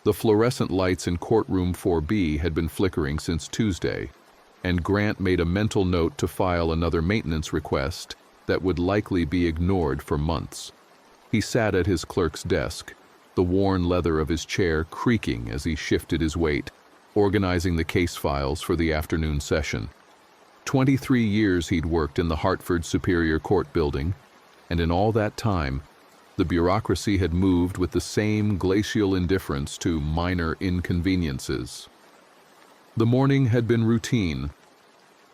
The fluorescent lights in courtroom 4B had been flickering since Tuesday, and Grant made a mental note to file another maintenance request that would likely be ignored for months. He sat at his clerk's desk, the worn leather of his chair creaking as he shifted his weight, organizing the case files for the afternoon session. 23 years he'd worked in the Hartford Superior Court building, and in all that time, the bureaucracy had moved with the same glacial indifference to minor inconveniences. The morning had been routine.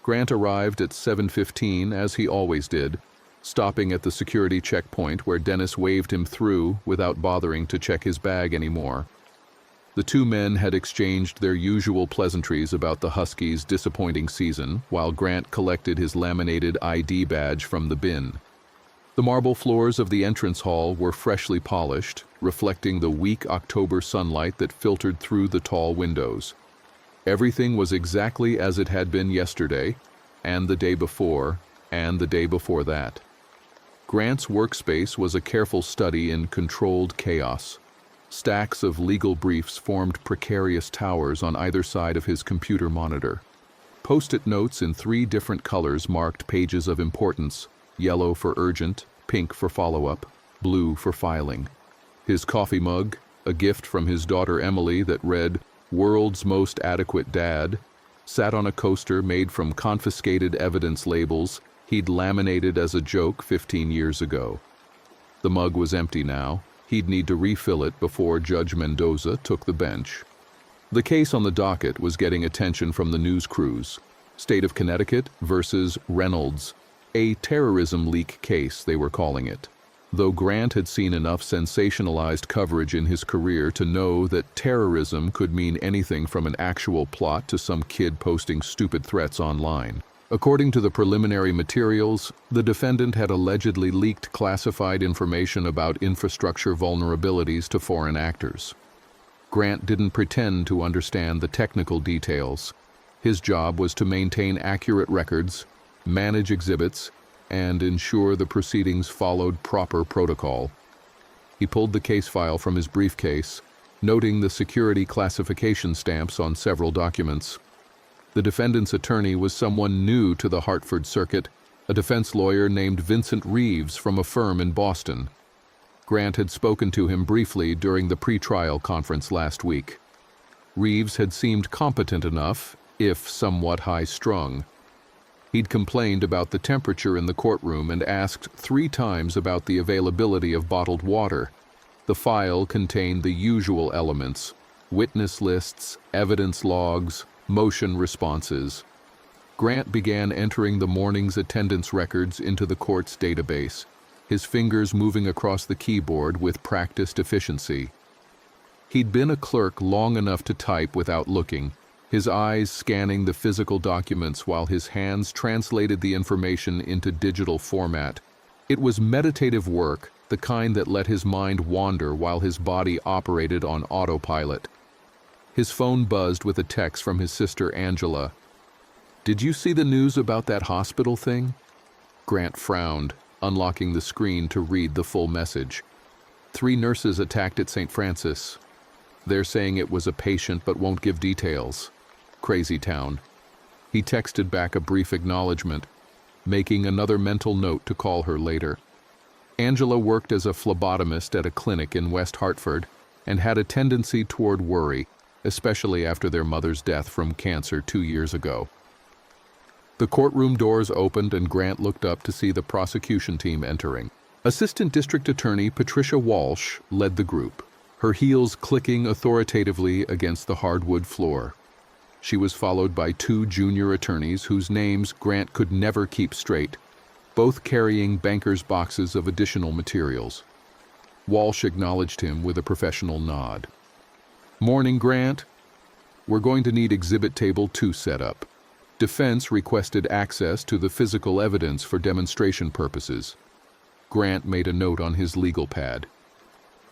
Grant arrived at 7:15 as he always did, stopping at the security checkpoint where Dennis waved him through without bothering to check his bag anymore. The two men had exchanged their usual pleasantries about the Huskies' disappointing season while Grant collected his laminated ID badge from the bin. The marble floors of the entrance hall were freshly polished, reflecting the weak October sunlight that filtered through the tall windows. Everything was exactly as it had been yesterday, and the day before, and the day before that. Grant's workspace was a careful study in controlled chaos. Stacks of legal briefs formed precarious towers on either side of his computer monitor. Post-it notes in 3 different colors marked pages of importance: yellow for urgent, pink for follow-up, blue for filing. His coffee mug, a gift from his daughter Emily that read, "World's Most Adequate Dad," sat on a coaster made from confiscated evidence labels he'd laminated as a joke 15 years ago. The mug was empty now. He'd need to refill it before Judge Mendoza took the bench. The case on the docket was getting attention from the news crews. State of Connecticut versus Reynolds. A terrorism leak case, they were calling it. Though Grant had seen enough sensationalized coverage in his career to know that terrorism could mean anything from an actual plot to some kid posting stupid threats online. According to the preliminary materials, the defendant had allegedly leaked classified information about infrastructure vulnerabilities to foreign actors. Grant didn't pretend to understand the technical details. His job was to maintain accurate records, manage exhibits, and ensure the proceedings followed proper protocol. He pulled the case file from his briefcase, noting the security classification stamps on several documents. The defendant's attorney was someone new to the Hartford circuit, a defense lawyer named Vincent Reeves from a firm in Boston. Grant had spoken to him briefly during the pretrial conference last week. Reeves had seemed competent enough, if somewhat high-strung. He'd complained about the temperature in the courtroom and asked 3 times about the availability of bottled water. The file contained the usual elements: witness lists, evidence logs, motion responses. Grant began entering the morning's attendance records into the court's database, his fingers moving across the keyboard with practiced efficiency. He'd been a clerk long enough to type without looking, his eyes scanning the physical documents while his hands translated the information into digital format. It was meditative work, the kind that let his mind wander while his body operated on autopilot. His phone buzzed with a text from his sister Angela. "Did you see the news about that hospital thing?" Grant frowned, unlocking the screen to read the full message. 3 nurses attacked at St. Francis. They're saying it was a patient but won't give details. Crazy town. He texted back a brief acknowledgement, making another mental note to call her later. Angela worked as a phlebotomist at a clinic in West Hartford and had a tendency toward worry, especially after their mother's death from cancer 2 years ago. The courtroom doors opened and Grant looked up to see the prosecution team entering. Assistant District Attorney Patricia Walsh led the group, her heels clicking authoritatively against the hardwood floor. She was followed by 2 junior attorneys whose names Grant could never keep straight, both carrying bankers' boxes of additional materials. Walsh acknowledged him with a professional nod. "Morning, Grant. We're going to need Exhibit Table 2 set up. Defense requested access to the physical evidence for demonstration purposes." Grant made a note on his legal pad.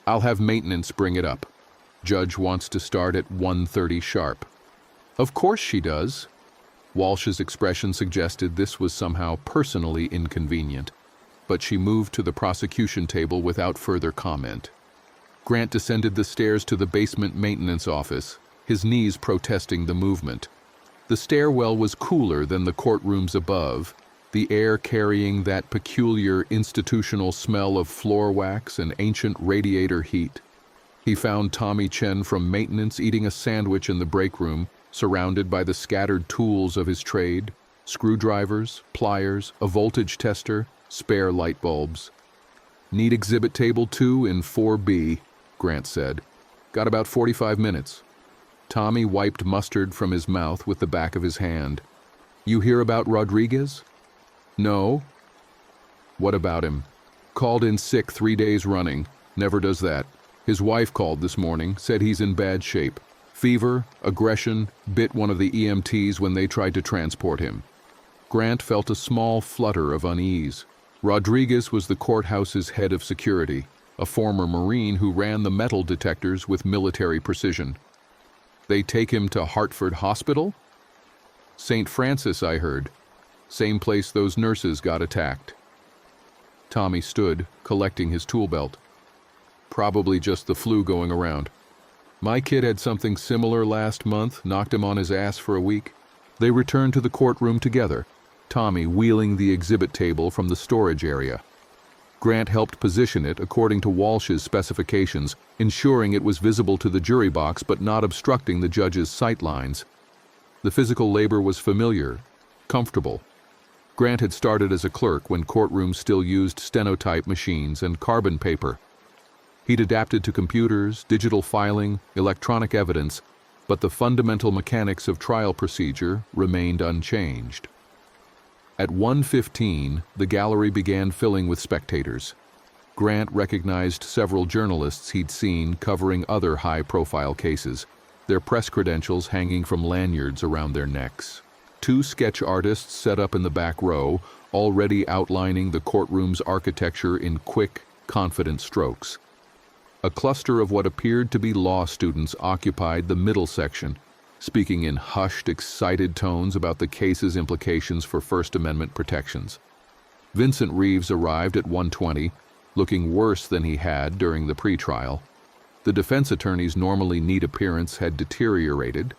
"I'll have maintenance bring it up. Judge wants to start at 1:30 sharp." "Of course she does." Walsh's expression suggested this was somehow personally inconvenient, but she moved to the prosecution table without further comment. Grant descended the stairs to the basement maintenance office, his knees protesting the movement. The stairwell was cooler than the courtrooms above, the air carrying that peculiar institutional smell of floor wax and ancient radiator heat. He found Tommy Chen from maintenance eating a sandwich in the break room, surrounded by the scattered tools of his trade: screwdrivers, pliers, a voltage tester, spare light bulbs. "Need exhibit table 2 in 4B, Grant said. "Got about 45 minutes. Tommy wiped mustard from his mouth with the back of his hand. "You hear about Rodriguez?" "No." "What about him?" "Called in sick 3 days running. Never does that. His wife called this morning, said he's in bad shape. Fever, aggression, bit one of the EMTs when they tried to transport him." Grant felt a small flutter of unease. Rodriguez was the courthouse's head of security, a former Marine who ran the metal detectors with military precision. "They take him to Hartford Hospital?" "St. Francis, I heard. Same place those nurses got attacked." Tommy stood, collecting his tool belt. "Probably just the flu going around. My kid had something similar last month, knocked him on his ass for a week." They returned to the courtroom together, Tommy wheeling the exhibit table from the storage area. Grant helped position it according to Walsh's specifications, ensuring it was visible to the jury box but not obstructing the judge's sight lines. The physical labor was familiar, comfortable. Grant had started as a clerk when courtrooms still used stenotype machines and carbon paper. He'd adapted to computers, digital filing, electronic evidence, but the fundamental mechanics of trial procedure remained unchanged. At 1:15, the gallery began filling with spectators. Grant recognized several journalists he'd seen covering other high-profile cases, their press credentials hanging from lanyards around their necks. 2 sketch artists set up in the back row, already outlining the courtroom's architecture in quick, confident strokes. A cluster of what appeared to be law students occupied the middle section, speaking in hushed, excited tones about the case's implications for First Amendment protections. Vincent Reeves arrived at 1:20, looking worse than he had during the pretrial. The defense attorney's normally neat appearance had deteriorated.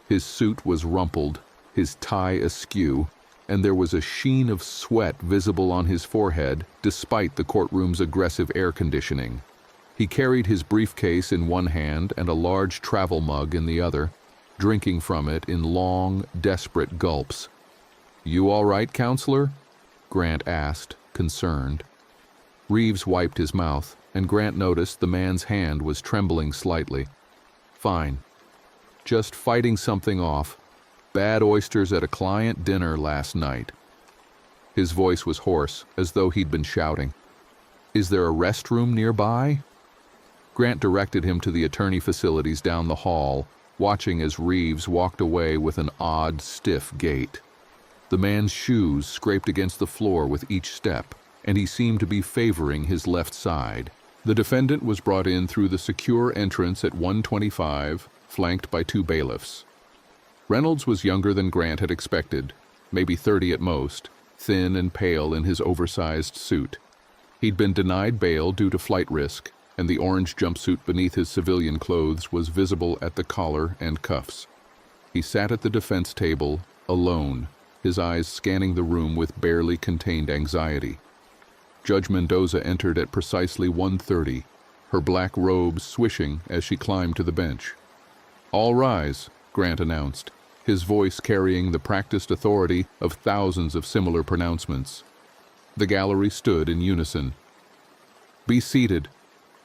His suit was rumpled, his tie askew, and there was a sheen of sweat visible on his forehead despite the courtroom's aggressive air conditioning. He carried his briefcase in one hand and a large travel mug in the other, drinking from it in long, desperate gulps. "You all right, counselor?" Grant asked, concerned. Reeves wiped his mouth, and Grant noticed the man's hand was trembling slightly. "Fine. Just fighting something off. Bad oysters at a client dinner last night." His voice was hoarse, as though he'd been shouting. "Is there a restroom nearby?" Grant directed him to the attorney facilities down the hall, watching as Reeves walked away with an odd, stiff gait. The man's shoes scraped against the floor with each step, and he seemed to be favoring his left side. The defendant was brought in through the secure entrance at 1:25, flanked by 2 bailiffs. Reynolds was younger than Grant had expected, maybe 30 at most, thin and pale in his oversized suit. He'd been denied bail due to flight risk, and the orange jumpsuit beneath his civilian clothes was visible at the collar and cuffs. He sat at the defense table, alone, his eyes scanning the room with barely contained anxiety. Judge Mendoza entered at precisely 1:30, her black robes swishing as she climbed to the bench. "All rise," Grant announced, his voice carrying the practiced authority of thousands of similar pronouncements. The gallery stood in unison. "Be seated,"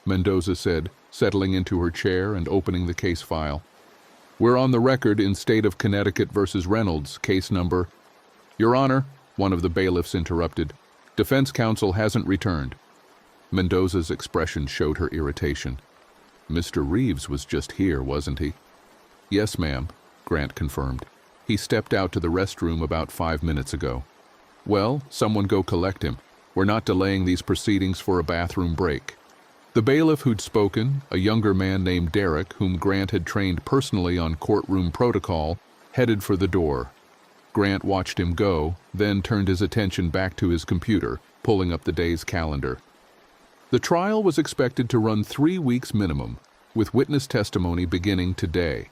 Mendoza said, settling into her chair and opening the case file. "We're on the record in State of Connecticut versus Reynolds, case number—" "Your Honor," one of the bailiffs interrupted, "defense counsel hasn't returned." Mendoza's expression showed her irritation. "Mr. Reeves was just here, wasn't he?" "Yes, ma'am," Grant confirmed. "He stepped out to the restroom about 5 minutes ago." "Well, someone go collect him. We're not delaying these proceedings for a bathroom break." The bailiff who'd spoken, a younger man named Derek, whom Grant had trained personally on courtroom protocol, headed for the door. Grant watched him go, then turned his attention back to his computer, pulling up the day's calendar. The trial was expected to run 3 weeks minimum, with witness testimony beginning today.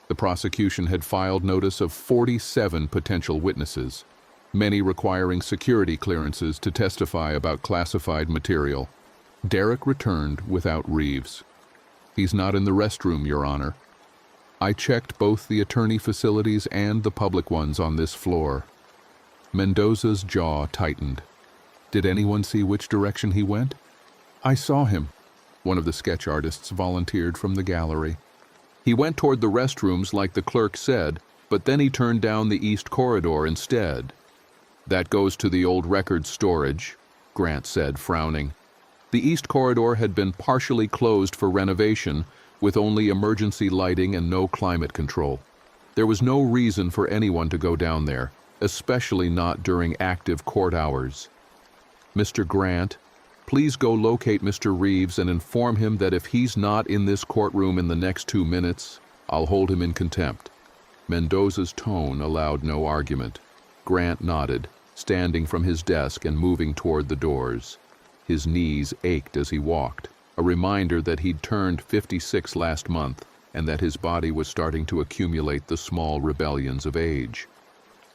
The prosecution had filed notice of 47 potential witnesses, many requiring security clearances to testify about classified material. Derek returned without Reeves. "He's not in the restroom, Your Honor. I checked both the attorney facilities and the public ones on this floor." Mendoza's jaw tightened. "Did anyone see which direction he went?" "I saw him," one of the sketch artists volunteered from the gallery. "He went toward the restrooms like the clerk said, but then he turned down the east corridor instead." "That goes to the old record storage," Grant said, frowning. The east corridor had been partially closed for renovation, with only emergency lighting and no climate control. There was no reason for anyone to go down there, especially not during active court hours. "Mr. Grant, please go locate Mr. Reeves and inform him that if he's not in this courtroom in the next 2 minutes, I'll hold him in contempt." Mendoza's tone allowed no argument. Grant nodded, standing from his desk and moving toward the doors. His knees ached as he walked, a reminder that he'd turned 56 last month and that his body was starting to accumulate the small rebellions of age.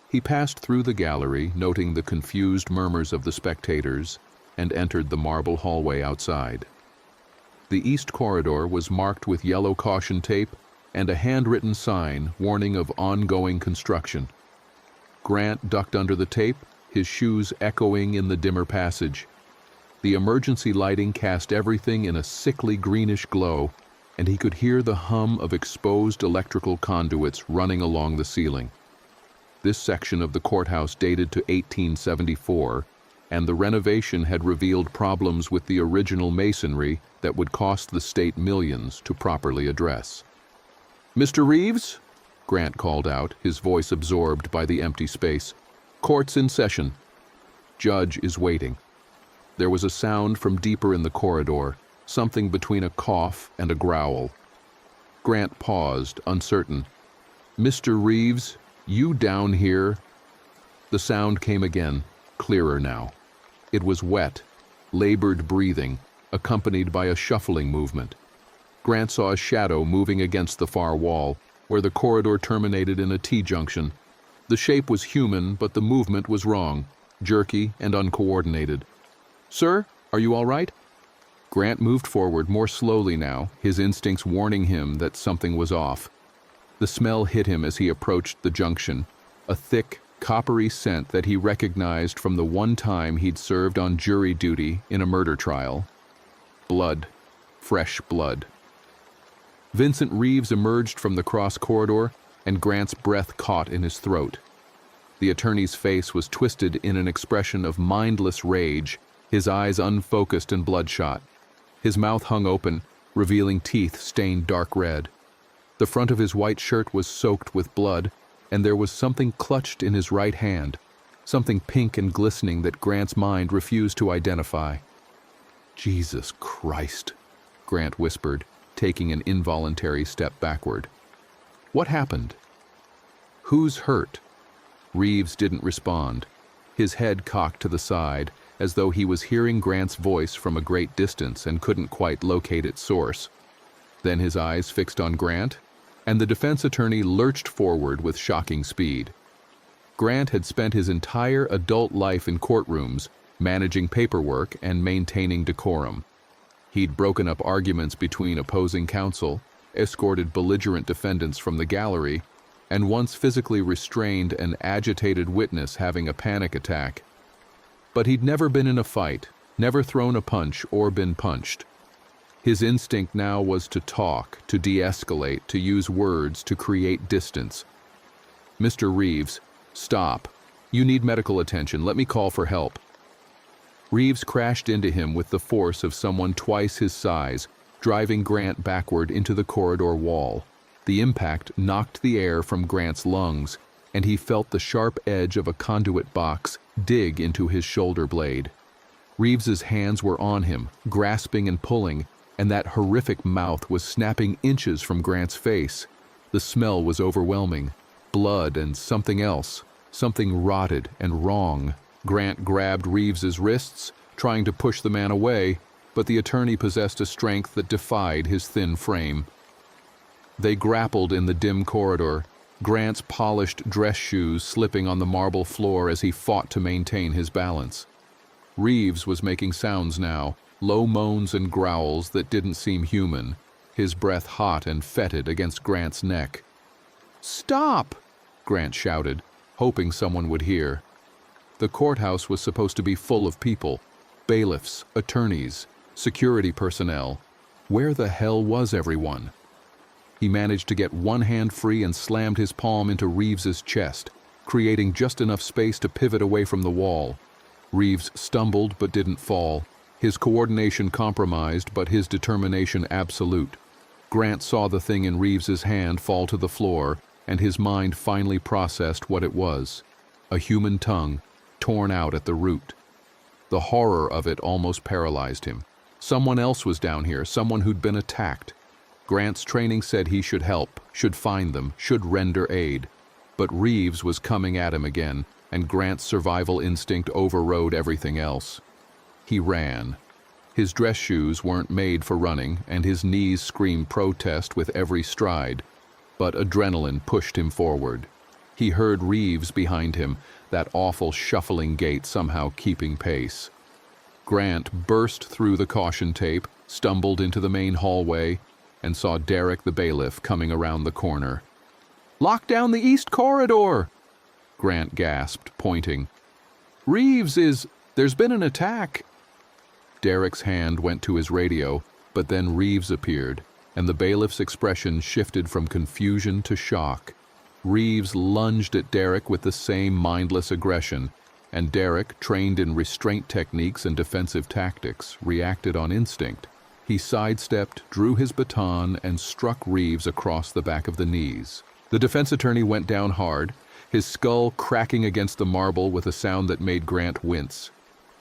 He passed through the gallery, noting the confused murmurs of the spectators, and entered the marble hallway outside. The east corridor was marked with yellow caution tape and a handwritten sign warning of ongoing construction. Grant ducked under the tape, his shoes echoing in the dimmer passage. The emergency lighting cast everything in a sickly greenish glow, and he could hear the hum of exposed electrical conduits running along the ceiling. This section of the courthouse dated to 1874, and the renovation had revealed problems with the original masonry that would cost the state millions to properly address. "Mr. Reeves?" Grant called out, his voice absorbed by the empty space. "Court's in session. Judge is waiting." There was a sound from deeper in the corridor, something between a cough and a growl. Grant paused, uncertain. "Mr. Reeves, you down here?" The sound came again, clearer now. It was wet, labored breathing, accompanied by a shuffling movement. Grant saw a shadow moving against the far wall, where the corridor terminated in a T-junction. The shape was human, but the movement was wrong, jerky and uncoordinated. "Sir, are you all right?" Grant moved forward more slowly now, his instincts warning him that something was off. The smell hit him as he approached the junction, a thick, coppery scent that he recognized from the one time he'd served on jury duty in a murder trial. Blood. Fresh blood. Vincent Reeves emerged from the cross corridor, and Grant's breath caught in his throat. The attorney's face was twisted in an expression of mindless rage, his eyes unfocused and bloodshot. His mouth hung open, revealing teeth stained dark red. The front of his white shirt was soaked with blood, and there was something clutched in his right hand, something pink and glistening that Grant's mind refused to identify. "Jesus Christ," Grant whispered, taking an involuntary step backward. "What happened? Who's hurt?" Reeves didn't respond, his head cocked to the side, as though he was hearing Grant's voice from a great distance and couldn't quite locate its source. Then his eyes fixed on Grant, and the defense attorney lurched forward with shocking speed. Grant had spent his entire adult life in courtrooms, managing paperwork and maintaining decorum. He'd broken up arguments between opposing counsel, escorted belligerent defendants from the gallery, and once physically restrained an agitated witness having a panic attack. But he'd never been in a fight, never thrown a punch or been punched. His instinct now was to talk, to de-escalate, to use words to create distance. "Mr. Reeves, stop. You need medical attention. Let me call for help." Reeves crashed into him with the force of someone twice his size, driving Grant backward into the corridor wall. The impact knocked the air from Grant's lungs, and he felt the sharp edge of a conduit box dig into his shoulder blade. Reeves's hands were on him, grasping and pulling, and that horrific mouth was snapping inches from Grant's face. The smell was overwhelming. Blood and something else, something rotted and wrong. Grant grabbed Reeves's wrists, trying to push the man away, but the attorney possessed a strength that defied his thin frame. They grappled in the dim corridor, Grant's polished dress shoes slipping on the marble floor as he fought to maintain his balance. Reeves was making sounds now, low moans and growls that didn't seem human, his breath hot and fetid against Grant's neck. "Stop!" Grant shouted, hoping someone would hear. The courthouse was supposed to be full of people, bailiffs, attorneys, security personnel. Where the hell was everyone? He managed to get one hand free and slammed his palm into Reeves's chest, creating just enough space to pivot away from the wall. Reeves stumbled but didn't fall, his coordination compromised but his determination absolute. Grant saw the thing in Reeves's hand fall to the floor, and his mind finally processed what it was: a human tongue, torn out at the root. The horror of it almost paralyzed him. Someone else was down here, someone who'd been attacked. Grant's training said he should help, should find them, should render aid. But Reeves was coming at him again, and Grant's survival instinct overrode everything else. He ran. His dress shoes weren't made for running, and his knees screamed protest with every stride. But adrenaline pushed him forward. He heard Reeves behind him, that awful shuffling gait somehow keeping pace. Grant burst through the caution tape, stumbled into the main hallway, and saw Derek the bailiff coming around the corner. "Lock down the east corridor!" Grant gasped, pointing. There's been an attack." Derek's hand went to his radio, but then Reeves appeared, and the bailiff's expression shifted from confusion to shock. Reeves lunged at Derek with the same mindless aggression, and Derek, trained in restraint techniques and defensive tactics, reacted on instinct. He sidestepped, drew his baton, and struck Reeves across the back of the knees. The defense attorney went down hard, his skull cracking against the marble with a sound that made Grant wince.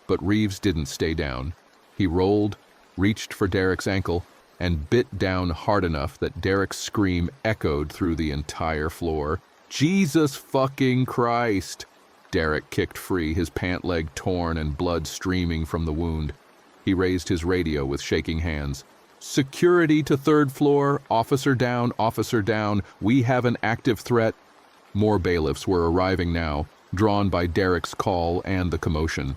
But Reeves didn't stay down. He rolled, reached for Derek's ankle, and bit down hard enough that Derek's scream echoed through the entire floor. "Jesus fucking Christ!" Derek kicked free, his pant leg torn and blood streaming from the wound. He raised his radio with shaking hands. "Security to third floor, officer down, we have an active threat." More bailiffs were arriving now, drawn by Derek's call and the commotion.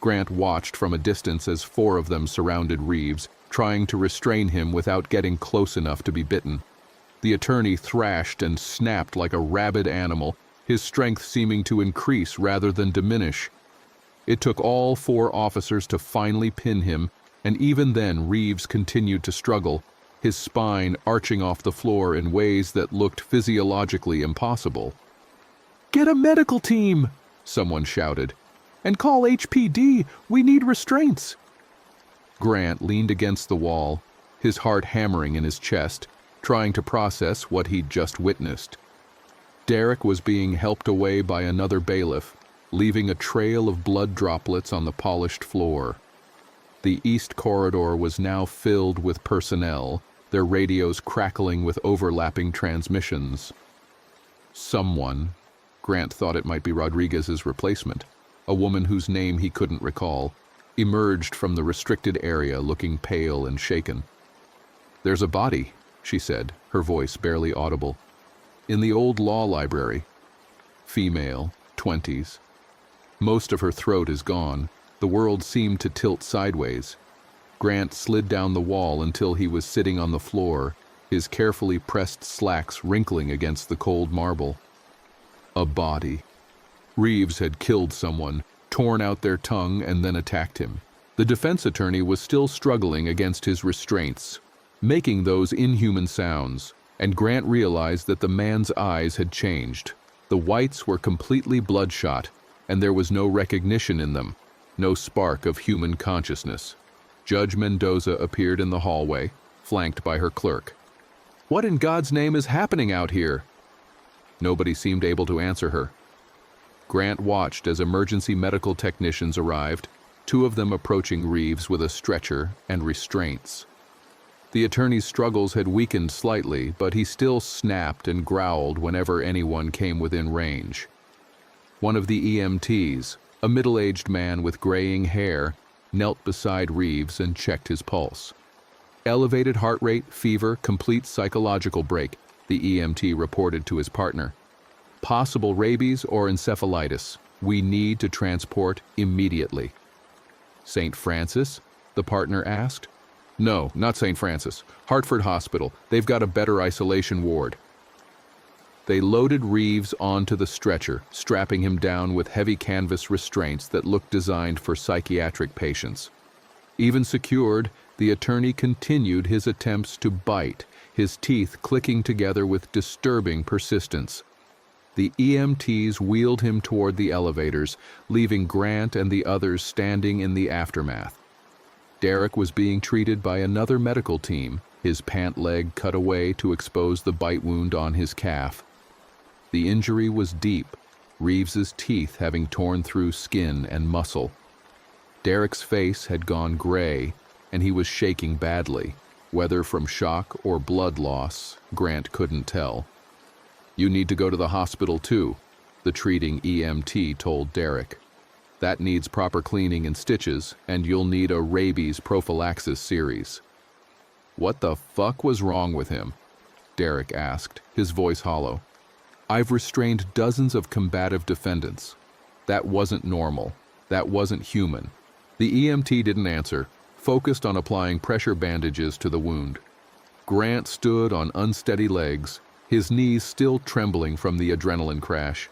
Grant watched from a distance as 4 of them surrounded Reeves, trying to restrain him without getting close enough to be bitten. The attorney thrashed and snapped like a rabid animal, his strength seeming to increase rather than diminish. It took all 4 officers to finally pin him, and even then Reeves continued to struggle, his spine arching off the floor in ways that looked physiologically impossible. "Get a medical team!" someone shouted. "And call HPD, we need restraints!" Grant leaned against the wall, his heart hammering in his chest, trying to process what he'd just witnessed. Derek was being helped away by another bailiff, leaving a trail of blood droplets on the polished floor. The east corridor was now filled with personnel, their radios crackling with overlapping transmissions. Someone, Grant thought it might be Rodriguez's replacement, a woman whose name he couldn't recall, emerged from the restricted area looking pale and shaken. "There's a body," she said, her voice barely audible. "In the old law library. Female, 20s. Most of her throat is gone. The world seemed to tilt sideways. Grant slid down the wall until he was sitting on the floor, his carefully pressed slacks wrinkling against the cold marble. A body. Reeves had killed someone, torn out their tongue, and then attacked him. The defense attorney was still struggling against his restraints, making those inhuman sounds, and Grant realized that the man's eyes had changed. The whites were completely bloodshot, and there was no recognition in them, no spark of human consciousness. Judge Mendoza appeared in the hallway, flanked by her clerk. "What in God's name is happening out here?" Nobody seemed able to answer her. Grant watched as emergency medical technicians arrived, 2 of them approaching Reeves with a stretcher and restraints. The attorney's struggles had weakened slightly, but he still snapped and growled whenever anyone came within range. One of the EMTs, a middle-aged man with graying hair, knelt beside Reeves and checked his pulse. Elevated heart rate, fever, complete psychological break, the EMT reported to his partner. Possible rabies or encephalitis. We need to transport immediately. St. Francis? The partner asked. No, not St. Francis. Hartford Hospital. They've got a better isolation ward. They loaded Reeves onto the stretcher, strapping him down with heavy canvas restraints that looked designed for psychiatric patients. Even secured, the attorney continued his attempts to bite, his teeth clicking together with disturbing persistence. The EMTs wheeled him toward the elevators, leaving Grant and the others standing in the aftermath. Derek was being treated by another medical team, his pant leg cut away to expose the bite wound on his calf. The injury was deep, Reeves's teeth having torn through skin and muscle. Derek's face had gone gray, and he was shaking badly. Whether from shock or blood loss, Grant couldn't tell. You need to go to the hospital too, the treating EMT told Derek. That needs proper cleaning and stitches, and you'll need a rabies prophylaxis series. What the fuck was wrong with him? Derek asked, his voice hollow. I've restrained dozens of combative defendants. That wasn't normal. That wasn't human. The EMT didn't answer, focused on applying pressure bandages to the wound. Grant stood on unsteady legs, his knees still trembling from the adrenaline crash.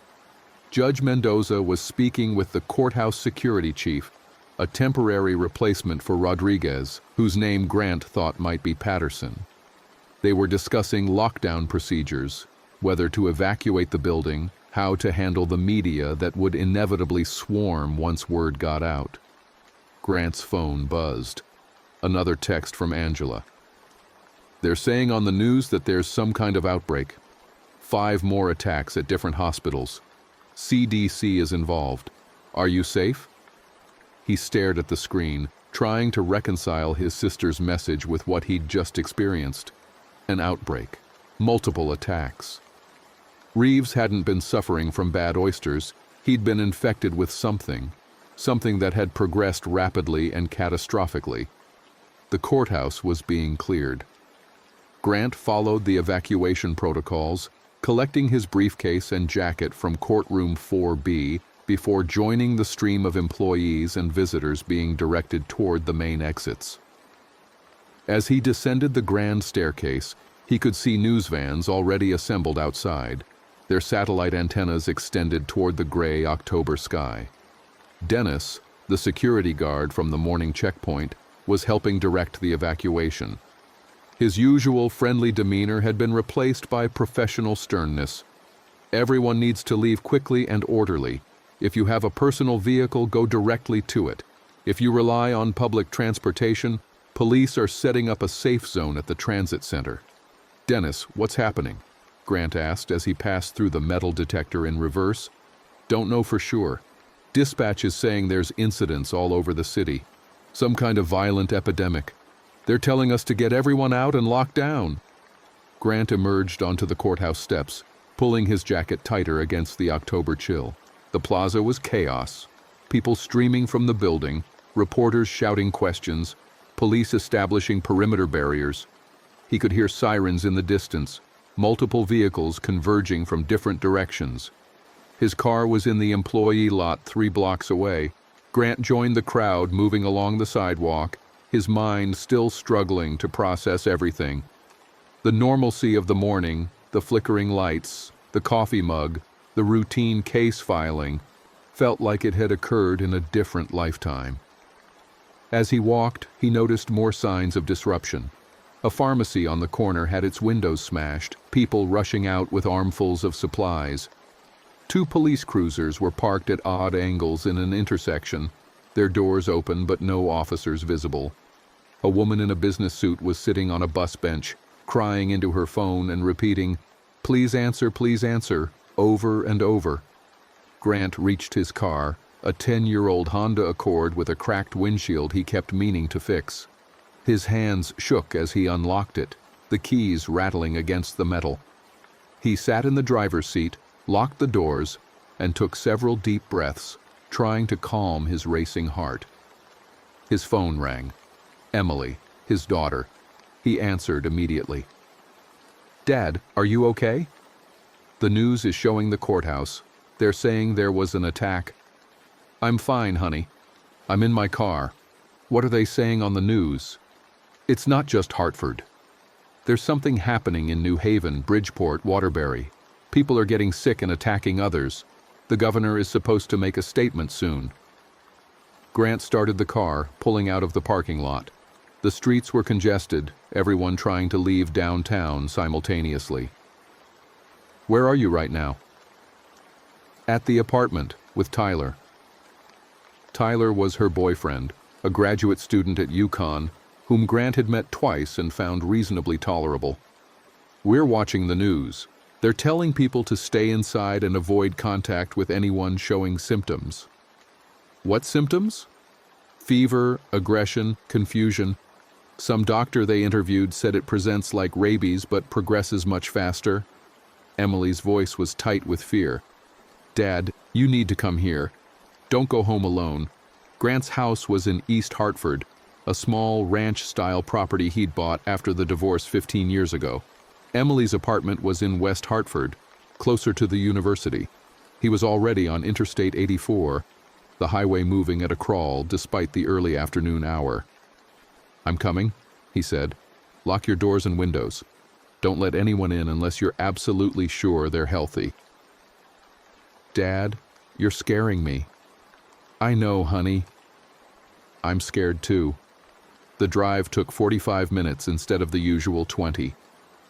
Judge Mendoza was speaking with the courthouse security chief, a temporary replacement for Rodriguez, whose name Grant thought might be Patterson. They were discussing lockdown procedures, whether to evacuate the building, how to handle the media that would inevitably swarm once word got out. Grant's phone buzzed. Another text from Angela. They're saying on the news that there's some kind of outbreak. 5 more attacks at different hospitals. CDC is involved. Are you safe? He stared at the screen, trying to reconcile his sister's message with what he'd just experienced. An outbreak. Multiple attacks. Reeves hadn't been suffering from bad oysters. He'd been infected with something that had progressed rapidly and catastrophically. The courthouse was being cleared. Grant followed the evacuation protocols, collecting his briefcase and jacket from courtroom 4B before joining the stream of employees and visitors being directed toward the main exits. As he descended the grand staircase, he could see news vans already assembled outside, their satellite antennas extended toward the gray October sky. Dennis, the security guard from the morning checkpoint, was helping direct the evacuation. His usual friendly demeanor had been replaced by professional sternness. Everyone needs to leave quickly and orderly. If you have a personal vehicle, go directly to it. If you rely on public transportation, police are setting up a safe zone at the transit center. Dennis, what's happening? Grant asked as he passed through the metal detector in reverse. Don't know for sure. Dispatch is saying there's incidents all over the city. Some kind of violent epidemic. They're telling us to get everyone out and lock down. Grant emerged onto the courthouse steps, pulling his jacket tighter against the October chill. The plaza was chaos. People streaming from the building, reporters shouting questions, police establishing perimeter barriers. He could hear sirens in the distance, multiple vehicles converging from different directions. His car was in the employee lot 3 blocks away. Grant joined the crowd moving along the sidewalk, his mind still struggling to process everything. The normalcy of the morning, the flickering lights, the coffee mug, the routine case filing, felt like it had occurred in a different lifetime. As he walked, he noticed more signs of disruption. A pharmacy on the corner had its windows smashed, people rushing out with armfuls of supplies. 2 police cruisers were parked at odd angles in an intersection, their doors open but no officers visible. A woman in a business suit was sitting on a bus bench, crying into her phone and repeating, please answer, over and over. Grant reached his car, a 10-year-old Honda Accord with a cracked windshield he kept meaning to fix. His hands shook as he unlocked it, the keys rattling against the metal. He sat in the driver's seat, locked the doors, and took several deep breaths, trying to calm his racing heart. His phone rang. Emily, his daughter. He answered immediately. "Dad, are you okay?" "The news is showing the courthouse. They're saying there was an attack." "I'm fine, honey. I'm in my car. What are they saying on the news?" "It's not just Hartford. There's something happening in New Haven, Bridgeport, Waterbury. People are getting sick and attacking others. The governor is supposed to make a statement soon." Grant started the car, pulling out of the parking lot. The streets were congested, everyone trying to leave downtown simultaneously. "Where are you right now?" "At the apartment, with Tyler." Tyler was her boyfriend, a graduate student at UConn, whom Grant had met twice and found reasonably tolerable. "We're watching the news. They're telling people to stay inside and avoid contact with anyone showing symptoms." "What symptoms?" "Fever, aggression, confusion. Some doctor they interviewed said it presents like rabies but progresses much faster." Emily's voice was tight with fear. "Dad, you need to come here. Don't go home alone." Grant's house was in East Hartford, a small ranch-style property he'd bought after the divorce 15 years ago. Emily's apartment was in West Hartford, closer to the university. He was already on Interstate 84, the highway moving at a crawl despite the early afternoon hour. "I'm coming," he said. "Lock your doors and windows. Don't let anyone in unless you're absolutely sure they're healthy." "Dad, you're scaring me." "I know, honey." "I'm scared too." The drive took 45 minutes instead of the usual 20.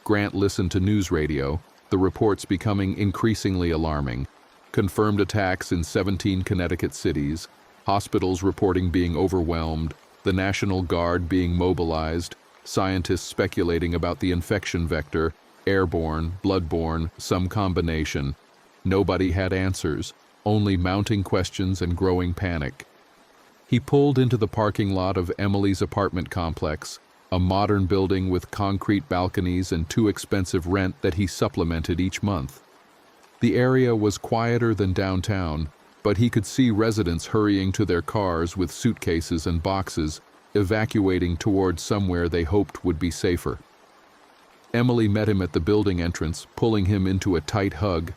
Grant listened to news radio, the reports becoming increasingly alarming. Confirmed attacks in 17 Connecticut cities, hospitals reporting being overwhelmed, the National Guard being mobilized, scientists speculating about the infection vector, airborne, bloodborne, some combination. Nobody had answers, only mounting questions and growing panic. He pulled into the parking lot of Emily's apartment complex, a modern building with concrete balconies and too expensive rent that he supplemented each month. The area was quieter than downtown, but he could see residents hurrying to their cars with suitcases and boxes, evacuating towards somewhere they hoped would be safer. Emily met him at the building entrance, pulling him into a tight hug.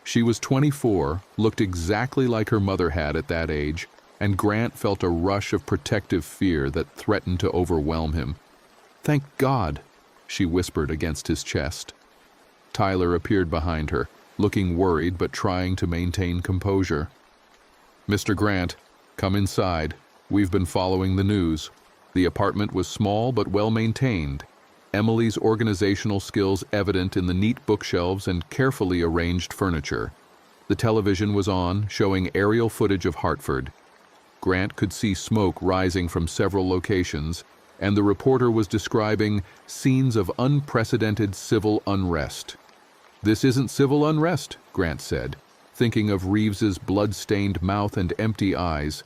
She was 24, looked exactly like her mother had at that age, and Grant felt a rush of protective fear that threatened to overwhelm him. "Thank God," she whispered against his chest. Tyler appeared behind her, looking worried but trying to maintain composure. "Mr. Grant, come inside. We've been following the news." The apartment was small but well maintained, Emily's organizational skills evident in the neat bookshelves and carefully arranged furniture. The television was on, showing aerial footage of Hartford. Grant could see smoke rising from several locations, and the reporter was describing scenes of unprecedented civil unrest. "This isn't civil unrest," Grant said, thinking of Reeves's blood-stained mouth and empty eyes.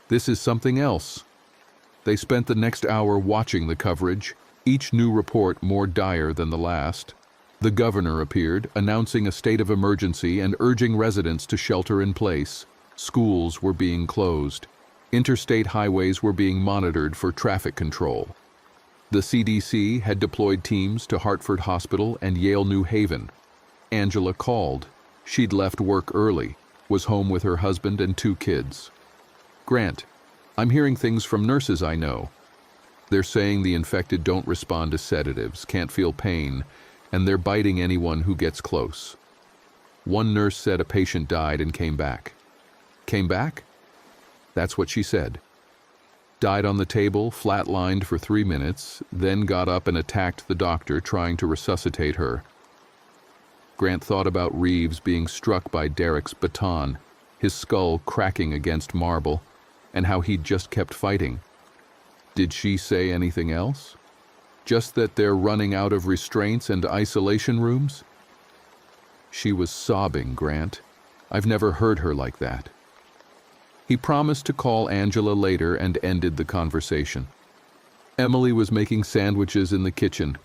"This is something else." They spent the next hour watching the coverage, each new report more dire than the last. The governor appeared, announcing a state of emergency and urging residents to shelter in place. Schools were being closed. Interstate highways were being monitored for traffic control. The CDC had deployed teams to Hartford Hospital and Yale New Haven. Angela called. She'd left work early, was home with her husband and 2 kids. "Grant, I'm hearing things from nurses I know. They're saying the infected don't respond to sedatives, can't feel pain, and they're biting anyone who gets close." One nurse said a patient died and came back. "Came back?" That's what she said. Died on the table, flatlined for 3 minutes, then got up and attacked the doctor trying to resuscitate her. Grant thought about Reeves being struck by Derek's baton, his skull cracking against marble, and how he'd just kept fighting. Did she say anything else? Just that they're running out of restraints and isolation rooms? She was sobbing, Grant. I've never heard her like that. He promised to call Angela later and ended the conversation. Emily was making sandwiches in the kitchen,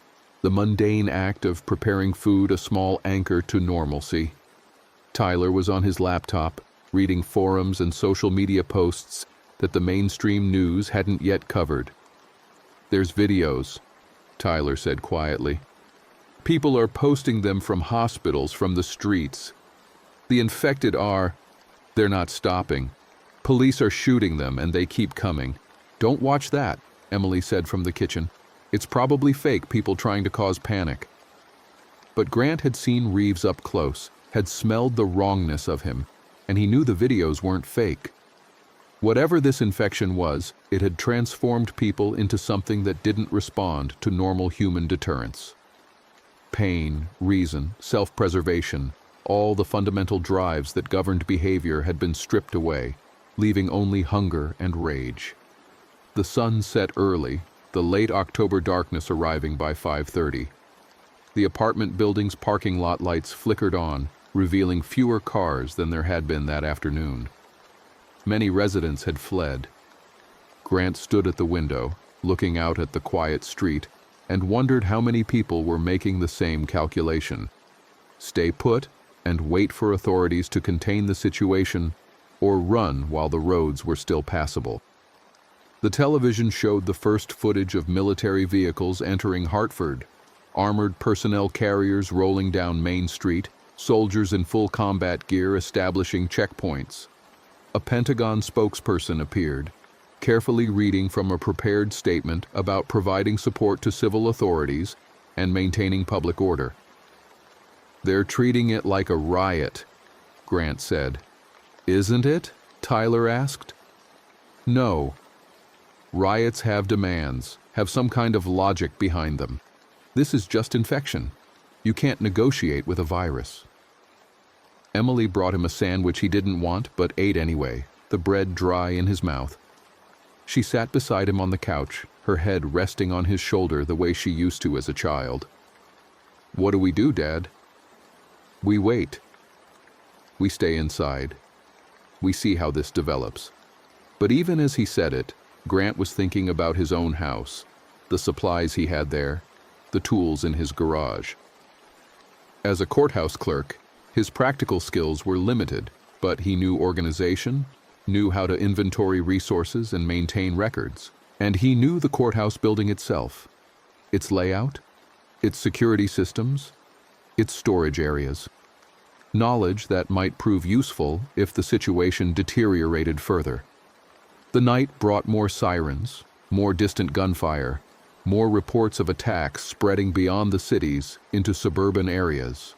the mundane act of preparing food a small anchor to normalcy. Tyler was on his laptop, reading forums and social media posts, that the mainstream news hadn't yet covered. "There's videos," Tyler said quietly. "People are posting them from hospitals, from the streets. The infected are... They're not stopping. Police are shooting them and they keep coming." "Don't watch that," Emily said from the kitchen. "It's probably fake people trying to cause panic." But Grant had seen Reeves up close, had smelled the wrongness of him, and he knew the videos weren't fake. Whatever this infection was, it had transformed people into something that didn't respond to normal human deterrence. Pain, reason, self-preservation, all the fundamental drives that governed behavior had been stripped away, leaving only hunger and rage. The sun set early, the late October darkness arriving by 5:30. The apartment building's parking lot lights flickered on, revealing fewer cars than there had been that afternoon. Many residents had fled. Grant stood at the window, looking out at the quiet street, and wondered how many people were making the same calculation. Stay put and wait for authorities to contain the situation, or run while the roads were still passable. The television showed the first footage of military vehicles entering Hartford, armored personnel carriers rolling down Main Street, soldiers in full combat gear establishing checkpoints. A Pentagon spokesperson appeared, carefully reading from a prepared statement about providing support to civil authorities and maintaining public order. "They're treating it like a riot," Grant said. "Isn't it?" Tyler asked. "No. Riots have demands, have some kind of logic behind them. This is just infection. You can't negotiate with a virus." Emily brought him a sandwich he didn't want but ate anyway, the bread dry in his mouth. She sat beside him on the couch, her head resting on his shoulder the way she used to as a child. "What do we do, Dad?" "We wait. We stay inside. We see how this develops." But even as he said it, Grant was thinking about his own house, the supplies he had there, the tools in his garage. As a courthouse clerk, his practical skills were limited, but he knew organization, knew how to inventory resources and maintain records, and he knew the courthouse building itself, its layout, its security systems, its storage areas. Knowledge that might prove useful if the situation deteriorated further. The night brought more sirens, more distant gunfire, more reports of attacks spreading beyond the cities into suburban areas.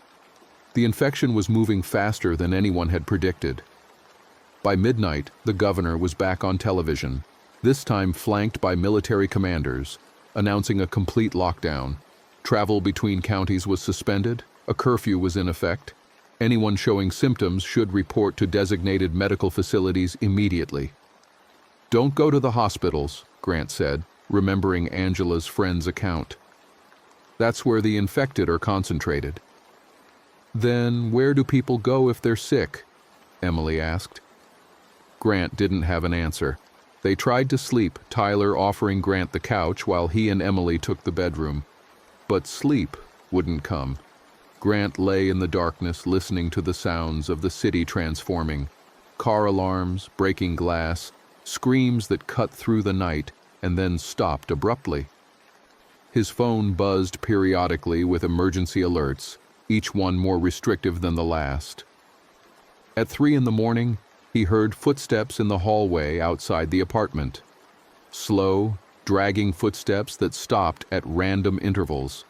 The infection was moving faster than anyone had predicted. By midnight, the governor was back on television, this time flanked by military commanders, announcing a complete lockdown. Travel between counties was suspended, a curfew was in effect. Anyone showing symptoms should report to designated medical facilities immediately. "Don't go to the hospitals," Grant said, remembering Angela's friend's account. "That's where the infected are concentrated." "Then where do people go if they're sick?" Emily asked. Grant didn't have an answer. They tried to sleep, Tyler offering Grant the couch while he and Emily took the bedroom. But sleep wouldn't come. Grant lay in the darkness listening to the sounds of the city transforming. Car alarms, breaking glass, screams that cut through the night and then stopped abruptly. His phone buzzed periodically with emergency alerts, each one more restrictive than the last. At 3 a.m, he heard footsteps in the hallway outside the apartment. Slow, dragging footsteps that stopped at random intervals.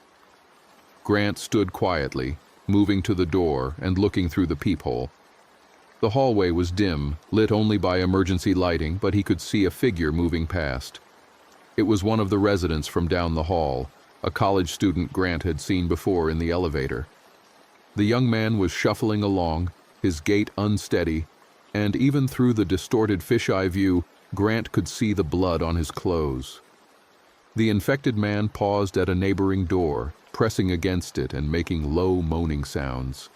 Grant stood quietly, moving to the door and looking through the peephole. The hallway was dim, lit only by emergency lighting, but he could see a figure moving past. It was one of the residents from down the hall, a college student Grant had seen before in the elevator. The young man was shuffling along, his gait unsteady, and even through the distorted fisheye view, Grant could see the blood on his clothes. The infected man paused at a neighboring door, pressing against it and making low moaning sounds.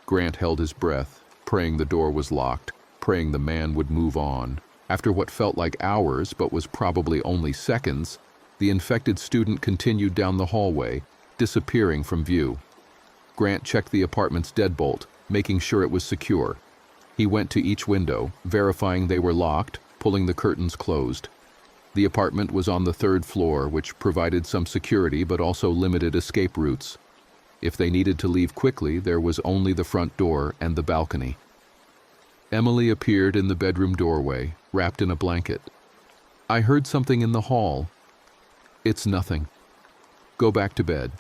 Grant held his breath, praying the door was locked, praying the man would move on. After what felt like hours but was probably only seconds, the infected student continued down the hallway, disappearing from view. Grant checked the apartment's deadbolt, making sure it was secure. He went to each window, verifying they were locked, pulling the curtains closed. The apartment was on the third floor, which provided some security but also limited escape routes. If they needed to leave quickly, there was only the front door and the balcony. Emily appeared in the bedroom doorway, wrapped in a blanket. "I heard something in the hall." "It's nothing. Go back to bed."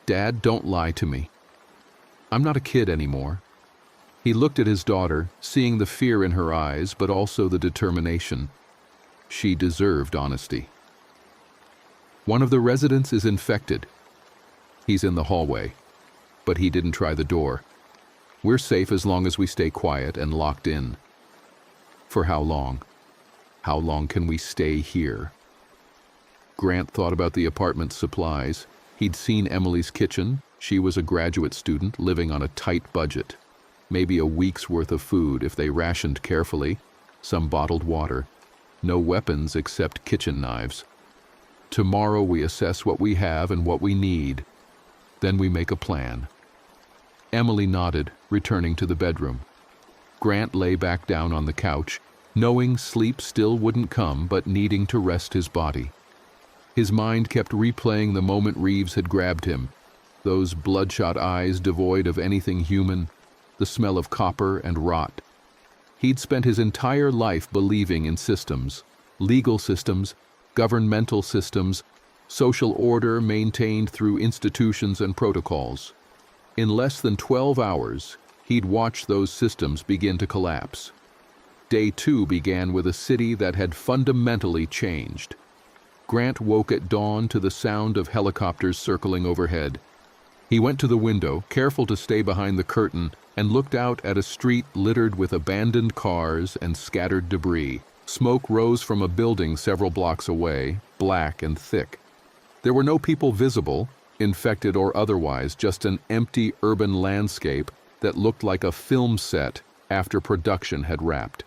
"Dad, don't lie to me. I'm not a kid anymore." He looked at his daughter, seeing the fear in her eyes, but also the determination. She deserved honesty. "One of the residents is infected. He's in the hallway, but he didn't try the door. We're safe as long as we stay quiet and locked in." "For how long? How long can we stay here?" Grant thought about the apartment's supplies. He'd seen Emily's kitchen. She was a graduate student living on a tight budget. Maybe a week's worth of food if they rationed carefully, some bottled water. No weapons except kitchen knives. "Tomorrow we assess what we have and what we need. Then we make a plan." Emily nodded, returning to the bedroom. Grant lay back down on the couch, knowing sleep still wouldn't come, but needing to rest his body. His mind kept replaying the moment Reeves had grabbed him, those bloodshot eyes devoid of anything human, the smell of copper and rot. He'd spent his entire life believing in systems, legal systems, governmental systems, social order maintained through institutions and protocols. In less than 12 hours, he'd watched those systems begin to collapse. Day 2 began with a city that had fundamentally changed. Grant woke at dawn to the sound of helicopters circling overhead. He went to the window, careful to stay behind the curtain, and looked out at a street littered with abandoned cars and scattered debris. Smoke rose from a building several blocks away, black and thick. There were no people visible, infected or otherwise, just an empty urban landscape that looked like a film set after production had wrapped.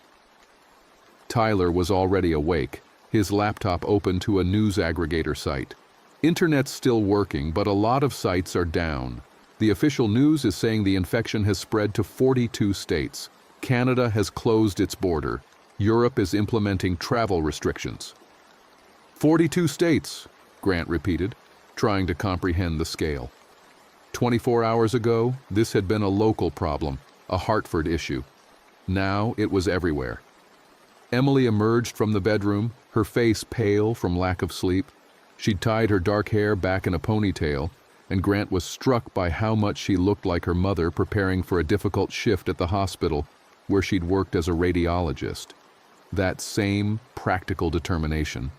Tyler was already awake, his laptop open to a news aggregator site. Internet's still working, but a lot of sites are down. The official news is saying the infection has spread to 42 states. Canada has closed its border. Europe is implementing travel restrictions. 42 states, Grant repeated, trying to comprehend the scale. 24 hours ago, this had been a local problem, a Hartford issue. Now it was everywhere. Emily emerged from the bedroom, her face pale from lack of sleep. She'd tied her dark hair back in a ponytail, and Grant was struck by how much she looked like her mother preparing for a difficult shift at the hospital where she'd worked as a radiologist. That same practical determination.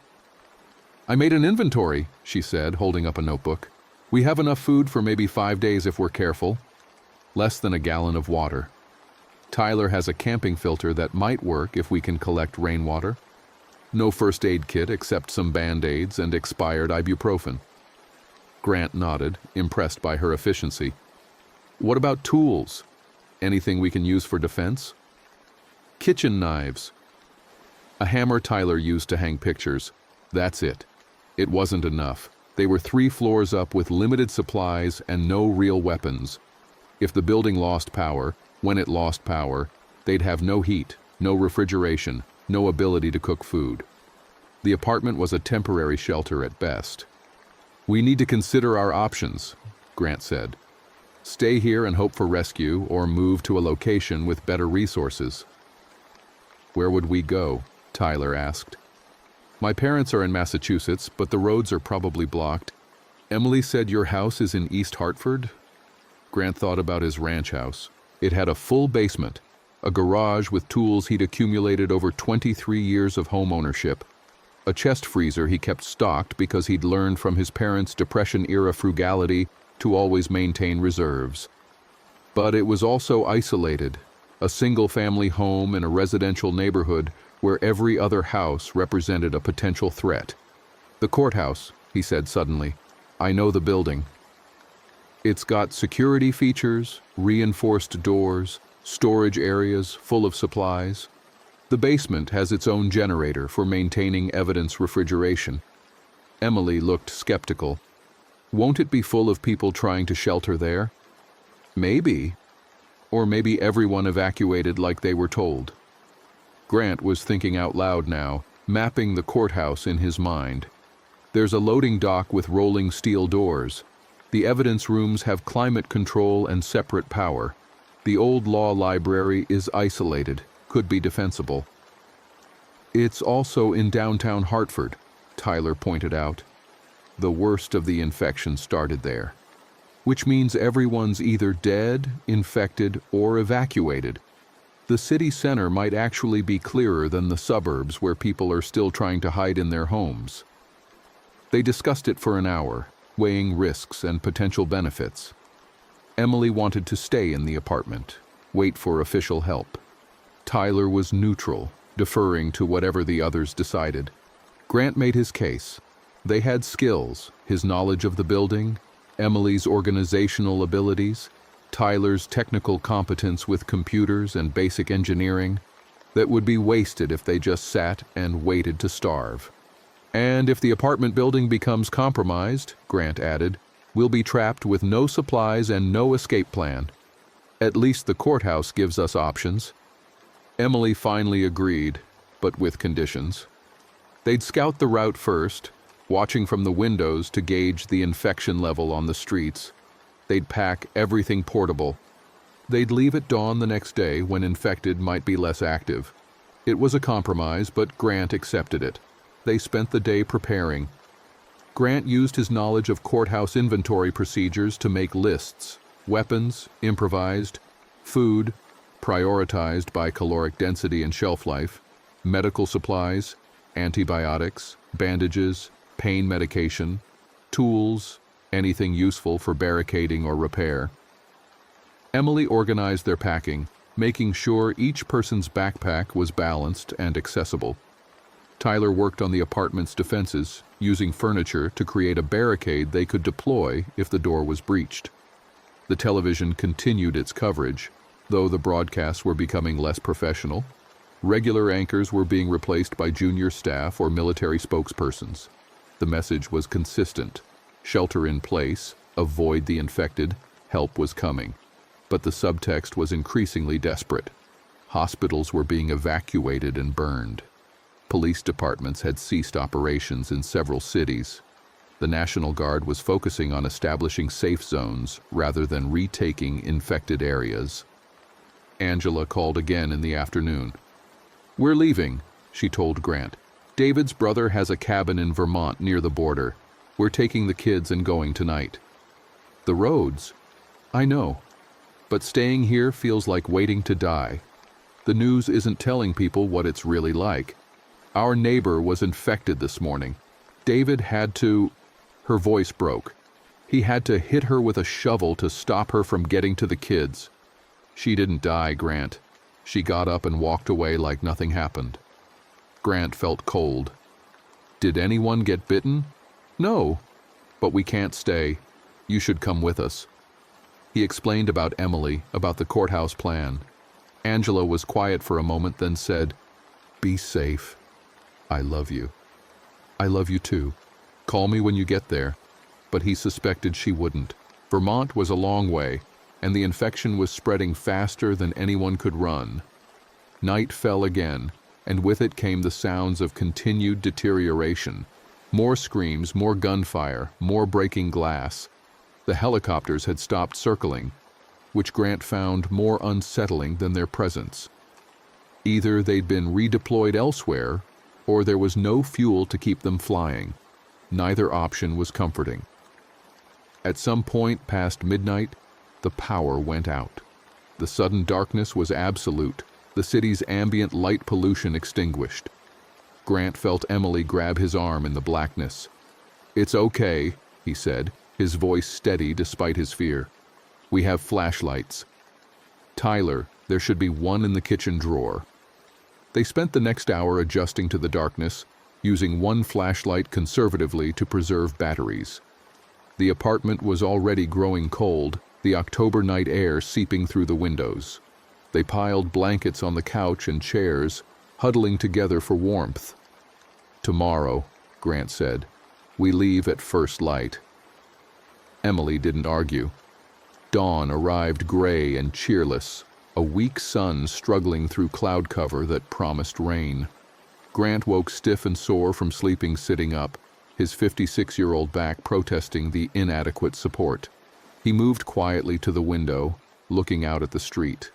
"I made an inventory," she said, holding up a notebook. "We have enough food for maybe 5 days if we're careful. Less than a gallon of water. Tyler has a camping filter that might work if we can collect rainwater. No first aid kit except some Band-Aids and expired ibuprofen." Grant nodded, impressed by her efficiency. "What about tools? Anything we can use for defense?" "Kitchen knives." A hammer Tyler used to hang pictures. That's it. It wasn't enough. They were 3 floors up with limited supplies and no real weapons. If the building lost power, when it lost power, they'd have no heat, no refrigeration, no ability to cook food. The apartment was a temporary shelter at best. "We need to consider our options," Grant said. "Stay here and hope for rescue, or move to a location with better resources." "Where would we go?" Tyler asked. "My parents are in Massachusetts, but the roads are probably blocked." "Emily said your house is in East Hartford?" Grant thought about his ranch house. It had a full basement, a garage with tools he'd accumulated over 23 years of home ownership, a chest freezer he kept stocked because he'd learned from his parents' Depression-era frugality to always maintain reserves. But it was also isolated, a single-family home in a residential neighborhood where every other house represented a potential threat. "The courthouse," he said suddenly. "I know the building. It's got security features, reinforced doors, storage areas full of supplies. The basement has its own generator for maintaining evidence refrigeration." Emily looked skeptical. "Won't it be full of people trying to shelter there?" "Maybe. Or maybe everyone evacuated like they were told." Grant was thinking out loud now, mapping the courthouse in his mind. There's a loading dock with rolling steel doors. The evidence rooms have climate control and separate power. The old law library is isolated, could be defensible. It's also in downtown Hartford, Tyler pointed out. The worst of the infection started there, which means everyone's either dead, infected, or evacuated. The city center might actually be clearer than the suburbs where people are still trying to hide in their homes. They discussed it for an hour, weighing risks and potential benefits. Emily wanted to stay in the apartment, wait for official help. Tyler was neutral, deferring to whatever the others decided. Grant made his case. They had skills, his knowledge of the building, Emily's organizational abilities, Tyler's technical competence with computers and basic engineering, that would be wasted if they just sat and waited to starve. And if the apartment building becomes compromised, Grant added, we'll be trapped with no supplies and no escape plan. At least the courthouse gives us options. Emily finally agreed, but with conditions. They'd scout the route first, watching from the windows to gauge the infection level on the streets. They'd pack everything portable. They'd leave at dawn the next day when infected might be less active. It was a compromise, but Grant accepted it. They spent the day preparing. Grant used his knowledge of courthouse inventory procedures to make lists: weapons, improvised, food, prioritized by caloric density and shelf life, medical supplies, antibiotics, bandages, pain medication, tools, anything useful for barricading or repair. Emily organized their packing, making sure each person's backpack was balanced and accessible. Tyler worked on the apartment's defenses, using furniture to create a barricade they could deploy if the door was breached. The television continued its coverage, though the broadcasts were becoming less professional. Regular anchors were being replaced by junior staff or military spokespersons. The message was consistent: shelter in place, avoid the infected, help was coming. But the subtext was increasingly desperate. Hospitals were being evacuated and burned. Police departments had ceased operations in several cities. The National Guard was focusing on establishing safe zones rather than retaking infected areas. Angela called again in the afternoon. "We're leaving," she told Grant. "David's brother has a cabin in Vermont near the border. We're taking the kids and going tonight." "The roads?" "I know. But staying here feels like waiting to die. The news isn't telling people what it's really like. Our neighbor was infected this morning. David had to..." Her voice broke. "He had to hit her with a shovel to stop her from getting to the kids." "She didn't die, Grant. She got up and walked away like nothing happened." Grant felt cold. "Did anyone get bitten?" "No, but we can't stay. You should come with us." He explained about Emily, about the courthouse plan. Angela was quiet for a moment, then said, "Be safe. I love you." "I love you too. Call me when you get there." But he suspected she wouldn't. Vermont was a long way, and the infection was spreading faster than anyone could run. Night fell again, and with it came the sounds of continued deterioration. More screams, more gunfire, more breaking glass. The helicopters had stopped circling, which Grant found more unsettling than their presence. Either they'd been redeployed elsewhere, or there was no fuel to keep them flying. Neither option was comforting. At some point past midnight, the power went out. The sudden darkness was absolute, the city's ambient light pollution extinguished. Grant felt Emily grab his arm in the blackness. "It's okay," he said, his voice steady despite his fear. "We have flashlights." "Tyler, there should be one in the kitchen drawer." They spent the next hour adjusting to the darkness, using one flashlight conservatively to preserve batteries. The apartment was already growing cold, the October night air seeping through the windows. They piled blankets on the couch and chairs, huddling together for warmth. "Tomorrow," Grant said, "we leave at first light." Emily didn't argue. Dawn arrived gray and cheerless. a weak sun struggling through cloud cover that promised rain. Grant woke stiff and sore from sleeping sitting up, his 56-year-old back protesting the inadequate support. He moved quietly to the window, looking out at the street.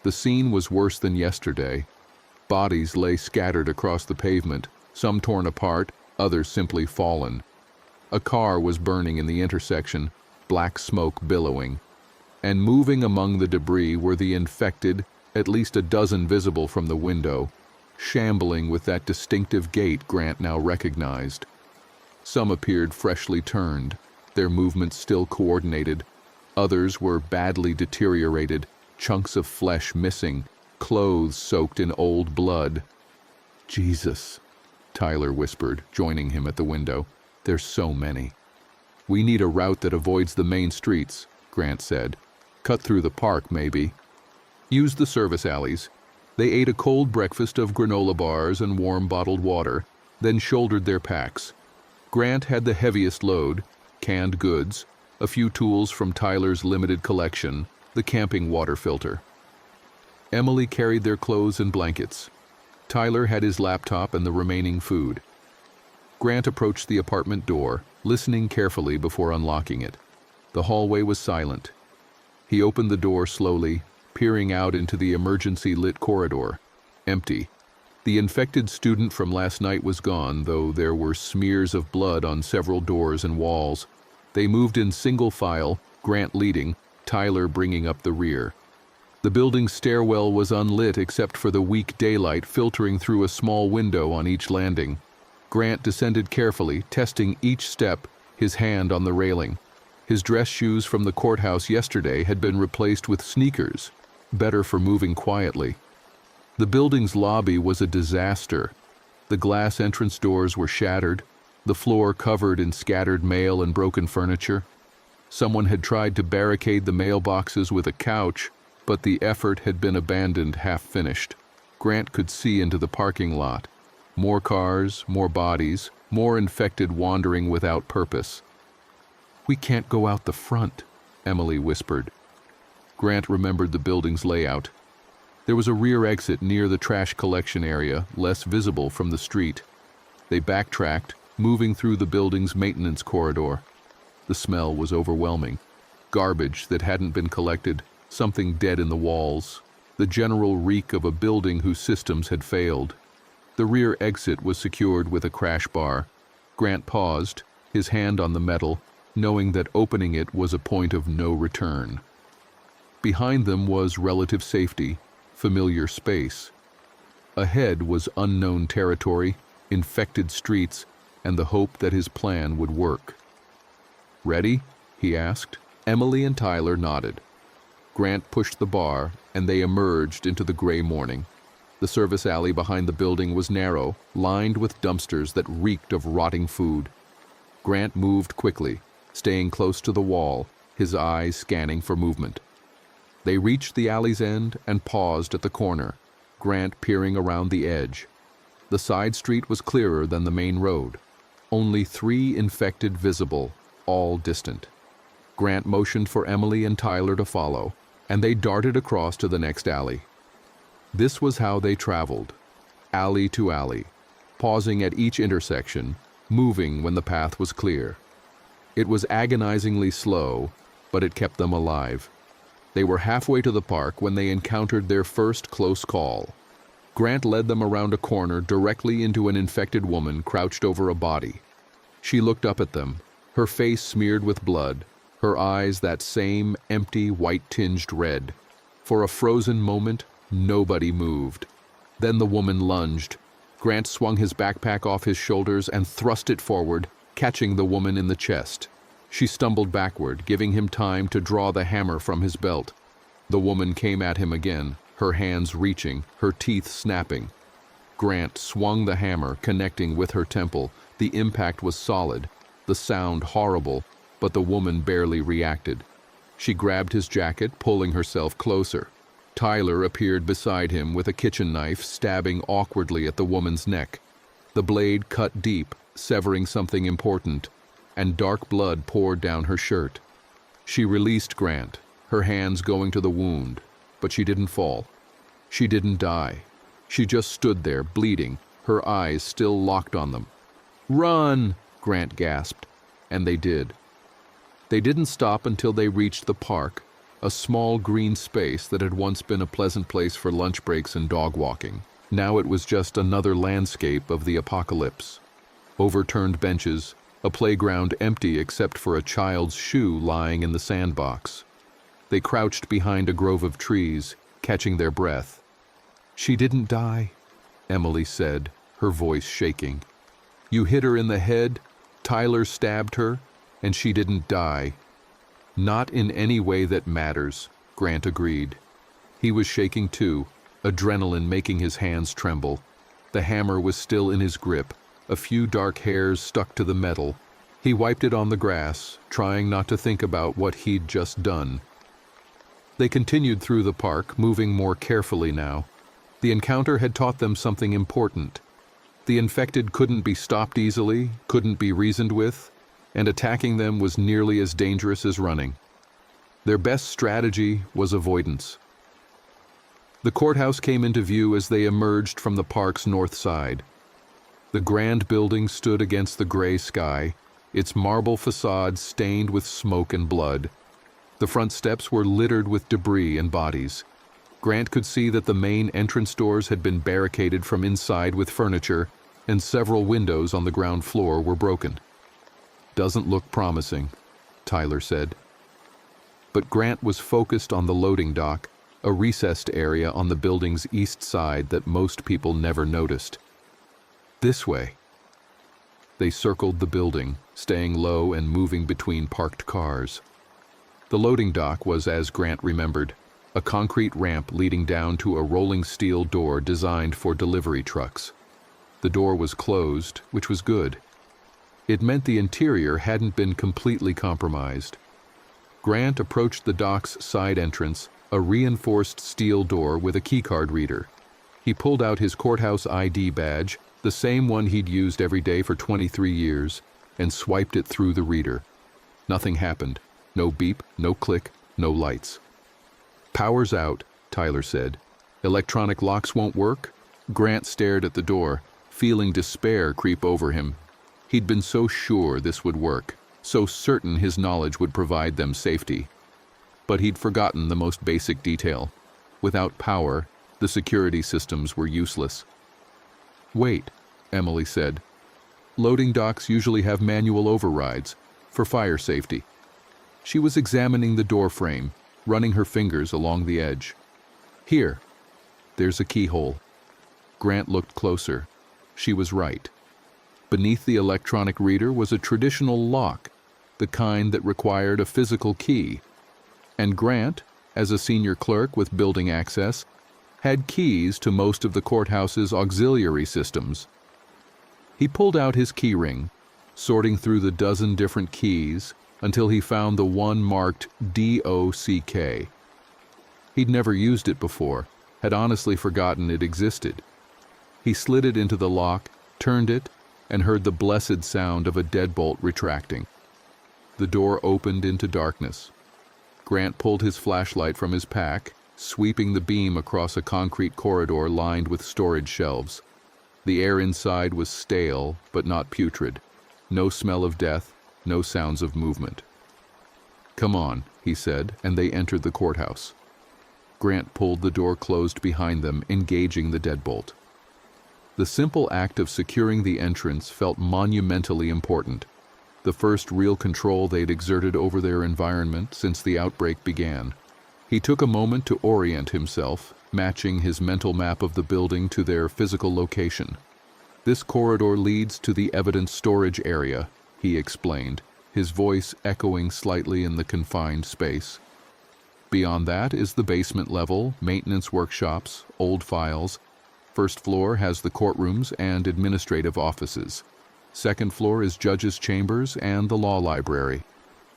The scene was worse than yesterday. Bodies lay scattered across the pavement, some torn apart, others simply fallen. A car was burning in the intersection, black smoke billowing. And moving among the debris were the infected, at least a dozen visible from the window, shambling with that distinctive gait Grant now recognized. Some appeared freshly turned, their movements still coordinated. Others were badly deteriorated, chunks of flesh missing, clothes soaked in old blood. "Jesus," Tyler whispered, joining him at the window. "There's so many." "We need a route that avoids the main streets," Grant said. "Cut through the park, maybe." Use the service alleys. They ate a cold breakfast of granola bars and warm bottled water, then shouldered their packs. Grant had the heaviest load, canned goods, a few tools from Tyler's limited collection, the camping water filter. Emily carried their clothes and blankets. Tyler had his laptop and the remaining food. Grant approached the apartment door, listening carefully before unlocking it. The hallway was silent. He opened the door slowly, peering out into the emergency-lit corridor. Empty. The infected student from last night was gone, though there were smears of blood on several doors and walls. They moved in single file, Grant leading, Tyler bringing up the rear. The building's stairwell was unlit except for the weak daylight filtering through a small window on each landing. Grant descended carefully, testing each step, his hand on the railing. His dress shoes from the courthouse yesterday had been replaced with sneakers, better for moving quietly. The building's lobby was a disaster. The glass entrance doors were shattered, the floor covered in scattered mail and broken furniture. Someone had tried to barricade the mailboxes with a couch, but the effort had been abandoned half-finished. Grant could see into the parking lot. More cars, more bodies, more infected wandering without purpose. "We can't go out the front," Emily whispered. Grant remembered the building's layout. There was a rear exit near the trash collection area, less visible from the street. They backtracked, moving through the building's maintenance corridor. The smell was overwhelming. Garbage that hadn't been collected, something dead in the walls, the general reek of a building whose systems had failed. The rear exit was secured with a crash bar. Grant paused, his hand on the metal, knowing that opening it was a point of no return. Behind them was relative safety, familiar space. Ahead was unknown territory, infected streets, and the hope that his plan would work. "Ready?" he asked. Emily and Tyler nodded. Grant pushed the bar, and they emerged into the gray morning. The service alley behind the building was narrow, lined with dumpsters that reeked of rotting food. Grant moved quickly, staying close to the wall, his eyes scanning for movement. They reached the alley's end and paused at the corner, Grant peering around the edge. The side street was clearer than the main road. Only 3 infected visible, all distant. Grant motioned for Emily and Tyler to follow, and they darted across to the next alley. This was how they traveled, alley to alley, pausing at each intersection, moving when the path was clear. It was agonizingly slow, but it kept them alive. They were halfway to the park when they encountered their first close call. Grant led them around a corner directly into an infected woman crouched over a body. She looked up at them, her face smeared with blood, her eyes that same empty, white-tinged red. For a frozen moment, nobody moved. Then the woman lunged. Grant swung his backpack off his shoulders and thrust it forward, catching the woman in the chest. She stumbled backward, giving him time to draw the hammer from his belt. The woman came at him again, her hands reaching, her teeth snapping. Grant swung the hammer, connecting with her temple. The impact was solid, the sound horrible, but the woman barely reacted. She grabbed his jacket, pulling herself closer. Tyler appeared beside him with a kitchen knife, stabbing awkwardly at the woman's neck. The blade cut deep, severing something important, and dark blood poured down her shirt. She released Grant, her hands going to the wound, but she didn't fall. She didn't die. She just stood there, bleeding, her eyes still locked on them. "Run!" Grant gasped, and they did. They didn't stop until they reached the park, a small green space that had once been a pleasant place for lunch breaks and dog walking. Now it was just another landscape of the apocalypse. Overturned benches, a playground empty except for a child's shoe lying in the sandbox. They crouched behind a grove of trees, catching their breath. "She didn't die," Emily said, her voice shaking. "You hit her in the head, Tyler stabbed her, and she didn't die." "Not in any way that matters," Grant agreed. He was shaking too, adrenaline making his hands tremble. The hammer was still in his grip, a few dark hairs stuck to the metal. He wiped it on the grass, trying not to think about what he'd just done. They continued through the park, moving more carefully now. The encounter had taught them something important. The infected couldn't be stopped easily, couldn't be reasoned with, and attacking them was nearly as dangerous as running. Their best strategy was avoidance. The courthouse came into view as they emerged from the park's north side. The grand building stood against the gray sky, its marble facade stained with smoke and blood. The front steps were littered with debris and bodies. Grant could see that the main entrance doors had been barricaded from inside with furniture, and several windows on the ground floor were broken. "Doesn't look promising," Tyler said. But Grant was focused on the loading dock, a recessed area on the building's east side that most people never noticed. "This way." They circled the building, staying low and moving between parked cars. The loading dock was, as Grant remembered, a concrete ramp leading down to a rolling steel door designed for delivery trucks. The door was closed, which was good. It meant the interior hadn't been completely compromised. Grant approached the dock's side entrance, a reinforced steel door with a keycard reader. He pulled out his courthouse ID badge, the same one he'd used every day for 23 years, and swiped it through the reader. Nothing happened. No beep, no click, no lights. "Power's out," Tyler said. "Electronic locks won't work?" Grant stared at the door, feeling despair creep over him. He'd been so sure this would work, so certain his knowledge would provide them safety. But he'd forgotten the most basic detail. Without power, the security systems were useless. "Wait," Emily said. "Loading docks usually have manual overrides, for fire safety." She was examining the door frame, running her fingers along the edge. "Here, there's a keyhole." Grant looked closer. She was right. Beneath the electronic reader was a traditional lock, the kind that required a physical key. And Grant, as a senior clerk with building access, had keys to most of the courthouse's auxiliary systems. He pulled out his key ring, sorting through the dozen different keys until he found the one marked DOCK. He'd never used it before, had honestly forgotten it existed. He slid it into the lock, turned it, and heard the blessed sound of a deadbolt retracting. The door opened into darkness. Grant pulled his flashlight from his pack, sweeping the beam across a concrete corridor lined with storage shelves. The air inside was stale, but not putrid. No smell of death, no sounds of movement. "Come on," he said, and they entered the courthouse. Grant pulled the door closed behind them, engaging the deadbolt. The simple act of securing the entrance felt monumentally important, the first real control they'd exerted over their environment since the outbreak began. He took a moment to orient himself, matching his mental map of the building to their physical location. "This corridor leads to the evidence storage area," he explained, his voice echoing slightly in the confined space. "Beyond that is the basement level, maintenance workshops, old files. First floor has the courtrooms and administrative offices. Second floor is judges' chambers and the law library."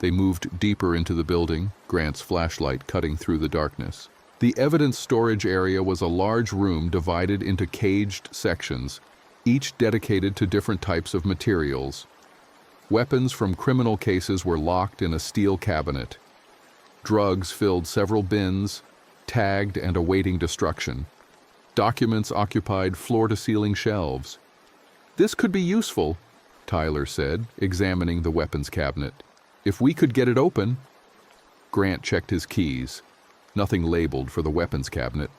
They moved deeper into the building, Grant's flashlight cutting through the darkness. The evidence storage area was a large room divided into caged sections, each dedicated to different types of materials. Weapons from criminal cases were locked in a steel cabinet. Drugs filled several bins, tagged and awaiting destruction. Documents occupied floor-to-ceiling shelves. "This could be useful," Tyler said, examining the weapons cabinet. "If we could get it open." Grant checked his keys. Nothing labeled for the weapons cabinet.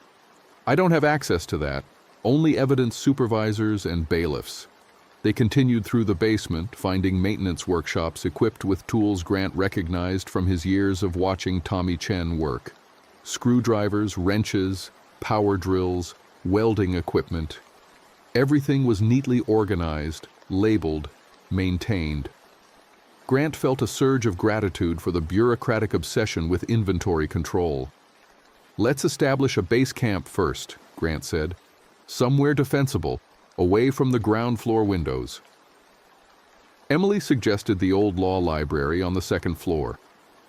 "I don't have access to that. Only evidence supervisors and bailiffs." They continued through the basement, finding maintenance workshops equipped with tools Grant recognized from his years of watching Tommy Chen work. Screwdrivers, wrenches, power drills, welding equipment. Everything was neatly organized, labeled, maintained. Grant felt a surge of gratitude for the bureaucratic obsession with inventory control. "Let's establish a base camp first," Grant said. "Somewhere defensible, away from the ground floor windows." Emily suggested the old law library on the second floor.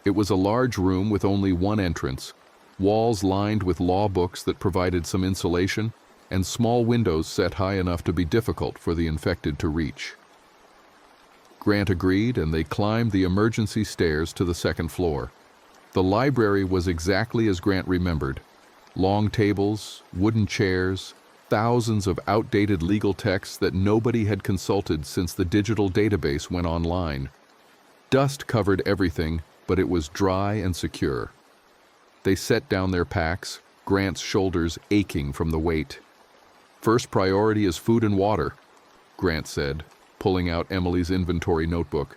It was a large room with only one entrance, walls lined with law books that provided some insulation, and small windows set high enough to be difficult for the infected to reach. Grant agreed, and they climbed the emergency stairs to the second floor. The library was exactly as Grant remembered. Long tables, wooden chairs, thousands of outdated legal texts that nobody had consulted since the digital database went online. Dust covered everything, but it was dry and secure. They set down their packs, Grant's shoulders aching from the weight. "First priority is food and water," Grant said, pulling out Emily's inventory notebook.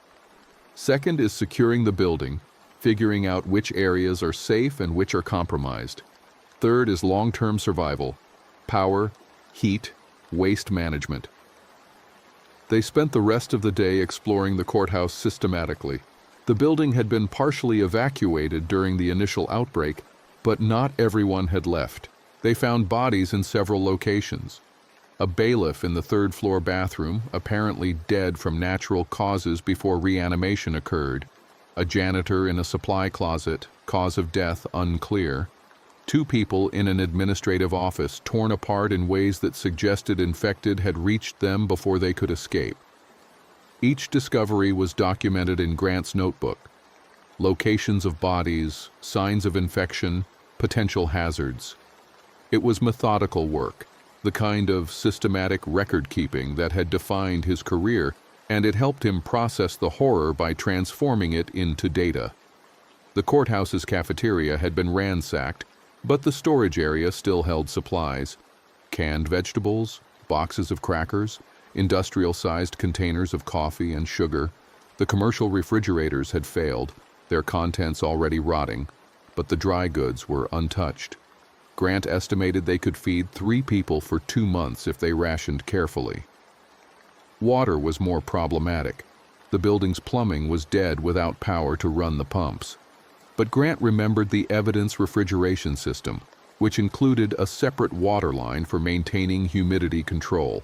"Second is securing the building, figuring out which areas are safe and which are compromised. Third is long-term survival, power, heat, waste management." They spent the rest of the day exploring the courthouse systematically. The building had been partially evacuated during the initial outbreak, but not everyone had left. They found bodies in several locations. A bailiff in the third-floor bathroom, apparently dead from natural causes before reanimation occurred. A janitor in a supply closet, cause of death unclear. 2 people in an administrative office torn apart in ways that suggested infected had reached them before they could escape. Each discovery was documented in Grant's notebook. Locations of bodies, signs of infection, potential hazards. It was methodical work, the kind of systematic record-keeping that had defined his career, and it helped him process the horror by transforming it into data. The courthouse's cafeteria had been ransacked, but the storage area still held supplies. Canned vegetables, boxes of crackers, industrial-sized containers of coffee and sugar. The commercial refrigerators had failed, their contents already rotting, but the dry goods were untouched. Grant estimated they could feed 3 people for 2 months if they rationed carefully. Water was more problematic. The building's plumbing was dead without power to run the pumps. But Grant remembered the evidence refrigeration system, which included a separate water line for maintaining humidity control.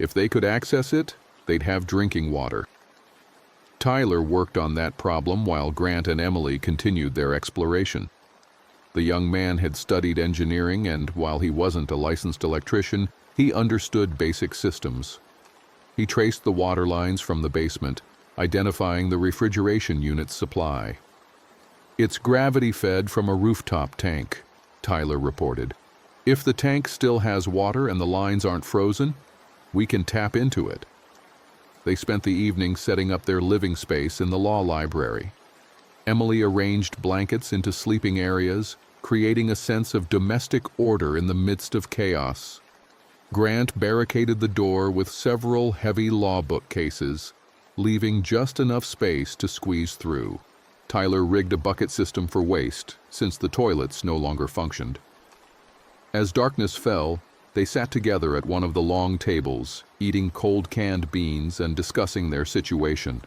If they could access it, they'd have drinking water. Tyler worked on that problem while Grant and Emily continued their exploration. The young man had studied engineering, and while he wasn't a licensed electrician, he understood basic systems. He traced the water lines from the basement, identifying the refrigeration unit's supply. "It's gravity-fed from a rooftop tank," Tyler reported. "If the tank still has water and the lines aren't frozen, we can tap into it." They spent the evening setting up their living space in the law library. Emily arranged blankets into sleeping areas, creating a sense of domestic order in the midst of chaos. Grant barricaded the door with several heavy law bookcases, leaving just enough space to squeeze through. Tyler rigged a bucket system for waste, since the toilets no longer functioned. As darkness fell, they sat together at one of the long tables, eating cold canned beans and discussing their situation.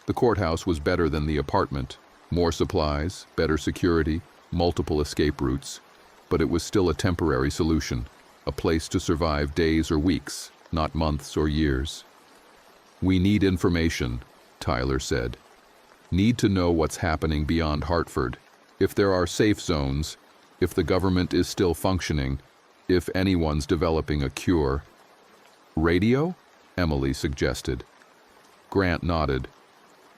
The courthouse was better than the apartment. More supplies, better security, multiple escape routes. But it was still a temporary solution, a place to survive days or weeks, not months or years. "We need information," Tyler said. "Need to know what's happening beyond Hartford, if there are safe zones, if the government is still functioning, if anyone's developing a cure." "Radio?" Emily suggested. Grant nodded.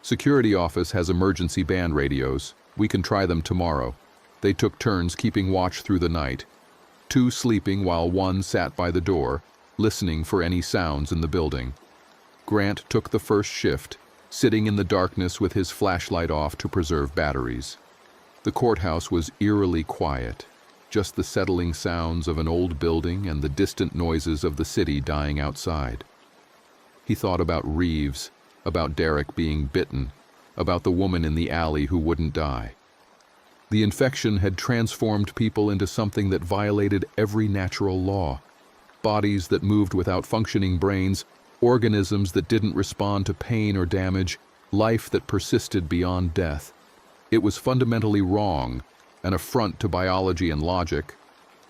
"Security office has emergency band radios. We can try them tomorrow." They took turns keeping watch through the night, two sleeping while one sat by the door, listening for any sounds in the building. Grant took the first shift, sitting in the darkness with his flashlight off to preserve batteries. The courthouse was eerily quiet, just the settling sounds of an old building and the distant noises of the city dying outside. He thought about Reeves, about Derek being bitten, about the woman in the alley who wouldn't die. The infection had transformed people into something that violated every natural law. Bodies that moved without functioning brains, organisms that didn't respond to pain or damage, life that persisted beyond death. It was fundamentally wrong, an affront to biology and logic,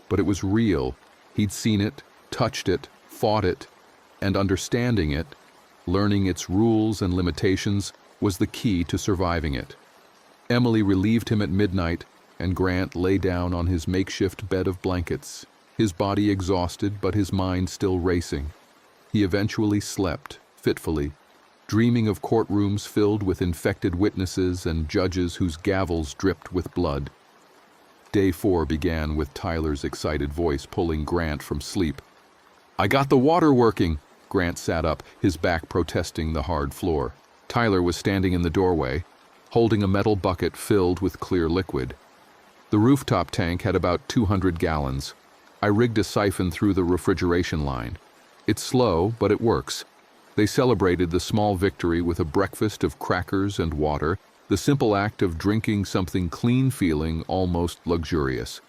but it was real. He'd seen it, touched it, fought it, and understanding it, learning its rules and limitations, was the key to surviving it. Emily relieved him at midnight, and Grant lay down on his makeshift bed of blankets, his body exhausted but his mind still racing. He eventually slept, fitfully, dreaming of courtrooms filled with infected witnesses and judges whose gavels dripped with blood. Day 4 began with Tyler's excited voice pulling Grant from sleep. "I got the water working!" Grant sat up, his back protesting the hard floor. Tyler was standing in the doorway, holding a metal bucket filled with clear liquid. The rooftop tank had about 200 gallons. I rigged a siphon through the refrigeration line. It's slow, but it works. They celebrated the small victory with a breakfast of crackers and water, the simple act of drinking something clean feeling almost luxurious.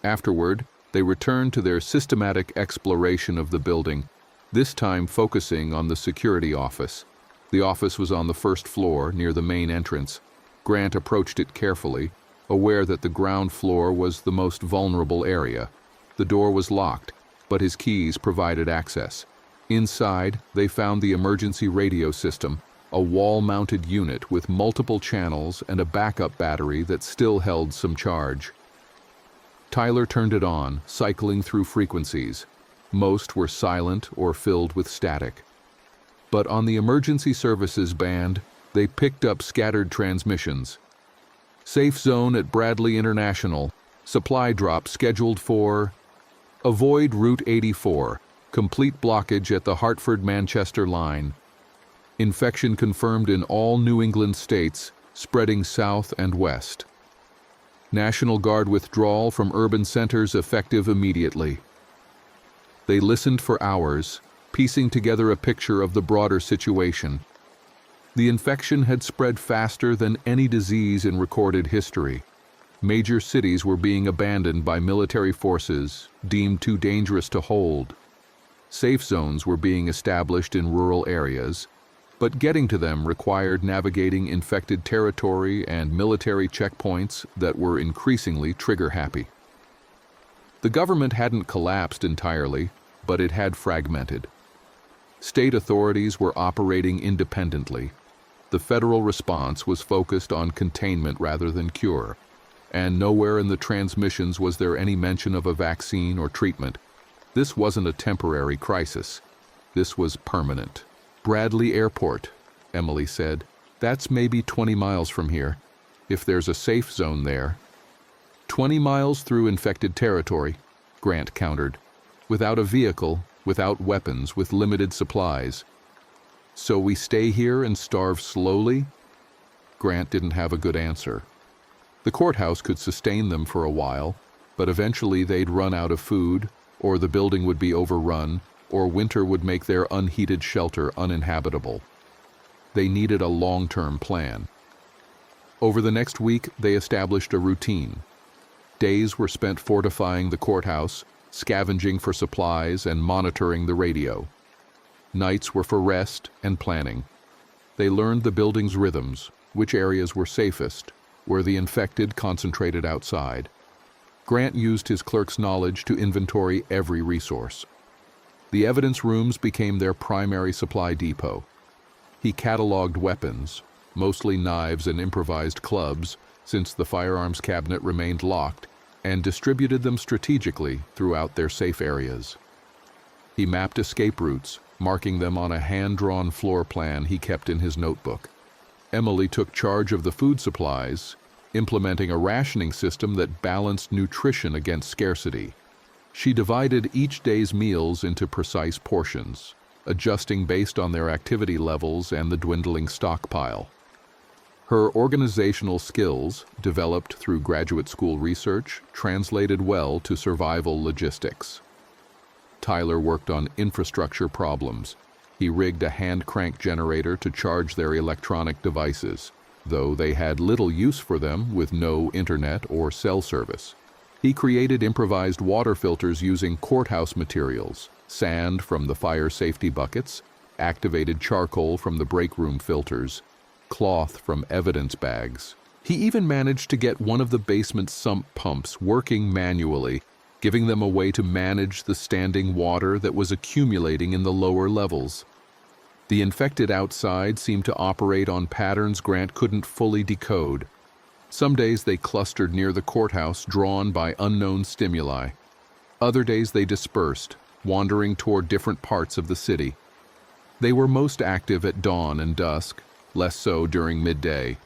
Afterward, they returned to their systematic exploration of the building, this time focusing on the security office. The office was on the first floor, near the main entrance. Grant approached it carefully, aware that the ground floor was the most vulnerable area. The door was locked, but his keys provided access. Inside, they found the emergency radio system, a wall-mounted unit with multiple channels and a backup battery that still held some charge. Tyler turned it on, cycling through frequencies. Most were silent or filled with static. But on the emergency services band, they picked up scattered transmissions. Safe zone at Bradley International. Supply drop scheduled for... Avoid Route 84. Complete blockage at the Hartford-Manchester line. Infection confirmed in all New England states, spreading south and west. National Guard withdrawal from urban centers effective immediately. They listened for hours, piecing together a picture of the broader situation. The infection had spread faster than any disease in recorded history. Major cities were being abandoned by military forces, deemed too dangerous to hold. Safe zones were being established in rural areas, but getting to them required navigating infected territory and military checkpoints that were increasingly trigger-happy. The government hadn't collapsed entirely, but it had fragmented. State authorities were operating independently. The federal response was focused on containment rather than cure, and nowhere in the transmissions was there any mention of a vaccine or treatment. This wasn't a temporary crisis. This was permanent. "Bradley Airport," Emily said. "That's maybe 20 miles from here, if there's a safe zone there." 20 miles through infected territory, Grant countered. Without a vehicle, without weapons, with limited supplies. "So we stay here and starve slowly?" Grant didn't have a good answer. The courthouse could sustain them for a while, but eventually they'd run out of food, or the building would be overrun, or winter would make their unheated shelter uninhabitable. They needed a long-term plan. Over the next week, they established a routine. Days were spent fortifying the courthouse, scavenging for supplies, and monitoring the radio. Nights were for rest and planning. They learned the building's rhythms, which areas were safest, where the infected concentrated outside. Grant used his clerk's knowledge to inventory every resource. The evidence rooms became their primary supply depot. He cataloged weapons, mostly knives and improvised clubs, since the firearms cabinet remained locked, and distributed them strategically throughout their safe areas. He mapped escape routes, marking them on a hand-drawn floor plan he kept in his notebook. Emily took charge of the food supplies, implementing a rationing system that balanced nutrition against scarcity. She divided each day's meals into precise portions, adjusting based on their activity levels and the dwindling stockpile. Her organizational skills, developed through graduate school research, translated well to survival logistics. Tyler worked on infrastructure problems. He rigged a hand-crank generator to charge their electronic devices, though they had little use for them with no internet or cell service. He created improvised water filters using courthouse materials, sand from the fire safety buckets, activated charcoal from the break room filters, cloth from evidence bags. He even managed to get one of the basement sump pumps working manually, giving them a way to manage the standing water that was accumulating in the lower levels. The infected outside seemed to operate on patterns Grant couldn't fully decode. Some days they clustered near the courthouse, drawn by unknown stimuli. Other days they dispersed, wandering toward different parts of the city. They were most active at dawn and dusk, less so during midday.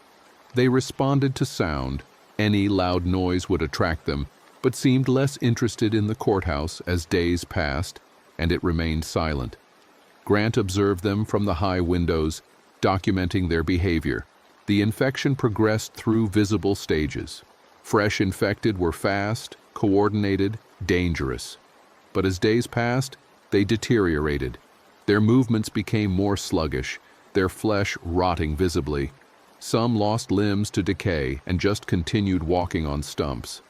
They responded to sound. Any loud noise would attract them, but seemed less interested in the courthouse as days passed and it remained silent. Grant observed them from the high windows, documenting their behavior. The infection progressed through visible stages. Fresh infected were fast, coordinated, dangerous. But as days passed, they deteriorated. Their movements became more sluggish, their flesh rotting visibly. Some lost limbs to decay and just continued walking on stumps.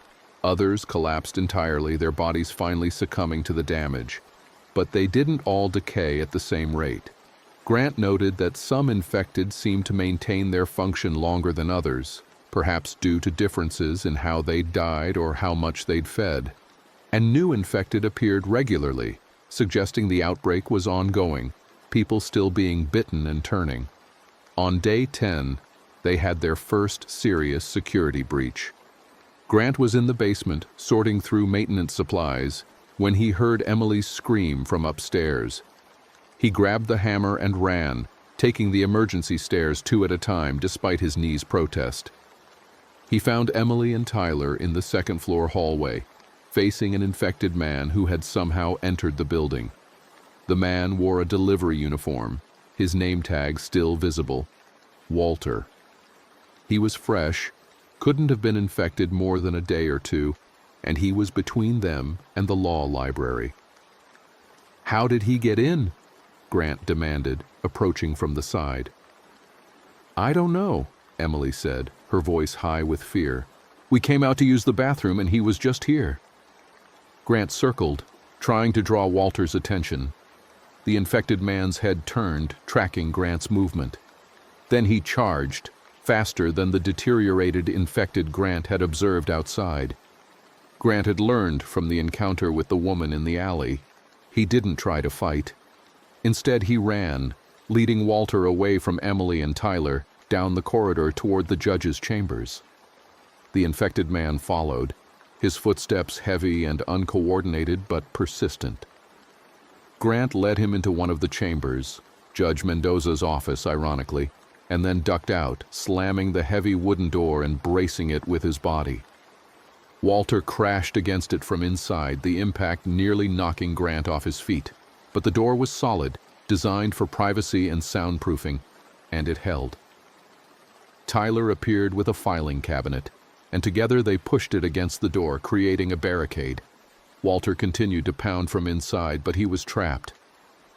Others collapsed entirely, their bodies finally succumbing to the damage. But they didn't all decay at the same rate. Grant noted that some infected seemed to maintain their function longer than others, perhaps due to differences in how they'd died or how much they'd fed. And new infected appeared regularly, suggesting the outbreak was ongoing, people still being bitten and turning. On day 10, they had their first serious security breach. Grant was in the basement, sorting through maintenance supplies, when he heard Emily's scream from upstairs. He grabbed the hammer and ran, taking the emergency stairs 2 at a time despite his knee's protest. He found Emily and Tyler in the second-floor hallway, facing an infected man who had somehow entered the building. The man wore a delivery uniform, his name tag still visible. Walter. He was fresh, couldn't have been infected more than a day or two, and he was between them and the law library. "How did he get in?" Grant demanded, approaching from the side. "I don't know," Emily said, her voice high with fear. "We came out to use the bathroom and he was just here." Grant circled, trying to draw Walter's attention. The infected man's head turned, tracking Grant's movement. Then he charged, faster than the deteriorated infected Grant had observed outside. Grant had learned from the encounter with the woman in the alley. He didn't try to fight. Instead, he ran, leading Walter away from Emily and Tyler, down the corridor toward the judge's chambers. The infected man followed, his footsteps heavy and uncoordinated but persistent. Grant led him into one of the chambers, Judge Mendoza's office, ironically, and then ducked out, slamming the heavy wooden door and bracing it with his body. Walter crashed against it from inside, the impact nearly knocking Grant off his feet. But the door was solid, designed for privacy and soundproofing, and it held. Tyler appeared with a filing cabinet, and together they pushed it against the door, creating a barricade. Walter continued to pound from inside, but he was trapped.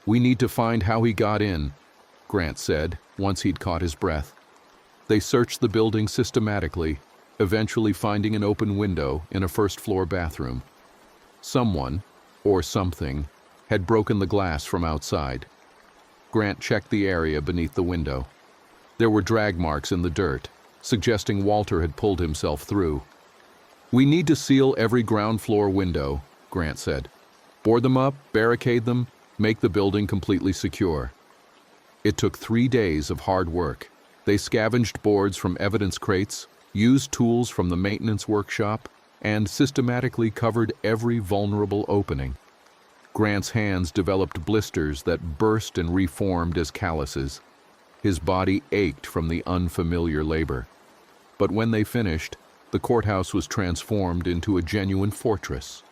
"We need to find how he got in," Grant said, once he'd caught his breath. They searched the building systematically, eventually finding an open window in a first-floor bathroom. Someone, or something, had broken the glass from outside. Grant checked the area beneath the window. There were drag marks in the dirt, suggesting Walter had pulled himself through. "We need to seal every ground-floor window," Grant said. "Board them up, barricade them, make the building completely secure." It took 3 days of hard work. They scavenged boards from evidence crates, used tools from the maintenance workshop, and systematically covered every vulnerable opening. Grant's hands developed blisters that burst and reformed as calluses. His body ached from the unfamiliar labor. But when they finished, the courthouse was transformed into a genuine fortress.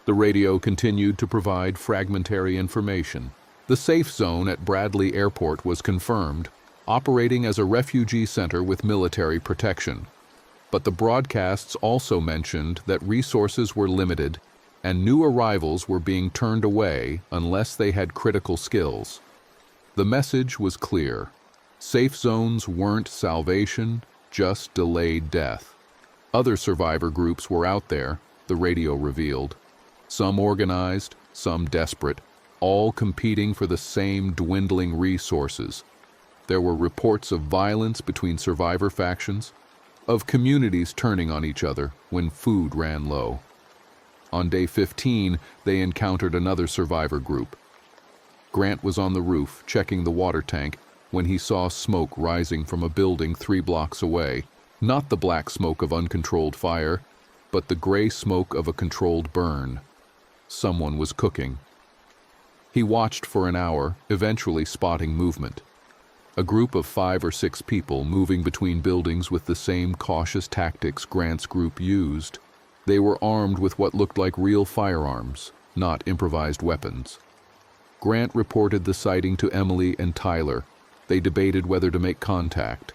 The radio continued to provide fragmentary information. The safe zone at Bradley Airport was confirmed, operating as a refugee center with military protection. But the broadcasts also mentioned that resources were limited and new arrivals were being turned away unless they had critical skills. The message was clear. Safe zones weren't salvation, just delayed death. Other survivor groups were out there, the radio revealed. Some organized, some desperate, all competing for the same dwindling resources. There were reports of violence between survivor factions, of communities turning on each other when food ran low. On day 15, they encountered another survivor group. Grant was on the roof, checking the water tank, when he saw smoke rising from a building 3 blocks away. Not the black smoke of uncontrolled fire, but the gray smoke of a controlled burn. Someone was cooking. He watched for an hour, eventually spotting movement. A group of 5 or 6 people moving between buildings with the same cautious tactics Grant's group used. They were armed with what looked like real firearms, not improvised weapons. Grant reported the sighting to Emily and Tyler. They debated whether to make contact.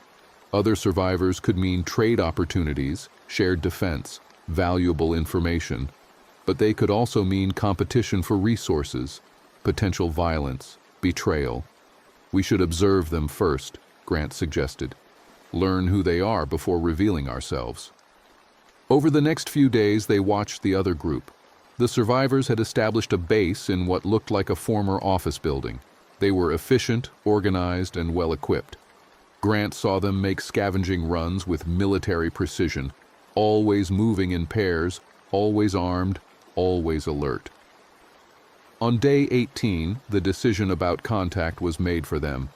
Other survivors could mean trade opportunities, shared defense, valuable information, but they could also mean competition for resources, potential violence, betrayal. We should observe them first, Grant suggested. Learn who they are before revealing ourselves. Over the next few days, they watched the other group. The survivors had established a base in what looked like a former office building. They were efficient, organized, and well-equipped. Grant saw them make scavenging runs with military precision, always moving in pairs, always armed, always alert. On day 18, the decision about contact was made for them.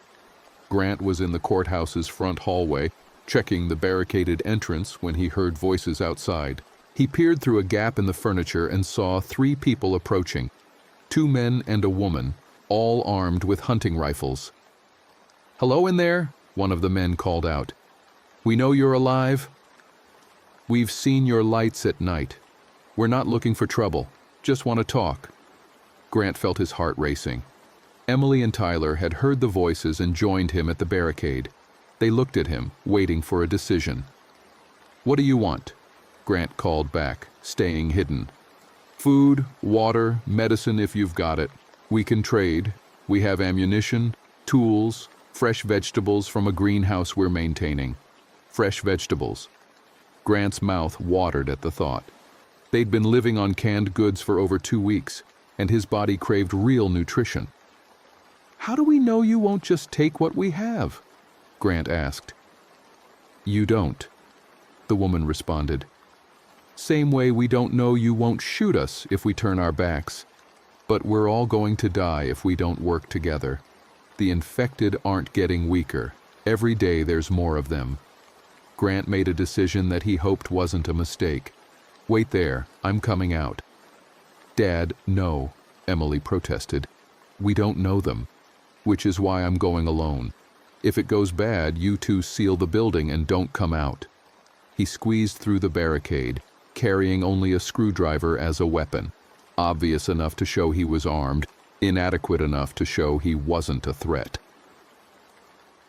Grant was in the courthouse's front hallway, checking the barricaded entrance when he heard voices outside. He peered through a gap in the furniture and saw 3 people approaching, 2 men and a woman, all armed with hunting rifles. "Hello in there," one of the men called out. "We know you're alive. We've seen your lights at night. We're not looking for trouble, just want to talk." Grant felt his heart racing. Emily and Tyler had heard the voices and joined him at the barricade. They looked at him, waiting for a decision. "What do you want?" Grant called back, staying hidden. "Food, water, medicine if you've got it. We can trade. We have ammunition, tools, fresh vegetables from a greenhouse we're maintaining." Fresh vegetables. Grant's mouth watered at the thought. They'd been living on canned goods for over 2 weeks, and his body craved real nutrition. "How do we know you won't just take what we have?" Grant asked. "You don't," the woman responded. "Same way we don't know you won't shoot us if we turn our backs. But we're all going to die if we don't work together. The infected aren't getting weaker. Every day there's more of them." Grant made a decision that he hoped wasn't a mistake. "Wait there, I'm coming out." "Dad, no," Emily protested. "We don't know them, which is why I'm going alone. If it goes bad, you 2 seal the building and don't come out." He squeezed through the barricade, carrying only a screwdriver as a weapon. Obvious enough to show he was armed, inadequate enough to show he wasn't a threat.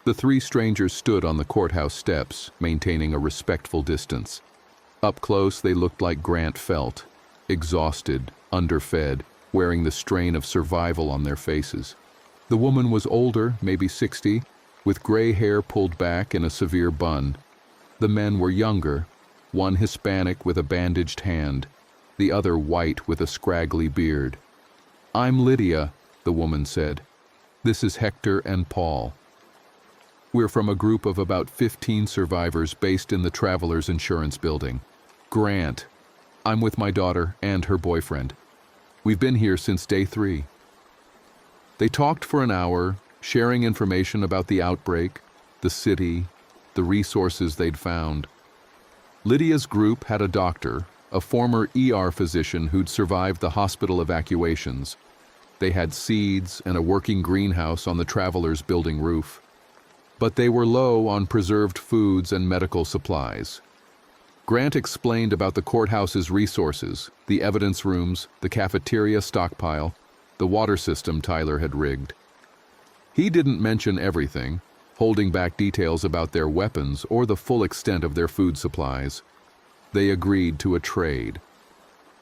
The 3 strangers stood on the courthouse steps, maintaining a respectful distance. Up close, they looked like Grant felt, exhausted, underfed, wearing the strain of survival on their faces. The woman was older, maybe 60, with gray hair pulled back in a severe bun. The men were younger, one Hispanic with a bandaged hand, the other white with a scraggly beard. "I'm Lydia," the woman said. "This is Hector and Paul. We're from a group of about 15 survivors based in the Travelers Insurance Building. Grant. I'm with my daughter and her boyfriend. We've been here since day 3. They talked for an hour, sharing information about the outbreak, the city, the resources they'd found. Lydia's group had a doctor, a former ER physician who'd survived the hospital evacuations. They had seeds and a working greenhouse on the Travelers Building roof. but they were low on preserved foods and medical supplies. Grant explained about the courthouse's resources, the evidence rooms, the cafeteria stockpile, the water system Tyler had rigged. He didn't mention everything, holding back details about their weapons or the full extent of their food supplies. They agreed to a trade.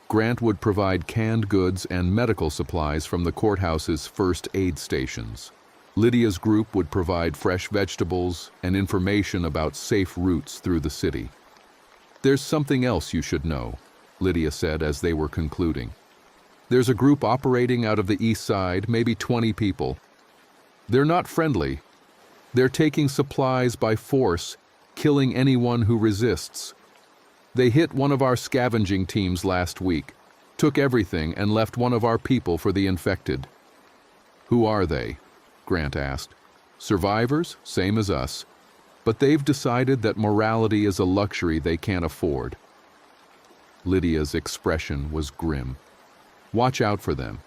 Grant would provide canned goods and medical supplies from the courthouse's first aid stations. Lydia's group would provide fresh vegetables and information about safe routes through the city. "There's something else you should know," Lydia said as they were concluding. "There's a group operating out of the east side, maybe 20 people. They're not friendly. They're taking supplies by force, killing anyone who resists. They hit one of our scavenging teams last week, took everything and left one of our people for the infected." "Who are they?" Grant asked. "Survivors, same as us, but they've decided that morality is a luxury they can't afford." Lydia's expression was grim. "Watch out for them.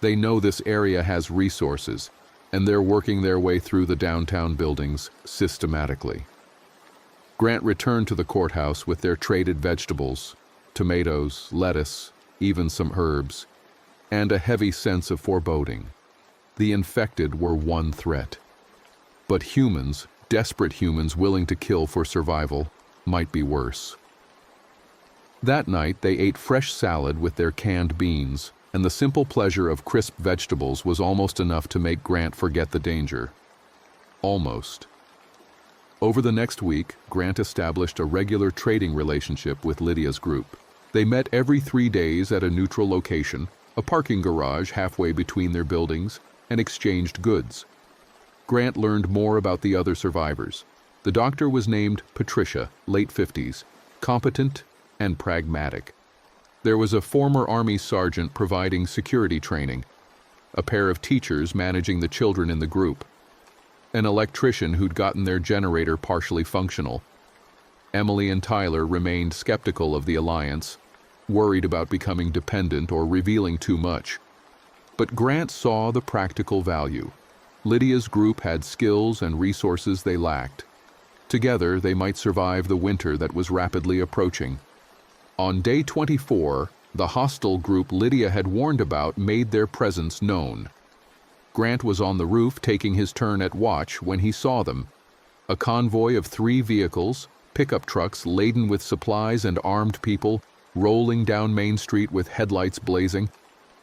They know this area has resources, and they're working their way through the downtown buildings systematically." Grant returned to the courthouse with their traded vegetables, tomatoes, lettuce, even some herbs, and a heavy sense of foreboding. The infected were one threat. But humans, desperate humans willing to kill for survival, might be worse. That night, they ate fresh salad with their canned beans, and the simple pleasure of crisp vegetables was almost enough to make Grant forget the danger. Almost. Over the next week, Grant established a regular trading relationship with Lydia's group. They met every 3 days at a neutral location, a parking garage halfway between their buildings, and exchanged goods. Grant learned more about the other survivors. The doctor was named Patricia, late 50s, competent and pragmatic. There was a former Army sergeant providing security training, a pair of teachers managing the children in the group, an electrician who'd gotten their generator partially functional. Emily and Tyler remained skeptical of the alliance, worried about becoming dependent or revealing too much. But Grant saw the practical value. Lydia's group had skills and resources they lacked. Together, they might survive the winter that was rapidly approaching. On day 24, the hostile group Lydia had warned about made their presence known. Grant was on the roof taking his turn at watch when he saw them. A convoy of 3 vehicles, pickup trucks laden with supplies and armed people, rolling down Main Street with headlights blazing.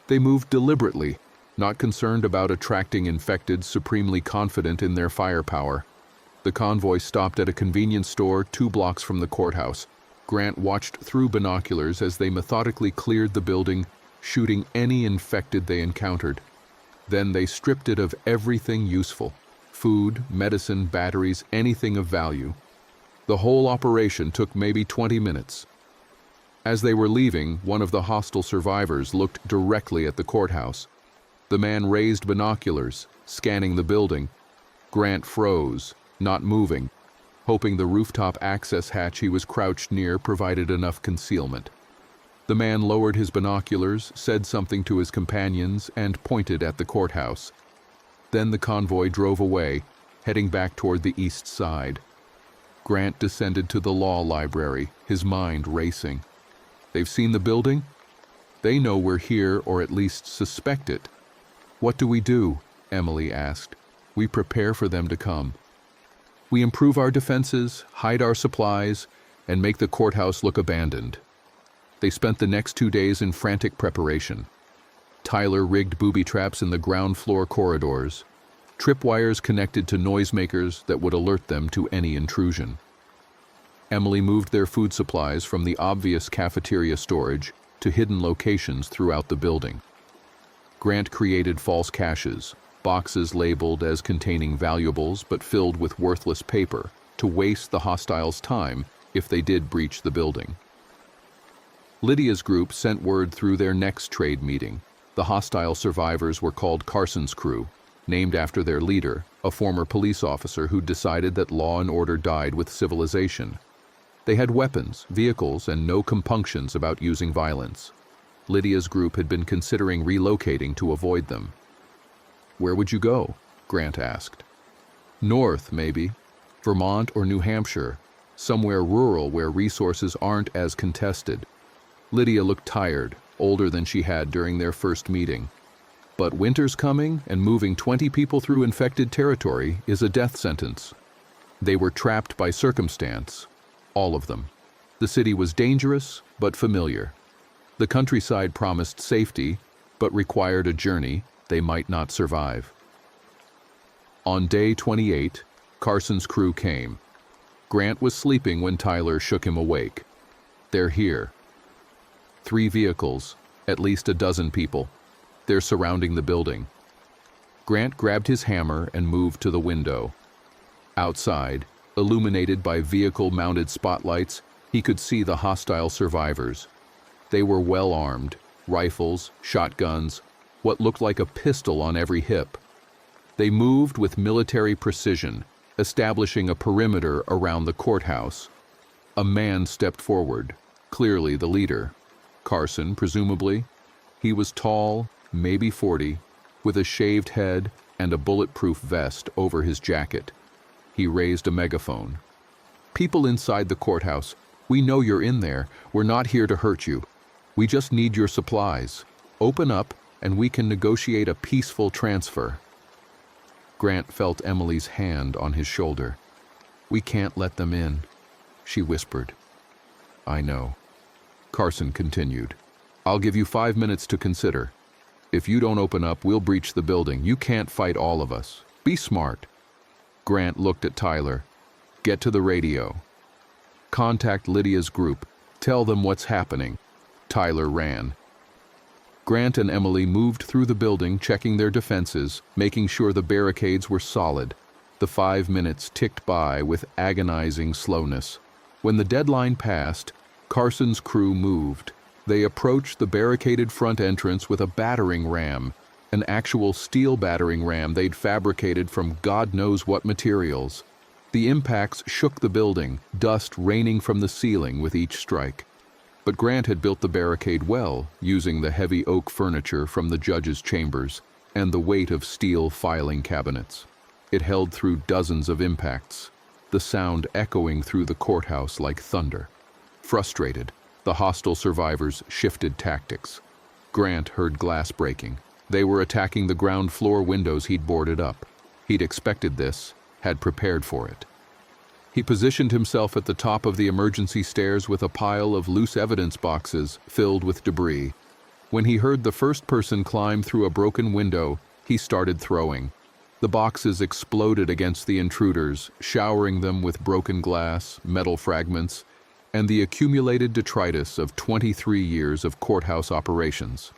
They moved deliberately, not concerned about attracting infected, supremely confident in their firepower. The convoy stopped at a convenience store 2 blocks from the courthouse. Grant watched through binoculars as they methodically cleared the building, shooting any infected they encountered. Then they stripped it of everything useful: food, medicine, batteries, anything of value. The whole operation took maybe 20 minutes. As they were leaving, one of the hostile survivors looked directly at the courthouse. The man raised binoculars, scanning the building. Grant froze, not moving, hoping the rooftop access hatch he was crouched near provided enough concealment. The man lowered his binoculars, said something to his companions, and pointed at the courthouse. Then the convoy drove away, heading back toward the east side. Grant descended to the law library, his mind racing. They've seen the building? They know we're here, or at least suspect it. "What do we do?" Emily asked. "We prepare for them to come. We improve our defenses, hide our supplies, and make the courthouse look abandoned." They spent the next 2 days in frantic preparation. Tyler rigged booby traps in the ground floor corridors, tripwires connected to noisemakers that would alert them to any intrusion. Emily moved their food supplies from the obvious cafeteria storage to hidden locations throughout the building. Grant created false caches, boxes labeled as containing valuables but filled with worthless paper, to waste the hostiles' time if they did breach the building. Lydia's group sent word through their next trade meeting. The hostile survivors were called Carson's Crew, named after their leader, a former police officer who decided that law and order died with civilization. They had weapons, vehicles, and no compunctions about using violence. Lydia's group had been considering relocating to avoid them. "Where would you go?" Grant asked. North, maybe. Vermont or New Hampshire. Somewhere rural where resources aren't as contested. Lydia looked tired, older than she had during their first meeting. But winter's coming, and moving 20 people through infected territory is a death sentence. They were trapped by circumstance, all of them. The city was dangerous, but familiar. The countryside promised safety, but required a journey they might not survive. On day 28, Carson's crew came. Grant was sleeping when Tyler shook him awake. They're here. 3 vehicles, at least a dozen people. They're surrounding the building. Grant grabbed his hammer and moved to the window. Outside, illuminated by vehicle-mounted spotlights, he could see the hostile survivors. They were well armed, rifles, shotguns, what looked like a pistol on every hip. They moved with military precision, establishing a perimeter around the courthouse. A man stepped forward, clearly the leader. Carson, presumably. He was tall, maybe 40, with a shaved head and a bulletproof vest over his jacket. He raised a megaphone. "People inside the courthouse, we know you're in there. We're not here to hurt you. We just need your supplies. Open up and we can negotiate a peaceful transfer." Grant felt Emily's hand on his shoulder. "We can't let them in," she whispered. "I know." Carson continued. "I'll give you 5 minutes to consider. If you don't open up, we'll breach the building. You can't fight all of us. Be smart." Grant looked at Tyler. "Get to the radio. Contact Lydia's group. Tell them what's happening." Tyler ran. Grant and Emily moved through the building, checking their defenses, making sure the barricades were solid. The 5 minutes ticked by with agonizing slowness. When the deadline passed, Carson's crew moved. They approached the barricaded front entrance with a battering ram, an actual steel battering ram they'd fabricated from God knows what materials. The impacts shook the building, dust raining from the ceiling with each strike. But Grant had built the barricade well, using the heavy oak furniture from the judge's chambers and the weight of steel filing cabinets. It held through dozens of impacts, the sound echoing through the courthouse like thunder. Frustrated, the hostile survivors shifted tactics. Grant heard glass breaking. They were attacking the ground floor windows he'd boarded up. He'd expected this, had prepared for it. He positioned himself at the top of the emergency stairs with a pile of loose evidence boxes filled with debris. When he heard the first person climb through a broken window, he started throwing. The boxes exploded against the intruders, showering them with broken glass, metal fragments, and the accumulated detritus of 23 years of courthouse operations.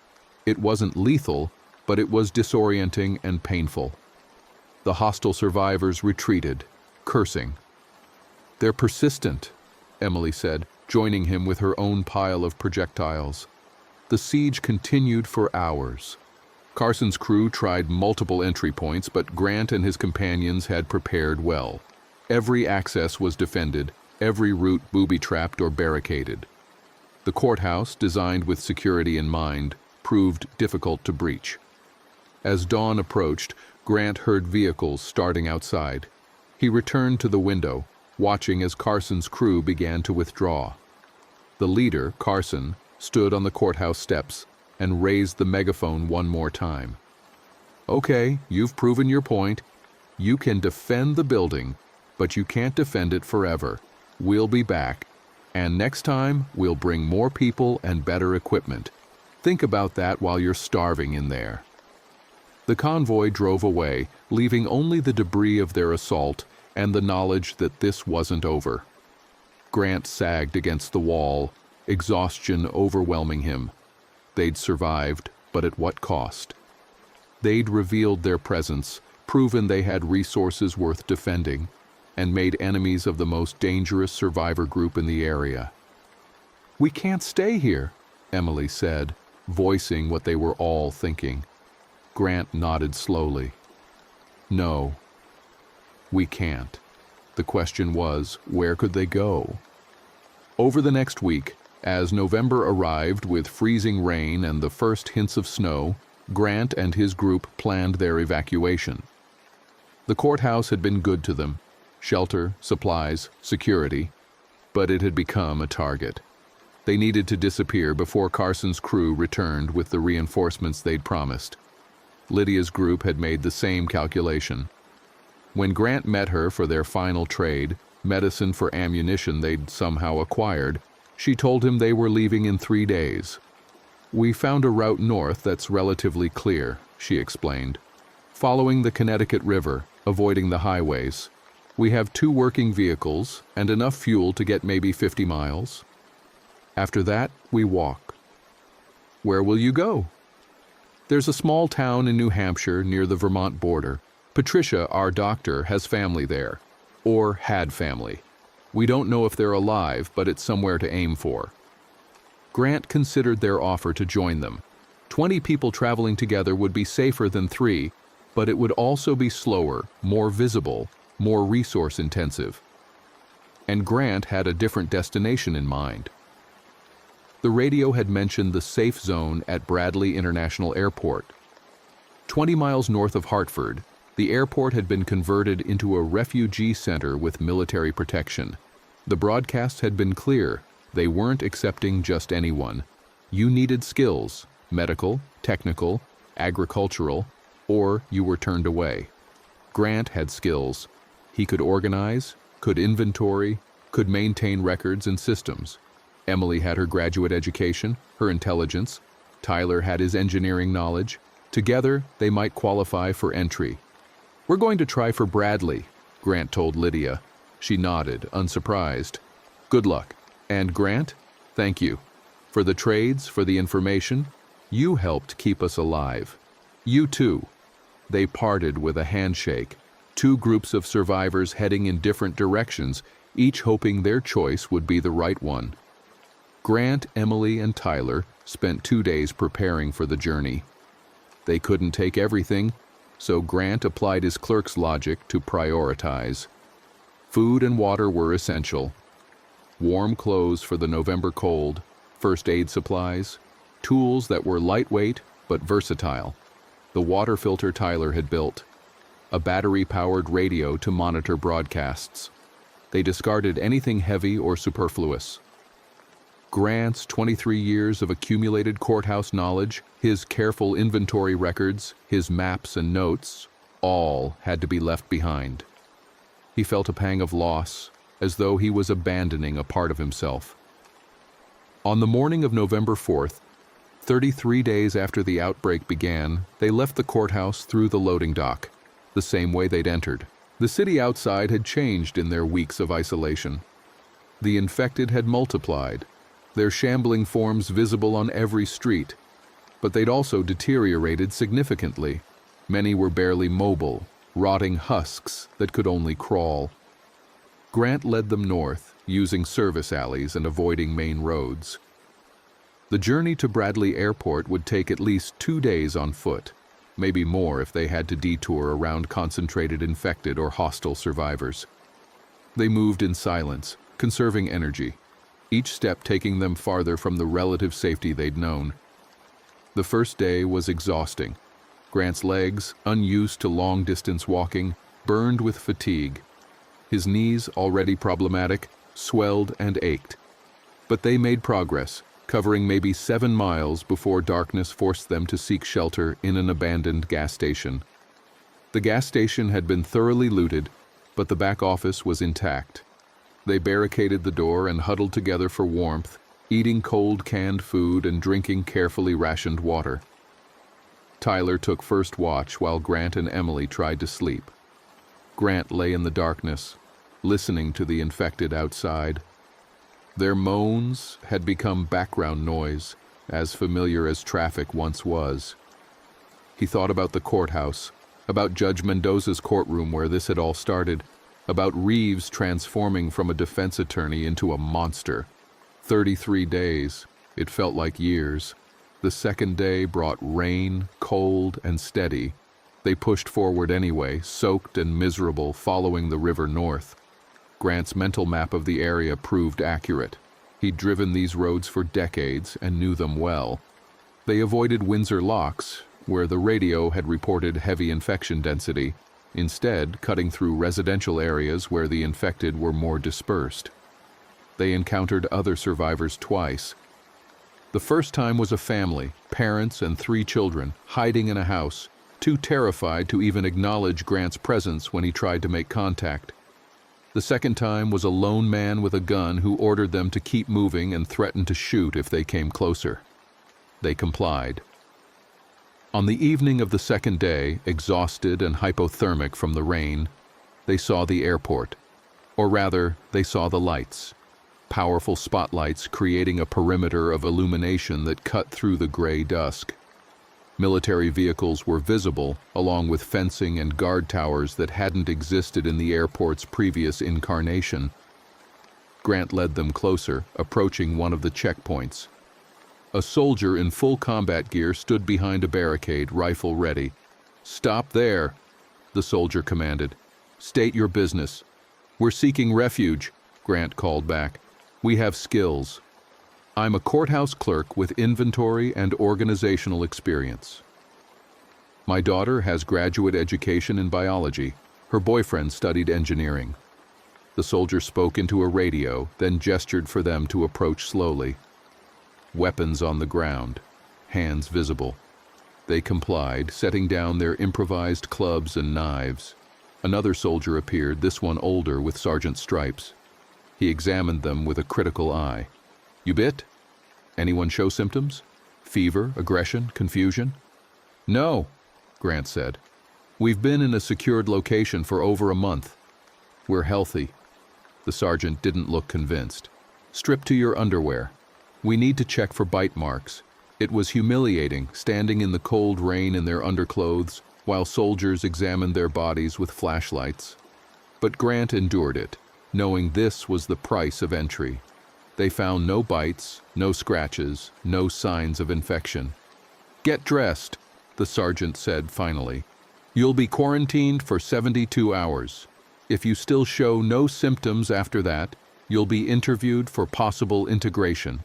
It wasn't lethal, but it was disorienting and painful. The hostile survivors retreated, cursing. "They're persistent," Emily said, joining him with her own pile of projectiles. The siege continued for hours. Carson's crew tried multiple entry points, but Grant and his companions had prepared well. Every access was defended, every route booby-trapped or barricaded. The courthouse, designed with security in mind, proved difficult to breach. As dawn approached, Grant heard vehicles starting outside. He returned to the window, watching as Carson's crew began to withdraw. The leader, Carson, stood on the courthouse steps and raised the megaphone one more time. "Okay, you've proven your point. You can defend the building, but you can't defend it forever. We'll be back, and next time we'll bring more people and better equipment. Think about that while you're starving in there." The convoy drove away, leaving only the debris of their assault and the knowledge that this wasn't over. Grant sagged against the wall, exhaustion overwhelming him. They'd survived, but at what cost? They'd revealed their presence, proven they had resources worth defending, and made enemies of the most dangerous survivor group in the area. "We can't stay here," Emily said, voicing what they were all thinking. Grant nodded slowly. "No. We can't." The question was, where could they go? Over the next week, as November arrived with freezing rain and the first hints of snow, Grant and his group planned their evacuation. The courthouse had been good to them. Shelter, supplies, security. But it had become a target. They needed to disappear before Carson's crew returned with the reinforcements they'd promised. Lydia's group had made the same calculation. When Grant met her for their final trade, medicine for ammunition they'd somehow acquired, she told him they were leaving in 3 days. "We found a route north that's relatively clear," she explained. "Following the Connecticut River, avoiding the highways. We have 2 working vehicles and enough fuel to get maybe 50 miles. After that, we walk." "Where will you go?" "There's a small town in New Hampshire near the Vermont border. Patricia, our doctor, has family there. Or had family. We don't know if they're alive, but it's somewhere to aim for." Grant considered their offer to join them. 20 people traveling together would be safer than 3, but it would also be slower, more visible, more resource-intensive. And Grant had a different destination in mind. The radio had mentioned the safe zone at Bradley International Airport. 20 miles north of Hartford, the airport had been converted into a refugee center with military protection. The broadcasts had been clear. They weren't accepting just anyone. You needed skills, medical, technical, agricultural, or you were turned away. Grant had skills. He could organize, could inventory, could maintain records and systems. Emily had her graduate education, her intelligence. Tyler had his engineering knowledge. Together, they might qualify for entry. "We're going to try for Bradley," Grant told Lydia. She nodded, unsurprised. "Good luck. And Grant, thank you. For the trades, for the information. You helped keep us alive. You too." They parted with a handshake. 2 groups of survivors heading in different directions, each hoping their choice would be the right one. Grant, Emily, and Tyler spent 2 days preparing for the journey. They couldn't take everything, so Grant applied his clerk's logic to prioritize. Food and water were essential. Warm clothes for the November cold, first aid supplies, tools that were lightweight but versatile. The water filter Tyler had built. A battery-powered radio to monitor broadcasts. They discarded anything heavy or superfluous. Grant's 23 years of accumulated courthouse knowledge, his careful inventory records, his maps and notes, all had to be left behind. He felt a pang of loss, as though he was abandoning a part of himself. On the morning of November 4th, 33 days after the outbreak began, they left the courthouse through the loading dock, the same way they'd entered. The city outside had changed in their weeks of isolation. The infected had multiplied, their shambling forms visible on every street, but they'd also deteriorated significantly. Many were barely mobile, rotting husks that could only crawl. Grant led them north, using service alleys and avoiding main roads. The journey to Bradley Airport would take at least 2 days on foot, maybe more if they had to detour around concentrated infected or hostile survivors. They moved in silence, conserving energy, each step taking them farther from the relative safety they'd known. The first day was exhausting. Grant's legs, unused to long-distance walking, burned with fatigue. His knees, already problematic, swelled and ached. But they made progress, covering maybe 7 miles before darkness forced them to seek shelter in an abandoned gas station. The gas station had been thoroughly looted, but the back office was intact. They barricaded the door and huddled together for warmth, eating cold canned food and drinking carefully rationed water. Tyler took first watch while Grant and Emily tried to sleep. Grant lay in the darkness, listening to the infected outside. Their moans had become background noise, as familiar as traffic once was. He thought about the courthouse, about Judge Mendoza's courtroom where this had all started, about Reeves transforming from a defense attorney into a monster. 33 days. It felt like years. The second day brought rain, cold and steady. They pushed forward anyway, soaked and miserable, following the river north. Grant's mental map of the area proved accurate. He'd driven these roads for decades and knew them well. They avoided Windsor Locks, where the radio had reported heavy infection density, instead cutting through residential areas where the infected were more dispersed. They encountered other survivors twice. The first time was a family, parents and 3 children, hiding in a house, too terrified to even acknowledge Grant's presence when he tried to make contact. The second time was a lone man with a gun who ordered them to keep moving and threatened to shoot if they came closer. They complied. On the evening of the second day, exhausted and hypothermic from the rain, they saw the airport. Or rather, they saw the lights. Powerful spotlights creating a perimeter of illumination that cut through the gray dusk. Military vehicles were visible, along with fencing and guard towers that hadn't existed in the airport's previous incarnation. Grant led them closer, approaching one of the checkpoints. A soldier in full combat gear stood behind a barricade, rifle ready. "Stop there," the soldier commanded. "State your business." "We're seeking refuge," Grant called back. "We have skills. I'm a courthouse clerk with inventory and organizational experience. My daughter has graduate education in biology. Her boyfriend studied engineering." The soldier spoke into a radio, then gestured for them to approach slowly. Weapons on the ground, hands visible. They complied, setting down their improvised clubs and knives. Another soldier appeared, this one older with sergeant stripes. He examined them with a critical eye. "You bit? Anyone show symptoms? Fever, aggression, confusion?" "No," Grant said. "We've been in a secured location for over a month. We're healthy." The sergeant didn't look convinced. "Strip to your underwear. We need to check for bite marks." It was humiliating, standing in the cold rain in their underclothes while soldiers examined their bodies with flashlights. But Grant endured it, knowing this was the price of entry. They found no bites, no scratches, no signs of infection. "Get dressed," the sergeant said finally. "You'll be quarantined for 72 hours. If you still show no symptoms after that, you'll be interviewed for possible integration."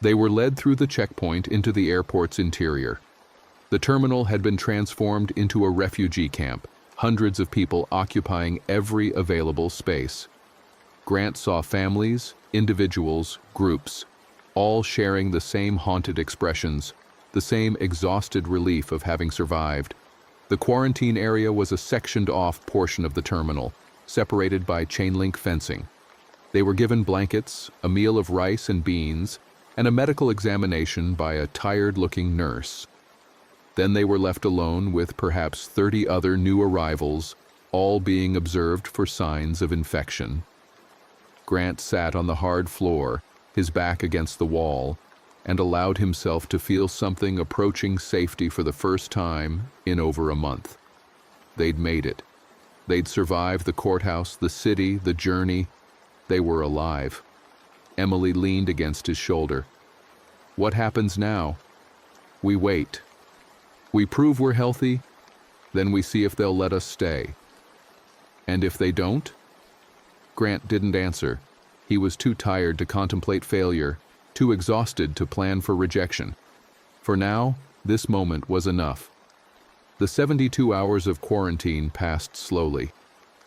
They were led through the checkpoint into the airport's interior. The terminal had been transformed into a refugee camp, hundreds of people occupying every available space. Grant saw families, individuals, groups, all sharing the same haunted expressions, the same exhausted relief of having survived. The quarantine area was a sectioned-off portion of the terminal, separated by chain-link fencing. They were given blankets, a meal of rice and beans, and a medical examination by a tired-looking nurse. Then they were left alone with perhaps 30 other new arrivals, all being observed for signs of infection. Grant sat on the hard floor, his back against the wall, and allowed himself to feel something approaching safety for the first time in over a month. They'd made it. They'd survived the courthouse, the city, the journey. They were alive. Emily leaned against his shoulder. "What happens now?" "We wait. We prove we're healthy, then we see if they'll let us stay." "And if they don't?" Grant didn't answer. He was too tired to contemplate failure, too exhausted to plan for rejection. For now, this moment was enough. The 72 hours of quarantine passed slowly.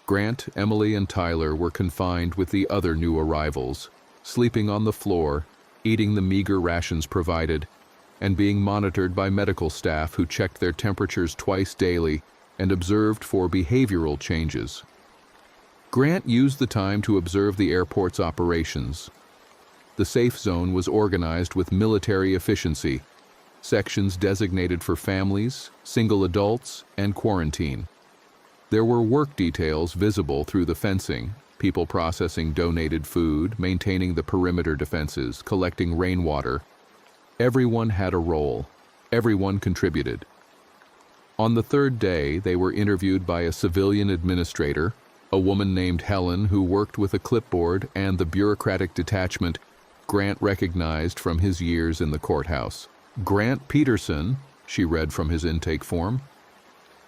Grant, Emily, and Tyler were confined with the other new arrivals, sleeping on the floor, eating the meager rations provided, and being monitored by medical staff who checked their temperatures twice daily and observed for behavioral changes. Grant used the time to observe the airport's operations. The safe zone was organized with military efficiency, sections designated for families, single adults, and quarantine. There were work details visible through the fencing, people processing donated food, maintaining the perimeter defenses, collecting rainwater. Everyone had a role. Everyone contributed. On the third day, they were interviewed by a civilian administrator, a woman named Helen who worked with a clipboard and the bureaucratic detachment Grant recognized from his years in the courthouse. "Grant Peterson," she read from his intake form.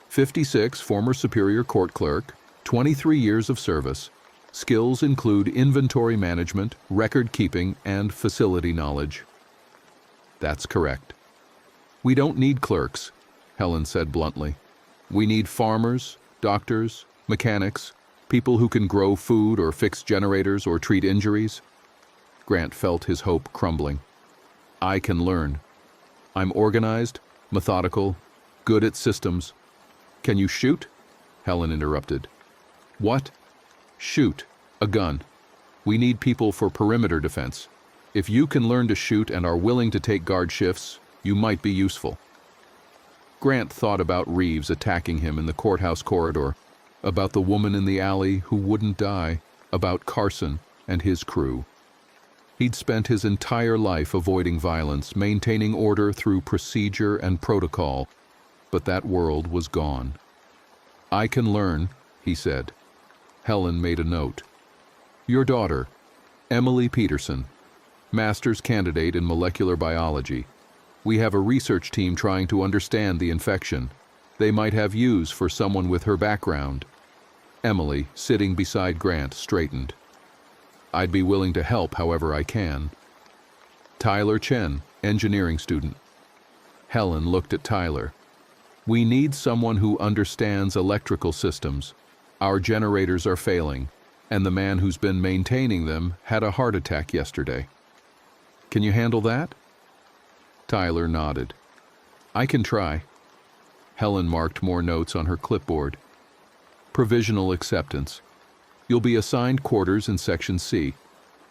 56, former Superior Court Clerk, 23 years of service. Skills include inventory management, record keeping, and facility knowledge. "That's correct." "We don't need clerks," Helen said bluntly. "We need farmers, Doctors, mechanics, people who can grow food or fix generators or treat injuries? Grant felt his hope crumbling. I can learn. I'm organized, methodical, good at systems. Can you shoot? Helen interrupted. What? Shoot. A gun. We need people for perimeter defense. If you can learn to shoot and are willing to take guard shifts, you might be useful. Grant thought about Reeves attacking him in the courthouse corridor, about the woman in the alley who wouldn't die, about Carson and his crew. He'd spent his entire life avoiding violence, maintaining order through procedure and protocol, but that world was gone. I can learn, he said. Helen made a note. Your daughter, Emily Peterson, master's candidate in molecular biology. We have a research team trying to understand the infection. They might have use for someone with her background. Emily, sitting beside Grant, straightened. I'd be willing to help however I can. Tyler Chen, engineering student. Helen looked at Tyler. We need someone who understands electrical systems. Our generators are failing, and the man who's been maintaining them had a heart attack yesterday. Can you handle that? Tyler nodded. I can try. Helen marked more notes on her clipboard. Provisional acceptance. You'll be assigned quarters in Section C.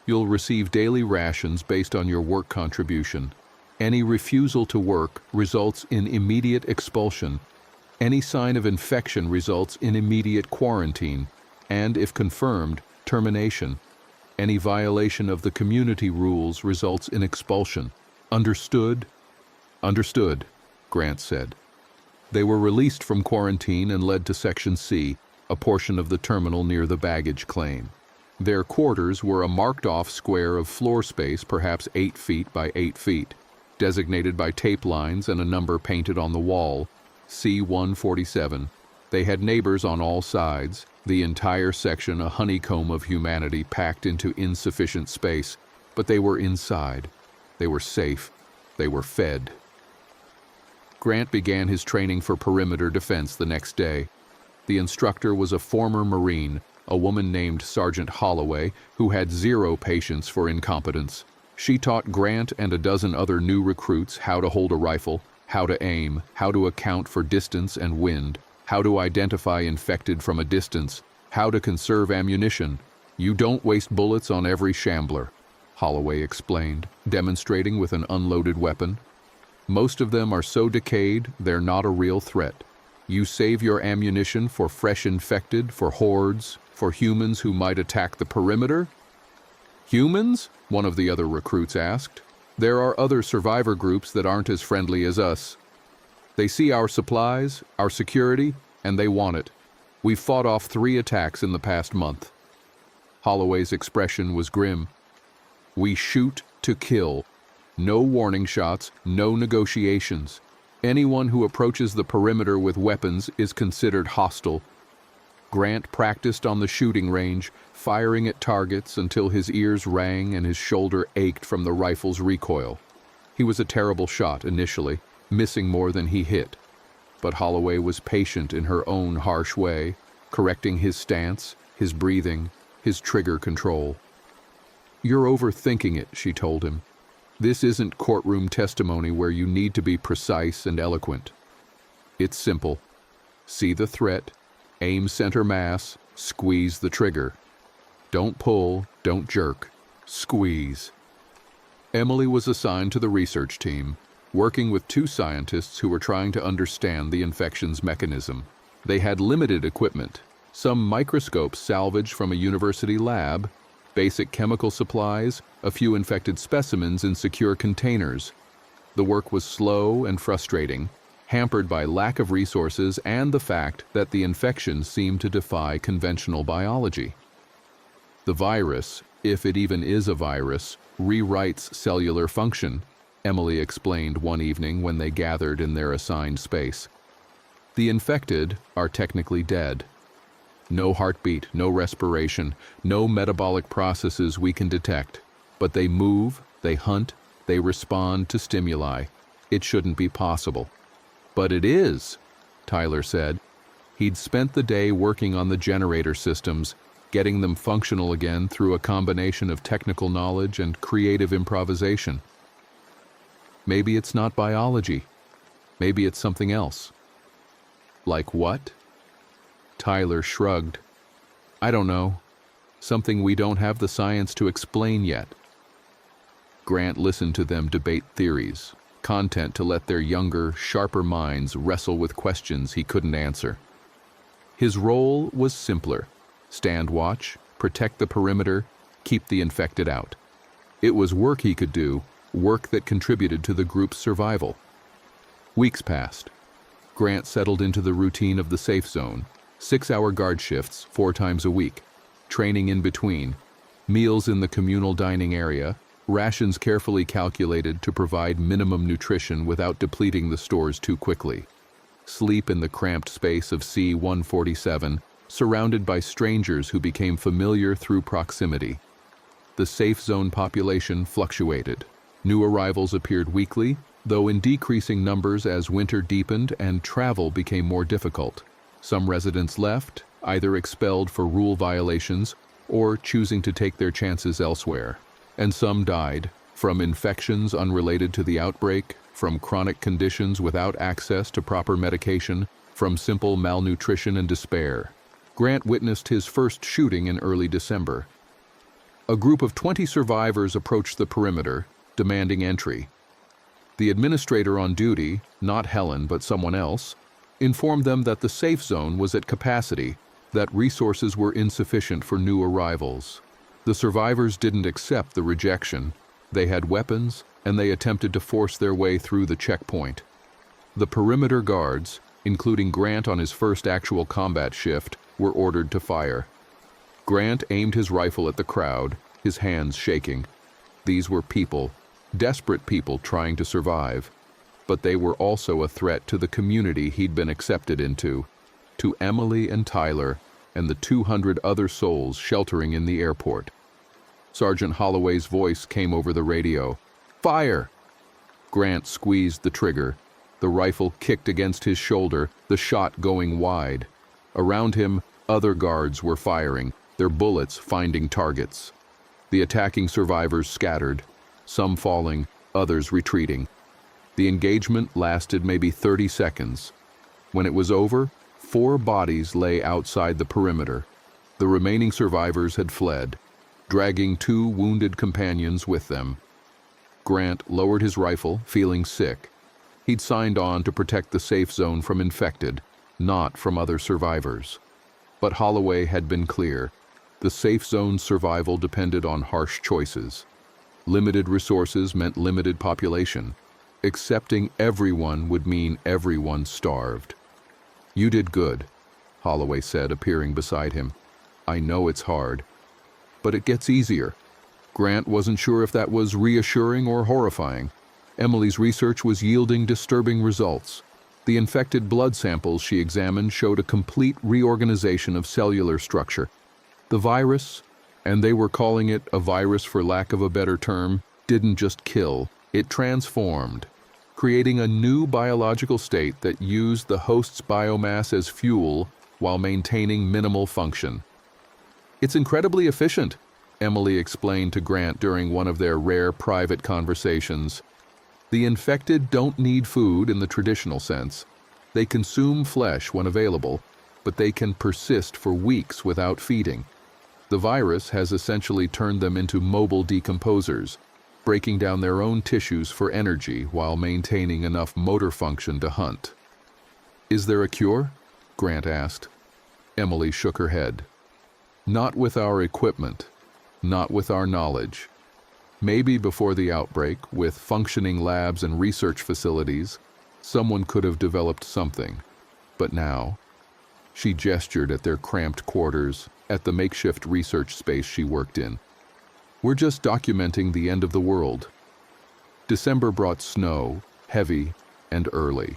You'll receive daily rations based on your work contribution. Any refusal to work results in immediate expulsion. Any sign of infection results in immediate quarantine, and, if confirmed, termination. Any violation of the community rules results in expulsion. Understood? Understood, Grant said. They were released from quarantine and led to Section C, a portion of the terminal near the baggage claim. Their quarters were a marked-off square of floor space, perhaps 8 feet by 8 feet, designated by tape lines and a number painted on the wall, C-147. They had neighbors on all sides, the entire section a honeycomb of humanity packed into insufficient space, but they were inside. They were safe. They were fed. Grant began his training for perimeter defense the next day. The instructor was a former Marine, a woman named Sergeant Holloway, who had zero patience for incompetence. She taught Grant and a dozen other new recruits how to hold a rifle, how to aim, how to account for distance and wind, how to identify infected from a distance, how to conserve ammunition. You don't waste bullets on every shambler, Holloway explained, demonstrating with an unloaded weapon. Most of them are so decayed, they're not a real threat. You save your ammunition for fresh infected, for hordes, for humans who might attack the perimeter? Humans? One of the other recruits asked. There are other survivor groups that aren't as friendly as us. They see our supplies, our security, and they want it. We've fought off 3 attacks in the past month. Holloway's expression was grim. We shoot to kill. No warning shots, no negotiations. Anyone who approaches the perimeter with weapons is considered hostile. Grant practiced on the shooting range, firing at targets until his ears rang and his shoulder ached from the rifle's recoil. He was a terrible shot initially, missing more than he hit. But Holloway was patient in her own harsh way, correcting his stance, his breathing, his trigger control. You're overthinking it, she told him. This isn't courtroom testimony where you need to be precise and eloquent. It's simple. See the threat, aim center mass, squeeze the trigger. Don't pull, don't jerk. Squeeze. Emily was assigned to the research team, working with 2 scientists who were trying to understand the infection's mechanism. They had limited equipment, some microscopes salvaged from a university lab, basic chemical supplies, a few infected specimens in secure containers. The work was slow and frustrating, hampered by lack of resources and the fact that the infection seemed to defy conventional biology. The virus, if it even is a virus, rewrites cellular function, Emily explained one evening when they gathered in their assigned space. The infected are technically dead. No heartbeat, no respiration, no metabolic processes we can detect. But they move, they hunt, they respond to stimuli. It shouldn't be possible. But it is, Tyler said. He'd spent the day working on the generator systems, getting them functional again through a combination of technical knowledge and creative improvisation. Maybe it's not biology. Maybe it's something else. Like what? Tyler shrugged. I don't know. Something we don't have the science to explain yet. Grant listened to them debate theories, content to let their younger, sharper minds wrestle with questions he couldn't answer. His role was simpler. Stand watch, protect the perimeter, keep the infected out. It was work he could do, work that contributed to the group's survival. Weeks passed. Grant settled into the routine of the safe zone, 6-hour guard shifts 4 times a week, training in between, meals in the communal dining area, rations carefully calculated to provide minimum nutrition without depleting the stores too quickly. Sleep in the cramped space of C-147, surrounded by strangers who became familiar through proximity. The safe zone population fluctuated. New arrivals appeared weekly, though in decreasing numbers as winter deepened and travel became more difficult. Some residents left, either expelled for rule violations or choosing to take their chances elsewhere. And some died, from infections unrelated to the outbreak, from chronic conditions without access to proper medication, from simple malnutrition and despair. Grant witnessed his first shooting in early December. A group of 20 survivors approached the perimeter, demanding entry. The administrator on duty, not Helen but someone else, informed them that the safe zone was at capacity, that resources were insufficient for new arrivals. The survivors didn't accept the rejection. They had weapons, and they attempted to force their way through the checkpoint. The perimeter guards, including Grant on his first actual combat shift, were ordered to fire. Grant aimed his rifle at the crowd, his hands shaking. These were people, desperate people trying to survive. But they were also a threat to the community he'd been accepted into, to Emily and Tyler, and the 200 other souls sheltering in the airport. Sergeant Holloway's voice came over the radio. Fire! Grant squeezed the trigger. The rifle kicked against his shoulder, the shot going wide. Around him, other guards were firing, their bullets finding targets. The attacking survivors scattered, some falling, others retreating. The engagement lasted maybe 30 seconds. When it was over, 4 bodies lay outside the perimeter. The remaining survivors had fled, dragging 2 wounded companions with them. Grant lowered his rifle, feeling sick. He'd signed on to protect the safe zone from infected, not from other survivors. But Holloway had been clear. The safe zone's survival depended on harsh choices. Limited resources meant limited population. Accepting everyone would mean everyone starved. You did good, Holloway said, appearing beside him. I know it's hard, but it gets easier. Grant wasn't sure if that was reassuring or horrifying. Emily's research was yielding disturbing results. The infected blood samples she examined showed a complete reorganization of cellular structure. The virus, and they were calling it a virus for lack of a better term, didn't just kill, it transformed, creating a new biological state that used the host's biomass as fuel while maintaining minimal function. It's incredibly efficient, Emily explained to Grant during one of their rare private conversations. The infected don't need food in the traditional sense. They consume flesh when available, but they can persist for weeks without feeding. The virus has essentially turned them into mobile decomposers, breaking down their own tissues for energy while maintaining enough motor function to hunt. Is there a cure? Grant asked. Emily shook her head. Not with our equipment, not with our knowledge. Maybe before the outbreak, with functioning labs and research facilities, someone could have developed something. But now, she gestured at their cramped quarters, at the makeshift research space she worked in. We're just documenting the end of the world. December brought snow, heavy and early.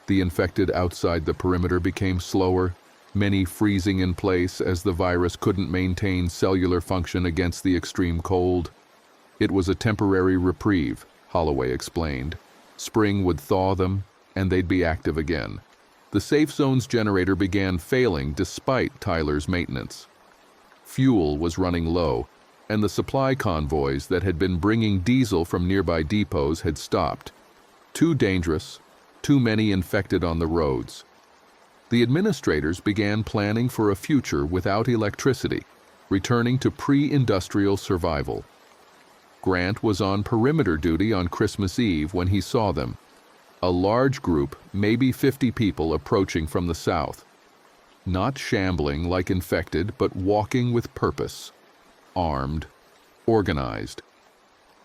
The infected outside the perimeter became slower, many freezing in place as the virus couldn't maintain cellular function against the extreme cold. It was a temporary reprieve, Holloway explained. Spring would thaw them, and they'd be active again. The safe zone's generator began failing despite Tyler's maintenance. Fuel was running low, and the supply convoys that had been bringing diesel from nearby depots had stopped. Too dangerous, too many infected on the roads. The administrators began planning for a future without electricity, returning to pre-industrial survival. Grant was on perimeter duty on Christmas Eve when he saw them. A large group, maybe 50 people, approaching from the south. Not shambling like infected, but walking with purpose. Armed, organized.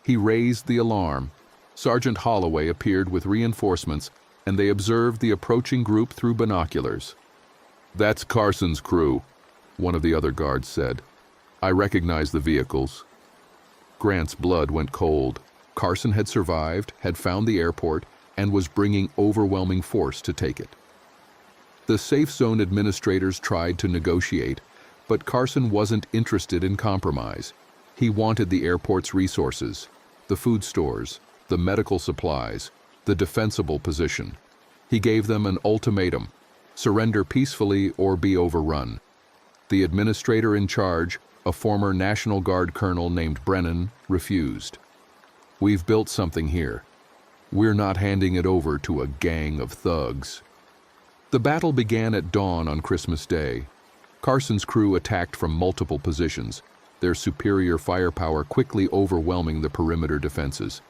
He raised the alarm. Sergeant Holloway appeared with reinforcements, and they observed the approaching group through binoculars. "That's Carson's crew," one of the other guards said. "I recognize the vehicles." Grant's blood went cold. Carson had survived, had found the airport, and was bringing overwhelming force to take it. The safe zone administrators tried to negotiate, but Carson wasn't interested in compromise. He wanted the airport's resources, the food stores, the medical supplies, the defensible position. He gave them an ultimatum: surrender peacefully or be overrun. The administrator in charge, a former National Guard colonel named Brennan, refused. "We've built something here. We're not handing it over to a gang of thugs." The battle began at dawn on Christmas Day. Carson's crew attacked from multiple positions, their superior firepower quickly overwhelming the perimeter defenses.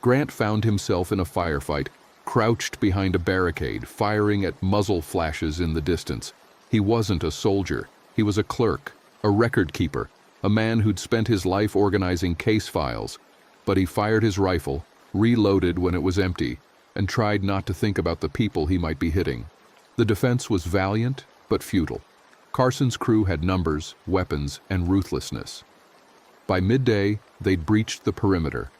Grant found himself in a firefight, crouched behind a barricade, firing at muzzle flashes in the distance. He wasn't a soldier. He was a clerk, a record keeper, a man who'd spent his life organizing case files. But he fired his rifle, reloaded when it was empty, and tried not to think about the people he might be hitting. The defense was valiant, but futile. Carson's crew had numbers, weapons, and ruthlessness. By midday, they'd breached the perimeter.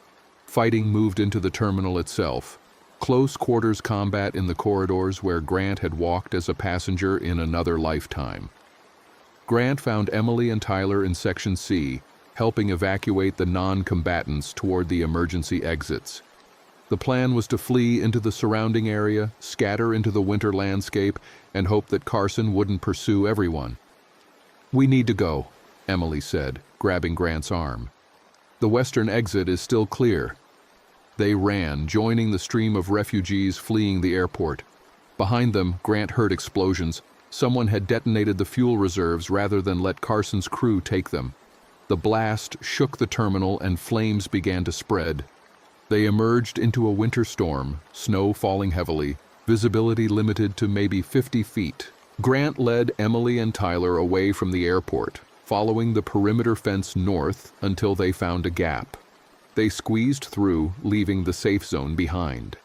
Fighting moved into the terminal itself. Close quarters combat in the corridors where Grant had walked as a passenger in another lifetime. Grant found Emily and Tyler in Section C, helping evacuate the non-combatants toward the emergency exits. The plan was to flee into the surrounding area, scatter into the winter landscape, and hope that Carson wouldn't pursue everyone. "We need to go," Emily said, grabbing Grant's arm. "The western exit is still clear." They ran, joining the stream of refugees fleeing the airport. Behind them, Grant heard explosions. Someone had detonated the fuel reserves rather than let Carson's crew take them. The blast shook the terminal and flames began to spread. They emerged into a winter storm, snow falling heavily, visibility limited to maybe 50 feet. Grant led Emily and Tyler away from the airport, following the perimeter fence north until they found a gap. They squeezed through, leaving the safe zone behind.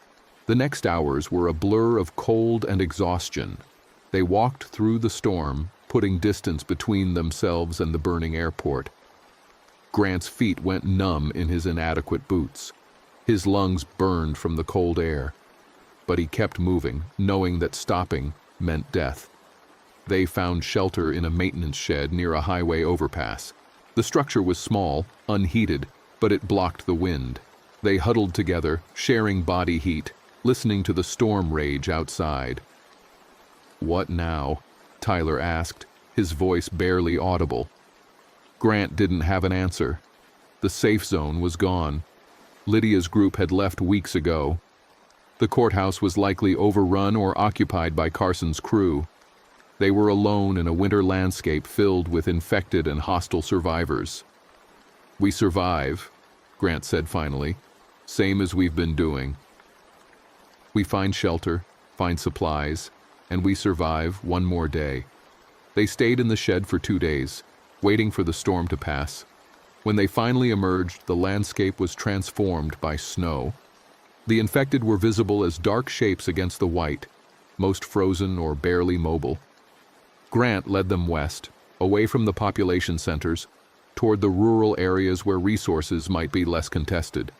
The next hours were a blur of cold and exhaustion. They walked through the storm, putting distance between themselves and the burning airport. Grant's feet went numb in his inadequate boots. His lungs burned from the cold air. But he kept moving, knowing that stopping meant death. They found shelter in a maintenance shed near a highway overpass. The structure was small, unheated, but it blocked the wind. They huddled together, sharing body heat, listening to the storm rage outside. "What now?" Tyler asked, his voice barely audible. Grant didn't have an answer. The safe zone was gone. Lydia's group had left weeks ago. The courthouse was likely overrun or occupied by Carson's crew. They were alone in a winter landscape filled with infected and hostile survivors. "We survive," Grant said finally, "same as we've been doing. We find shelter, find supplies, and we survive one more day." They stayed in the shed for 2 days, waiting for the storm to pass. When they finally emerged, the landscape was transformed by snow. The infected were visible as dark shapes against the white, most frozen or barely mobile. Grant led them west, away from the population centers, toward the rural areas where resources might be less contested.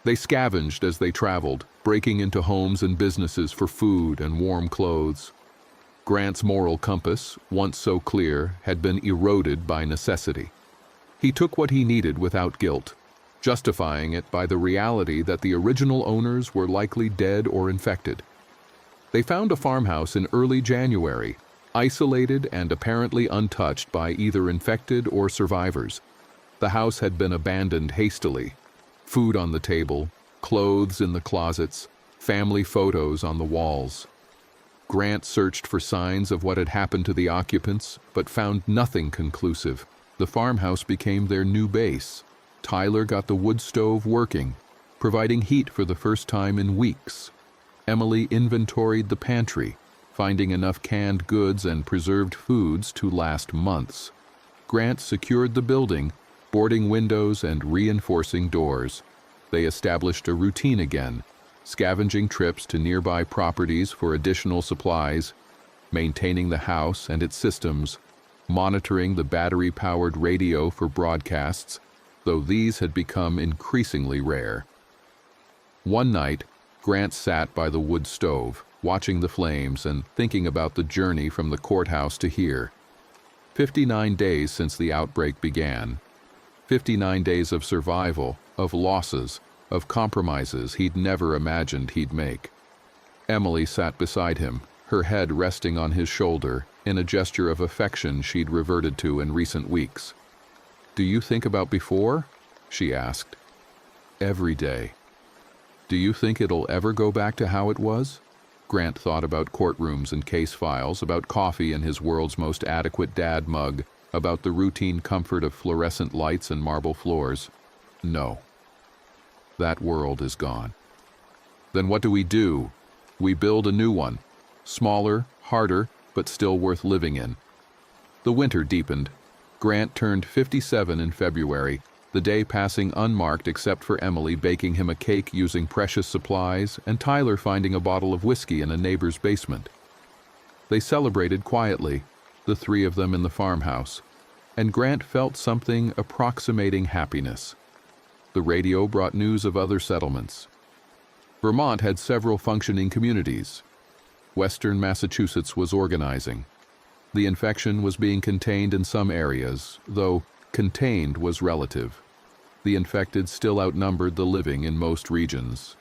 They scavenged as they traveled, breaking into homes and businesses for food and warm clothes. Grant's moral compass, once so clear, had been eroded by necessity. He took what he needed without guilt, justifying it by the reality that the original owners were likely dead or infected. They found a farmhouse in early January, isolated and apparently untouched by either infected or survivors. The house had been abandoned hastily. Food on the table, clothes in the closets, family photos on the walls. Grant searched for signs of what had happened to the occupants, but found nothing conclusive. The farmhouse became their new base. Tyler got the wood stove working, providing heat for the first time in weeks. Emily inventoried the pantry, finding enough canned goods and preserved foods to last months. Grant secured the building, boarding windows and reinforcing doors. They established a routine again, scavenging trips to nearby properties for additional supplies, maintaining the house and its systems, monitoring the battery-powered radio for broadcasts, though these had become increasingly rare. One night, Grant sat by the wood stove, watching the flames and thinking about the journey from the courthouse to here. 59 days since the outbreak began. 59 days of survival, of losses, of compromises he'd never imagined he'd make. Emily sat beside him, her head resting on his shoulder, in a gesture of affection she'd reverted to in recent weeks. "Do you think about before?" she asked. "Every day." "Do you think it'll ever go back to how it was?" Grant thought about courtrooms and case files, about coffee in his world's most adequate dad mug, about the routine comfort of fluorescent lights and marble floors. No. That world is gone. Then what do? We build a new one. Smaller, harder, but still worth living in. The winter deepened. Grant turned 57 in February, the day passing unmarked except for Emily baking him a cake using precious supplies and Tyler finding a bottle of whiskey in a neighbor's basement. They celebrated quietly, the three of them in the farmhouse, and Grant felt something approximating happiness. The radio brought news of other settlements. Vermont had several functioning communities. Western Massachusetts was organizing. The infection was being contained in some areas, though contained was relative. The infected still outnumbered the living in most regions.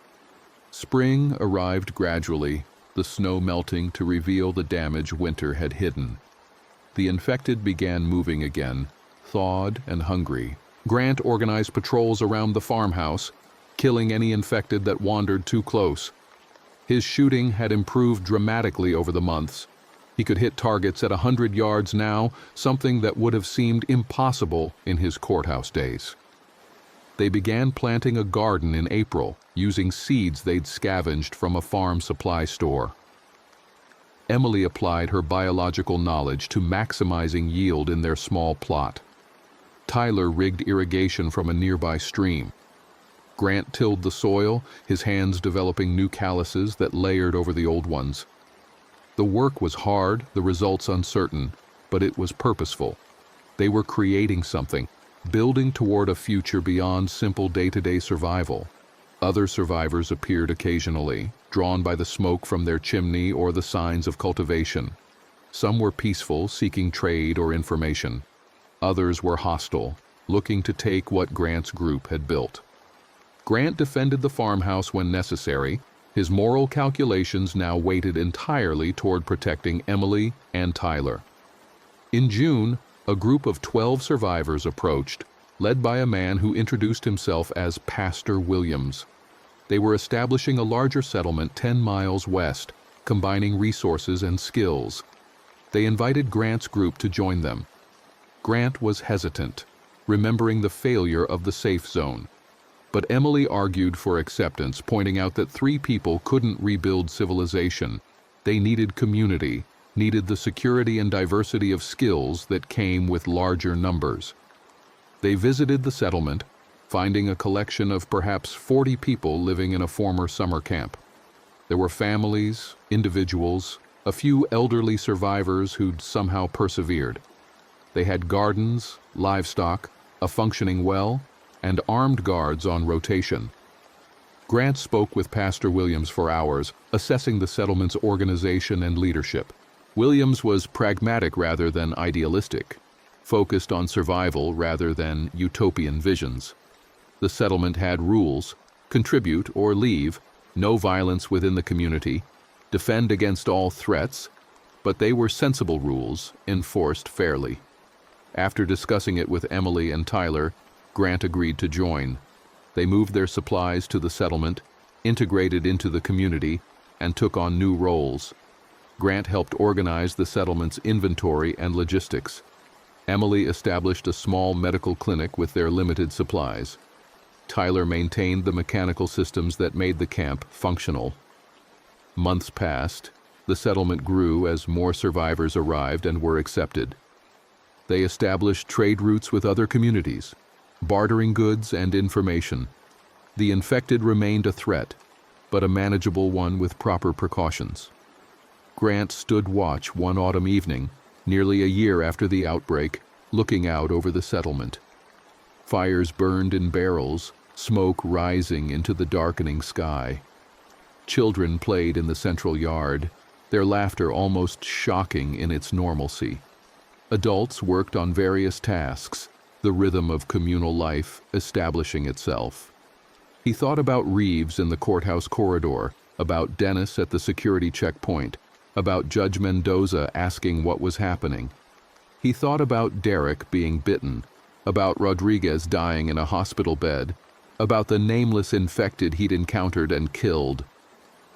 Spring arrived gradually, the snow melting to reveal the damage winter had hidden. The infected began moving again, thawed and hungry. Grant organized patrols around the farmhouse, killing any infected that wandered too close. His shooting had improved dramatically over the months. He could hit targets at 100 yards now, something that would have seemed impossible in his courthouse days. They began planting a garden in April, using seeds they'd scavenged from a farm supply store. Emily applied her biological knowledge to maximizing yield in their small plot. Tyler rigged irrigation from a nearby stream. Grant tilled the soil, his hands developing new calluses that layered over the old ones. The work was hard, the results uncertain, but it was purposeful. They were creating something, building toward a future beyond simple day-to-day survival. Other survivors appeared occasionally, drawn by the smoke from their chimney or the signs of cultivation. Some were peaceful, seeking trade or information. Others were hostile, looking to take what Grant's group had built. Grant defended the farmhouse when necessary. His moral calculations now weighted entirely toward protecting Emily and Tyler. In June, a group of 12 survivors approached, led by a man who introduced himself as Pastor Williams. They were establishing a larger settlement 10 miles west, combining resources and skills. They invited Grant's group to join them. Grant was hesitant, remembering the failure of the safe zone. But Emily argued for acceptance, pointing out that 3 people couldn't rebuild civilization. They needed community, needed the security and diversity of skills that came with larger numbers. They visited the settlement, finding a collection of perhaps 40 people living in a former summer camp. There were families, individuals, a few elderly survivors who'd somehow persevered. They had gardens, livestock, a functioning well, and armed guards on rotation. Grant spoke with Pastor Williams for hours, assessing the settlement's organization and leadership. Williams was pragmatic rather than idealistic, focused on survival rather than utopian visions. The settlement had rules: contribute or leave, no violence within the community, defend against all threats, but they were sensible rules, enforced fairly. After discussing it with Emily and Tyler, Grant agreed to join. They moved their supplies to the settlement, integrated into the community, and took on new roles. Grant helped organize the settlement's inventory and logistics. Emily established a small medical clinic with their limited supplies. Tyler maintained the mechanical systems that made the camp functional. Months passed. The settlement grew as more survivors arrived and were accepted. They established trade routes with other communities, bartering goods and information. The infected remained a threat, but a manageable one with proper precautions. Grant stood watch one autumn evening, nearly a year after the outbreak, looking out over the settlement. Fires burned in barrels, smoke rising into the darkening sky. Children played in the central yard, their laughter almost shocking in its normalcy. Adults worked on various tasks, the rhythm of communal life establishing itself. He thought about Reeves in the courthouse corridor, about Dennis at the security checkpoint, about Judge Mendoza asking what was happening. He thought about Derek being bitten, about Rodriguez dying in a hospital bed, about the nameless infected he'd encountered and killed.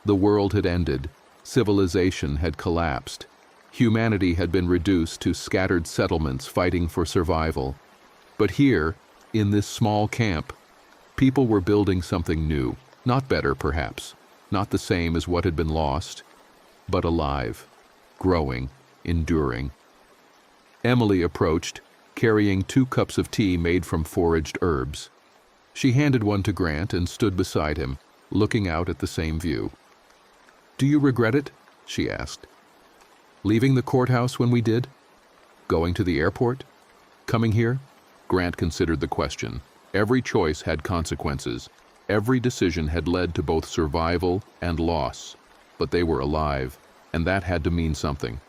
The world had ended. Civilization had collapsed. Humanity had been reduced to scattered settlements fighting for survival. But here, in this small camp, people were building something new, not better perhaps, not the same as what had been lost, but alive, growing, enduring. Emily approached, carrying 2 cups of tea made from foraged herbs. She handed one to Grant and stood beside him, looking out at the same view. "Do you regret it?" she asked. "Leaving the courthouse when we did? Going to the airport? Coming here?" Grant considered the question. Every choice had consequences. Every decision had led to both survival and loss. But they were alive, and that had to mean something.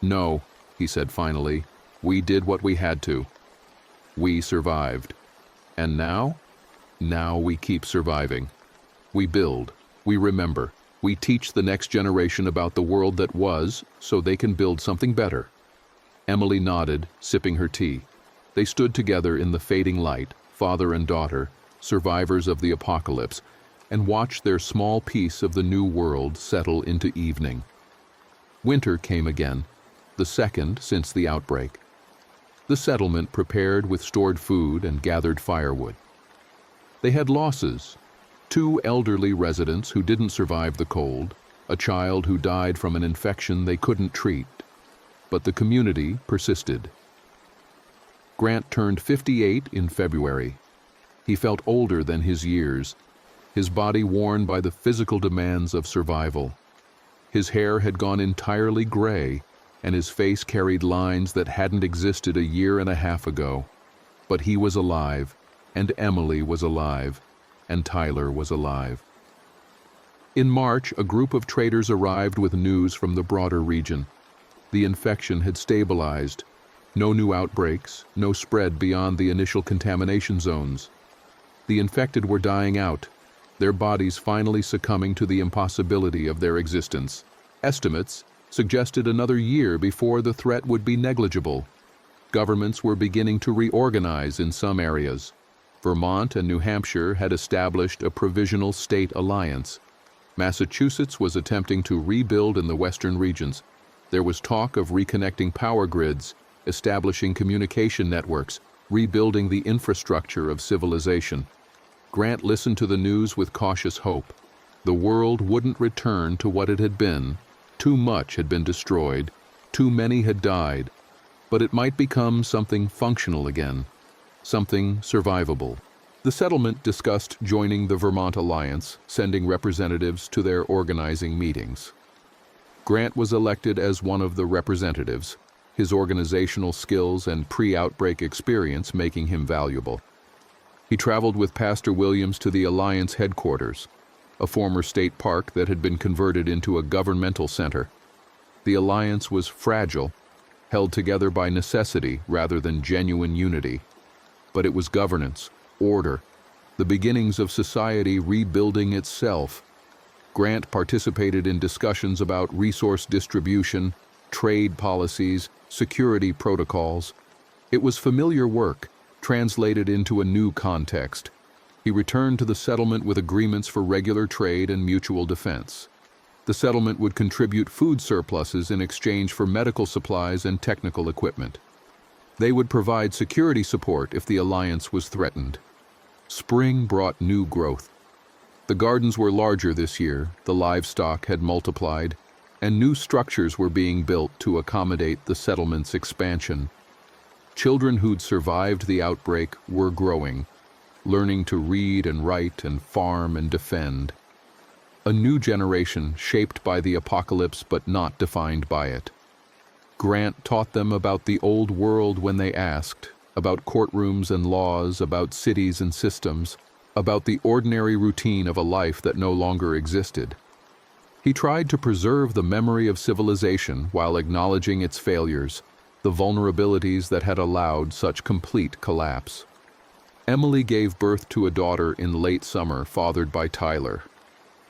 "No," he said finally. "We did what we had to. We survived. And now? Now we keep surviving. We build. We remember. We teach the next generation about the world that was, so they can build something better." Emily nodded, sipping her tea. They stood together in the fading light, father and daughter, survivors of the apocalypse, and watched their small piece of the new world settle into evening. Winter came again, the second since the outbreak. The settlement prepared with stored food and gathered firewood. They had losses. 2 elderly residents who didn't survive the cold, a child who died from an infection they couldn't treat. But the community persisted. Grant turned 58 in February. He felt older than his years, his body worn by the physical demands of survival. His hair had gone entirely gray, and his face carried lines that hadn't existed a year and a half ago. But he was alive, and Emily was alive, and Tyler was alive. In March, a group of traders arrived with news from the broader region. The infection had stabilized. No new outbreaks, no spread beyond the initial contamination zones. The infected were dying out, their bodies finally succumbing to the impossibility of their existence. Estimates suggested another year before the threat would be negligible. Governments were beginning to reorganize in some areas. Vermont and New Hampshire had established a provisional state alliance. Massachusetts was attempting to rebuild in the western regions. There was talk of reconnecting power grids, establishing communication networks, rebuilding the infrastructure of civilization. Grant listened to the news with cautious hope. The world wouldn't return to what it had been. Too much had been destroyed. Too many had died. But it might become something functional again, something survivable. The settlement discussed joining the Vermont Alliance, sending representatives to their organizing meetings. Grant was elected as one of the representatives, his organizational skills and pre-outbreak experience making him valuable. He traveled with Pastor Williams to the Alliance headquarters, a former state park that had been converted into a governmental center. The Alliance was fragile, held together by necessity rather than genuine unity. But it was governance, order, the beginnings of society rebuilding itself. Grant participated in discussions about resource distribution, trade policies, security protocols. It was familiar work, translated into a new context. He returned to the settlement with agreements for regular trade and mutual defense. The settlement would contribute food surpluses in exchange for medical supplies and technical equipment. They would provide security support if the alliance was threatened. Spring brought new growth. The gardens were larger this year, the livestock had multiplied, and new structures were being built to accommodate the settlement's expansion. Children who'd survived the outbreak were growing, learning to read and write and farm and defend. A new generation shaped by the apocalypse but not defined by it. Grant taught them about the old world when they asked, about courtrooms and laws, about cities and systems, about the ordinary routine of a life that no longer existed. He tried to preserve the memory of civilization while acknowledging its failures, the vulnerabilities that had allowed such complete collapse. Emily gave birth to a daughter in late summer, fathered by Tyler.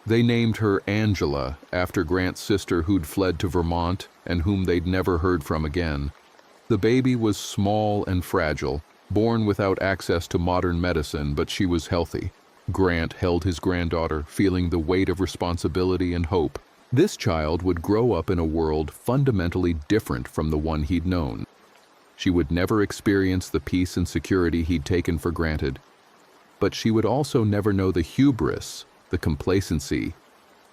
They named her Angela after Grant's sister who'd fled to Vermont and whom they'd never heard from again. The baby was small and fragile, born without access to modern medicine, but she was healthy. Grant held his granddaughter, feeling the weight of responsibility and hope. This child would grow up in a world fundamentally different from the one he'd known. She would never experience the peace and security he'd taken for granted. But she would also never know the hubris, the complacency,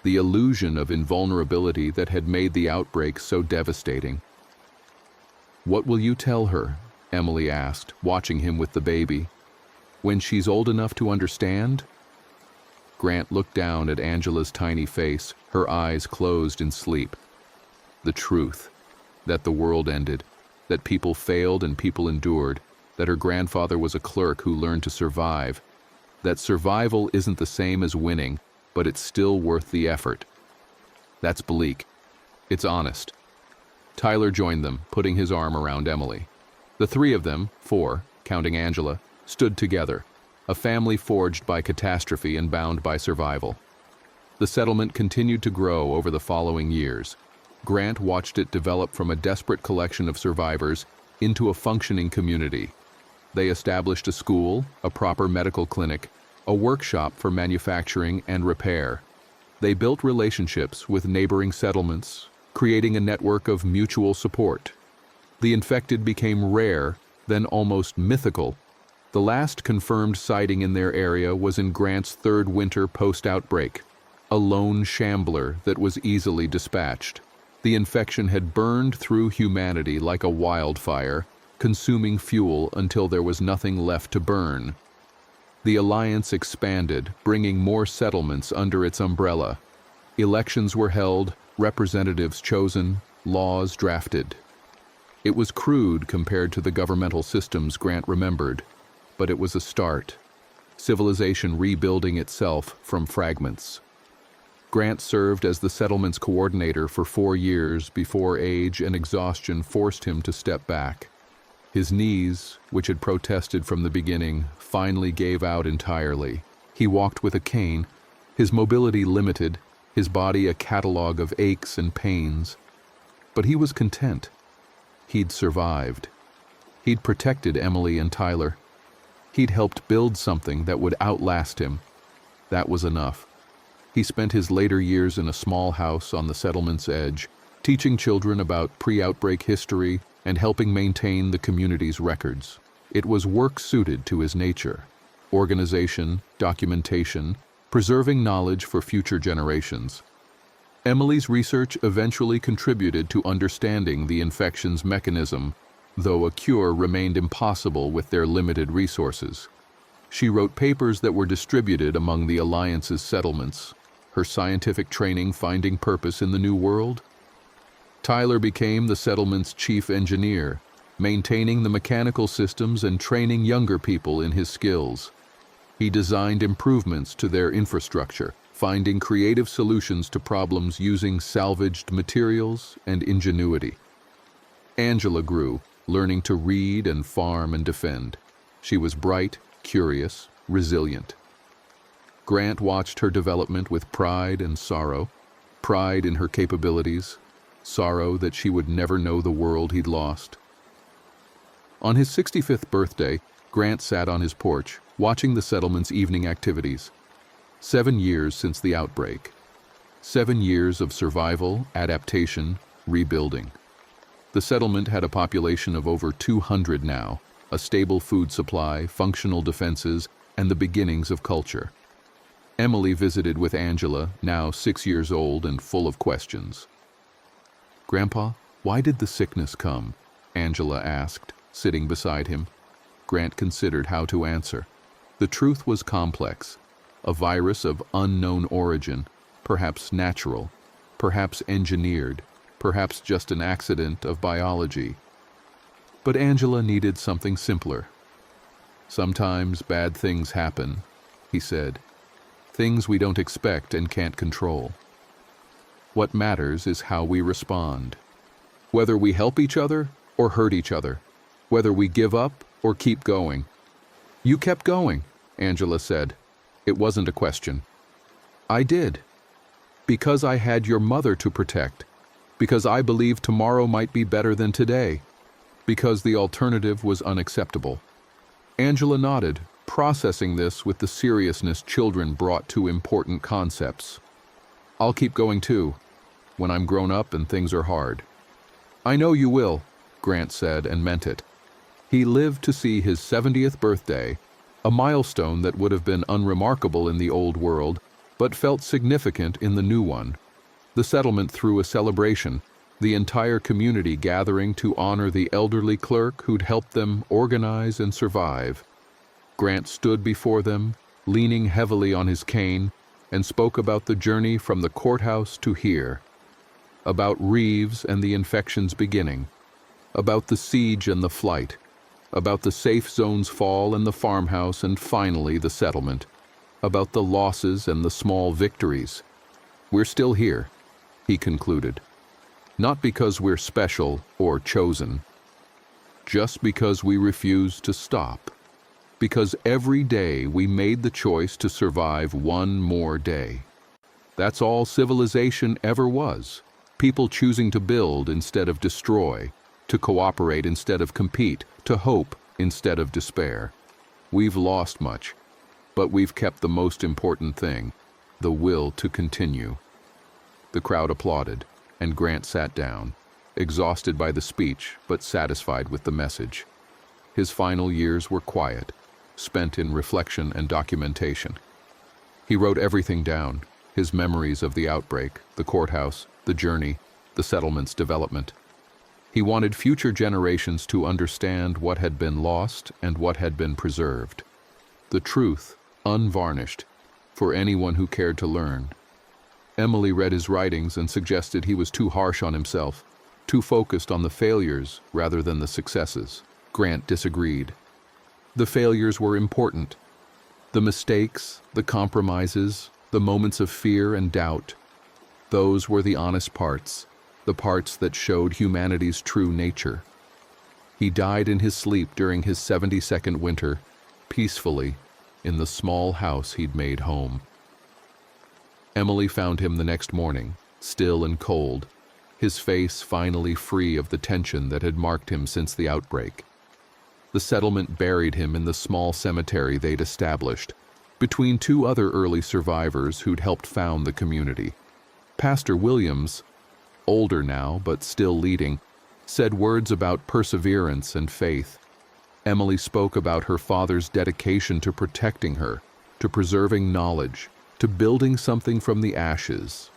the illusion of invulnerability that had made the outbreak so devastating. "What will you tell her?" Emily asked, watching him with the baby. "When she's old enough to understand?" Grant looked down at Angela's tiny face, her eyes closed in sleep. The truth, that the world ended, that people failed and people endured, that her grandfather was a clerk who learned to survive, that survival isn't the same as winning, but it's still worth the effort. That's bleak. It's honest. Tyler joined them, putting his arm around Emily. The three of them, four, counting Angela, stood together, a family forged by catastrophe and bound by survival. The settlement continued to grow over the following years. Grant watched it develop from a desperate collection of survivors into a functioning community. They established a school, a proper medical clinic, a workshop for manufacturing and repair. They built relationships with neighboring settlements, creating a network of mutual support. The infected became rare, then almost mythical. The last confirmed sighting in their area was in Grant's third winter post-outbreak, a lone shambler that was easily dispatched. The infection had burned through humanity like a wildfire, consuming fuel until there was nothing left to burn. The alliance expanded, bringing more settlements under its umbrella. Elections were held, representatives chosen, laws drafted. It was crude compared to the governmental systems Grant remembered, but it was a start. Civilization rebuilding itself from fragments. Grant served as the settlement's coordinator for 4 years before age and exhaustion forced him to step back. His knees, which had protested from the beginning, finally gave out entirely. He walked with a cane, his mobility limited, his body a catalog of aches and pains. But he was content. He'd survived. He'd protected Emily and Tyler. He'd helped build something that would outlast him. That was enough. He spent his later years in a small house on the settlement's edge, teaching children about pre-outbreak history and helping maintain the community's records. It was work suited to his nature: organization, documentation, preserving knowledge for future generations. Emily's research eventually contributed to understanding the infection's mechanism, though a cure remained impossible with their limited resources. She wrote papers that were distributed among the Alliance's settlements, her scientific training finding purpose in the New World. Tyler became the settlement's chief engineer, maintaining the mechanical systems and training younger people in his skills. He designed improvements to their infrastructure, finding creative solutions to problems using salvaged materials and ingenuity. Angela grew, learning to read and farm and defend. She was bright, curious, resilient. Grant watched her development with pride and sorrow, pride in her capabilities, sorrow that she would never know the world he'd lost. On his 65th birthday, Grant sat on his porch, watching the settlement's evening activities. 7 years since the outbreak. 7 years of survival, adaptation, rebuilding. The settlement had a population of over 200 now, a stable food supply, functional defenses, and the beginnings of culture. Emily visited with Angela, now 6 years old and full of questions. "Grandpa, why did the sickness come?" Angela asked, sitting beside him. Grant considered how to answer. The truth was complex. A virus of unknown origin, perhaps natural, perhaps engineered, perhaps just an accident of biology. But Angela needed something simpler. "Sometimes bad things happen," he said. "Things we don't expect and can't control. What matters is how we respond. Whether we help each other or hurt each other. Whether we give up or keep going." "You kept going," Angela said. It wasn't a question. "I did. Because I had your mother to protect. Because I believed tomorrow might be better than today. Because the alternative was unacceptable." Angela nodded, processing this with the seriousness children brought to important concepts. "I'll keep going too, when I'm grown up and things are hard." "I know you will," Grant said, and meant it. He lived to see his 70th birthday, a milestone that would have been unremarkable in the old world, but felt significant in the new one. The settlement threw a celebration, the entire community gathering to honor the elderly clerk who'd helped them organize and survive. Grant stood before them, leaning heavily on his cane, and spoke about the journey from the courthouse to here, about Reeves and the infection's beginning, about the siege and the flight, about the safe zone's fall and the farmhouse and finally the settlement, about the losses and the small victories. "We're still here," he concluded. "Not because we're special or chosen, just because we refuse to stop. Because every day we made the choice to survive one more day. That's all civilization ever was. People choosing to build instead of destroy, to cooperate instead of compete, to hope instead of despair. We've lost much, but we've kept the most important thing, the will to continue." The crowd applauded, and Grant sat down, exhausted by the speech but satisfied with the message. His final years were quiet, spent in reflection and documentation. He wrote everything down, his memories of the outbreak, the courthouse, the journey, the settlement's development. He wanted future generations to understand what had been lost and what had been preserved. The truth, unvarnished, for anyone who cared to learn. Emily read his writings and suggested he was too harsh on himself, too focused on the failures rather than the successes. Grant disagreed. The failures were important. The mistakes, the compromises, the moments of fear and doubt. Those were the honest parts, the parts that showed humanity's true nature. He died in his sleep during his 72nd winter, peacefully, in the small house he'd made home. Emily found him the next morning, still and cold, his face finally free of the tension that had marked him since the outbreak. The settlement buried him in the small cemetery they'd established, between two other early survivors who'd helped found the community. Pastor Williams, older now but still leading, said words about perseverance and faith. Emily spoke about her father's dedication to protecting her, to preserving knowledge, to building something from the ashes.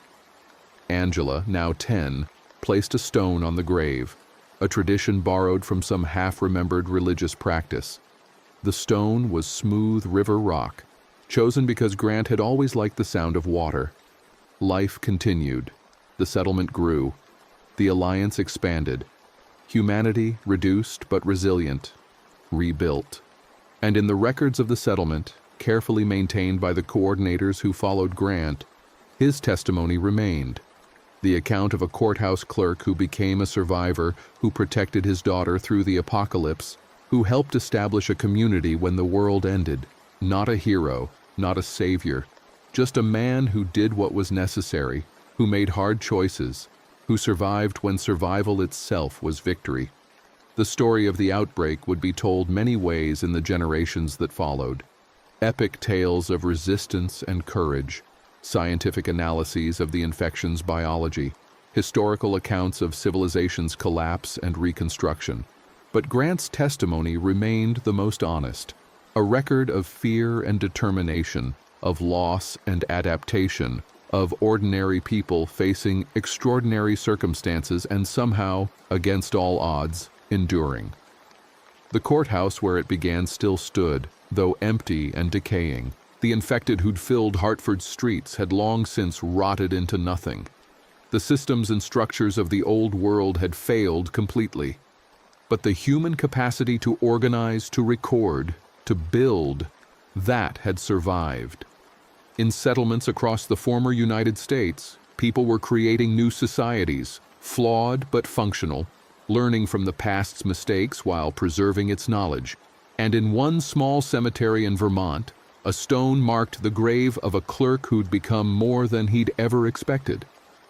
Angela, now 10, placed a stone on the grave, a tradition borrowed from some half-remembered religious practice. The stone was smooth river rock, chosen because Grant had always liked the sound of water. Life continued. The settlement grew. The alliance expanded. Humanity, reduced but resilient, rebuilt. And in the records of the settlement, carefully maintained by the coordinators who followed Grant, his testimony remained. The account of a courthouse clerk who became a survivor, who protected his daughter through the apocalypse, who helped establish a community when the world ended. Not a hero, not a savior, Just a man who did what was necessary, who made hard choices, who survived when survival itself was victory. The story of the outbreak would be told many ways in the generations that followed. Epic tales of resistance and courage, scientific analyses of the infection's biology, historical accounts of civilization's collapse and reconstruction. But Grant's testimony remained the most honest, a record of fear and determination, of loss and adaptation, of ordinary people facing extraordinary circumstances and somehow, against all odds, enduring. The courthouse where it began still stood, though empty and decaying. The infected who'd filled Hartford's streets had long since rotted into nothing. The systems and structures of the old world had failed completely. But the human capacity to organize, to record, to build, that had survived. In settlements across the former United States, people were creating new societies, flawed but functional, learning from the past's mistakes while preserving its knowledge. And in one small cemetery in Vermont, a stone marked the grave of a clerk who'd become more than he'd ever expected.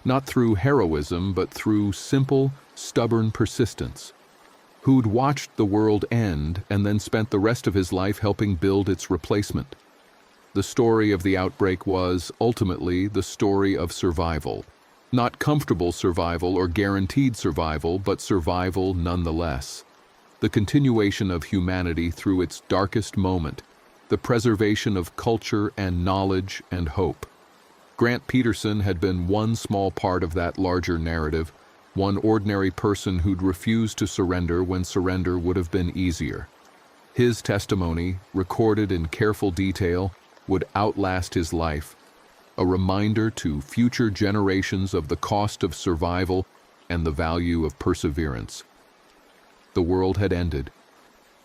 Not through heroism, but through simple, stubborn persistence. Who'd watched the world end and then spent the rest of his life helping build its replacement. The story of the outbreak was, ultimately, the story of survival. Not comfortable survival or guaranteed survival, but survival nonetheless. The continuation of humanity through its darkest moment, the preservation of culture and knowledge and hope. Grant Peterson had been one small part of that larger narrative, one ordinary person who'd refused to surrender when surrender would have been easier. His testimony, recorded in careful detail, would outlast his life, a reminder to future generations of the cost of survival and the value of perseverance. The world had ended,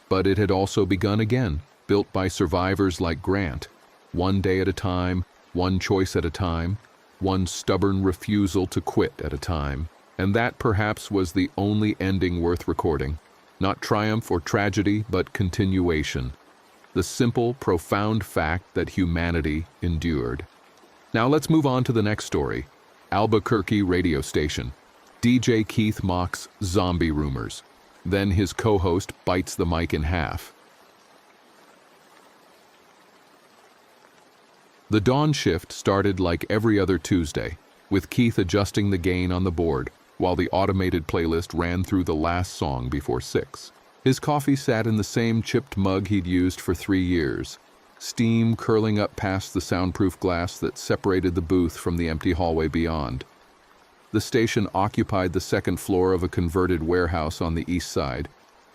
but it had also begun again, built by survivors like Grant, one day at a time, one choice at a time, one stubborn refusal to quit at a time. And that perhaps was the only ending worth recording. Not triumph or tragedy, but continuation. The simple, profound fact that humanity endured. Now let's move on to the next story. Albuquerque radio station. DJ Keith mocks zombie rumors. Then his co-host bites the mic in half. The dawn shift started like every other Tuesday, with Keith adjusting the gain on the board, while the automated playlist ran through the last song before 6. His coffee sat in the same chipped mug he'd used for 3 years, steam curling up past the soundproof glass that separated the booth from the empty hallway beyond. The station occupied the second floor of a converted warehouse on the east side,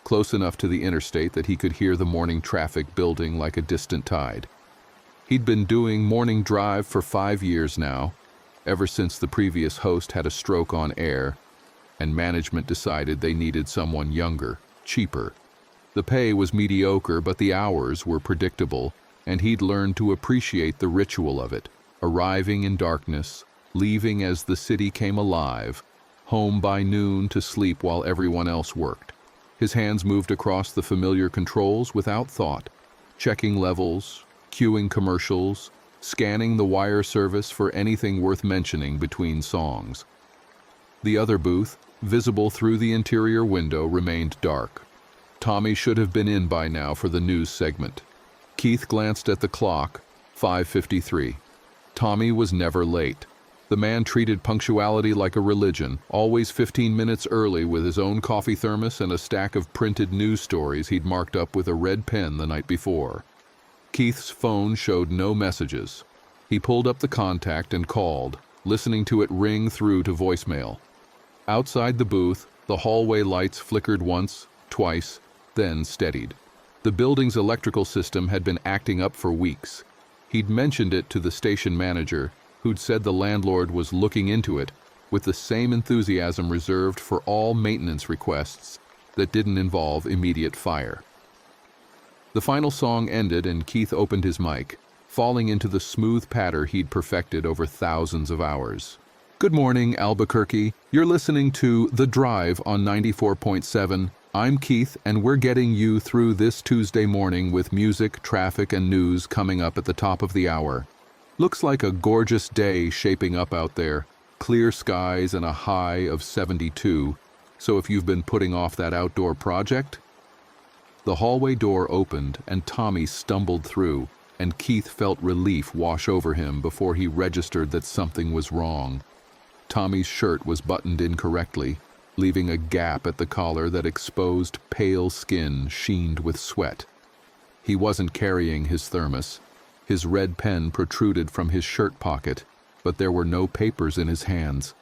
close enough to the interstate that he could hear the morning traffic building like a distant tide. He'd been doing morning drive for 5 years now, ever since the previous host had a stroke on air, and management decided they needed someone younger, cheaper. The pay was mediocre, but the hours were predictable, and he'd learned to appreciate the ritual of it, arriving in darkness, leaving as the city came alive, home by noon to sleep while everyone else worked. His hands moved across the familiar controls without thought, checking levels, queuing commercials, scanning the wire service for anything worth mentioning between songs. The other booth, visible through the interior window, remained dark. Tommy should have been in by now for the news segment. Keith glanced at the clock, 5:53. Tommy was never late. The man treated punctuality like a religion, always 15 minutes early with his own coffee thermos and a stack of printed news stories he'd marked up with a red pen the night before. Keith's phone showed no messages. He pulled up the contact and called, listening to it ring through to voicemail. Outside the booth, the hallway lights flickered once, twice, then steadied. The building's electrical system had been acting up for weeks. He'd mentioned it to the station manager, who'd said the landlord was looking into it with the same enthusiasm reserved for all maintenance requests that didn't involve immediate fire. The final song ended and Keith opened his mic, falling into the smooth patter he'd perfected over thousands of hours. Good morning, Albuquerque. You're listening to The Drive on 94.7. I'm Keith, and we're getting you through this Tuesday morning with music, traffic, and news coming up at the top of the hour. Looks like a gorgeous day shaping up out there. Clear skies and a high of 72. So if you've been putting off that outdoor project? The hallway door opened and Tommy stumbled through, and Keith felt relief wash over him before he registered that something was wrong. Tommy's shirt was buttoned incorrectly, leaving a gap at the collar that exposed pale skin sheened with sweat. He wasn't carrying his thermos. His red pen protruded from his shirt pocket, but there were no papers in his hands.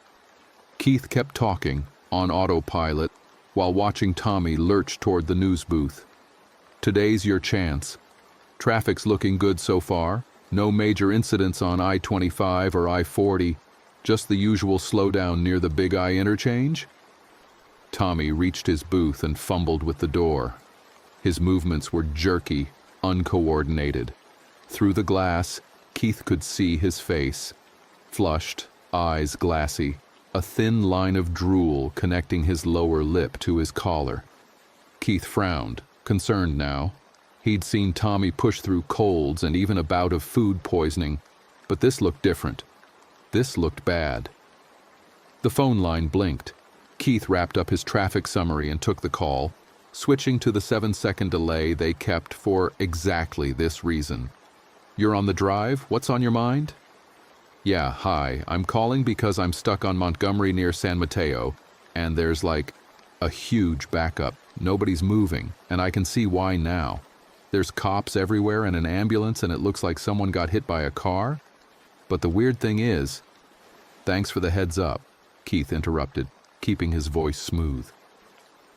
Keith kept talking, on autopilot, while watching Tommy lurch toward the news booth. Today's your chance. Traffic's looking good so far. No major incidents on I-25 or I-40, just the usual slowdown near the Big I interchange? Tommy reached his booth and fumbled with the door. His movements were jerky, uncoordinated. Through the glass, Keith could see his face. Flushed, eyes glassy, a thin line of drool connecting his lower lip to his collar. Keith frowned, concerned now. He'd seen Tommy push through colds and even a bout of food poisoning, but this looked different. This looked bad. The phone line blinked. Keith wrapped up his traffic summary and took the call, switching to the 7-second delay they kept for exactly this reason. "You're on the drive? What's on your mind?" "Yeah, hi. I'm calling because I'm stuck on Montgomery near San Mateo, and there's like a huge backup. Nobody's moving, and I can see why now. There's cops everywhere and an ambulance, and it looks like someone got hit by a car. But the weird thing is..." "Thanks for the heads up," Keith interrupted, keeping his voice smooth.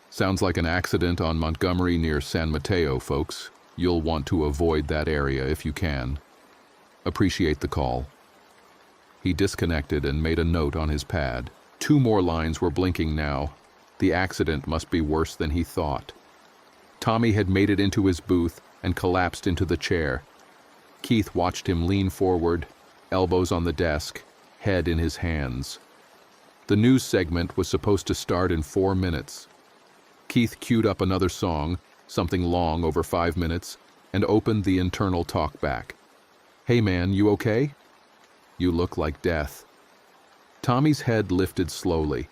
"Sounds like an accident on Montgomery near San Mateo, folks. You'll want to avoid that area if you can. Appreciate the call." He disconnected and made a note on his pad. 2 more lines were blinking now. The accident must be worse than he thought. Tommy had made it into his booth and collapsed into the chair. Keith watched him lean forward, elbows on the desk, head in his hands. The news segment was supposed to start in 4 minutes. Keith queued up another song, something long over 5 minutes, and opened the internal talkback. "Hey man, you okay? You look like death." Tommy's head lifted slowly.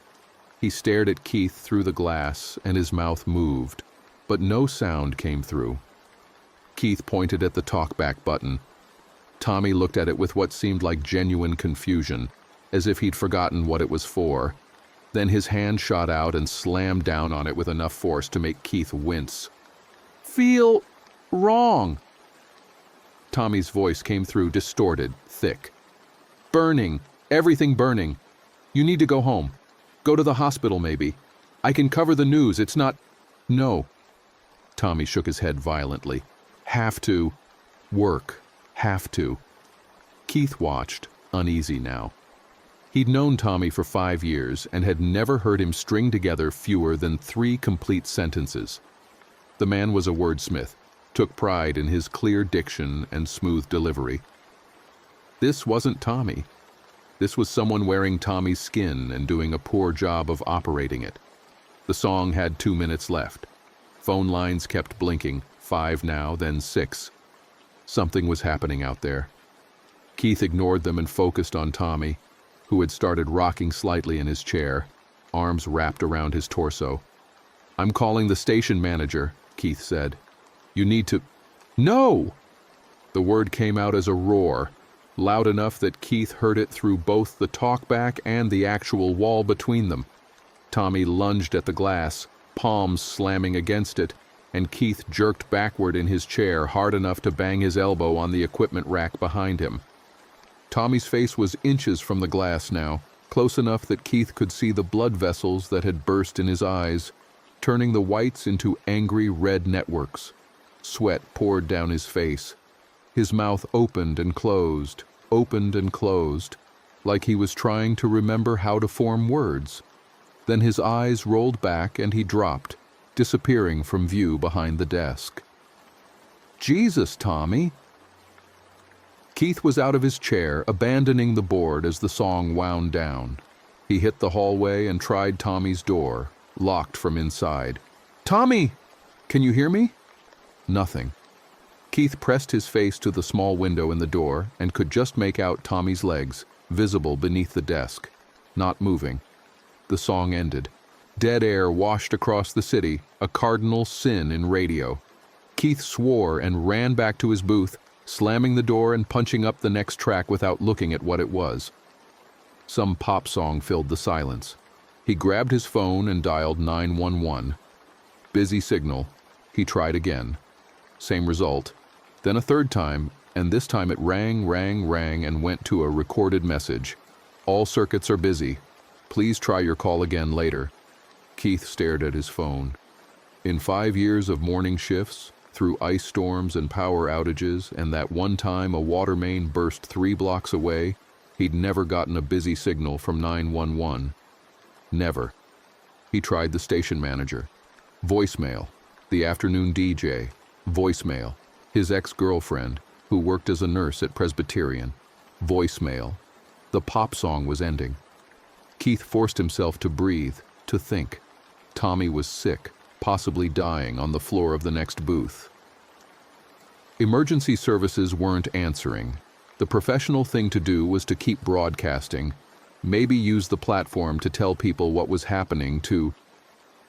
He stared at Keith through the glass, and his mouth moved, but no sound came through. Keith pointed at the talkback button. Tommy looked at it with what seemed like genuine confusion, as if he'd forgotten what it was for. Then his hand shot out and slammed down on it with enough force to make Keith wince. "Feel wrong." Tommy's voice came through distorted, thick. "Burning. Everything burning. You need to go home. Go to the hospital, maybe. I can cover the news. It's not..." "No." Tommy shook his head violently. "Have to. Work. Have to." Keith watched, uneasy now. He'd known Tommy for 5 years and had never heard him string together fewer than 3 complete sentences. The man was a wordsmith, took pride in his clear diction and smooth delivery. This wasn't Tommy. This was someone wearing Tommy's skin and doing a poor job of operating it. The song had 2 minutes left. Phone lines kept blinking, 5 now, then 6. Something was happening out there. Keith ignored them and focused on Tommy, who had started rocking slightly in his chair, arms wrapped around his torso. "I'm calling the station manager," Keith said. "You need to..." "No!" The word came out as a roar, loud enough that Keith heard it through both the talkback and the actual wall between them. Tommy lunged at the glass, palms slamming against it, and Keith jerked backward in his chair hard enough to bang his elbow on the equipment rack behind him. Tommy's face was inches from the glass now, close enough that Keith could see the blood vessels that had burst in his eyes, turning the whites into angry red networks. Sweat poured down his face. His mouth opened and closed, like he was trying to remember how to form words. Then his eyes rolled back and he dropped, disappearing from view behind the desk. "Jesus, Tommy!" Keith was out of his chair, abandoning the board as the song wound down. He hit the hallway and tried Tommy's door, locked from inside. "Tommy! Can you hear me?" Nothing. Keith pressed his face to the small window in the door and could just make out Tommy's legs, visible beneath the desk, not moving. The song ended. Dead air washed across the city, a cardinal sin in radio. Keith swore and ran back to his booth, slamming the door and punching up the next track without looking at what it was. Some pop song filled the silence. He grabbed his phone and dialed 911. Busy signal. He tried again. Same result. Then a third time, and this time it rang, and went to a recorded message. All circuits are busy. Please try your call again later. Keith stared at his phone. In 5 years of morning shifts, through ice storms and power outages, and that one time a water main burst 3 blocks away, he'd never gotten a busy signal from 911. Never. He tried the station manager. Voicemail. The afternoon DJ. Voicemail. His ex-girlfriend, who worked as a nurse at Presbyterian. Voicemail. The pop song was ending. Keith forced himself to breathe, to think. Tommy was sick, possibly dying on the floor of the next booth. Emergency services weren't answering. The professional thing to do was to keep broadcasting, maybe use the platform to tell people what was happening to...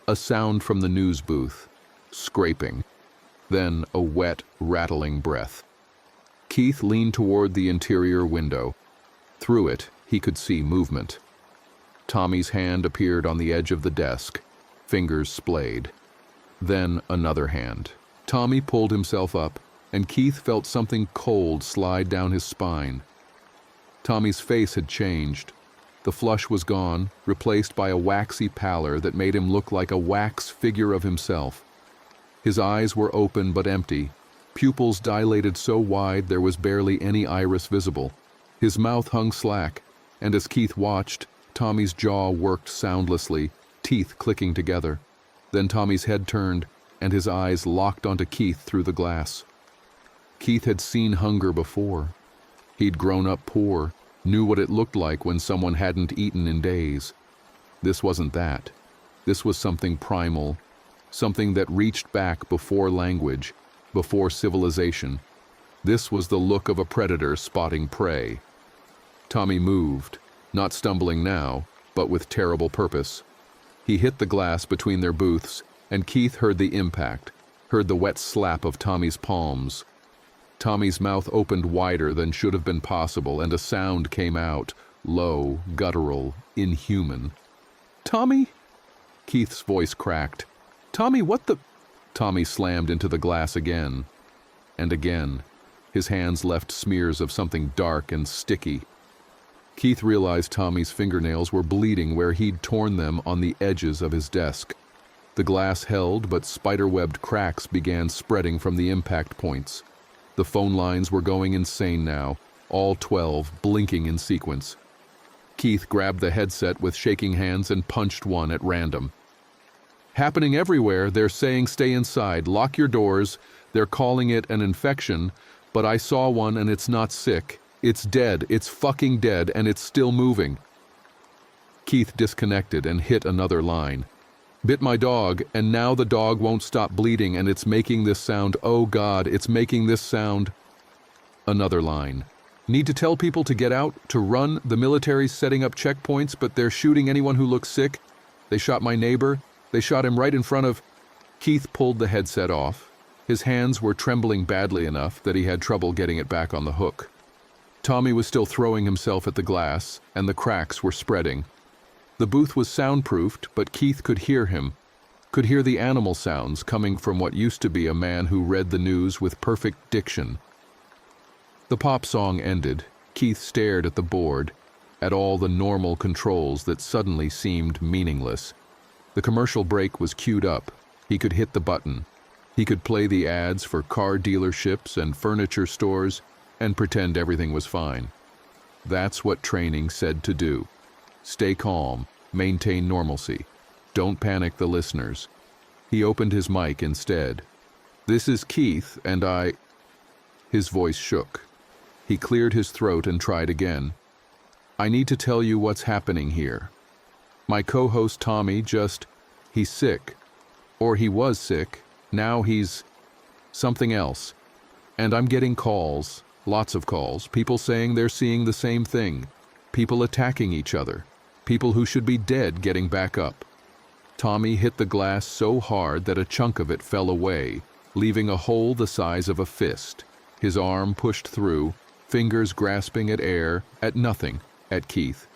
A sound from the news booth. Scraping. Then a wet, rattling breath. Keith leaned toward the interior window. Through it, he could see movement. Tommy's hand appeared on the edge of the desk, fingers splayed. Then another hand. Tommy pulled himself up, and Keith felt something cold slide down his spine. Tommy's face had changed. The flush was gone, replaced by a waxy pallor that made him look like a wax figure of himself. His eyes were open but empty, pupils dilated so wide there was barely any iris visible. His mouth hung slack, and as Keith watched, Tommy's jaw worked soundlessly, teeth clicking together. Then Tommy's head turned, and his eyes locked onto Keith through the glass. Keith had seen hunger before. He'd grown up poor, knew what it looked like when someone hadn't eaten in days. This wasn't that. This was something primal, something that reached back before language, before civilization. This was the look of a predator spotting prey. Tommy moved, not stumbling now, but with terrible purpose. He hit the glass between their booths, and Keith heard the impact, heard the wet slap of Tommy's palms. Tommy's mouth opened wider than should have been possible, and a sound came out, low, guttural, inhuman. "Tommy?" Keith's voice cracked. "Tommy, what the—" Tommy slammed into the glass again. And again. His hands left smears of something dark and sticky. Keith realized Tommy's fingernails were bleeding where he'd torn them on the edges of his desk. The glass held, but spider-webbed cracks began spreading from the impact points. The phone lines were going insane now, all 12 blinking in sequence. Keith grabbed the headset with shaking hands and punched one at random. "Happening everywhere, they're saying stay inside, lock your doors, they're calling it an infection, but I saw one and it's not sick. It's dead, it's fucking dead, and it's still moving." Keith disconnected and hit another line. "Bit my dog, and now the dog won't stop bleeding and it's making this sound. Oh God, it's making this sound." Another line. "Need to tell people to get out, to run, the military's setting up checkpoints, but they're shooting anyone who looks sick. They shot my neighbor, they shot him right in front of—" Keith pulled the headset off. His hands were trembling badly enough that he had trouble getting it back on the hook. Tommy was still throwing himself at the glass, and the cracks were spreading. The booth was soundproofed, but Keith could hear him, could hear the animal sounds coming from what used to be a man who read the news with perfect diction. The pop song ended. Keith stared at the board, at all the normal controls that suddenly seemed meaningless. The commercial break was queued up. He could hit the button. He could play the ads for car dealerships and furniture stores and pretend everything was fine. That's what training said to do. Stay calm, maintain normalcy. Don't panic the listeners. He opened his mic instead. "This is Keith, and I—" His voice shook. He cleared his throat and tried again. "I need to tell you what's happening here. My co-host Tommy he's sick. Or he was sick. Now he's something else. And I'm getting calls, lots of calls, people saying they're seeing the same thing, people attacking each other, people who should be dead getting back up. Tommy hit the glass so hard that a chunk of it fell away, leaving a hole the size of a fist. His arm pushed through, fingers grasping at air, at nothing, at Keith.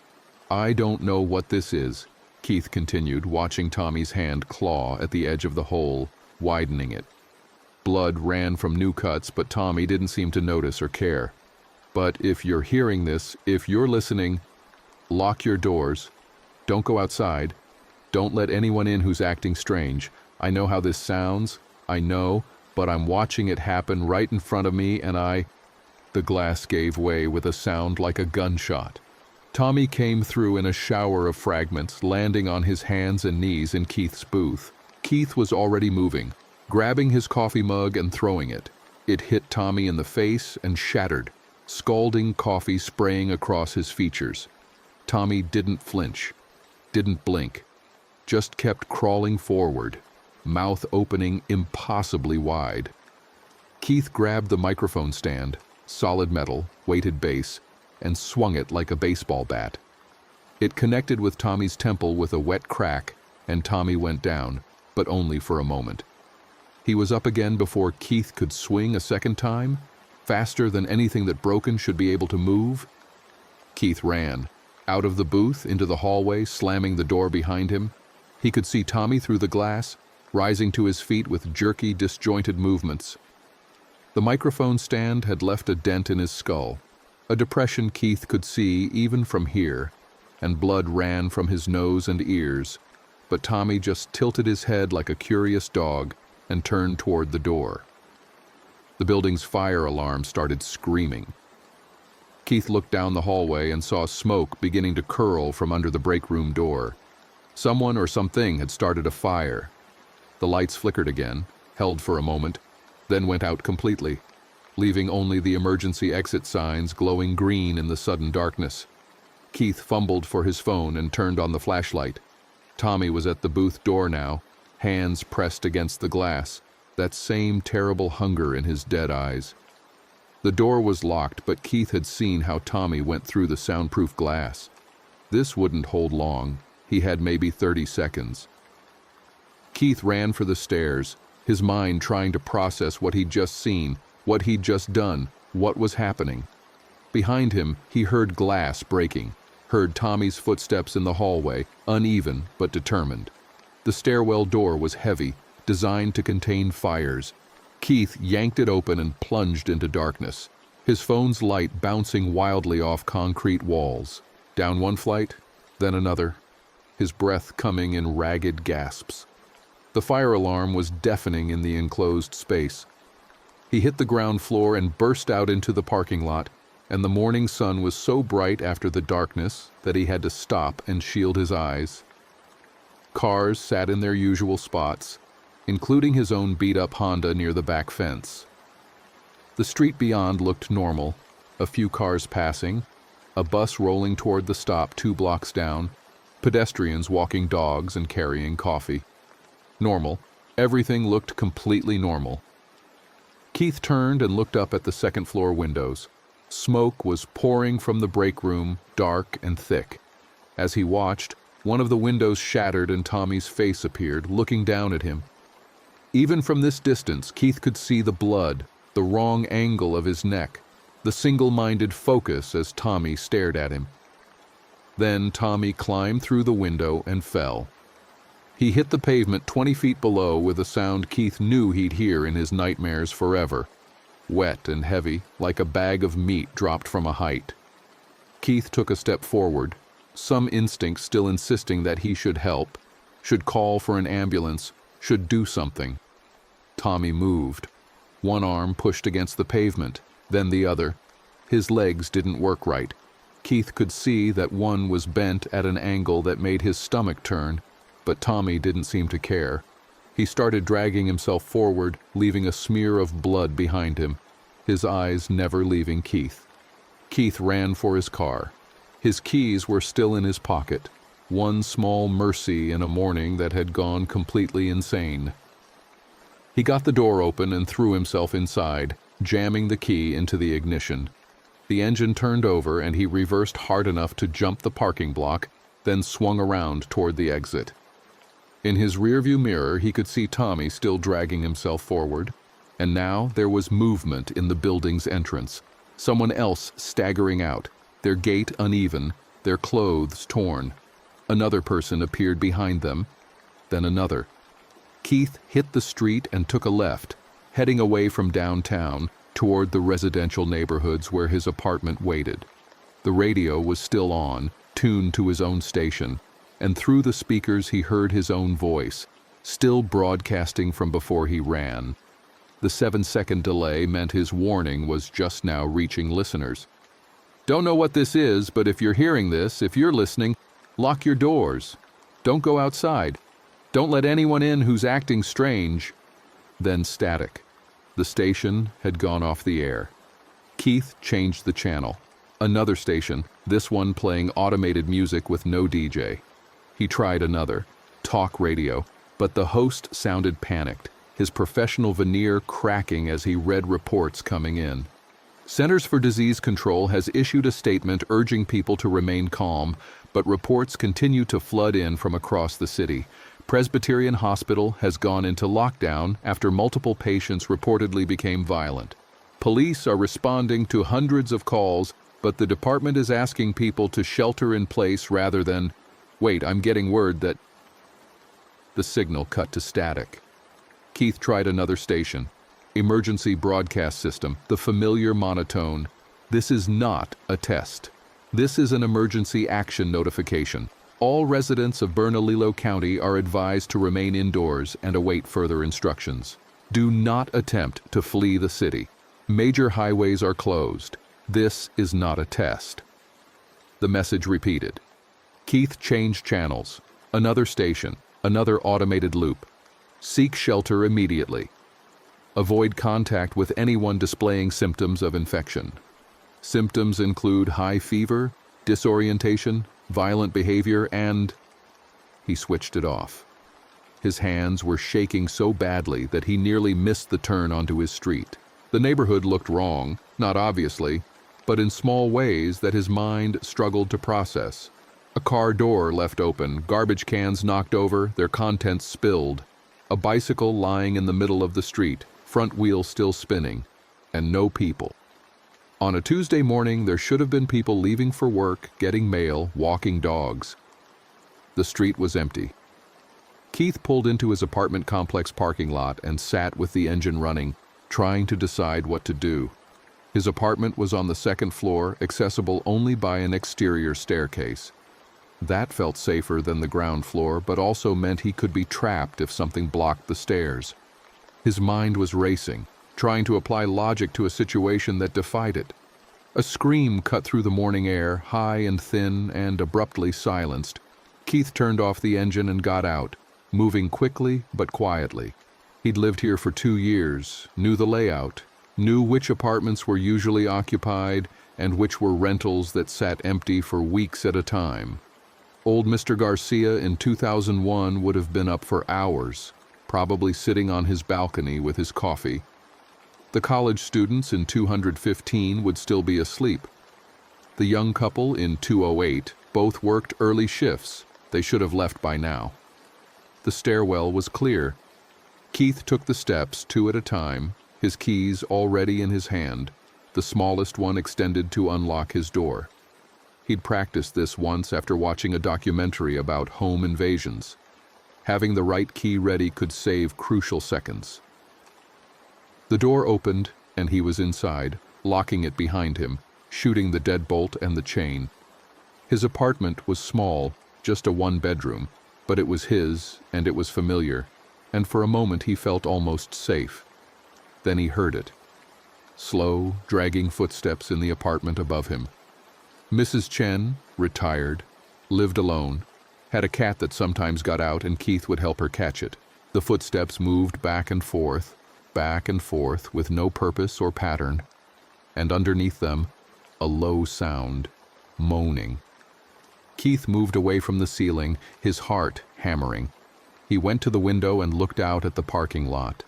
"I don't know what this is," Keith continued, watching Tommy's hand claw at the edge of the hole, widening it. Blood ran from new cuts, but Tommy didn't seem to notice or care. "But if you're hearing this, if you're listening, lock your doors. Don't go outside. Don't let anyone in who's acting strange. I know how this sounds, I know, but I'm watching it happen right in front of me and The glass gave way with a sound like a gunshot. Tommy came through in a shower of fragments, landing on his hands and knees in Keith's booth. Keith was already moving, grabbing his coffee mug and throwing it. It hit Tommy in the face and shattered, scalding coffee spraying across his features. Tommy didn't flinch, didn't blink, just kept crawling forward, mouth opening impossibly wide. Keith grabbed the microphone stand, solid metal, weighted base, and swung it like a baseball bat. It connected with Tommy's temple with a wet crack, and Tommy went down, but only for a moment. He was up again before Keith could swing a second time, faster than anything that broken should be able to move. Keith ran, out of the booth into the hallway, slamming the door behind him. He could see Tommy through the glass, rising to his feet with jerky, disjointed movements. The microphone stand had left a dent in his skull, a depression Keith could see even from here, and blood ran from his nose and ears, but Tommy just tilted his head like a curious dog and turned toward the door. The building's fire alarm started screaming. Keith looked down the hallway and saw smoke beginning to curl from under the break room door. Someone or something had started a fire. The lights flickered again, held for a moment, then went out completely, leaving only the emergency exit signs glowing green in the sudden darkness. Keith fumbled for his phone and turned on the flashlight. Tommy was at the booth door now, hands pressed against the glass, that same terrible hunger in his dead eyes. The door was locked, but Keith had seen how Tommy went through the soundproof glass. This wouldn't hold long. He had maybe 30 seconds. Keith ran for the stairs, his mind trying to process what he'd just seen, what he'd just done, what was happening. Behind him, he heard glass breaking, heard Tommy's footsteps in the hallway, uneven but determined. The stairwell door was heavy, designed to contain fires. Keith yanked it open and plunged into darkness, his phone's light bouncing wildly off concrete walls. Down one flight, then another, his breath coming in ragged gasps. The fire alarm was deafening in the enclosed space. He hit the ground floor and burst out into the parking lot, and the morning sun was so bright after the darkness that he had to stop and shield his eyes. Cars sat in their usual spots, including his own beat-up Honda near the back fence. The street beyond looked normal, a few cars passing, a bus rolling toward the stop 2 blocks down, pedestrians walking dogs and carrying coffee. Normal. Everything looked completely normal. Keith turned and looked up at the second-floor windows. Smoke was pouring from the break room, dark and thick. As he watched, one of the windows shattered and Tommy's face appeared, looking down at him. Even from this distance, Keith could see the blood, the wrong angle of his neck, the single-minded focus as Tommy stared at him. Then Tommy climbed through the window and fell. He hit the pavement 20 feet below with a sound Keith knew he'd hear in his nightmares forever. Wet and heavy, like a bag of meat dropped from a height. Keith took a step forward, some instinct still insisting that he should help, should call for an ambulance, should do something. Tommy moved. One arm pushed against the pavement, then the other. His legs didn't work right. Keith could see that one was bent at an angle that made his stomach turn, but Tommy didn't seem to care. He started dragging himself forward, leaving a smear of blood behind him, his eyes never leaving Keith. Keith ran for his car. His keys were still in his pocket, one small mercy in a morning that had gone completely insane. He got the door open and threw himself inside, jamming the key into the ignition. The engine turned over and he reversed hard enough to jump the parking block, then swung around toward the exit. In his rearview mirror, he could see Tommy still dragging himself forward, and now there was movement in the building's entrance. Someone else staggering out, their gait uneven, their clothes torn. Another person appeared behind them, then another. Keith hit the street and took a left, heading away from downtown toward the residential neighborhoods where his apartment waited. The radio was still on, tuned to his own station, and through the speakers he heard his own voice, still broadcasting from before he ran. The 7-second delay meant his warning was just now reaching listeners. Don't know what this is, but if you're hearing this, if you're listening, lock your doors. Don't go outside. Don't let anyone in who's acting strange. Then static. The station had gone off the air. Keith changed the channel. Another station, this one playing automated music with no DJ. He tried another, talk radio, but the host sounded panicked, his professional veneer cracking as he read reports coming in. Centers for Disease Control has issued a statement urging people to remain calm, but reports continue to flood in from across the city. Presbyterian Hospital has gone into lockdown after multiple patients reportedly became violent. Police are responding to hundreds of calls, but the department is asking people to shelter in place rather than, wait, I'm getting word that... The signal cut to static. Keith tried another station. Emergency broadcast system, the familiar monotone. This is not a test. This is an emergency action notification. All residents of Bernalillo County are advised to remain indoors and await further instructions. Do not attempt to flee the city. Major highways are closed. This is not a test. The message repeated. Keith changed channels. Another station, another automated loop. Seek shelter immediately. Avoid contact with anyone displaying symptoms of infection. Symptoms include high fever, disorientation, violent behavior, and... He switched it off. His hands were shaking so badly that he nearly missed the turn onto his street. The neighborhood looked wrong, not obviously, but in small ways that his mind struggled to process. A car door left open, garbage cans knocked over, their contents spilled. A bicycle lying in the middle of the street, front wheel still spinning, and no people. On a Tuesday morning, there should have been people leaving for work, getting mail, walking dogs. The street was empty. Keith pulled into his apartment complex parking lot and sat with the engine running, trying to decide what to do. His apartment was on the second floor, accessible only by an exterior staircase. That felt safer than the ground floor, but also meant he could be trapped if something blocked the stairs. His mind was racing, trying to apply logic to a situation that defied it. A scream cut through the morning air, high and thin and abruptly silenced. Keith turned off the engine and got out, moving quickly but quietly. He'd lived here for 2 years, knew the layout, knew which apartments were usually occupied and which were rentals that sat empty for weeks at a time. Old Mr. Garcia in 2001 would have been up for hours, probably sitting on his balcony with his coffee. The college students in 215 would still be asleep. The young couple in 208 both worked early shifts. They should have left by now. The stairwell was clear. Keith took the steps 2 at a time, his keys already in his hand, the smallest one extended to unlock his door. He'd practiced this once after watching a documentary about home invasions. Having the right key ready could save crucial seconds. The door opened, and he was inside, locking it behind him, shooting the deadbolt and the chain. His apartment was small, just a 1-bedroom, but it was his, and it was familiar, and for a moment he felt almost safe. Then he heard it. Slow, dragging footsteps in the apartment above him. Mrs. Chen, retired, lived alone, had a cat that sometimes got out and Keith would help her catch it. The footsteps moved back and forth with no purpose or pattern, and underneath them, a low sound, moaning. Keith moved away from the ceiling, his heart hammering. He went to the window and looked out at the parking lot.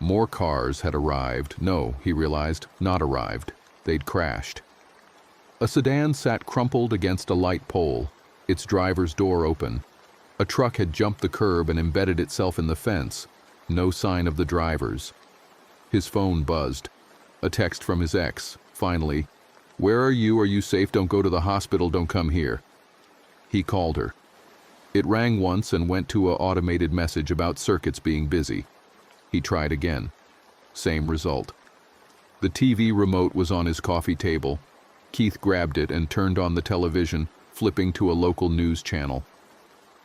More cars had arrived. No, he realized, not arrived. They'd crashed. A sedan sat crumpled against a light pole, its driver's door open. A truck had jumped the curb and embedded itself in the fence. No sign of the drivers. His phone buzzed. A text from his ex. Finally, "Where are you? Are you safe? Don't go to the hospital. Don't come here." He called her. It rang once and went to an automated message about circuits being busy. He tried again. Same result. The TV remote was on his coffee table. Keith grabbed it and turned on the television, flipping to a local news channel.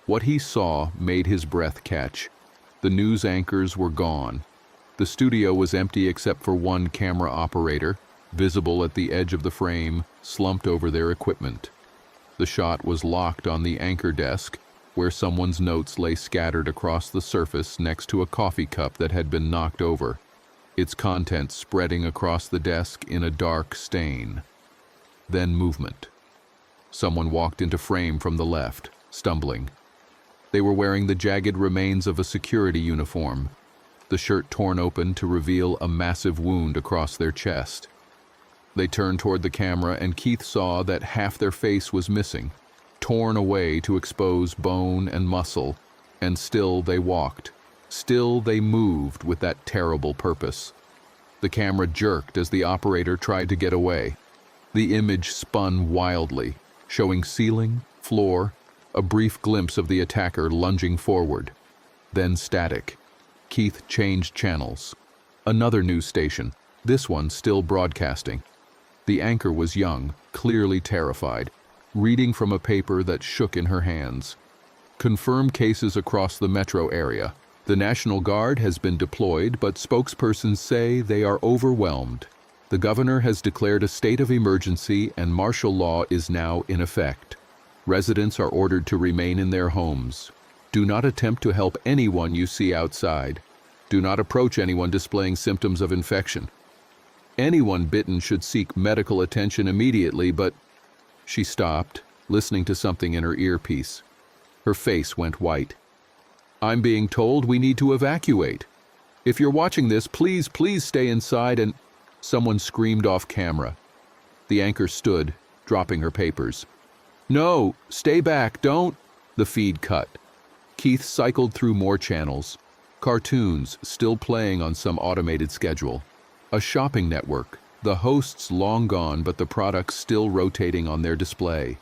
What he saw made his breath catch. The news anchors were gone. The studio was empty except for one camera operator, visible at the edge of the frame, slumped over their equipment. The shot was locked on the anchor desk, where someone's notes lay scattered across the surface next to a coffee cup that had been knocked over, its contents spreading across the desk in a dark stain. Then movement. Someone walked into frame from the left, stumbling. They were wearing the jagged remains of a security uniform, the shirt torn open to reveal a massive wound across their chest. They turned toward the camera and Keith saw that half their face was missing, torn away to expose bone and muscle, and still they walked. Still they moved with that terrible purpose. The camera jerked as the operator tried to get away. The image spun wildly, showing ceiling, floor, a brief glimpse of the attacker lunging forward. Then static. Keith changed channels. Another news station, this one still broadcasting. The anchor was young, clearly terrified, reading from a paper that shook in her hands. Confirmed cases across the metro area. The National Guard has been deployed, but spokespersons say they are overwhelmed. The governor has declared a state of emergency and martial law is now in effect. Residents are ordered to remain in their homes. Do not attempt to help anyone you see outside. Do not approach anyone displaying symptoms of infection. Anyone bitten should seek medical attention immediately, but... She stopped, listening to something in her earpiece. Her face went white. "I'm being told we need to evacuate. If you're watching this, please stay inside," and someone screamed off camera. The anchor stood, dropping her papers. "No, stay back, don't..." The feed cut. Keith cycled through more channels. Cartoons still playing on some automated schedule. A shopping network, the hosts long gone but the products still rotating on their display.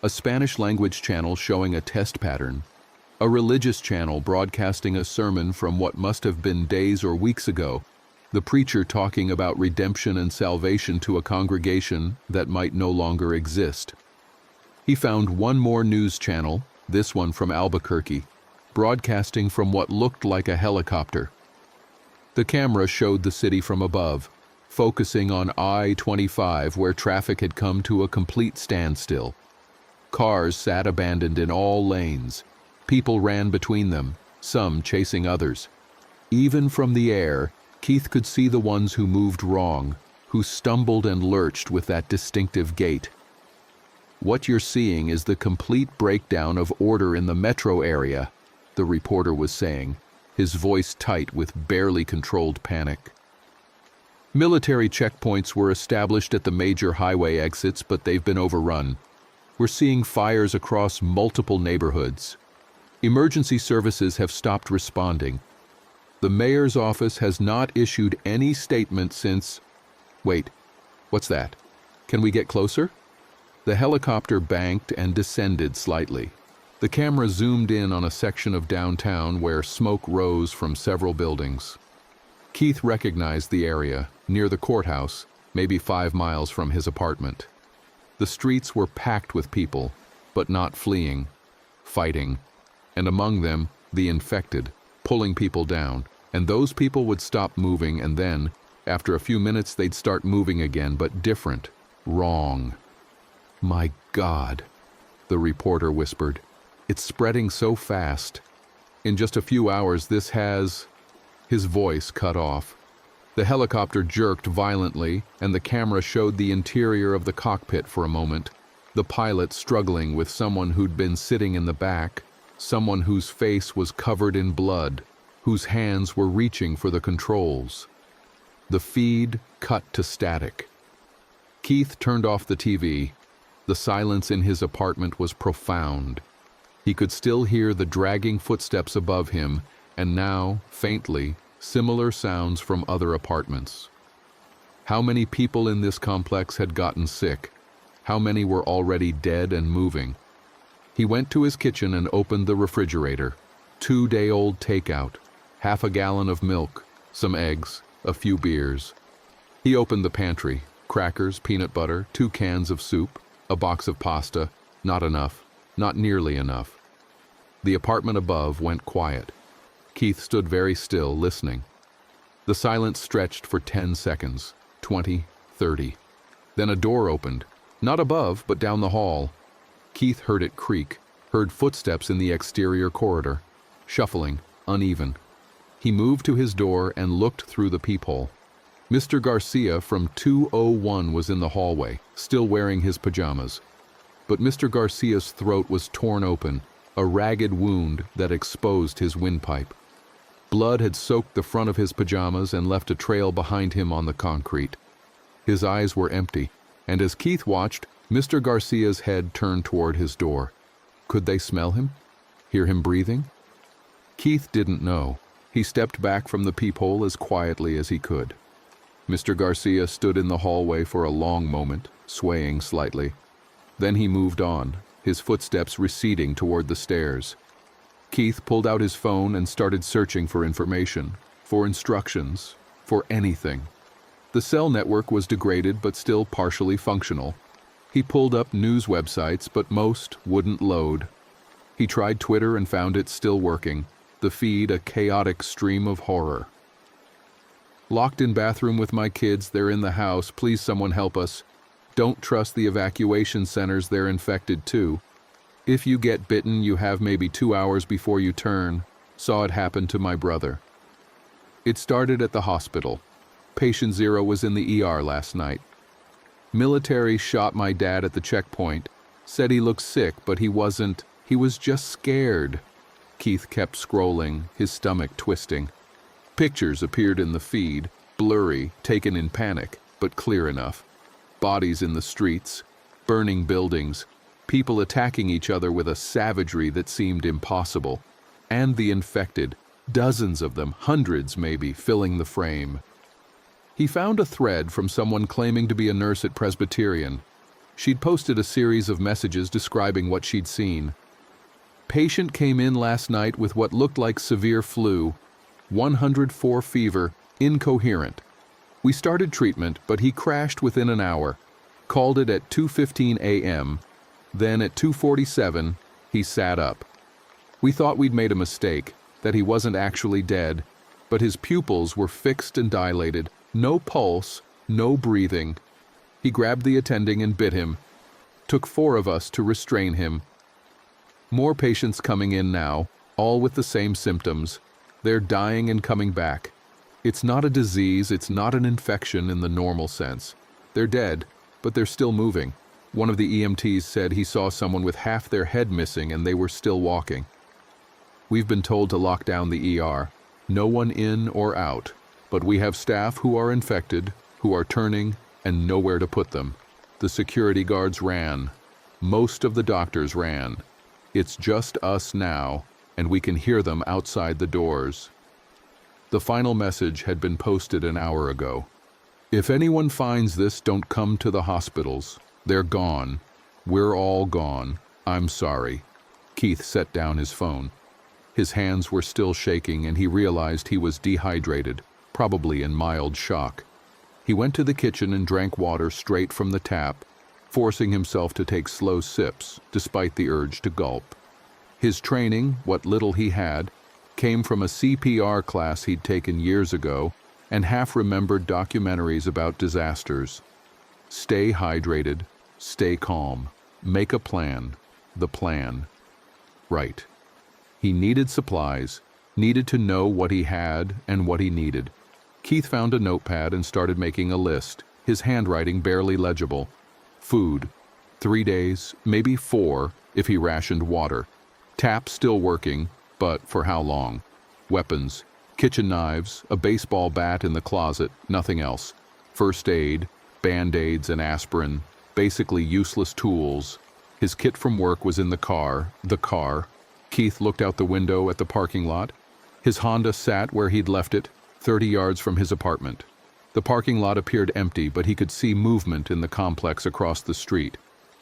A Spanish-language channel showing a test pattern. A religious channel broadcasting a sermon from what must have been days or weeks ago. The preacher talking about redemption and salvation to a congregation that might no longer exist. He found one more news channel, this one from Albuquerque, broadcasting from what looked like a helicopter. The camera showed the city from above, focusing on I-25 where traffic had come to a complete standstill. Cars sat abandoned in all lanes. People ran between them, some chasing others. Even from the air, Keith could see the ones who moved wrong, who stumbled and lurched with that distinctive gait. "What you're seeing is the complete breakdown of order in the metro area," the reporter was saying, his voice tight with barely controlled panic. Military checkpoints were established at the major highway exits, but they've been overrun. We're seeing fires across multiple neighborhoods. Emergency services have stopped responding. The mayor's office has not issued any statement since... Wait, what's that? Can we get closer? The helicopter banked and descended slightly. The camera zoomed in on a section of downtown where smoke rose from several buildings. Keith recognized the area, near the courthouse, maybe 5 miles from his apartment. The streets were packed with people, but not fleeing, fighting, and among them, the infected, pulling people down, and those people would stop moving and then, after a few minutes, they'd start moving again, but different, wrong. "My God," the reporter whispered. "It's spreading so fast. In just a few hours this has..." His voice cut off. The helicopter jerked violently, and the camera showed the interior of the cockpit for a moment, the pilot struggling with someone who'd been sitting in the back, someone whose face was covered in blood. whose hands were reaching for the controls. The feed cut to static. Keith turned off the TV. The silence in his apartment was profound. He could still hear the dragging footsteps above him, and now, faintly, similar sounds from other apartments. How many people in this complex had gotten sick? How many were already dead and moving? He went to his kitchen and opened the refrigerator. 2-day-old takeout, half a gallon of milk, some eggs, a few beers. He opened the pantry, crackers, peanut butter, 2 cans of soup, a box of pasta. Not enough, not nearly enough. The apartment above went quiet. Keith stood very still, listening. The silence stretched for 10 seconds, 20, 30. Then a door opened, not above, but down the hall. Keith heard it creak, heard footsteps in the exterior corridor, shuffling, uneven. He moved to his door and looked through the peephole. Mr. Garcia from 201 was in the hallway, still wearing his pajamas. But Mr. Garcia's throat was torn open, a ragged wound that exposed his windpipe. Blood had soaked the front of his pajamas and left a trail behind him on the concrete. His eyes were empty, and as Keith watched, Mr. Garcia's head turned toward his door. Could they smell him? Hear him breathing? Keith didn't know. He stepped back from the peephole as quietly as he could. Mr. Garcia stood in the hallway for a long moment, swaying slightly. Then he moved on, his footsteps receding toward the stairs. Keith pulled out his phone and started searching for information, for instructions, for anything. The cell network was degraded but still partially functional. He pulled up news websites, but most wouldn't load. He tried Twitter and found it still working, the feed a chaotic stream of horror. Locked in bathroom with my kids, they're in the house, please someone help us. Don't trust the evacuation centers, they're infected too. If you get bitten, you have maybe 2 hours before you turn. Saw it happen to my brother. It started at the hospital. Patient 0 was in the ER last night. Military shot my dad at the checkpoint. Said he looked sick, but he wasn't. He was just scared. Keith kept scrolling, his stomach twisting. Pictures appeared in the feed, blurry, taken in panic, but clear enough. Bodies in the streets, burning buildings, people attacking each other with a savagery that seemed impossible. And the infected, dozens of them, hundreds maybe, filling the frame. He found a thread from someone claiming to be a nurse at Presbyterian. She'd posted a series of messages describing what she'd seen. Patient came in last night with what looked like severe flu, 104 fever, incoherent. We started treatment, but he crashed within an hour. Called it at 2:15 a.m. Then at 2:47, he sat up. We thought we'd made a mistake, that he wasn't actually dead, but his pupils were fixed and dilated, no pulse, no breathing. He grabbed the attending and bit him. Took 4 of us to restrain him. More patients coming in now, all with the same symptoms. They're dying and coming back. It's not a disease, it's not an infection in the normal sense. They're dead, but they're still moving. One of the EMTs said he saw someone with half their head missing and they were still walking. We've been told to lock down the ER. No one in or out, but we have staff who are infected, who are turning, and nowhere to put them. The security guards ran. Most of the doctors ran. It's just us now, and we can hear them outside the doors. The final message had been posted an hour ago. If anyone finds this, don't come to the hospitals. They're gone. We're all gone. I'm sorry. Keith set down his phone. His hands were still shaking, and he realized he was dehydrated, probably in mild shock. He went to the kitchen and drank water straight from the tap, forcing himself to take slow sips, despite the urge to gulp. His training, what little he had, came from a CPR class he'd taken years ago and half-remembered documentaries about disasters. Stay hydrated, stay calm, make a plan, the plan. Right. He needed supplies, needed to know what he had and what he needed. Keith found a notepad and started making a list, his handwriting barely legible. Food, 3 days, maybe 4, if he rationed water. Tap still working, but for how long? Weapons, Kitchen knives, a baseball bat in the closet, nothing else. First aid, Band-Aids and aspirin, basically useless tools. His kit from work was in the car. Keith looked out the window at the parking lot. His Honda sat where he'd left it, 30 yards from his apartment. The parking lot appeared empty, but he could see movement in the complex across the street.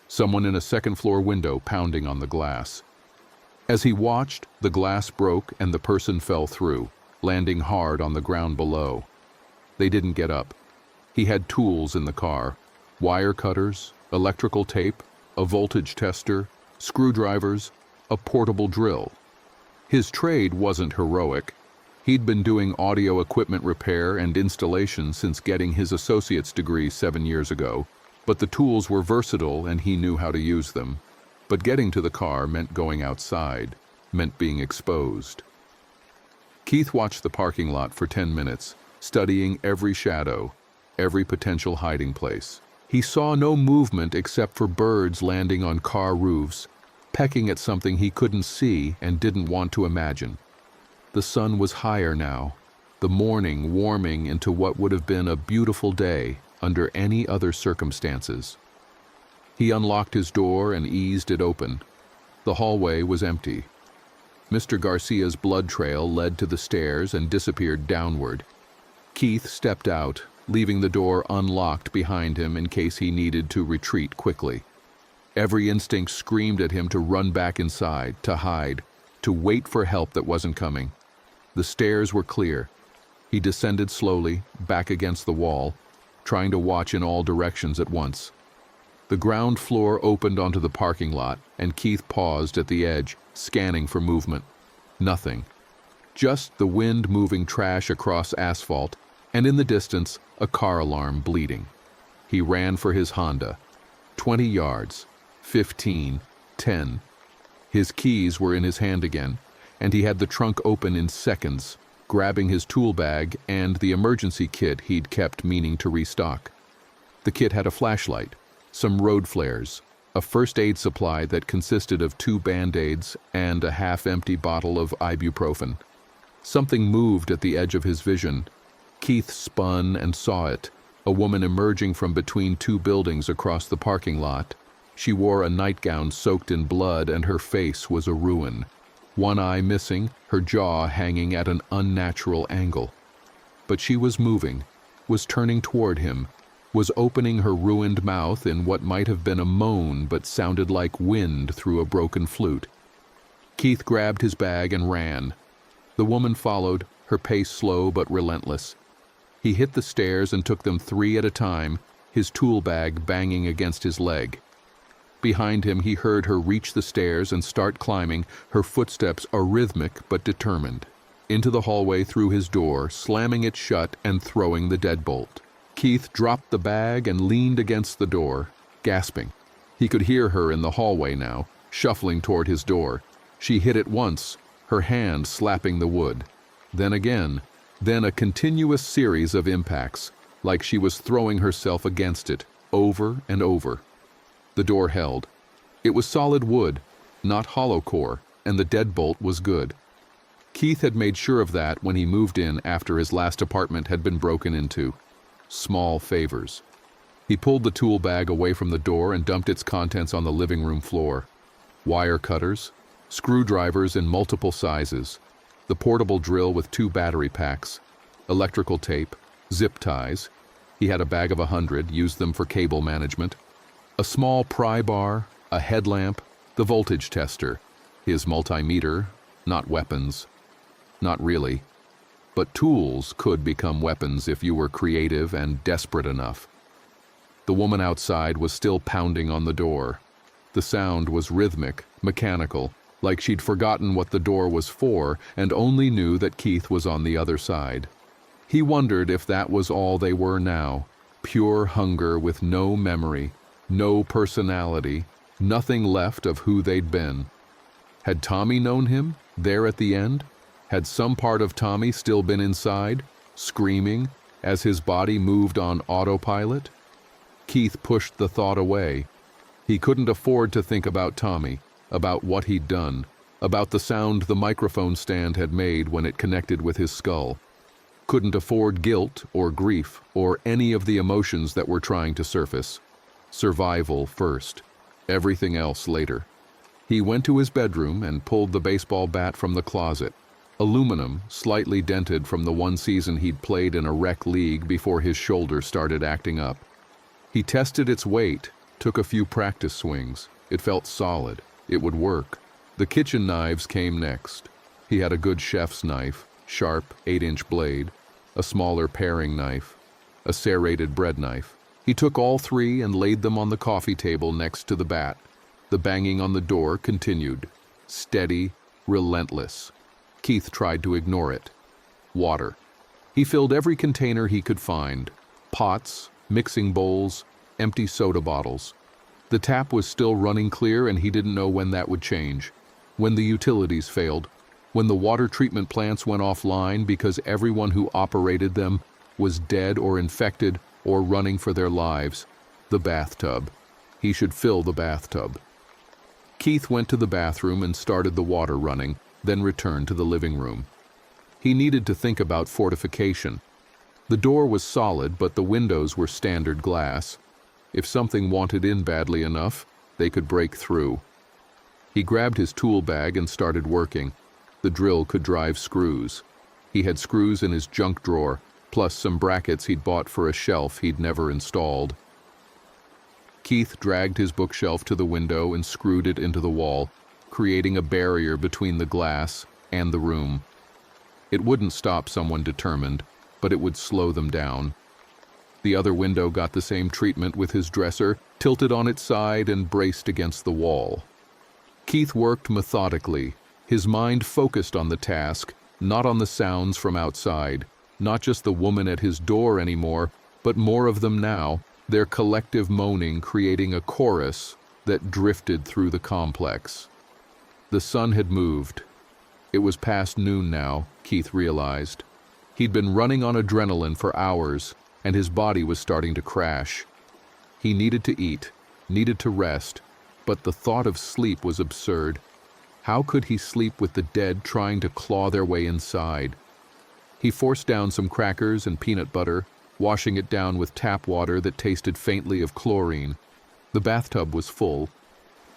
Someone in a second-floor window pounding on the glass. As he watched, the glass broke and the person fell through, landing hard on the ground below. They didn't get up. He had tools in the car: wire cutters, electrical tape, a voltage tester, screwdrivers, a portable drill. His trade wasn't heroic. He'd been doing audio equipment repair and installation since getting his associate's degree 7 years ago, but the tools were versatile and he knew how to use them. But getting to the car meant going outside, meant being exposed. Keith watched the parking lot for 10 minutes, studying every shadow, every potential hiding place. He saw no movement except for birds landing on car roofs, pecking at something he couldn't see and didn't want to imagine. The sun was higher now, the morning warming into what would have been a beautiful day under any other circumstances. He unlocked his door and eased it open. The hallway was empty. Mr. Garcia's blood trail led to the stairs and disappeared downward. Keith stepped out, leaving the door unlocked behind him in case he needed to retreat quickly. Every instinct screamed at him to run back inside, to hide, to wait for help that wasn't coming. The stairs were clear. He descended slowly, back against the wall, trying to watch in all directions at once. The ground floor opened onto the parking lot, and Keith paused at the edge, scanning for movement. Nothing. Just the wind moving trash across asphalt, and in the distance, a car alarm bleeding. He ran for his Honda. 20 yards. 15. 10. His keys were in his hand again, and he had the trunk open in seconds, grabbing his tool bag and the emergency kit he'd kept meaning to restock. The kit had a flashlight, some road flares, a first aid supply that consisted of 2 Band-Aids and a half-empty bottle of ibuprofen. Something moved at the edge of his vision. Keith spun and saw it, a woman emerging from between 2 buildings across the parking lot. She wore a nightgown soaked in blood and her face was a ruin. One eye missing, her jaw hanging at an unnatural angle. But she was moving, was turning toward him, was opening her ruined mouth in what might have been a moan but sounded like wind through a broken flute. Keith grabbed his bag and ran. The woman followed, her pace slow but relentless. He hit the stairs and took them 3 at a time, his tool bag banging against his leg. Behind him, he heard her reach the stairs and start climbing, her footsteps arrhythmic but determined. Into the hallway through his door, slamming it shut and throwing the deadbolt. Keith dropped the bag and leaned against the door, gasping. He could hear her in the hallway now, shuffling toward his door. She hit it once, her hand slapping the wood. Then again, then a continuous series of impacts, like she was throwing herself against it, over and over. The door held. It was solid wood, not hollow core, and the deadbolt was good. Keith had made sure of that when he moved in after his last apartment had been broken into. Small favors. He pulled the tool bag away from the door and dumped its contents on the living room floor. Wire cutters, screwdrivers in multiple sizes, the portable drill with 2 battery packs, electrical tape, zip ties. He had a bag of 100, used them for cable management. A small pry bar, a headlamp, the voltage tester, his multimeter, not weapons. Not really. But tools could become weapons if you were creative and desperate enough. The woman outside was still pounding on the door. The sound was rhythmic, mechanical, like she'd forgotten what the door was for and only knew that Keith was on the other side. He wondered if that was all they were now, pure hunger with no memory, no personality, nothing left of who they'd been. Had Tommy known him, there at the end? Had some part of Tommy still been inside, screaming, as his body moved on autopilot? Keith pushed the thought away. He couldn't afford to think about Tommy, about what he'd done. about the sound the microphone stand had made when it connected with his skull. Couldn't afford guilt or grief or any of the emotions that were trying to surface. Survival first, everything else later. He went to his bedroom and pulled the baseball bat from the closet. Aluminum, slightly dented from the one season he'd played in a rec league before his shoulder started acting up. He tested its weight, took a few practice swings. It felt solid. It would work. The kitchen knives came next. He had a good chef's knife, sharp 8-inch blade, a smaller paring knife, a serrated bread knife. He took all three and laid them on the coffee table next to the bat. The banging on the door continued. Steady, relentless. Keith tried to ignore it. Water. He filled every container he could find. Pots, mixing bowls, empty soda bottles. The tap was still running clear and he didn't know when that would change. When the utilities failed. When the water treatment plants went offline because everyone who operated them was dead or infected or running for their lives. The bathtub. He should fill the bathtub. Keith went to the bathroom and started the water running, then returned to the living room. He needed to think about fortification. The door was solid, but the windows were standard glass. If something wanted in badly enough, they could break through. He grabbed his tool bag and started working. The drill could drive screws. He had screws in his junk drawer, plus some brackets he'd bought for a shelf he'd never installed. Keith dragged his bookshelf to the window and screwed it into the wall, creating a barrier between the glass and the room. It wouldn't stop someone determined, but it would slow them down. The other window got the same treatment with his dresser, tilted on its side and braced against the wall. Keith worked methodically, his mind focused on the task, not on the sounds from outside, not just the woman at his door anymore, but more of them now, their collective moaning creating a chorus that drifted through the complex. The sun had moved. It was past noon now, Keith realized. He'd been running on adrenaline for hours, and his body was starting to crash. He needed to eat, needed to rest, but the thought of sleep was absurd. How could he sleep with the dead trying to claw their way inside? He forced down some crackers and peanut butter, washing it down with tap water that tasted faintly of chlorine. The bathtub was full.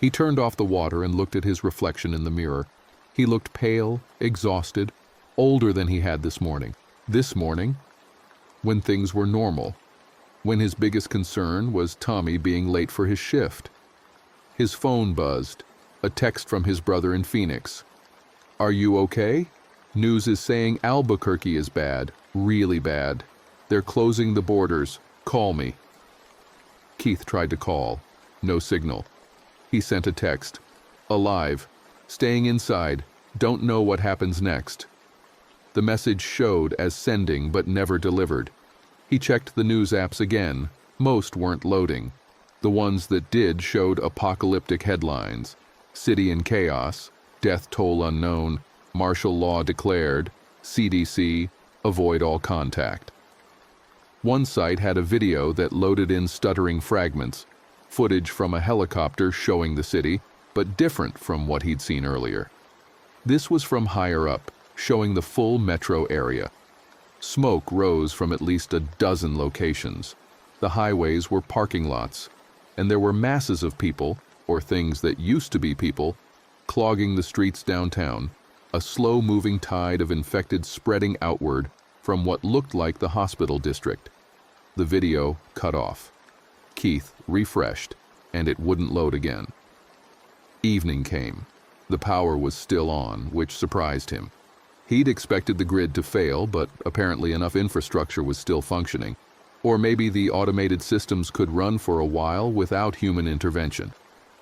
He turned off the water and looked at his reflection in the mirror. He looked pale, exhausted, older than he had this morning. This morning, when things were normal, when his biggest concern was Tommy being late for his shift. His phone buzzed, a text from his brother in Phoenix. "Are you okay? News is saying Albuquerque is bad, really bad. They're closing the borders. Call me." Keith tried to call. No signal. He sent a text. "Alive. Staying inside. Don't know what happens next." The message showed as sending but never delivered. He checked the news apps again. Most weren't loading. The ones that did showed apocalyptic headlines. City in chaos. Death toll unknown. Martial law declared. CDC. Avoid all contact. One site had a video that loaded in stuttering fragments, footage from a helicopter showing the city, but different from what he'd seen earlier. This was from higher up, showing the full metro area. Smoke rose from at least a dozen locations. The highways were parking lots, and there were masses of people, or things that used to be people, clogging the streets downtown, a slow-moving tide of infected spreading outward from what looked like the hospital district. The video cut off. Keith refreshed, and it wouldn't load again. Evening came. The power was still on, which surprised him. He'd expected the grid to fail, but apparently enough infrastructure was still functioning. Or maybe the automated systems could run for a while without human intervention.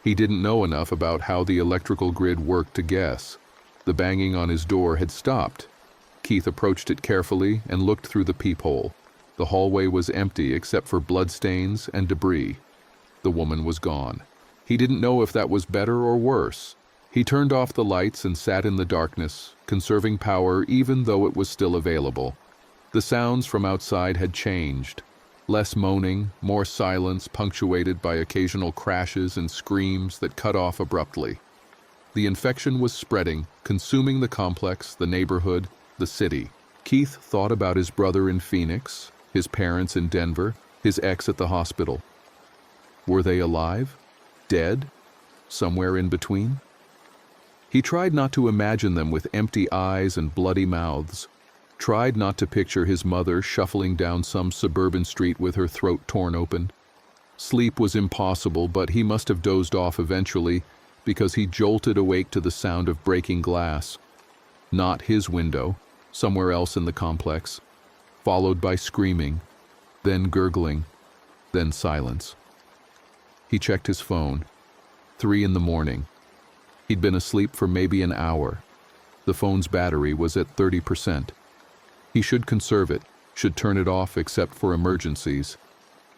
He didn't know enough about how the electrical grid worked to guess. The banging on his door had stopped. Keith approached it carefully and looked through the peephole. The hallway was empty except for bloodstains and debris. The woman was gone. He didn't know if that was better or worse. He turned off the lights and sat in the darkness, conserving power even though it was still available. The sounds from outside had changed. Less moaning, more silence punctuated by occasional crashes and screams that cut off abruptly. The infection was spreading, consuming the complex, the neighborhood, the city. Keith thought about his brother in Phoenix, his parents in Denver, his ex at the hospital. Were they alive? Dead? Somewhere in between? He tried not to imagine them with empty eyes and bloody mouths, tried not to picture his mother shuffling down some suburban street with her throat torn open. Sleep was impossible, but he must have dozed off eventually because he jolted awake to the sound of breaking glass. Not his window, somewhere else in the complex, followed by screaming, then gurgling, then silence. He checked his phone. 3 a.m. He'd been asleep for maybe an hour. The phone's battery was at 30%. He should conserve it, should turn it off except for emergencies.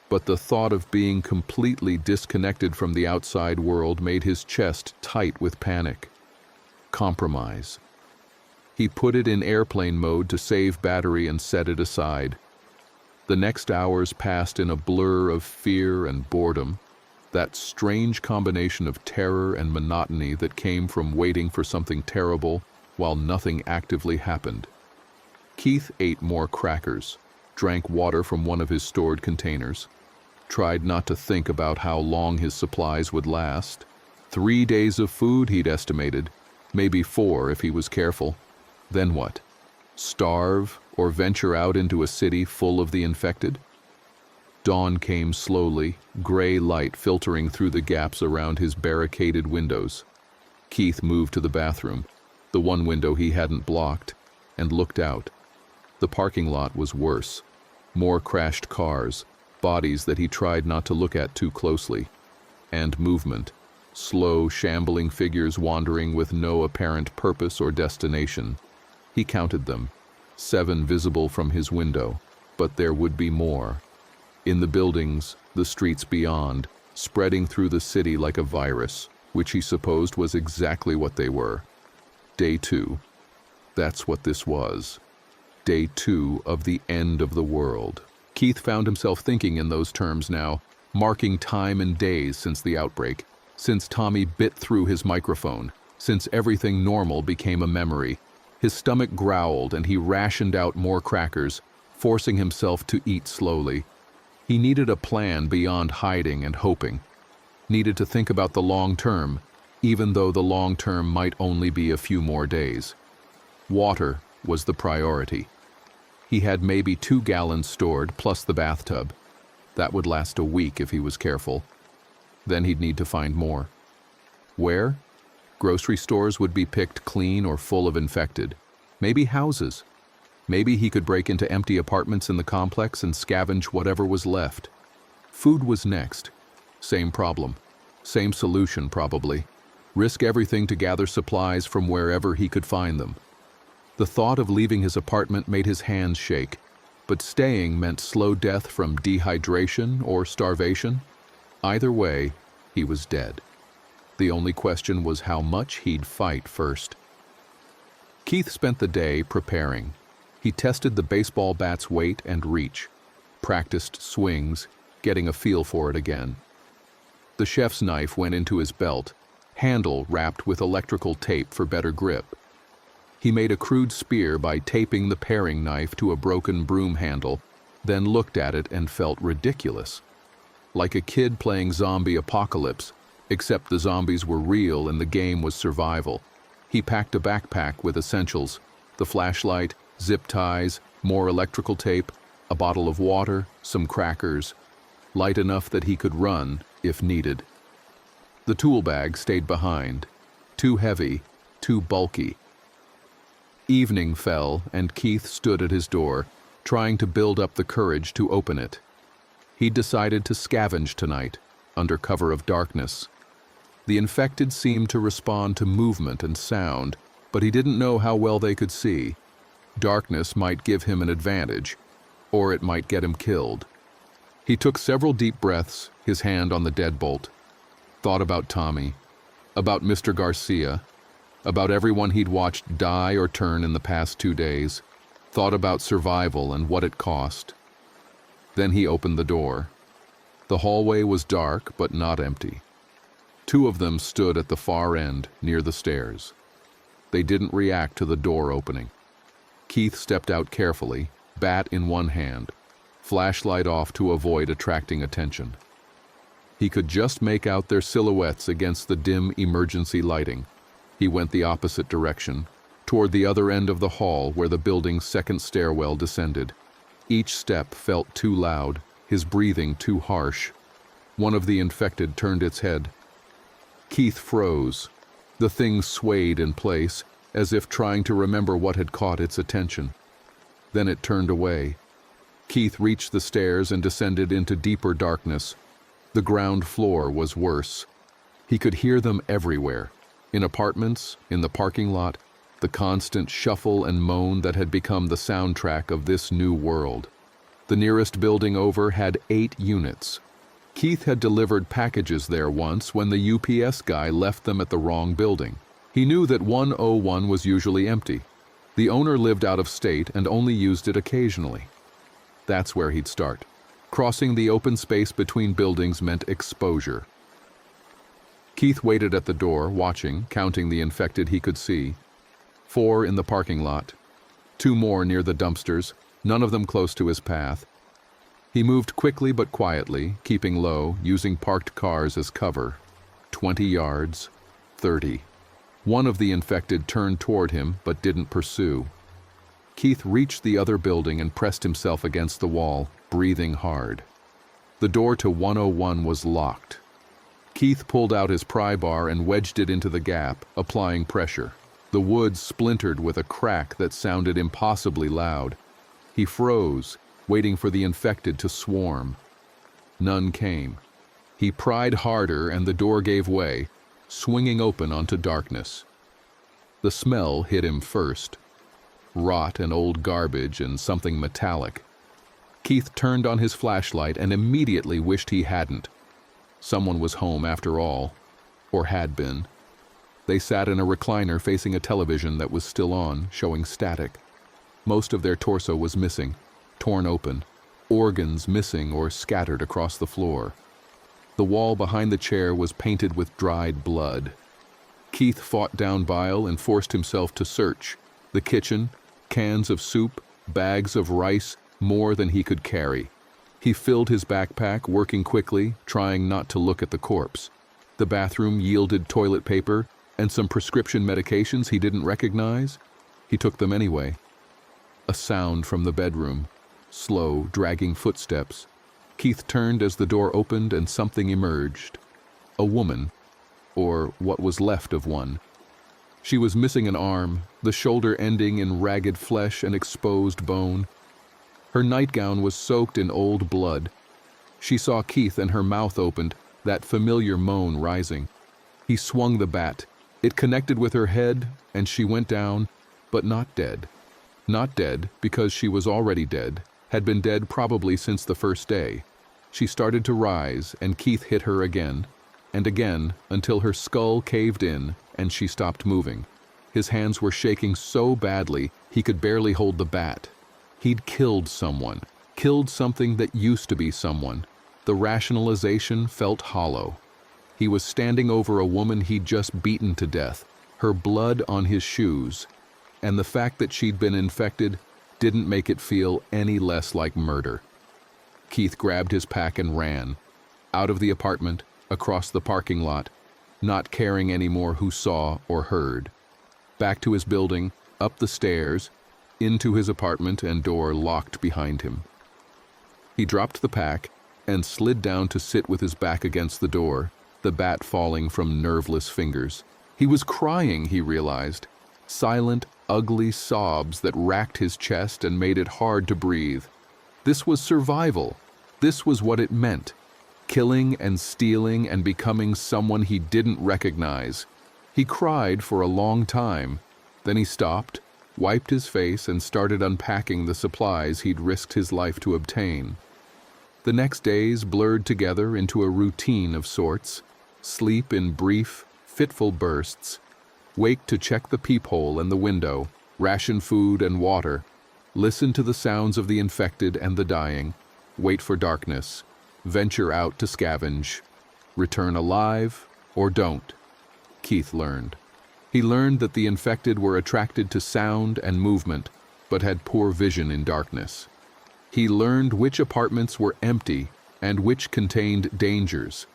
But the thought of being completely disconnected from the outside world made his chest tight with panic. Compromise. He put it in airplane mode to save battery and set it aside. The next hours passed in a blur of fear and boredom, that strange combination of terror and monotony that came from waiting for something terrible while nothing actively happened. Keith ate more crackers, drank water from one of his stored containers, tried not to think about how long his supplies would last. 3 days of food, he'd estimated, maybe 4 if he was careful. Then what? Starve or venture out into a city full of the infected? Dawn came slowly, gray light filtering through the gaps around his barricaded windows. Keith moved to the bathroom, the one window he hadn't blocked, and looked out. The parking lot was worse. More crashed cars, bodies that he tried not to look at too closely, and movement, slow, shambling figures wandering with no apparent purpose or destination. He counted them, 7 visible from his window, but there would be more. In the buildings, the streets beyond, spreading through the city like a virus, which he supposed was exactly what they were. Day 2. That's what this was. Day 2 of the end of the world. Keith found himself thinking in those terms now, marking time and days since the outbreak, since Tommy bit through his microphone, since everything normal became a memory. His stomach growled and he rationed out more crackers, forcing himself to eat slowly. He needed a plan beyond hiding and hoping. Needed to think about the long term, even though the long term might only be a few more days. Water was the priority. He had maybe 2 gallons stored, plus the bathtub. That would last a week if he was careful. Then he'd need to find more. Where? Grocery stores would be picked clean or full of infected. Maybe houses. Maybe he could break into empty apartments in the complex and scavenge whatever was left. Food was next. Same problem. Same solution, probably. Risk everything to gather supplies from wherever he could find them. The thought of leaving his apartment made his hands shake, but staying meant slow death from dehydration or starvation. Either way, he was dead. The only question was how much he'd fight first. Keith spent the day preparing. He tested the baseball bat's weight and reach, practiced swings, getting a feel for it again. The chef's knife went into his belt, handle wrapped with electrical tape for better grip. He made a crude spear by taping the paring knife to a broken broom handle, then looked at it and felt ridiculous. Like a kid playing zombie apocalypse, except the zombies were real and the game was survival. He packed a backpack with essentials, the flashlight, zip ties, more electrical tape, a bottle of water, some crackers, light enough that he could run if needed. The tool bag stayed behind, too heavy, too bulky. Evening fell and Keith stood at his door, trying to build up the courage to open it. He'd decided to scavenge tonight, under cover of darkness. The infected seemed to respond to movement and sound, but he didn't know how well they could see. Darkness might give him an advantage, or it might get him killed. He took several deep breaths, his hand on the deadbolt. Thought about Tommy, about Mr. Garcia, about everyone he'd watched die or turn in the past 2 days. Thought about survival and what it cost. Then he opened the door. The hallway was dark but not empty. Two of them stood at the far end, near the stairs. They didn't react to the door opening. Keith stepped out carefully, bat in one hand, flashlight off to avoid attracting attention. He could just make out their silhouettes against the dim emergency lighting. He went the opposite direction, toward the other end of the hall where the building's second stairwell descended. Each step felt too loud, his breathing too harsh. One of the infected turned its head. Keith froze. The thing swayed in place, as if trying to remember what had caught its attention. Then it turned away. Keith reached the stairs and descended into deeper darkness. The ground floor was worse. He could hear them everywhere. In apartments, in the parking lot, the constant shuffle and moan that had become the soundtrack of this new world. The nearest building over had 8 units. Keith had delivered packages there once when the UPS guy left them at the wrong building. He knew that 101 was usually empty. The owner lived out of state and only used it occasionally. That's where he'd start. Crossing the open space between buildings meant exposure. Keith waited at the door, watching, counting the infected he could see. 4 in the parking lot. 2 more near the dumpsters, none of them close to his path. He moved quickly but quietly, keeping low, using parked cars as cover. 20 yards, 30. One of the infected turned toward him but didn't pursue. Keith reached the other building and pressed himself against the wall, breathing hard. The door to 101 was locked. Keith pulled out his pry bar and wedged it into the gap, applying pressure. The wood splintered with a crack that sounded impossibly loud. He froze, waiting for the infected to swarm. None came. He pried harder and the door gave way, swinging open onto darkness. The smell hit him first. Rot and old garbage and something metallic. Keith turned on his flashlight and immediately wished he hadn't. Someone was home after all, or had been. They sat in a recliner facing a television that was still on, showing static. Most of their torso was missing, torn open, organs missing or scattered across the floor. The wall behind the chair was painted with dried blood. Keith fought down bile and forced himself to search. The kitchen, cans of soup, bags of rice, more than he could carry. He filled his backpack, working quickly, trying not to look at the corpse. The bathroom yielded toilet paper and some prescription medications he didn't recognize. He took them anyway. A sound from the bedroom. Slow, dragging footsteps. Keith turned as the door opened and something emerged. A woman, or what was left of one. She was missing an arm, the shoulder ending in ragged flesh and exposed bone. Her nightgown was soaked in old blood. She saw Keith and her mouth opened, that familiar moan rising. He swung the bat. It connected with her head, and she went down, but not dead. Not dead because she was already dead, had been dead probably since the first day. She started to rise, and Keith hit her again, and again, until her skull caved in, and she stopped moving. His hands were shaking so badly, he could barely hold the bat. He'd killed someone, killed something that used to be someone. The rationalization felt hollow. He was standing over a woman he'd just beaten to death, her blood on his shoes, and the fact that she'd been infected didn't make it feel any less like murder. Keith grabbed his pack and ran, out of the apartment, across the parking lot, not caring anymore who saw or heard. Back to his building, up the stairs, into his apartment and door locked behind him. He dropped the pack and slid down to sit with his back against the door, the bat falling from nerveless fingers. He was crying, he realized. Silent, ugly sobs that racked his chest and made it hard to breathe. This was survival. This was what it meant. Killing and stealing and becoming someone he didn't recognize. He cried for a long time. Then he stopped, wiped his face, and started unpacking the supplies he'd risked his life to obtain. The next days blurred together into a routine of sorts. Sleep in brief, fitful bursts. Wake to check the peephole and the window, ration food and water. Listen to the sounds of the infected and the dying. Wait for darkness. Venture out to scavenge. Return alive, or don't, Keith learned. He learned that the infected were attracted to sound and movement, but had poor vision in darkness. He learned which apartments were empty and which contained dangers.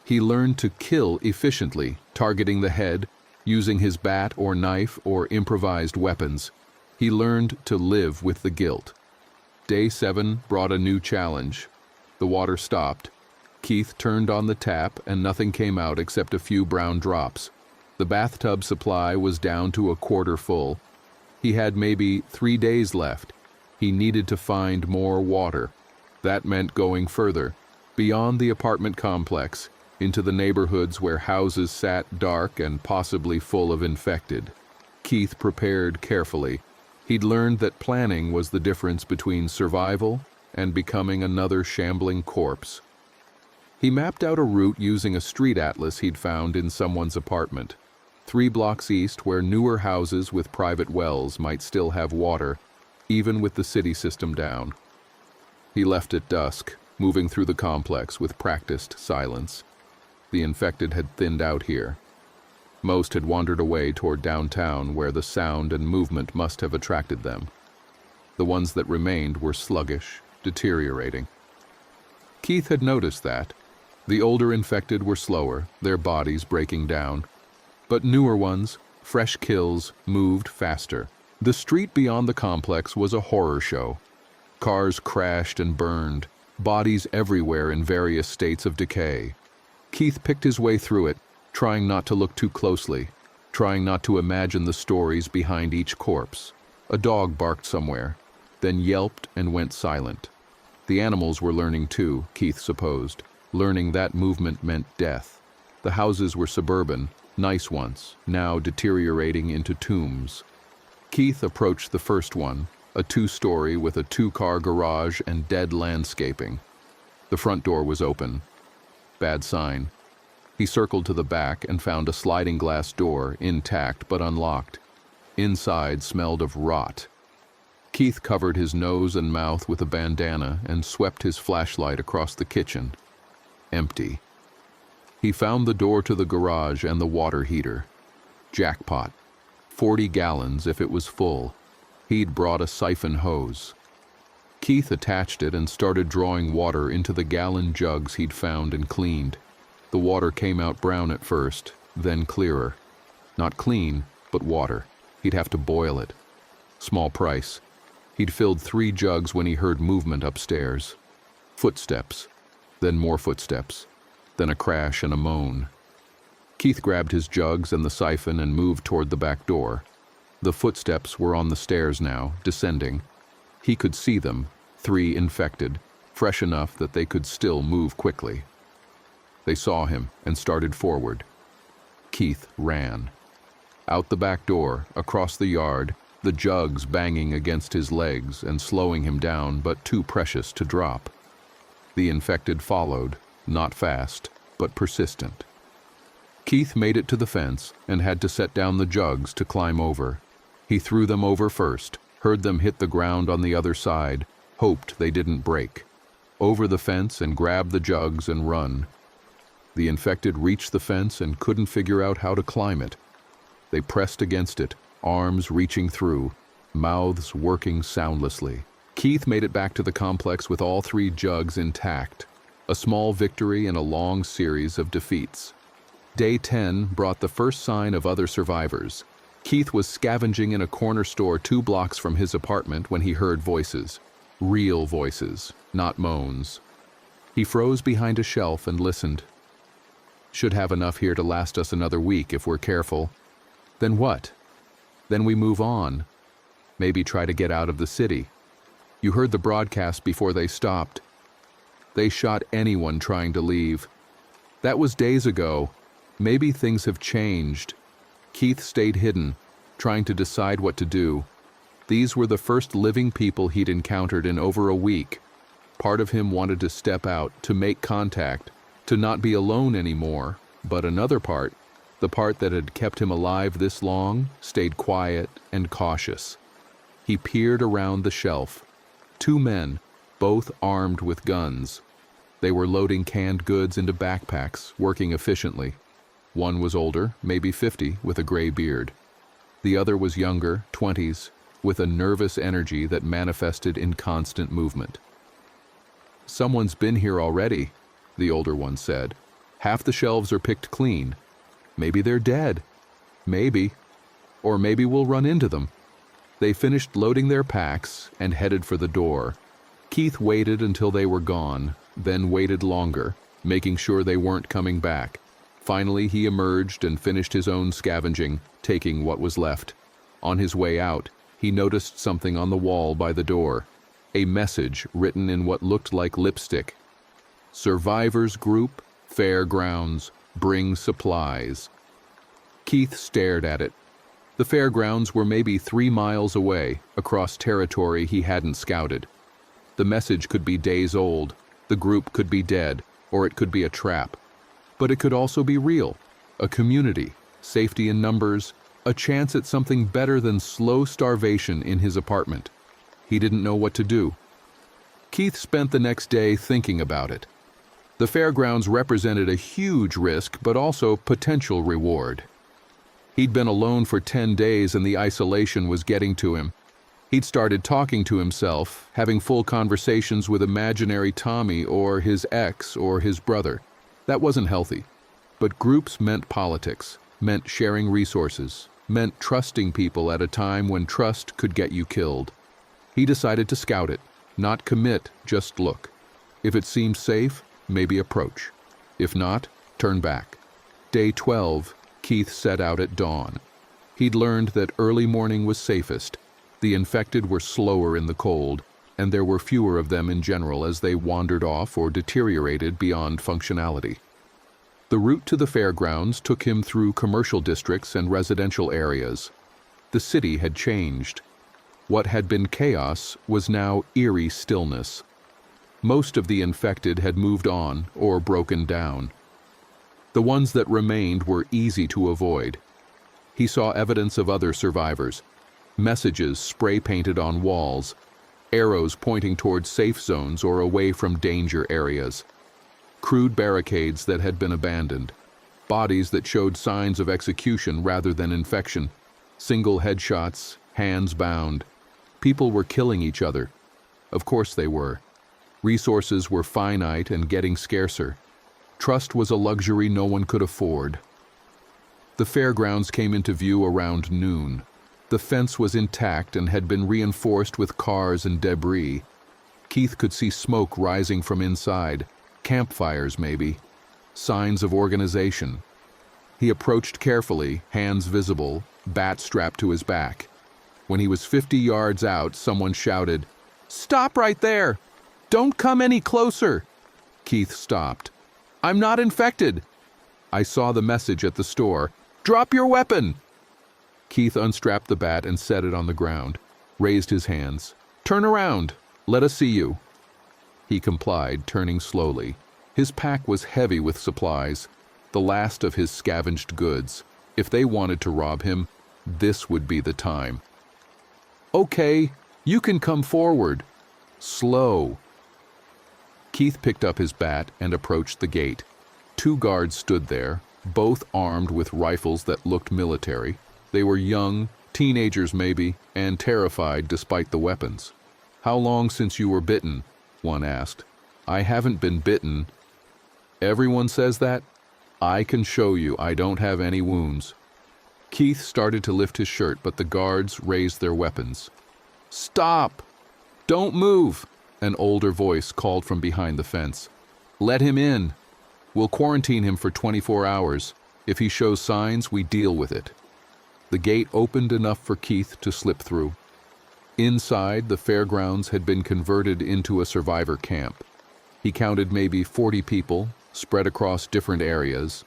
He learned to kill efficiently, targeting the head, using his bat or knife or improvised weapons. He learned to live with the guilt. Day 7 brought a new challenge. The water stopped. Keith turned on the tap and nothing came out except a few brown drops. The bathtub supply was down to a quarter full. He had maybe 3 days left. He needed to find more water. That meant going further, beyond the apartment complex, into the neighborhoods where houses sat dark and possibly full of infected. Keith prepared carefully. He'd learned that planning was the difference between survival and becoming another shambling corpse. He mapped out a route using a street atlas he'd found in someone's apartment. 3 blocks east, where newer houses with private wells might still have water, even with the city system down. He left at dusk, moving through the complex with practiced silence. The infected had thinned out here. Most had wandered away toward downtown, where the sound and movement must have attracted them. The ones that remained were sluggish, deteriorating. Keith had noticed that. The older infected were slower, their bodies breaking down. But newer ones, fresh kills, moved faster. The street beyond the complex was a horror show. Cars crashed and burned, bodies everywhere in various states of decay. Keith picked his way through it, trying not to look too closely, trying not to imagine the stories behind each corpse. A dog barked somewhere, then yelped and went silent. The animals were learning too, Keith supposed, learning that movement meant death. The houses were suburban, nice ones, now deteriorating into tombs. Keith approached the first one, a 2-story with a 2-car garage and dead landscaping. The front door was open. Bad sign. He circled to the back and found a sliding glass door, intact but unlocked. Inside smelled of rot. Keith covered his nose and mouth with a bandana and swept his flashlight across the kitchen. Empty. He found the door to the garage and the water heater. Jackpot. 40 gallons if it was full. He'd brought a siphon hose. Keith attached it and started drawing water into the gallon jugs he'd found and cleaned. The water came out brown at first, then clearer. Not clean, but water. He'd have to boil it. Small price. He'd filled 3 jugs when he heard movement upstairs. Footsteps. Then more footsteps. Then a crash and a moan. Keith grabbed his jugs and the siphon and moved toward the back door. The footsteps were on the stairs now, descending. He could see them, 3 infected, fresh enough that they could still move quickly. They saw him and started forward. Keith ran. Out the back door, across the yard, the jugs banging against his legs and slowing him down, but too precious to drop. The infected followed, not fast, but persistent. Keith made it to the fence and had to set down the jugs to climb over. He threw them over first, heard them hit the ground on the other side, hoped they didn't break. Over the fence and grabbed the jugs and run. The infected reached the fence and couldn't figure out how to climb it. They pressed against it, arms reaching through, mouths working soundlessly. Keith made it back to the complex with all 3 jugs intact, a small victory in a long series of defeats. Day 10 brought the first sign of other survivors. Keith was scavenging in a corner store 2 blocks from his apartment when he heard voices. Real voices, not moans. He froze behind a shelf and listened. Should have enough here to last us another week if we're careful. Then what? Then we move on. Maybe try to get out of the city. You heard the broadcast before they stopped. They shot anyone trying to leave. That was days ago. Maybe things have changed. Keith stayed hidden, trying to decide what to do. These were the first living people he'd encountered in over a week. Part of him wanted to step out, to make contact, to not be alone anymore. But another part, the part that had kept him alive this long, stayed quiet and cautious. He peered around the shelf. 2 men, both armed with guns. They were loading canned goods into backpacks, working efficiently. One was older, maybe 50, with a gray beard. The other was younger, 20s, with a nervous energy that manifested in constant movement. "Someone's been here already," the older one said. "Half the shelves are picked clean. Maybe they're dead. Maybe. Or maybe we'll run into them." They finished loading their packs and headed for the door. Keith waited until they were gone, then waited longer, making sure they weren't coming back. Finally, he emerged and finished his own scavenging, taking what was left. On his way out, he noticed something on the wall by the door. A message written in what looked like lipstick. "Survivors Group, Fairgrounds, bring supplies." Keith stared at it. The fairgrounds were maybe 3 miles away, across territory he hadn't scouted. The message could be days old, the group could be dead, or it could be a trap. But it could also be real, a community, safety in numbers, a chance at something better than slow starvation in his apartment. He didn't know what to do. Keith spent the next day thinking about it. The fairgrounds represented a huge risk, but also potential reward. He'd been alone for 10 days and the isolation was getting to him. He'd started talking to himself, having full conversations with imaginary Tommy or his ex or his brother. That wasn't healthy. But groups meant politics, meant sharing resources, meant trusting people at a time when trust could get you killed. He decided to scout it, not commit, just look. If it seemed safe, maybe approach. If not, turn back. Day 12, Keith set out at dawn. He'd learned that early morning was safest. The infected were slower in the cold, and there were fewer of them in general as they wandered off or deteriorated beyond functionality. The route to the fairgrounds took him through commercial districts and residential areas. The city had changed. What had been chaos was now eerie stillness. Most of the infected had moved on or broken down. The ones that remained were easy to avoid. He saw evidence of other survivors. Messages spray-painted on walls, arrows pointing toward safe zones or away from danger areas, crude barricades that had been abandoned, bodies that showed signs of execution rather than infection, single headshots, hands bound. People were killing each other. Of course they were. Resources were finite and getting scarcer. Trust was a luxury no one could afford. The fairgrounds came into view around noon. The fence was intact and had been reinforced with cars and debris. Keith could see smoke rising from inside, campfires maybe, signs of organization. He approached carefully, hands visible, bat strapped to his back. When he was 50 yards out, someone shouted, "Stop right there! Don't come any closer!" Keith stopped. "I'm not infected." "I saw the message at the store. Drop your weapon!" Keith unstrapped the bat and set it on the ground, raised his hands. "Turn around. Let us see you." He complied, turning slowly. His pack was heavy with supplies, the last of his scavenged goods. If they wanted to rob him, this would be the time. "Okay, you can come forward. Slow." Keith picked up his bat and approached the gate. 2 guards stood there, both armed with rifles that looked military. They were young, teenagers maybe, and terrified despite the weapons. "How long since you were bitten?" one asked. "I haven't been bitten." "Everyone says that?" "I can show you I don't have any wounds." Keith started to lift his shirt, but the guards raised their weapons. "Stop! Don't move!" An older voice called from behind the fence. "Let him in. We'll quarantine him for 24 hours. If he shows signs, we deal with it." The gate opened enough for Keith to slip through. Inside, the fairgrounds had been converted into a survivor camp. He counted maybe 40 people, spread across different areas,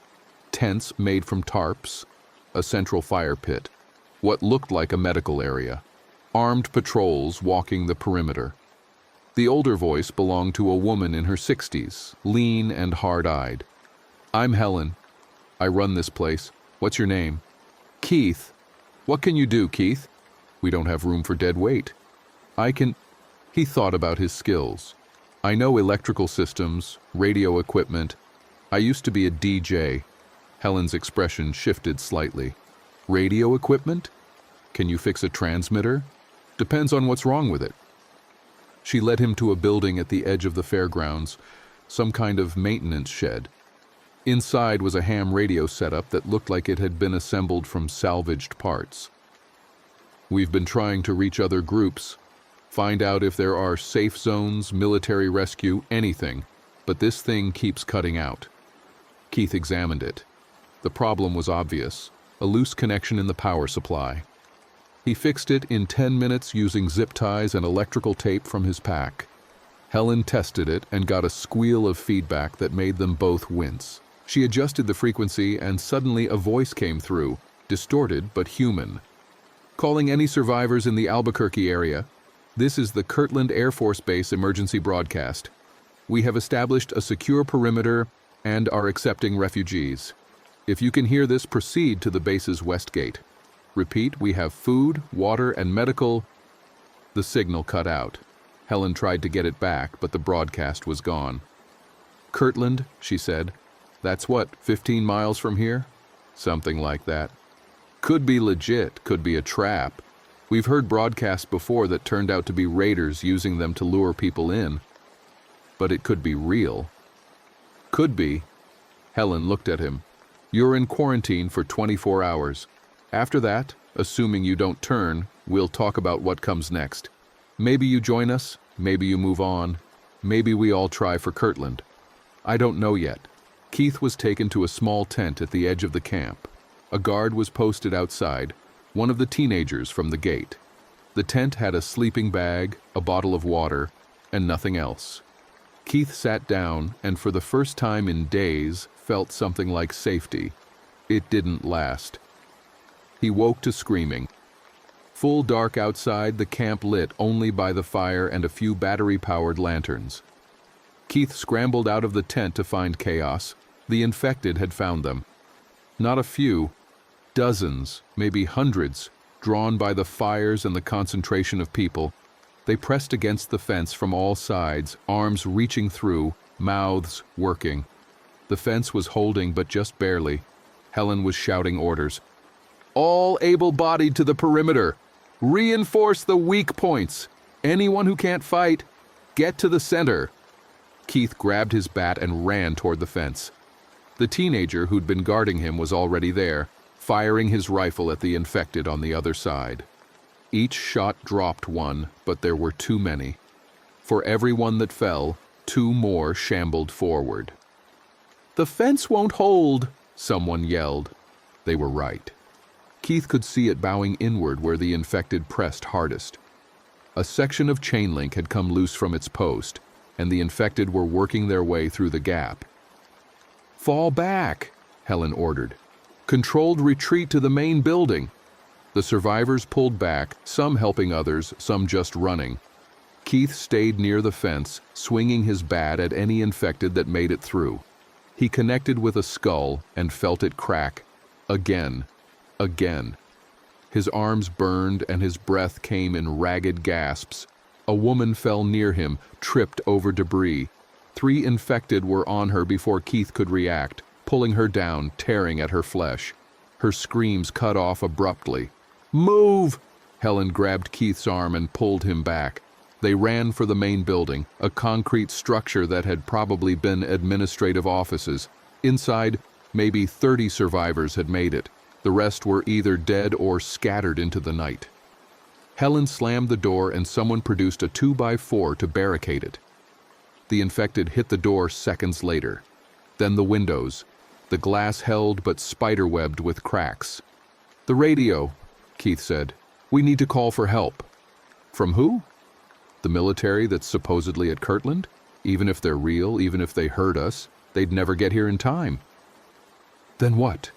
tents made from tarps, a central fire pit, what looked like a medical area, armed patrols walking the perimeter. The older voice belonged to a woman in her 60s, lean and hard-eyed. "I'm Helen. I run this place. What's your name?" "Keith." "What can you do, Keith?" "We don't have room for dead weight." "I can—" He thought about his skills. "I know electrical systems, radio equipment. I used to be a DJ. Helen's expression shifted slightly. Radio equipment? Can you fix a transmitter? Depends on what's wrong with it. She led him to a building at the edge of the fairgrounds, some kind of maintenance shed. Inside was a ham radio setup that looked like it had been assembled from salvaged parts. We've been trying to reach other groups, find out if there are safe zones, military rescue, anything, but this thing keeps cutting out. Keith examined it. The problem was obvious, a loose connection in the power supply. He fixed it in 10 minutes using zip ties and electrical tape from his pack. Helen tested it and got a squeal of feedback that made them both wince. She adjusted the frequency and suddenly a voice came through, distorted but human. Calling any survivors in the Albuquerque area. This is the Kirtland Air Force Base emergency broadcast. We have established a secure perimeter and are accepting refugees. If you can hear this, proceed to the base's west gate. Repeat, we have food, water, and medical. The signal cut out. Helen tried to get it back, but the broadcast was gone. Kirtland, she said. That's what, 15 miles from here? Something like that. Could be legit, could be a trap. We've heard broadcasts before that turned out to be raiders using them to lure people in. But it could be real. Could be. Helen looked at him. You're in quarantine for 24 hours. After that, assuming you don't turn, we'll talk about what comes next. Maybe you join us, maybe you move on, maybe we all try for Kirtland. I don't know yet. Keith was taken to a small tent at the edge of the camp. A guard was posted outside, one of the teenagers from the gate. The tent had a sleeping bag, a bottle of water, and nothing else. Keith sat down and for the first time in days felt something like safety. It didn't last. He woke to screaming. Full dark outside, the camp lit only by the fire and a few battery-powered lanterns. Keith scrambled out of the tent to find chaos. The infected had found them. Not a few, dozens, maybe hundreds, drawn by the fires and the concentration of people. They pressed against the fence from all sides, arms reaching through, mouths working. The fence was holding, but just barely. Helen was shouting orders. All able-bodied to the perimeter. Reinforce the weak points. Anyone who can't fight, get to the center. Keith grabbed his bat and ran toward the fence. The teenager who'd been guarding him was already there, firing his rifle at the infected on the other side. Each shot dropped one, but there were too many. For every one that fell, 2 more shambled forward. "The fence won't hold," someone yelled. They were right. Keith could see it bowing inward where the infected pressed hardest. A section of chain link had come loose from its post, and the infected were working their way through the gap. "Fall back," Helen ordered. "Controlled retreat to the main building." The survivors pulled back, some helping others, some just running. Keith stayed near the fence, swinging his bat at any infected that made it through. He connected with a skull and felt it crack. Again. Again. His arms burned and his breath came in ragged gasps. A woman fell near him, tripped over debris. 3 infected were on her before Keith could react, pulling her down, tearing at her flesh. Her screams cut off abruptly. "Move!" Helen grabbed Keith's arm and pulled him back. They ran for the main building, a concrete structure that had probably been administrative offices. Inside, maybe 30 survivors had made it. The rest were either dead or scattered into the night. Helen slammed the door and someone produced a 2x4 to barricade it. The infected hit the door seconds later. Then the windows, the glass held but spiderwebbed with cracks. "The radio," Keith said. "We need to call for help." "From who?" "The military that's supposedly at Kirtland? Even if they're real, even if they heard us, they'd never get here in time." "Then what?"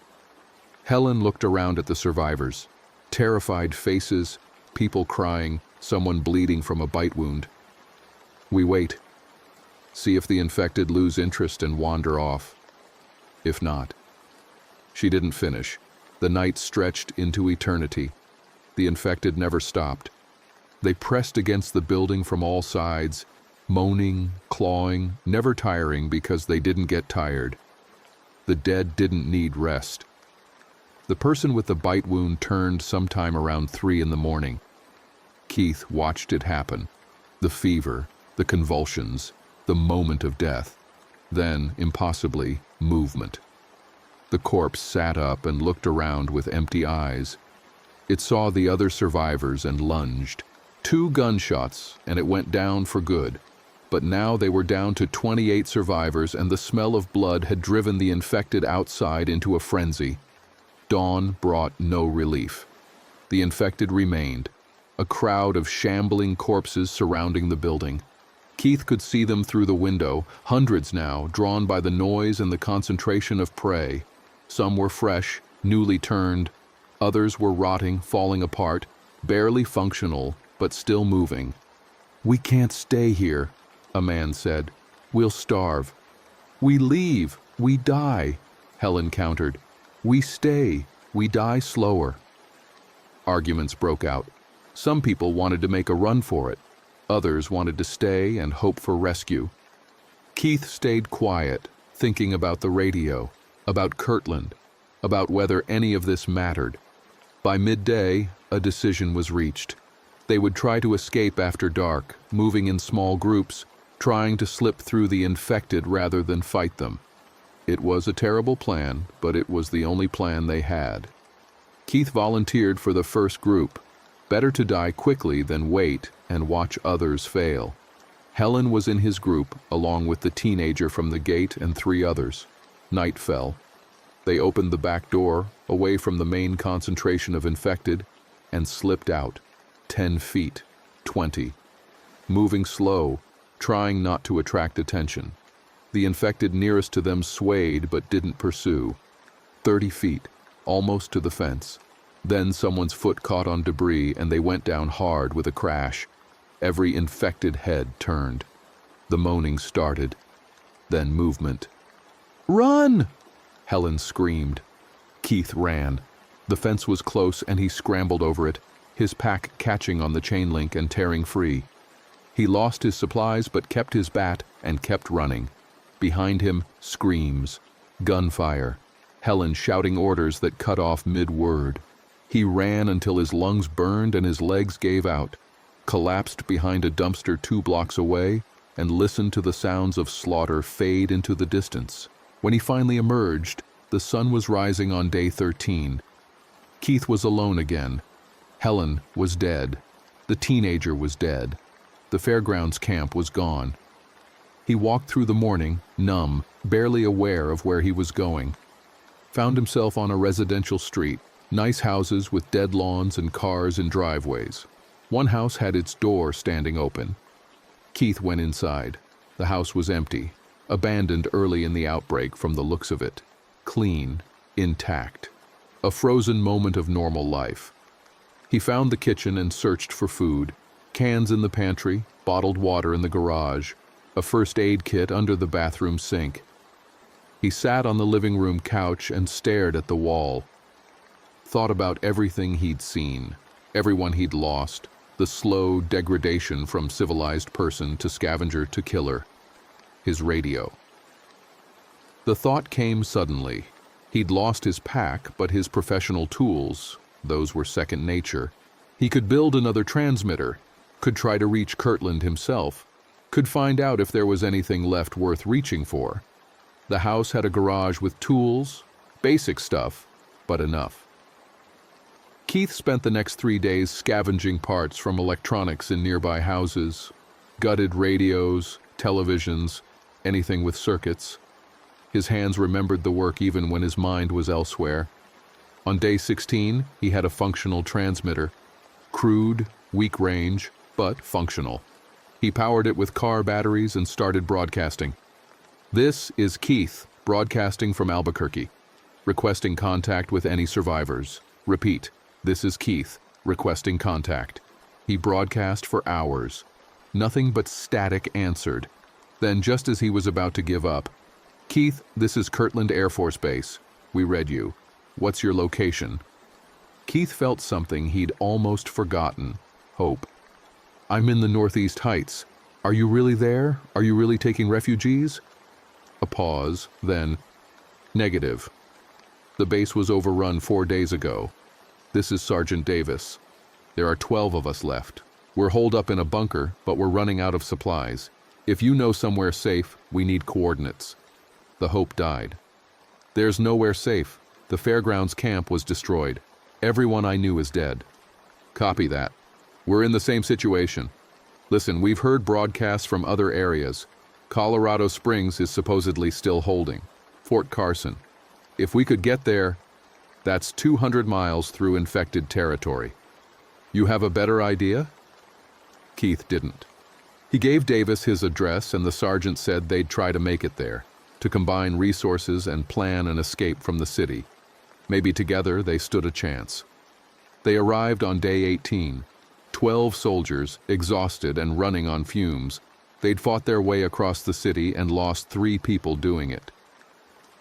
Helen looked around at the survivors. Terrified faces, people crying, someone bleeding from a bite wound. "We wait. See if the infected lose interest and wander off. If not." She didn't finish. The night stretched into eternity. The infected never stopped. They pressed against the building from all sides, moaning, clawing, never tiring because they didn't get tired. The dead didn't need rest. The person with the bite wound turned sometime around 3 in the morning. Keith watched it happen. The fever, the convulsions, the moment of death. Then, impossibly, movement. The corpse sat up and looked around with empty eyes. It saw the other survivors and lunged. 2 gunshots, and it went down for good. But now they were down to 28 survivors, and the smell of blood had driven the infected outside into a frenzy. Dawn brought no relief. The infected remained, a crowd of shambling corpses surrounding the building. Keith could see them through the window, hundreds now, drawn by the noise and the concentration of prey. Some were fresh, newly turned. Others were rotting, falling apart, barely functional, but still moving. "We can't stay here," a man said. "We'll starve." "We leave, we die," Helen countered. "We stay, we die slower." Arguments broke out. Some people wanted to make a run for it. Others wanted to stay and hope for rescue. Keith stayed quiet, thinking about the radio, about Kirtland, about whether any of this mattered. By midday, a decision was reached. They would try to escape after dark, moving in small groups, trying to slip through the infected rather than fight them. It was a terrible plan, but it was the only plan they had. Keith volunteered for the first group. Better to die quickly than wait and watch others fail. Helen was in his group, along with the teenager from the gate and 3 others. Night fell. They opened the back door, away from the main concentration of infected, and slipped out. 10 feet, 20. Moving slow, trying not to attract attention. The infected nearest to them swayed but didn't pursue. 30 feet, almost to the fence. Then someone's foot caught on debris and they went down hard with a crash. Every infected head turned. The moaning started. Then movement. "Run!" Helen screamed. Keith ran. The fence was close and he scrambled over it, his pack catching on the chain link and tearing free. He lost his supplies but kept his bat and kept running. Behind him, screams, gunfire, Helen shouting orders that cut off mid-word. He ran until his lungs burned and his legs gave out, collapsed behind a dumpster 2 blocks away, and listened to the sounds of slaughter fade into the distance. When he finally emerged, the sun was rising on day 13. Keith was alone again. Helen was dead. The teenager was dead. The fairgrounds camp was gone. He walked through the morning, numb, barely aware of where he was going. Found himself on a residential street, nice houses with dead lawns and cars in driveways. One house had its door standing open. Keith went inside. The house was empty, abandoned early in the outbreak from the looks of it. Clean, intact. A frozen moment of normal life. He found the kitchen and searched for food. Cans in the pantry, bottled water in the garage, a first aid kit under the bathroom sink. He sat on the living room couch and stared at the wall. Thought about everything he'd seen, everyone he'd lost, the slow degradation from civilized person to scavenger to killer. His radio. The thought came suddenly. He'd lost his pack, but his professional tools, those were second nature. He could build another transmitter, could try to reach Kirtland himself, could find out if there was anything left worth reaching for. The house had a garage with tools, basic stuff, but enough. Keith spent the next 3 days scavenging parts from electronics in nearby houses, gutted radios, televisions, anything with circuits. His hands remembered the work even when his mind was elsewhere. On day 16, he had a functional transmitter. Crude, weak range, but functional. He powered it with car batteries and started broadcasting. "This is Keith, broadcasting from Albuquerque. Requesting contact with any survivors. Repeat, this is Keith, requesting contact." He broadcast for hours. Nothing but static answered. Then, just as he was about to give up, "Keith, this is Kirtland Air Force Base. We read you. What's your location?" Keith felt something he'd almost forgotten. Hope. "I'm in the Northeast Heights. Are you really there? Are you really taking refugees?" A pause, then, Negative. The base was overrun 4 days ago. This is Sergeant Davis. There are 12 of us left. We're holed up in a bunker, but we're running out of supplies. If you know somewhere safe, we need coordinates. The hope died. There's nowhere safe. The fairgrounds camp was destroyed. Everyone I knew is dead. Copy that. We're in the same situation. Listen, we've heard broadcasts from other areas. Colorado Springs is supposedly still holding. Fort Carson. If we could get there, that's 200 miles through infected territory. You have a better idea? Keith didn't. He gave Davis his address, and the sergeant said they'd try to make it there, to combine resources and plan an escape from the city. Maybe together they stood a chance. They arrived on day 18. 12 soldiers, exhausted and running on fumes. They'd fought their way across the city and lost 3 people doing it.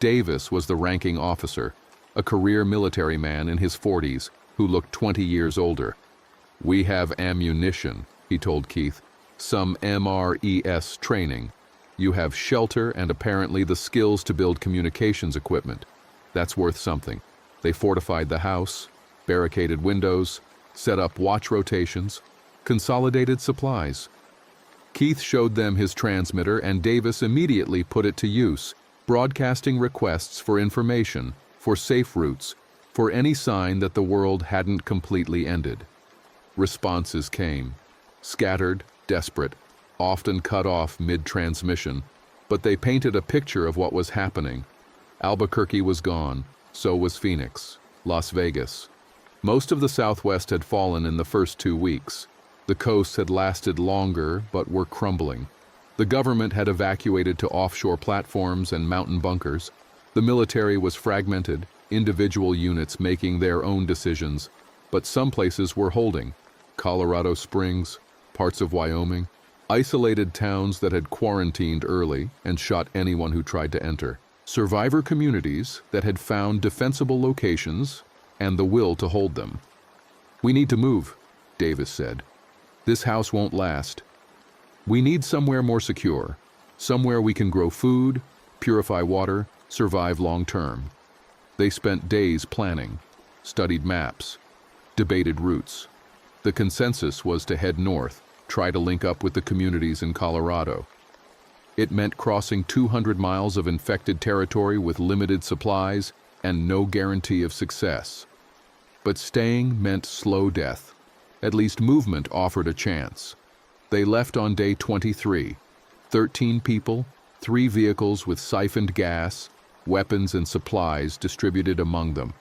Davis was the ranking officer, a career military man in his 40s who looked 20 years older. "We have ammunition," he told Keith. "Some MRES training. You have shelter and apparently the skills to build communications equipment. That's worth something." They fortified the house, barricaded windows, set up watch rotations, consolidated supplies. Keith showed them his transmitter, and Davis immediately put it to use, broadcasting requests for information, for safe routes, for any sign that the world hadn't completely ended. Responses came, scattered, desperate, often cut off mid-transmission, but they painted a picture of what was happening. Albuquerque was gone, so was Phoenix, Las Vegas. Most of the Southwest had fallen in the first 2 weeks. The coasts had lasted longer, but were crumbling. The government had evacuated to offshore platforms and mountain bunkers. The military was fragmented, individual units making their own decisions, but some places were holding. Colorado Springs, parts of Wyoming, isolated towns that had quarantined early and shot anyone who tried to enter. Survivor communities that had found defensible locations and the will to hold them. "We need to move," Davis said. "This house won't last. We need somewhere more secure, somewhere we can grow food, purify water, survive long term." They spent days planning, studied maps, debated routes. The consensus was to head north, try to link up with the communities in Colorado. It meant crossing 200 miles of infected territory with limited supplies and no guarantee of success. But staying meant slow death. At least movement offered a chance. They left on day 23. 13 people, 3 vehicles with siphoned gas, weapons and supplies distributed among them.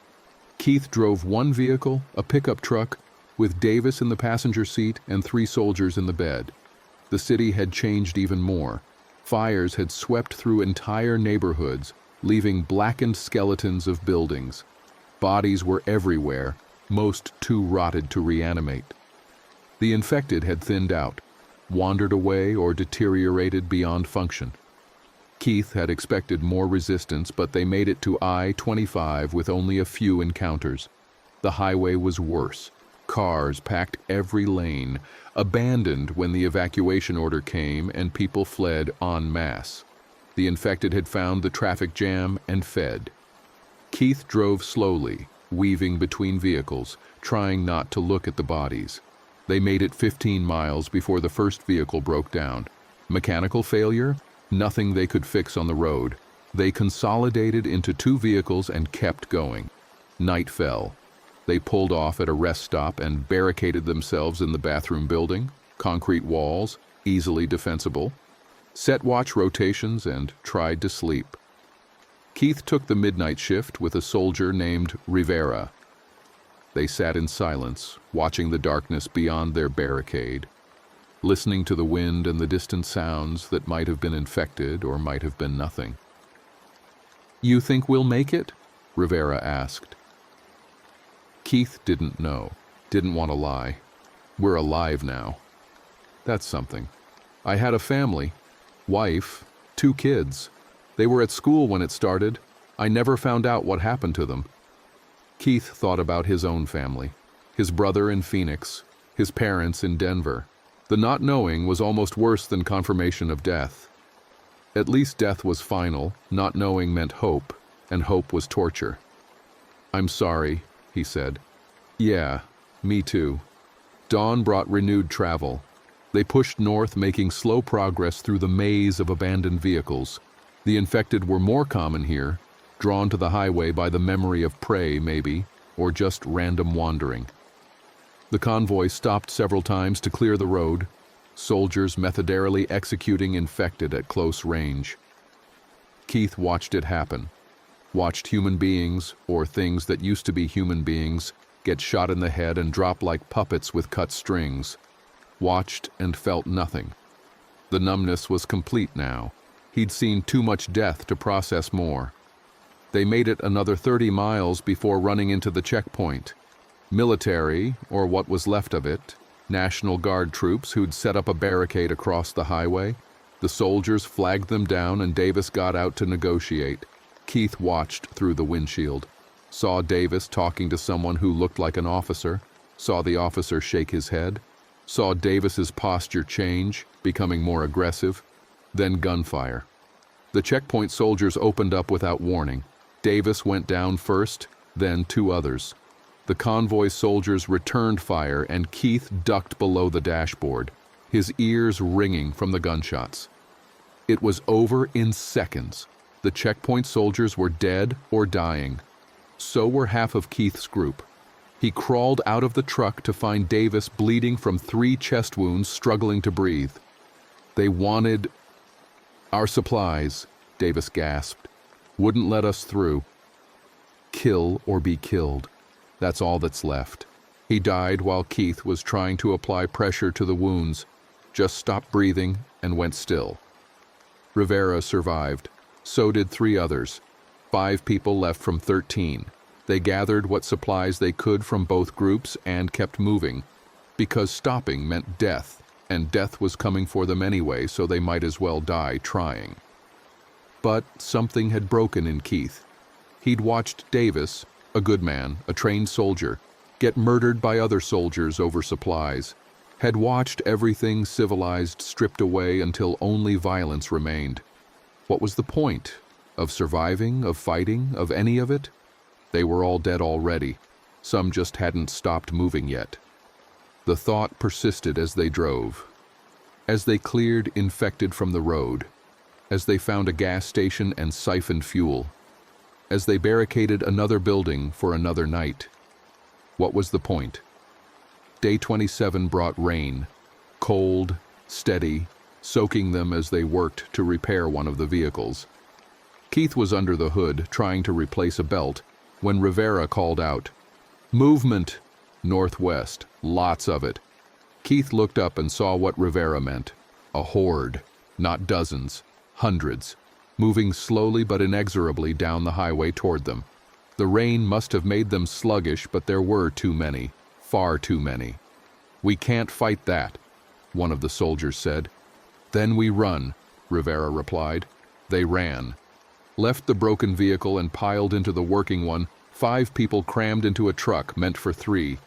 Keith drove 1 vehicle, a pickup truck, with Davis in the passenger seat and 3 soldiers in the bed. The city had changed even more. Fires had swept through entire neighborhoods, leaving blackened skeletons of buildings. Bodies were everywhere, most too rotted to reanimate. The infected had thinned out, wandered away or deteriorated beyond function. Keith had expected more resistance, but they made it to I-25 with only a few encounters. The highway was worse. Cars packed every lane, abandoned when the evacuation order came and people fled en masse. The infected had found the traffic jam and fed. Keith drove slowly, weaving between vehicles, trying not to look at the bodies. They made it 15 miles before the first vehicle broke down. Mechanical failure? Nothing they could fix on the road. They consolidated into 2 vehicles and kept going. Night fell. They pulled off at a rest stop and barricaded themselves in the bathroom building, concrete walls, easily defensible, set watch rotations, and tried to sleep. Keith took the midnight shift with a soldier named Rivera. They sat in silence, watching the darkness beyond their barricade, listening to the wind and the distant sounds that might have been infected or might have been nothing. "You think we'll make it?" Rivera asked. Keith didn't know, didn't want to lie. "We're alive now. That's something. I had a family, wife, 2 kids. They were at school when it started. I never found out what happened to them." Keith thought about his own family, his brother in Phoenix, his parents in Denver. The not knowing was almost worse than confirmation of death. At least death was final, not knowing meant hope. and hope was torture. "I'm sorry," he said. "Yeah, me too." Dawn brought renewed travel. They pushed north, making slow progress through the maze of abandoned vehicles. The infected were more common here, drawn to the highway by the memory of prey, maybe, or just random wandering. The convoy stopped several times to clear the road, soldiers methodically executing infected at close range. Keith watched it happen, watched human beings, or things that used to be human beings, get shot in the head and drop like puppets with cut strings. Watched and felt nothing. The numbness was complete now. He'd seen too much death to process more. They made it another 30 miles before running into the checkpoint. Military, or what was left of it, National Guard troops who'd set up a barricade across the highway. The soldiers flagged them down and Davis got out to negotiate. Keith watched through the windshield, saw Davis talking to someone who looked like an officer, saw the officer shake his head, saw Davis's posture change, becoming more aggressive, then gunfire. The checkpoint soldiers opened up without warning. Davis went down first, then 2 others. The convoy soldiers returned fire and Keith ducked below the dashboard, his ears ringing from the gunshots. It was over in seconds. The checkpoint soldiers were dead or dying. So were half of Keith's group. He crawled out of the truck to find Davis bleeding from 3 chest wounds, struggling to breathe. "They wanted our supplies," Davis gasped. "Wouldn't let us through. Kill or be killed. That's all that's left." He died while Keith was trying to apply pressure to the wounds, just stopped breathing and went still. Rivera survived. So did 3 others. 5 people left from 13. They gathered what supplies they could from both groups and kept moving, because stopping meant death, and death was coming for them anyway, so they might as well die trying. But something had broken in Keith. He'd watched Davis, a good man, a trained soldier, get murdered by other soldiers over supplies, had watched everything civilized stripped away until only violence remained. What was the point? Of surviving, of fighting, of any of it? They were all dead already. Some just hadn't stopped moving yet. The thought persisted as they drove. As they cleared infected from the road. As they found a gas station and siphoned fuel. As they barricaded another building for another night. What was the point? Day 27 brought rain. Cold, steady, soaking them as they worked to repair one of the vehicles. Keith was under the hood, trying to replace a belt, when Rivera called out, "Movement! Northwest, lots of it." Keith looked up and saw what Rivera meant. A horde, not dozens, hundreds, moving slowly but inexorably down the highway toward them. The rain must have made them sluggish, but there were too many, far too many. "We can't fight that," one of the soldiers said. "Then we run," Rivera replied. They ran. Left the broken vehicle and piled into the working one. 5 people crammed into a truck meant for 3.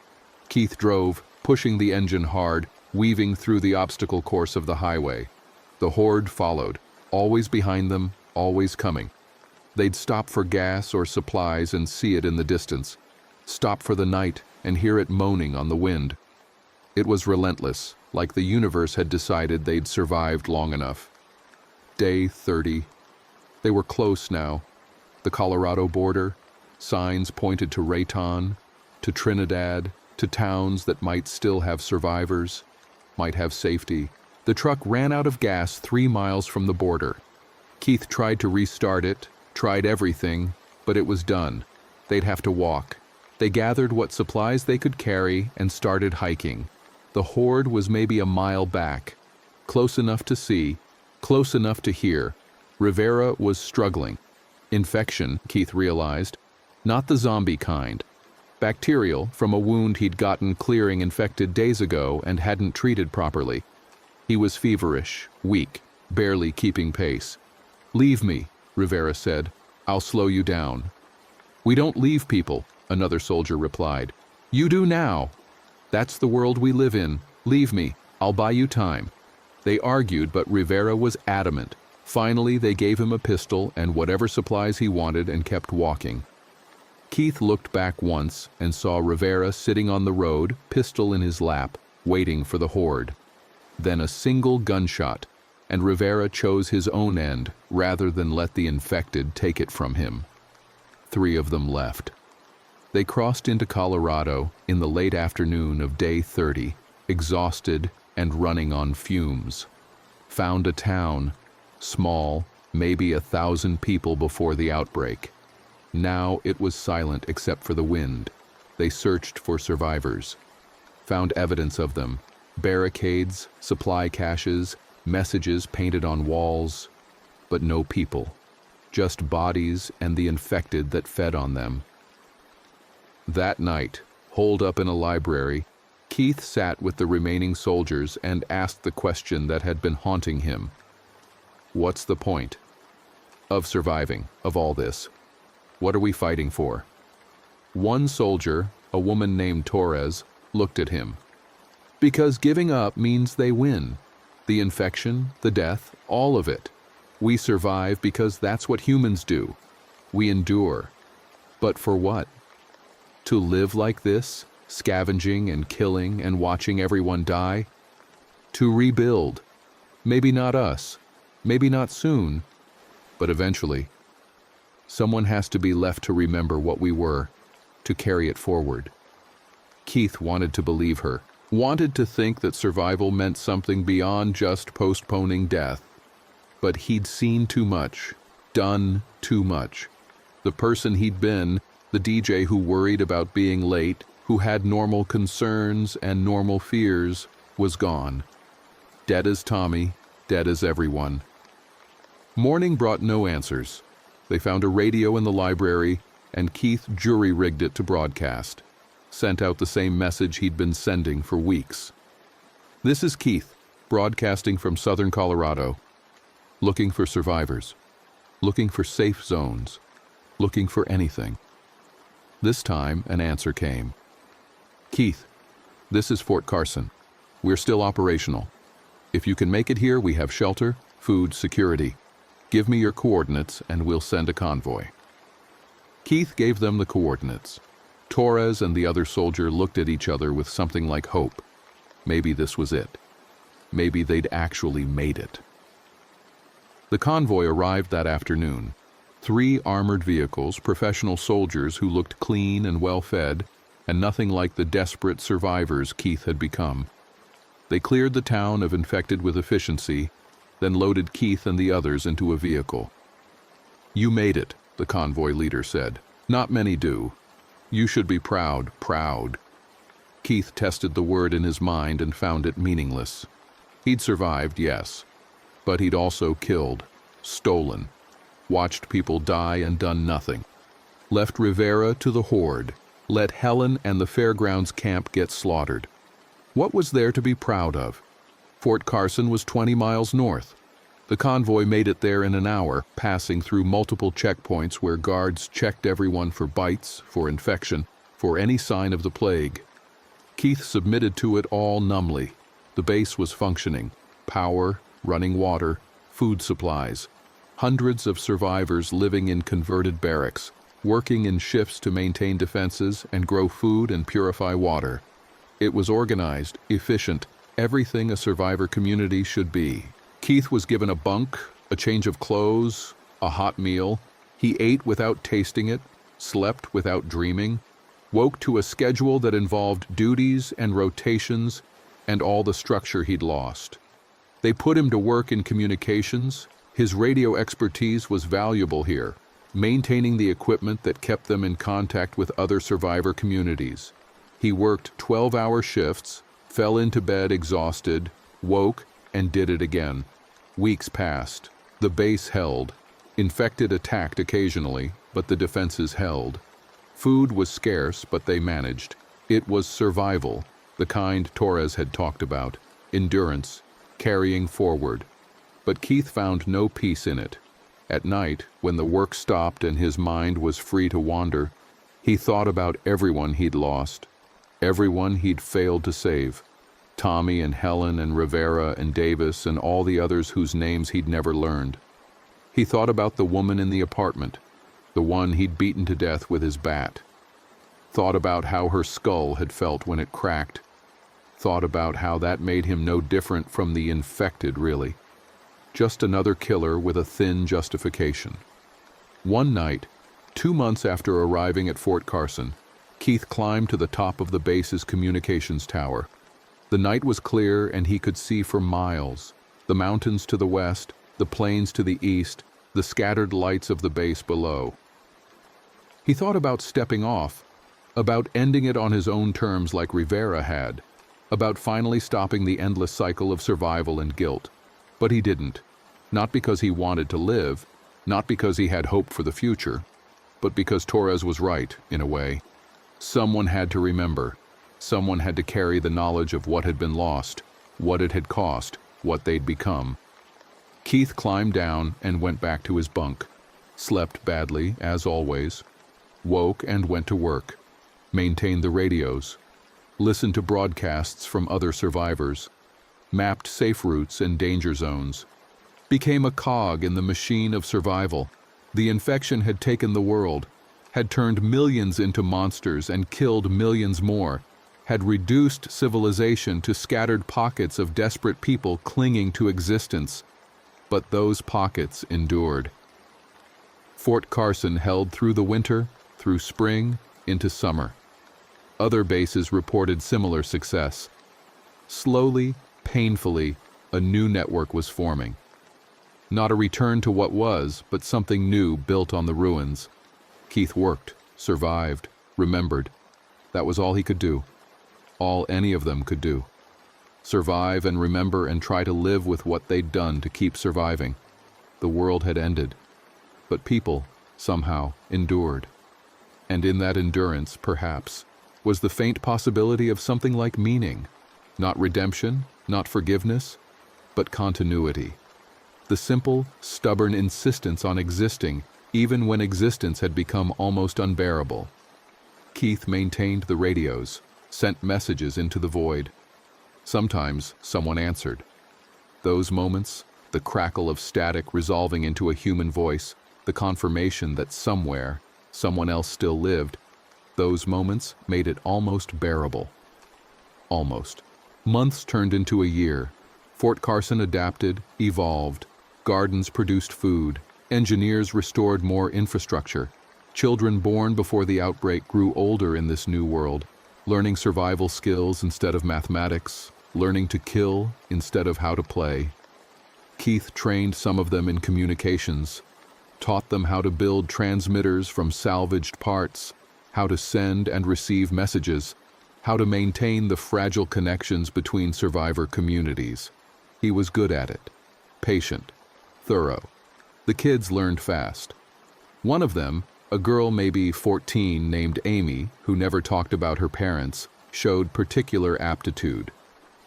Keith drove, pushing the engine hard, weaving through the obstacle course of the highway. The horde followed, always behind them, always coming. They'd stop for gas or supplies and see it in the distance. Stop for the night and hear it moaning on the wind. It was relentless, like the universe had decided they'd survived long enough. Day 30. They were close now. The Colorado border, signs pointed to Raton, to Trinidad, to towns that might still have survivors, might have safety. The truck ran out of gas 3 miles from the border. Keith tried to restart it, tried everything, but it was done. They'd have to walk. They gathered what supplies they could carry and started hiking. The horde was maybe a mile back, close enough to see, close enough to hear. Rivera was struggling. Infection, Keith realized, not the zombie kind. Bacterial, from a wound he'd gotten clearing infected days ago and hadn't treated properly. He was feverish, weak, barely keeping pace. "Leave me," Rivera said. "I'll slow you down." "We don't leave people," another soldier replied. "You do now. That's the world we live in. Leave me. I'll buy you time." They argued, but Rivera was adamant. Finally, they gave him a pistol and whatever supplies he wanted and kept walking. Keith looked back once and saw Rivera sitting on the road, pistol in his lap, waiting for the horde. Then a single gunshot, and Rivera chose his own end rather than let the infected take it from him. 3 of them left. They crossed into Colorado in the late afternoon of day 30, exhausted and running on fumes. Found a town, small, maybe 1,000 people before the outbreak. Now it was silent except for the wind. They searched for survivors. Found evidence of them. Barricades, supply caches, messages painted on walls, but no people. Just bodies and the infected that fed on them. That night, holed up in a library, Keith sat with the remaining soldiers and asked the question that had been haunting him. What's the point of surviving, of all this? What are we fighting for? One soldier, a woman named Torres, looked at him. Because giving up means they win. The infection, the death, all of it. We survive because that's what humans do. We endure. But for what? To live like this, scavenging and killing and watching everyone die? To rebuild. Maybe not us, maybe not soon, but eventually. Someone has to be left to remember what we were, to carry it forward. Keith wanted to believe her, wanted to think that survival meant something beyond just postponing death. But he'd seen too much, done too much. The person he'd been, the DJ who worried about being late, who had normal concerns and normal fears, was gone. Dead as Tommy, dead as everyone. Morning brought no answers. They found a radio in the library, and Keith jury-rigged it to broadcast. Sent out the same message he'd been sending for weeks. This is Keith, broadcasting from southern Colorado. Looking for survivors. Looking for safe zones. Looking for anything. This time, an answer came. Keith, this is Fort Carson. We're still operational. If you can make it here, we have shelter, food, security. Give me your coordinates and we'll send a convoy. Keith gave them the coordinates. Torres and the other soldier looked at each other with something like hope. Maybe this was it. Maybe they'd actually made it. The convoy arrived that afternoon. 3 armored vehicles, professional soldiers who looked clean and well-fed, and nothing like the desperate survivors Keith had become. They cleared the town of infected with efficiency, then loaded Keith and the others into a vehicle. You made it, the convoy leader said. Not many do. You should be proud, proud. Keith tested the word in his mind and found it meaningless. He'd survived, yes, but he'd also killed, stolen, watched people die and done nothing. Left Rivera to the horde, let Helen and the fairgrounds camp get slaughtered. What was there to be proud of? Fort Carson was 20 miles north. The convoy made it there in an hour, passing through multiple checkpoints where guards checked everyone for bites, for infection, for any sign of the plague. Keith submitted to it all numbly. The base was functioning. Power, running water, food supplies. Hundreds of survivors living in converted barracks, working in shifts to maintain defenses and grow food and purify water. It was organized, efficient, everything a survivor community should be. Keith was given a bunk, a change of clothes, a hot meal. He ate without tasting it, slept without dreaming, woke to a schedule that involved duties and rotations and all the structure he'd lost. They put him to work in communications. His radio expertise was valuable here, maintaining the equipment that kept them in contact with other survivor communities. He worked 12-hour shifts, fell into bed exhausted, woke, and did it again. Weeks passed. The base held. Infected attacked occasionally, but the defenses held. Food was scarce, but they managed. It was survival, the kind Torres had talked about. Endurance, carrying forward. But Keith found no peace in it. At night, when the work stopped and his mind was free to wander, he thought about everyone he'd lost, everyone he'd failed to save. Tommy and Helen and Rivera and Davis and all the others whose names he'd never learned. He thought about the woman in the apartment, the one he'd beaten to death with his bat. Thought about how her skull had felt when it cracked. Thought about how that made him no different from the infected, really. Just another killer with a thin justification. One night, 2 months after arriving at Fort Carson, Keith climbed to the top of the base's communications tower. The night was clear and he could see for miles. The mountains to the west, the plains to the east, the scattered lights of the base below. He thought about stepping off, about ending it on his own terms like Rivera had, about finally stopping the endless cycle of survival and guilt. But he didn't. Not because he wanted to live, not because he had hope for the future, but because Torres was right, in a way. Someone had to remember. Someone had to carry the knowledge of what had been lost, what it had cost, what they'd become. Keith climbed down and went back to his bunk. Slept badly, as always. Woke and went to work. Maintained the radios. Listened to broadcasts from other survivors. Mapped safe routes and danger zones. Became a cog in the machine of survival. The infection had taken the world, had turned millions into monsters and killed millions more, had reduced civilization to scattered pockets of desperate people clinging to existence. But those pockets endured. Fort Carson held through the winter, through spring, into summer. Other bases reported similar success. Slowly, painfully, a new network was forming. Not a return to what was, but something new built on the ruins. Keith worked, survived, remembered. That was all he could do. All any of them could do. Survive and remember and try to live with what they'd done to keep surviving. The world had ended. But people, somehow, endured. And in that endurance, perhaps, was the faint possibility of something like meaning. Not redemption, not forgiveness, but continuity. The simple, stubborn insistence on existing, even when existence had become almost unbearable. Keith maintained the radios, sent messages into the void. Sometimes someone answered. Those moments, the crackle of static resolving into a human voice, the confirmation that somewhere, someone else still lived, those moments made it almost bearable. Almost. Months turned into a year. Fort Carson adapted, evolved. Gardens produced food. Engineers restored more infrastructure. Children born before the outbreak grew older in this new world, learning survival skills instead of mathematics, learning to kill instead of how to play. Keith trained some of them in communications, taught them how to build transmitters from salvaged parts, how to send and receive messages, how to maintain the fragile connections between survivor communities. He was good at it, patient, thorough. The kids learned fast. One of them, a girl maybe 14 named Amy, who never talked about her parents, showed particular aptitude.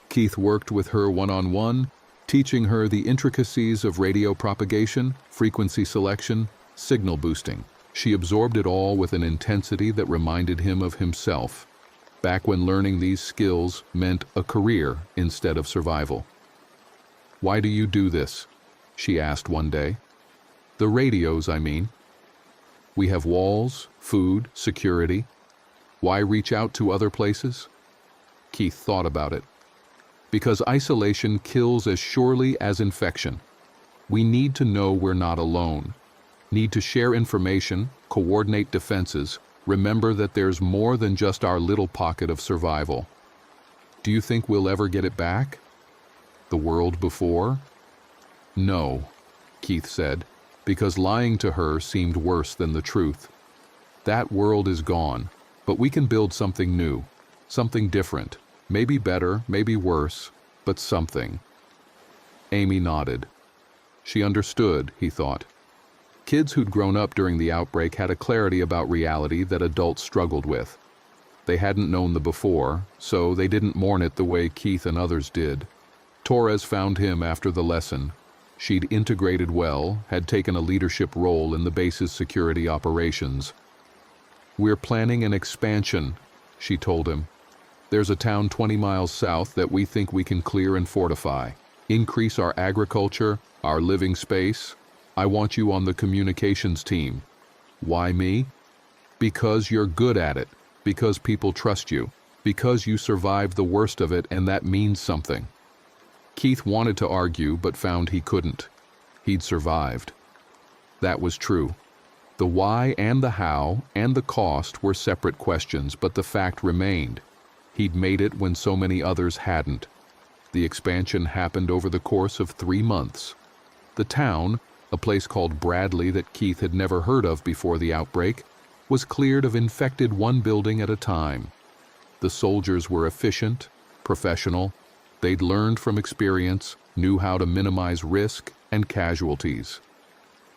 Keith worked with her one-on-one, teaching her the intricacies of radio propagation, frequency selection, signal boosting. She absorbed it all with an intensity that reminded him of himself, back when learning these skills meant a career instead of survival. "Why do you do this?" she asked one day. "The radios, I mean. We have walls, food, security. Why reach out to other places?" Keith thought about it. Because isolation kills as surely as infection. We need to know we're not alone. Need to share information, coordinate defenses, remember that there's more than just our little pocket of survival. "Do you think we'll ever get it back? The world before?" "No," Keith said, because lying to her seemed worse than the truth. "That world is gone, but we can build something new, something different. Maybe better, maybe worse, but something." Amy nodded. She understood, he thought. Kids who'd grown up during the outbreak had a clarity about reality that adults struggled with. They hadn't known the before, so they didn't mourn it the way Keith and others did. Torres found him after the lesson. She'd integrated well, had taken a leadership role in the base's security operations. "We're planning an expansion," she told him. "There's a town 20 miles south that we think we can clear and fortify. Increase our agriculture, our living space. I want you on the communications team. Why me? Because you're good at it, because people trust you, because you survived the worst of it, and that means something. Keith wanted to argue, but found he couldn't. He'd survived. That was true. The why and the how and the cost were separate questions, but the fact remained. He'd made it when so many others hadn't. The expansion happened over the course of 3 months. The town, a place called Bradley that Keith had never heard of before the outbreak, was cleared of infected one building at a time. The soldiers were efficient, professional. They'd learned from experience, knew how to minimize risk and casualties.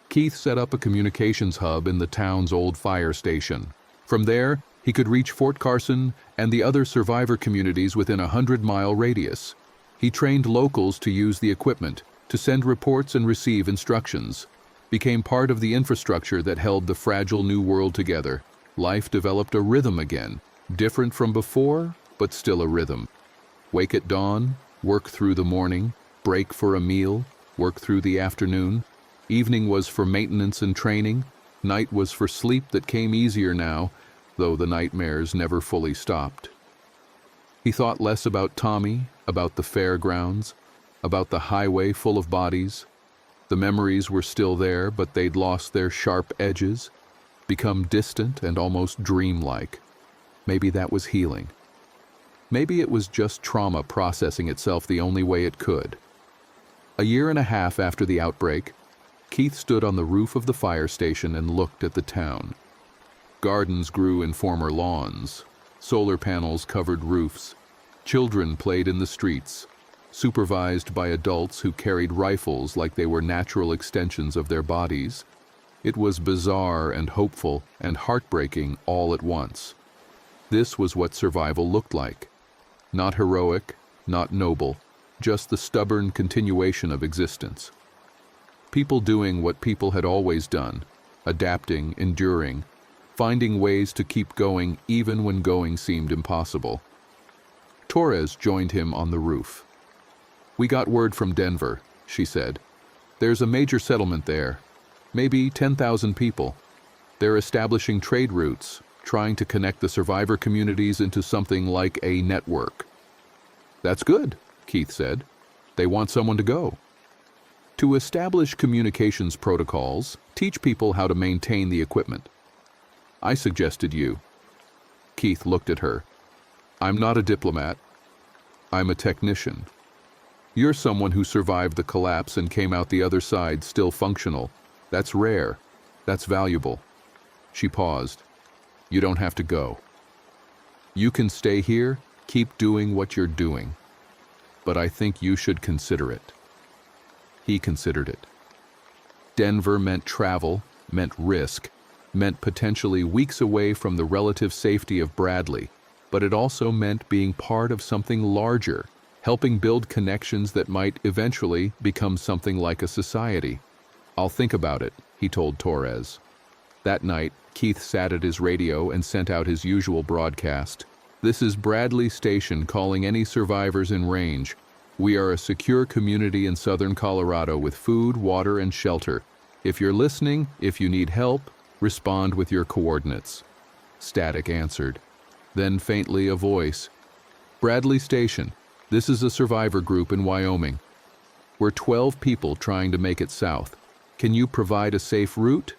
Keith set up a communications hub in the town's old fire station. From there, he could reach Fort Carson and the other survivor communities within a 100-mile radius. He trained locals to use the equipment, to send reports and receive instructions. Became part of the infrastructure that held the fragile new world together. Life developed a rhythm again, different from before, but still a rhythm. Wake at dawn, work through the morning, break for a meal, work through the afternoon. Evening was for maintenance and training. Night was for sleep that came easier now, though the nightmares never fully stopped. He thought less about Tommy, about the fairgrounds, about the highway full of bodies. The memories were still there, but they'd lost their sharp edges, become distant and almost dreamlike. Maybe that was healing. Maybe it was just trauma processing itself the only way it could. A year and a half after the outbreak, Keith stood on the roof of the fire station and looked at the town. Gardens grew in former lawns. Solar panels covered roofs. Children played in the streets, supervised by adults who carried rifles like they were natural extensions of their bodies. It was bizarre and hopeful and heartbreaking all at once. This was what survival looked like. Not heroic, not noble, just the stubborn continuation of existence. People doing what people had always done, adapting, enduring, finding ways to keep going even when going seemed impossible. Torres joined him on the roof. "We got word from Denver," she said. "There's a major settlement there, maybe 10,000 people. They're establishing trade routes, trying to connect the survivor communities into something like a network." "That's good," Keith said. "They want someone to go." "To establish communications protocols, teach people how to maintain the equipment. I suggested you." Keith looked at her. "I'm not a diplomat. I'm a technician. You're someone who survived the collapse and came out the other side still functional. That's rare. That's valuable." She paused. "You don't have to go. You can stay here, keep doing what you're doing. But I think you should consider it." He considered it. Denver meant travel, meant risk, meant potentially weeks away from the relative safety of Bradley, but it also meant being part of something larger, helping build connections that might eventually become something like a society. "I'll think about it," he told Torres. That night, Keith sat at his radio and sent out his usual broadcast. "This is Bradley Station calling any survivors in range. We are a secure community in southern Colorado with food, water, and shelter. If you're listening, if you need help, respond with your coordinates." Static answered. Then faintly a voice. "Bradley Station, this is a survivor group in Wyoming. We're 12 people trying to make it south. Can you provide a safe route?"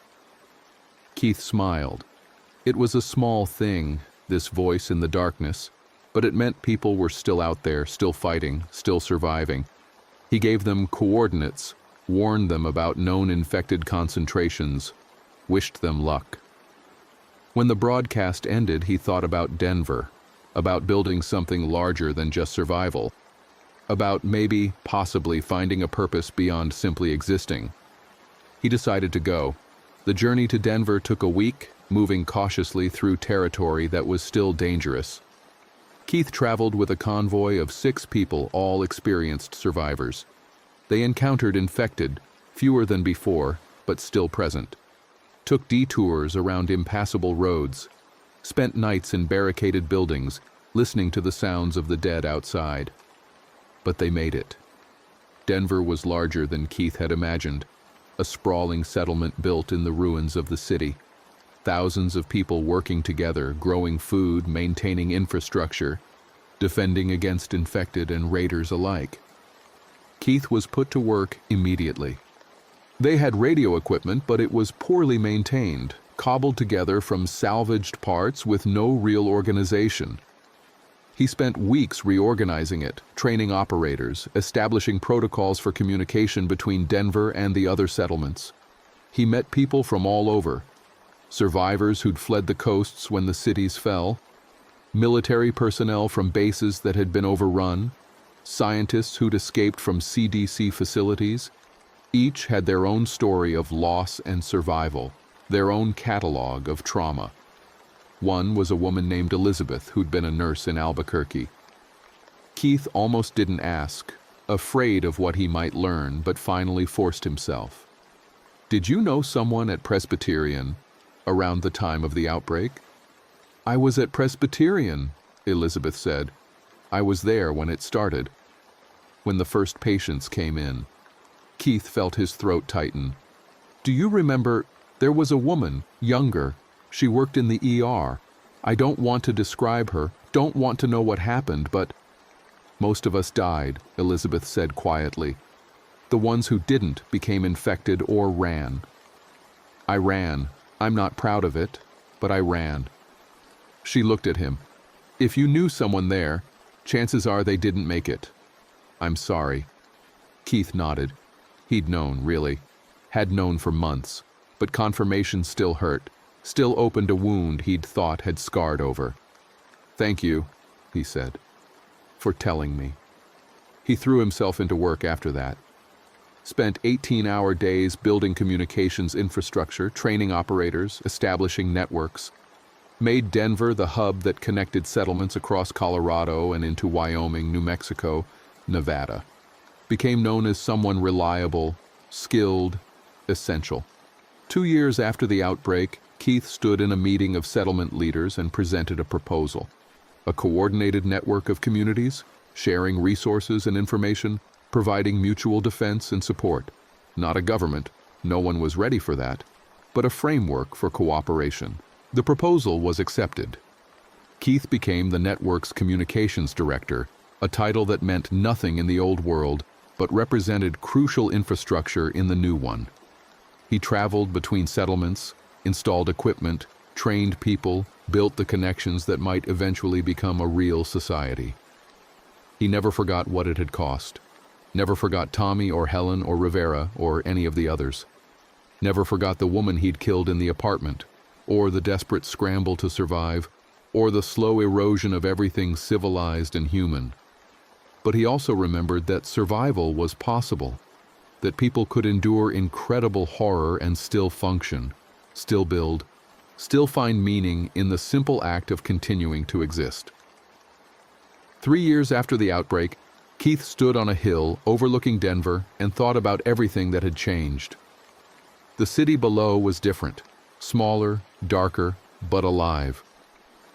Keith smiled. It was a small thing, this voice in the darkness, but it meant people were still out there, still fighting, still surviving. He gave them coordinates, warned them about known infected concentrations, wished them luck. When the broadcast ended, he thought about Denver, about building something larger than just survival, about maybe, possibly finding a purpose beyond simply existing. He decided to go. The journey to Denver took a week, moving cautiously through territory that was still dangerous. Keith traveled with a convoy of 6 people, all experienced survivors. They encountered infected, fewer than before, but still present. Took detours around impassable roads. Spent nights in barricaded buildings, listening to the sounds of the dead outside. But they made it. Denver was larger than Keith had imagined. a sprawling settlement built in the ruins of the city. Thousands of people working together, growing food, maintaining infrastructure, defending against infected and raiders alike. Keith was put to work immediately. They had radio equipment, but it was poorly maintained, cobbled together from salvaged parts with no real organization. He spent weeks reorganizing it, training operators, establishing protocols for communication between Denver and the other settlements. He met people from all over: survivors who'd fled the coasts when the cities fell, military personnel from bases that had been overrun, scientists who'd escaped from CDC facilities. Each had their own story of loss and survival, their own catalog of trauma. One was a woman named Elizabeth who'd been a nurse in Albuquerque. Keith almost didn't ask, afraid of what he might learn, but finally forced himself. "Did you know someone at Presbyterian around the time of the outbreak?" "I was at Presbyterian," Elizabeth said. "I was there when it started, when the first patients came in." Keith felt his throat tighten. "Do you remember, there was a woman, younger. She worked in the ER. I don't want to describe her, don't want to know what happened, but—" "Most of us died," Elizabeth said quietly. "The ones who didn't became infected or ran." "I ran. I'm not proud of it, but I ran." She looked at him. "If you knew someone there, chances are they didn't make it." "I'm sorry." Keith nodded. He'd known, really. Had known for months, but confirmation still hurt, still opened a wound he'd thought had scarred over. "Thank you," he said, "for telling me." He threw himself into work after that. Spent 18-hour days building communications infrastructure, training operators, establishing networks. Made Denver the hub that connected settlements across Colorado and into Wyoming, New Mexico, Nevada. Became known as someone reliable, skilled, essential. 2 years after the outbreak, Keith stood in a meeting of settlement leaders and presented a proposal. A coordinated network of communities, sharing resources and information, providing mutual defense and support. Not a government, no one was ready for that, but a framework for cooperation. The proposal was accepted. Keith became the network's communications director, a title that meant nothing in the old world, but represented crucial infrastructure in the new one. He traveled between settlements, installed equipment, trained people, built the connections that might eventually become a real society. He never forgot what it had cost. Never forgot Tommy or Helen or Rivera or any of the others. Never forgot the woman he'd killed in the apartment, or the desperate scramble to survive, or the slow erosion of everything civilized and human. But he also remembered that survival was possible, that people could endure incredible horror and still function, still build, still find meaning in the simple act of continuing to exist. 3 years after the outbreak, Keith stood on a hill overlooking Denver and thought about everything that had changed. The city below was different, smaller, darker, but alive.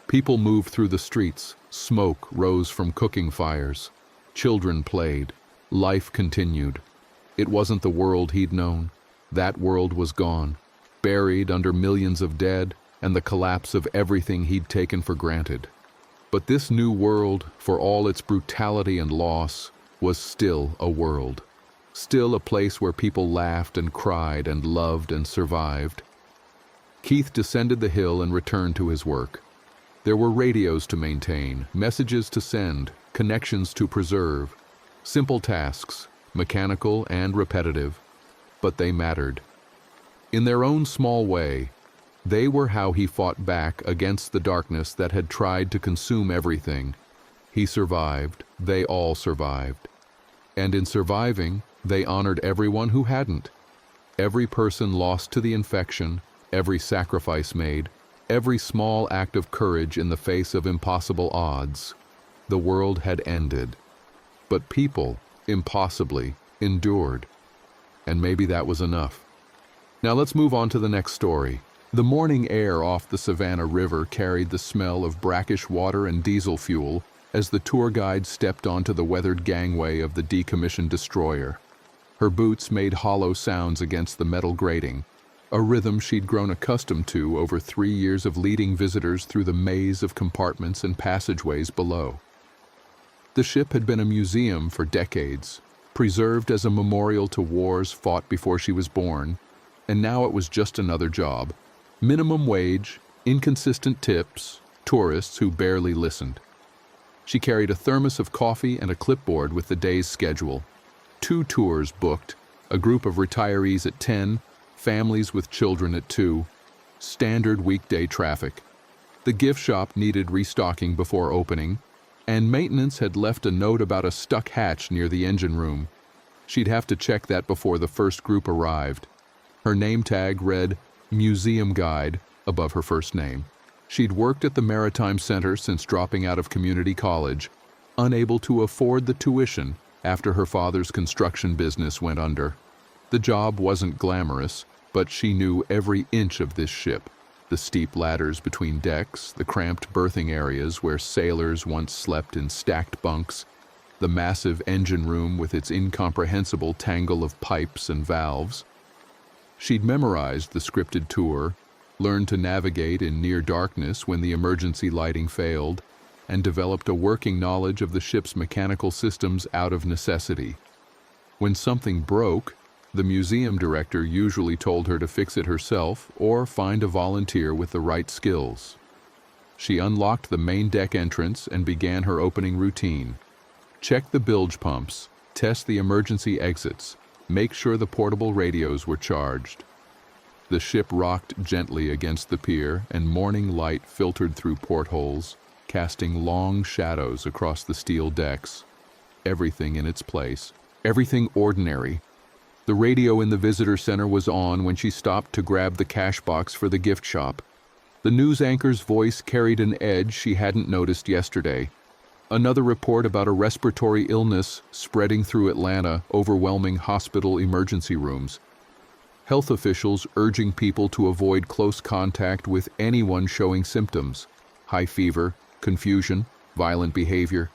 People moved through the streets, smoke rose from cooking fires. Children played. Life continued. It wasn't the world he'd known. That world was gone, buried under millions of dead and the collapse of everything he'd taken for granted. But this new world, for all its brutality and loss, was still a world. Still a place where people laughed and cried and loved and survived. Keith descended the hill and returned to his work. There were radios to maintain, messages to send, connections to preserve. Simple tasks, mechanical and repetitive, but they mattered. In their own small way, they were how he fought back against the darkness that had tried to consume everything. He survived, they all survived. And in surviving, they honored everyone who hadn't. Every person lost to the infection, every sacrifice made, every small act of courage in the face of impossible odds. The world had ended. But people, impossibly, endured. And maybe that was enough. Now let's move on to the next story. The morning air off the Savannah River carried the smell of brackish water and diesel fuel as the tour guide stepped onto the weathered gangway of the decommissioned destroyer. Her boots made hollow sounds against the metal grating, a rhythm she'd grown accustomed to over 3 years of leading visitors through the maze of compartments and passageways below. The ship had been a museum for decades, preserved as a memorial to wars fought before she was born, and now it was just another job. Minimum wage, inconsistent tips, tourists who barely listened. She carried a thermos of coffee and a clipboard with the day's schedule. 2 tours booked, a group of retirees at 10, families with children at 2. Standard weekday traffic. The gift shop needed restocking before opening, and maintenance had left a note about a stuck hatch near the engine room. She'd have to check that before the first group arrived. Her name tag read Museum Guide above her first name. She'd worked at the Maritime Center since dropping out of community college, unable to afford the tuition after her father's construction business went under. The job wasn't glamorous, but she knew every inch of this ship. The steep ladders between decks, the cramped berthing areas where sailors once slept in stacked bunks, the massive engine room with its incomprehensible tangle of pipes and valves. She'd memorized the scripted tour, learned to navigate in near darkness when the emergency lighting failed, and developed a working knowledge of the ship's mechanical systems out of necessity. When something broke, the museum director usually told her to fix it herself or find a volunteer with the right skills. She unlocked the main deck entrance and began her opening routine. Check the bilge pumps, test the emergency exits, make sure the portable radios were charged. The ship rocked gently against the pier, and morning light filtered through portholes, casting long shadows across the steel decks. Everything in its place, everything ordinary. The radio in the visitor center was on when she stopped to grab the cash box for the gift shop. The news anchor's voice carried an edge she hadn't noticed yesterday. Another report about a respiratory illness spreading through Atlanta, overwhelming hospital emergency rooms. Health officials urging people to avoid close contact with anyone showing symptoms: high fever, confusion, violent behavior.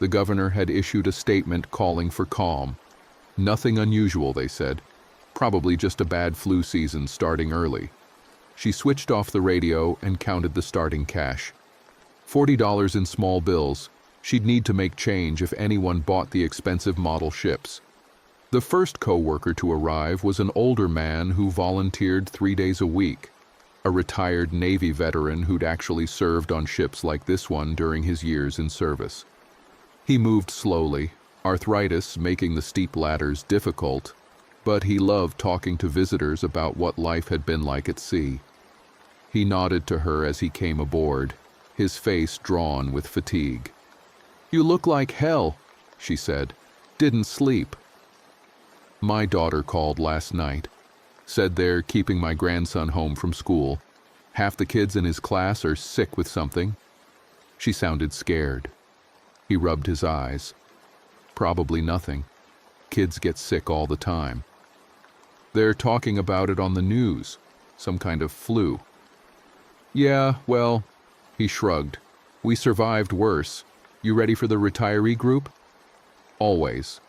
The governor had issued a statement calling for calm. Nothing unusual, they said. Probably just a bad flu season starting early. She switched off the radio and counted the starting cash. $40 in small bills. She'd need to make change if anyone bought the expensive model ships. The first co-worker to arrive was an older man who volunteered 3 days a week, a retired Navy veteran who'd actually served on ships like this one during his years in service. He moved slowly, arthritis making the steep ladders difficult, but he loved talking to visitors about what life had been like at sea. He nodded to her as he came aboard, his face drawn with fatigue. "You look like hell," she said. "Didn't sleep." "My daughter called last night. Said they're keeping my grandson home from school. Half the kids in his class are sick with something." She sounded scared. He rubbed his eyes. "Probably nothing. Kids get sick all the time. They're talking about it on the news, some kind of flu." "Yeah, well," he shrugged. "We survived worse. You ready for the retiree group?" "Always."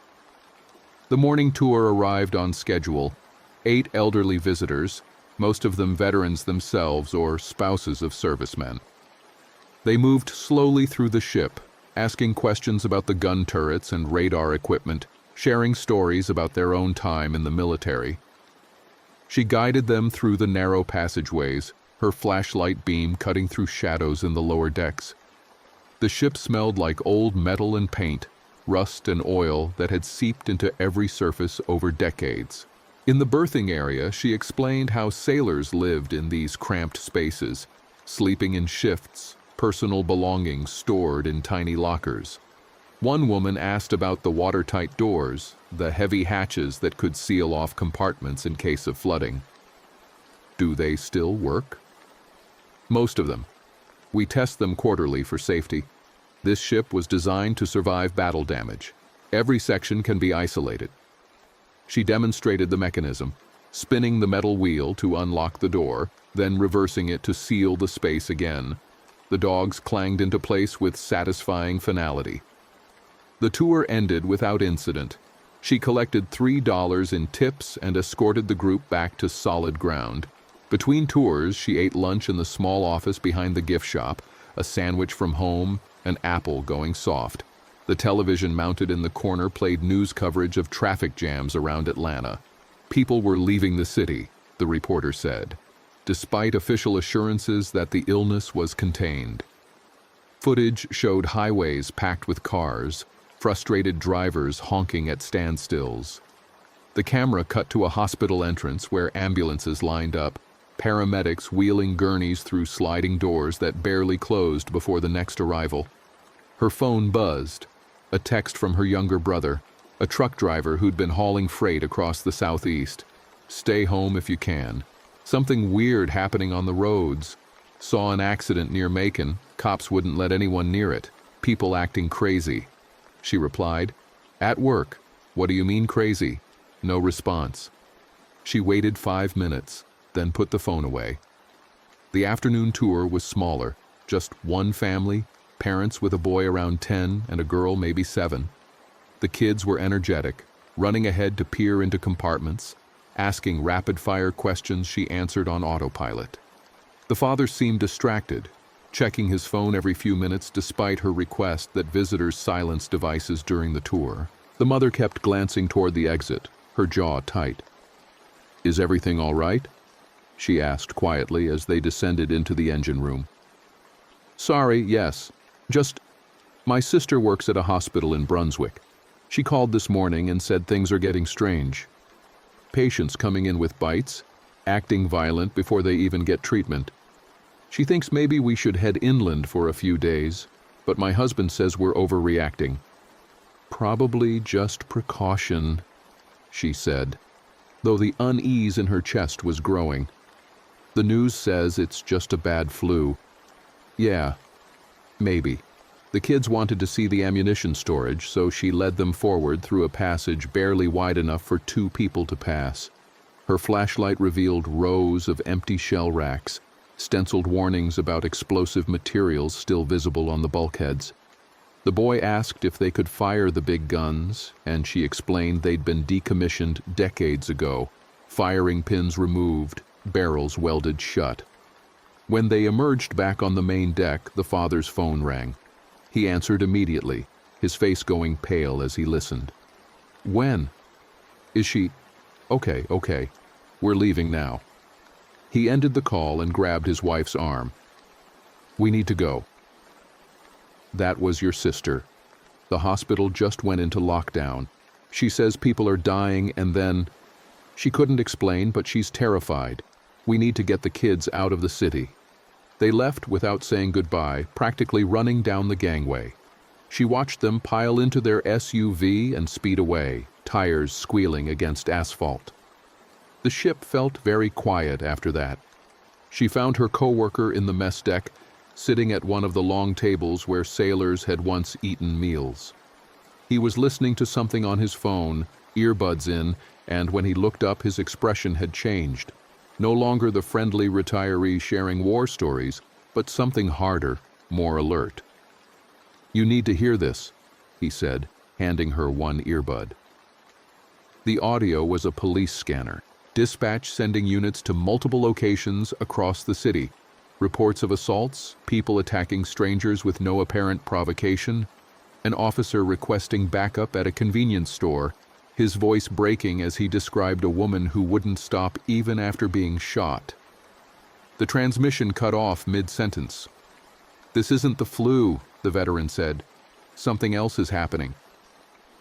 The morning tour arrived on schedule. 8 elderly visitors, most of them veterans themselves or spouses of servicemen. They moved slowly through the ship, asking questions about the gun turrets and radar equipment, sharing stories about their own time in the military. She guided them through the narrow passageways, her flashlight beam cutting through shadows in the lower decks. The ship smelled like old metal and paint, rust and oil that had seeped into every surface over decades. In the berthing area, she explained how sailors lived in these cramped spaces, sleeping in shifts, personal belongings stored in tiny lockers. One woman asked about the watertight doors, the heavy hatches that could seal off compartments in case of flooding. "Do they still work?" "Most of them. We test them quarterly for safety. This ship was designed to survive battle damage. Every section can be isolated." She demonstrated the mechanism, spinning the metal wheel to unlock the door, then reversing it to seal the space again. The dogs clanged into place with satisfying finality. The tour ended without incident. She collected $3 in tips and escorted the group back to solid ground. Between tours, she ate lunch in the small office behind the gift shop, a sandwich from home, an apple going soft. The television mounted in the corner played news coverage of traffic jams around Atlanta. People were leaving the city, the reporter said, despite official assurances that the illness was contained. Footage showed highways packed with cars, frustrated drivers honking at standstills. The camera cut to a hospital entrance where ambulances lined up, paramedics wheeling gurneys through sliding doors that barely closed before the next arrival. Her phone buzzed, a text from her younger brother, a truck driver who'd been hauling freight across the southeast. Stay home if you can. Something weird happening on the roads. Saw an accident near Macon. Cops wouldn't let anyone near it. People acting crazy. She replied, "At work. What do you mean crazy?" No response. She waited 5 minutes, then put the phone away. The afternoon tour was smaller, just one family, parents with a boy around 10 and a girl maybe 7. The kids were energetic, running ahead to peer into compartments, asking rapid-fire questions she answered on autopilot. The father seemed distracted, checking his phone every few minutes despite her request that visitors silence devices during the tour. The mother kept glancing toward the exit, her jaw tight. "Is everything all right?" she asked quietly as they descended into the engine room. "Sorry, yes. My sister works at a hospital in Brunswick. She called this morning and said things are getting strange. Patients coming in with bites, acting violent before they even get treatment. She thinks maybe we should head inland for a few days, but my husband says we're overreacting." "Probably just precaution," she said, though the unease in her chest was growing. "The news says it's just a bad flu." "Yeah, maybe." The kids wanted to see the ammunition storage, so she led them forward through a passage barely wide enough for 2 people to pass. Her flashlight revealed rows of empty shell racks, stenciled warnings about explosive materials still visible on the bulkheads. The boy asked if they could fire the big guns, and she explained they'd been decommissioned decades ago, firing pins removed, barrels welded shut. When they emerged back on the main deck, the father's phone rang. He answered immediately, his face going pale as he listened. "When? Is she? Okay. We're leaving now." He ended the call and grabbed his wife's arm. "We need to go." "That was your sister. The hospital just went into lockdown. She says people are dying and then..." She couldn't explain, but she's terrified. "We need to get the kids out of the city." They left without saying goodbye, practically running down the gangway. She watched them pile into their SUV and speed away, tires squealing against asphalt. The ship felt very quiet after that. She found her coworker in the mess deck, sitting at one of the long tables where sailors had once eaten meals. He was listening to something on his phone, earbuds in, and when he looked up, his expression had changed. No longer the friendly retiree sharing war stories, but something harder, more alert. "You need to hear this," he said, handing her one earbud. The audio was a police scanner, dispatch sending units to multiple locations across the city. Reports of assaults, people attacking strangers with no apparent provocation, an officer requesting backup at a convenience store, his voice breaking as he described a woman who wouldn't stop even after being shot. The transmission cut off mid-sentence. "This isn't the flu," the veteran said. "Something else is happening."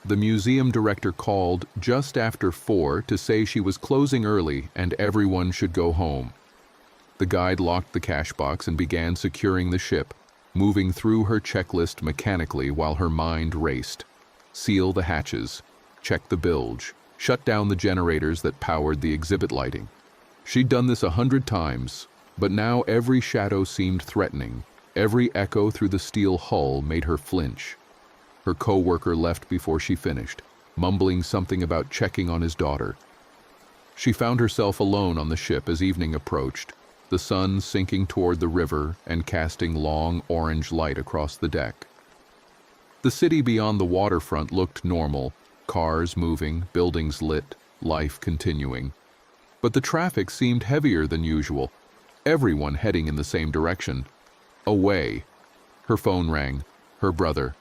The museum director called just after 4 to say she was closing early and everyone should go home. The guide locked the cash box and began securing the ship, moving through her checklist mechanically while her mind raced. Seal the hatches. Check the bilge, shut down the generators that powered the exhibit lighting. She'd done this 100 times, but now every shadow seemed threatening. Every echo through the steel hull made her flinch. Her coworker left before she finished, mumbling something about checking on his daughter. She found herself alone on the ship as evening approached, the sun sinking toward the river and casting long orange light across the deck. The city beyond the waterfront looked normal, Cars moving, buildings lit, life continuing. But the traffic seemed heavier than usual, everyone heading in the same direction. Away. Her phone rang. Her brother.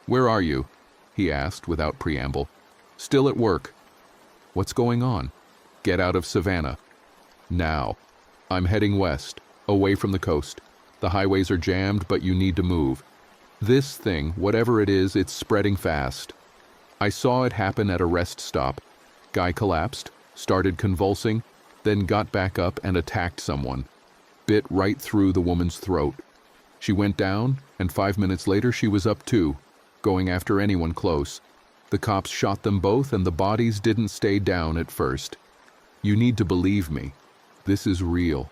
"Where are you?" he asked without preamble. "Still at work." "What's going on?" "Get out of Savannah. Now. I'm heading west, away from the coast. The highways are jammed, but you need to move. This thing, whatever it is, it's spreading fast. I saw it happen at a rest stop. Guy collapsed, started convulsing, then got back up and attacked someone. Bit right through the woman's throat. She went down, and 5 minutes later she was up too, going after anyone close. The cops shot them both and the bodies didn't stay down at first. You need to believe me. This is real.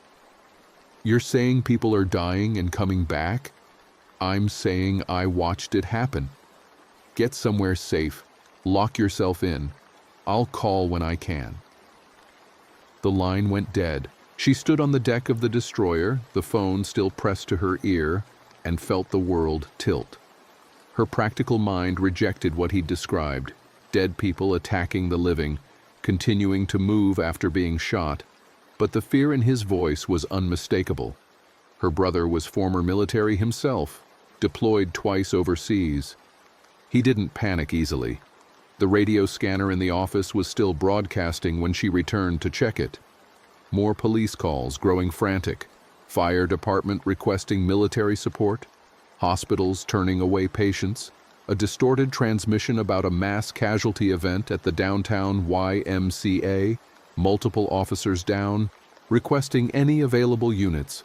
You're saying people are dying and coming back? I'm saying I watched it happen. Get somewhere safe. Lock yourself in. I'll call when I can." The line went dead. She stood on the deck of the destroyer, the phone still pressed to her ear, and felt the world tilt. Her practical mind rejected what he'd described: dead people attacking the living, continuing to move after being shot. But the fear in his voice was unmistakable. Her brother was former military himself, deployed twice overseas. He didn't panic easily. The radio scanner in the office was still broadcasting when she returned to check it. More police calls growing frantic, fire department requesting military support, hospitals turning away patients, a distorted transmission about a mass casualty event at the downtown YMCA, multiple officers down, requesting any available units.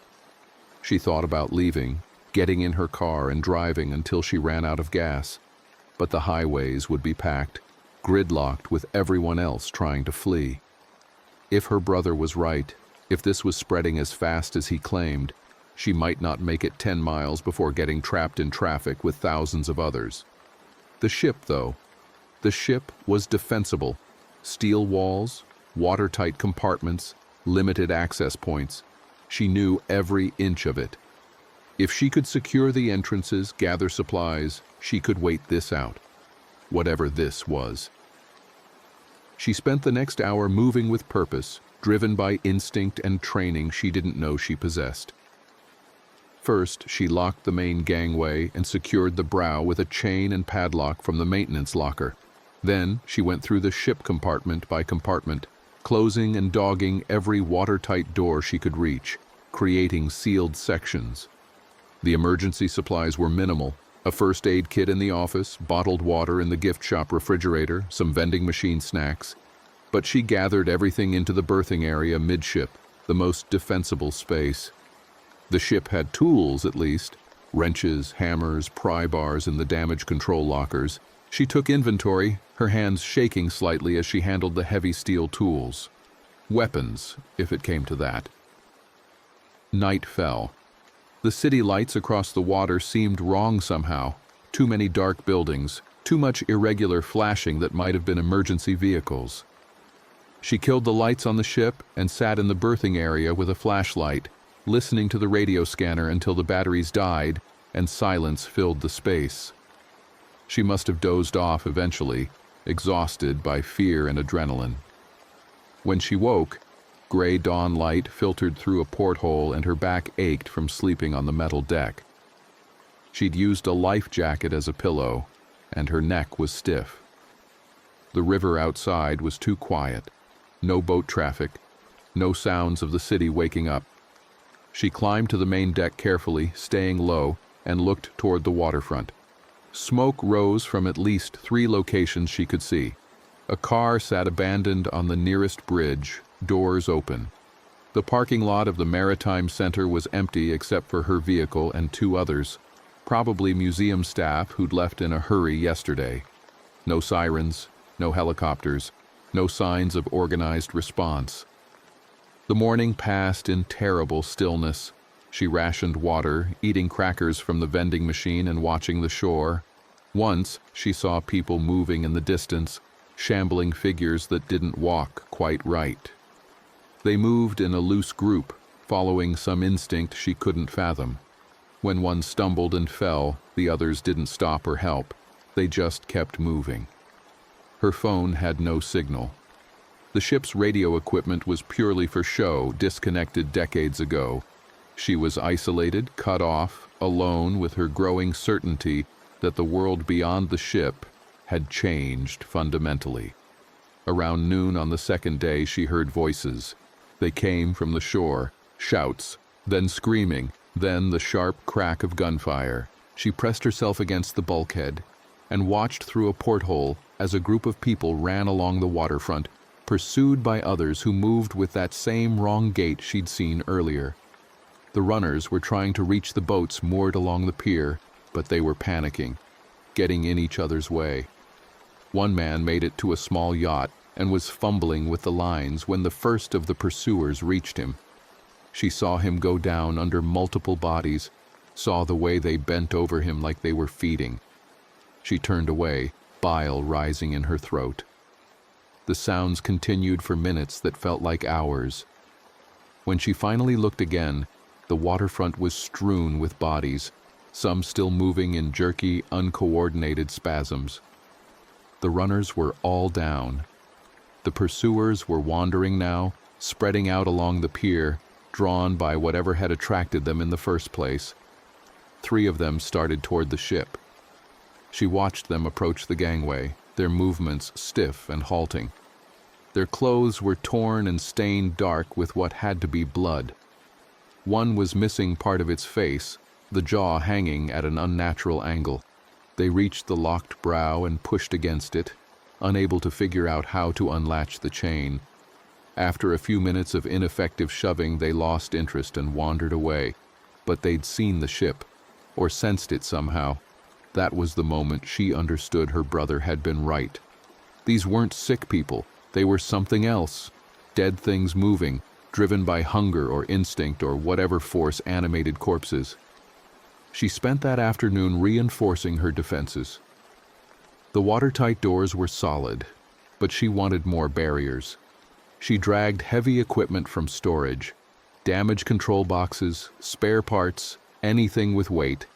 She thought about leaving, getting in her car and driving until she ran out of gas. But the highways would be packed, gridlocked with everyone else trying to flee. If her brother was right, if this was spreading as fast as he claimed, she might not make it 10 miles before getting trapped in traffic with thousands of others. The ship, though. The ship was defensible. Steel walls, watertight compartments, limited access points. She knew every inch of it. If she could secure the entrances, gather supplies, she could wait this out. Whatever this was. She spent the next hour moving with purpose, driven by instinct and training she didn't know she possessed. First, she locked the main gangway and secured the brow with a chain and padlock from the maintenance locker. Then, she went through the ship compartment by compartment, closing and dogging every watertight door she could reach, creating sealed sections. The emergency supplies were minimal: a first aid kit in the office, bottled water in the gift shop refrigerator, some vending machine snacks. But she gathered everything into the berthing area midship, the most defensible space. The ship had tools, at least: wrenches, hammers, pry bars in the damage control lockers. She took inventory, her hands shaking slightly as she handled the heavy steel tools. Weapons, if it came to that. Night fell. The city lights across the water seemed wrong somehow. Too many dark buildings, too much irregular flashing that might have been emergency vehicles. She killed the lights on the ship and sat in the berthing area with a flashlight, listening to the radio scanner until the batteries died and silence filled the space. She must have dozed off eventually, exhausted by fear and adrenaline. When she woke, gray dawn light filtered through a porthole and her back ached from sleeping on the metal deck. She'd used a life jacket as a pillow, and her neck was stiff. The river outside was too quiet. No boat traffic, no sounds of the city waking up. She climbed to the main deck carefully, staying low, and looked toward the waterfront. Smoke rose from at least 3 locations she could see. A car sat abandoned on the nearest bridge, doors open. The parking lot of the Maritime Center was empty except for her vehicle and 2 others, probably museum staff who'd left in a hurry yesterday. No sirens, no helicopters, no signs of organized response. The morning passed in terrible stillness. She rationed water, eating crackers from the vending machine and watching the shore. Once, she saw people moving in the distance, shambling figures that didn't walk quite right. They moved in a loose group, following some instinct she couldn't fathom. When one stumbled and fell, the others didn't stop or help. They just kept moving. Her phone had no signal. The ship's radio equipment was purely for show, disconnected decades ago. She was isolated, cut off, alone with her growing certainty that the world beyond the ship had changed fundamentally. Around noon on the second day, she heard voices. They came from the shore, shouts, then screaming, then the sharp crack of gunfire. She pressed herself against the bulkhead and watched through a porthole as a group of people ran along the waterfront, pursued by others who moved with that same wrong gait she'd seen earlier. The runners were trying to reach the boats moored along the pier, but they were panicking, getting in each other's way. One man made it to a small yacht and was fumbling with the lines when the first of the pursuers reached him. She saw him go down under multiple bodies, saw the way they bent over him like they were feeding. She turned away, bile rising in her throat. The sounds continued for minutes that felt like hours. When she finally looked again, the waterfront was strewn with bodies, some still moving in jerky, uncoordinated spasms. The runners were all down. The pursuers were wandering now, spreading out along the pier, drawn by whatever had attracted them in the first place. 3 of them started toward the ship. She watched them approach the gangway, their movements stiff and halting. Their clothes were torn and stained dark with what had to be blood. One was missing part of its face, the jaw hanging at an unnatural angle. They reached the locked brow and pushed against it, unable to figure out how to unlatch the chain. After a few minutes of ineffective shoving, they lost interest and wandered away. But they'd seen the ship, or sensed it somehow. That was the moment she understood her brother had been right. These weren't sick people, they were something else. Dead things moving, driven by hunger or instinct or whatever force animated corpses. She spent that afternoon reinforcing her defenses. The watertight doors were solid, but she wanted more barriers. She dragged heavy equipment from storage, damage control boxes, spare parts, anything with weight,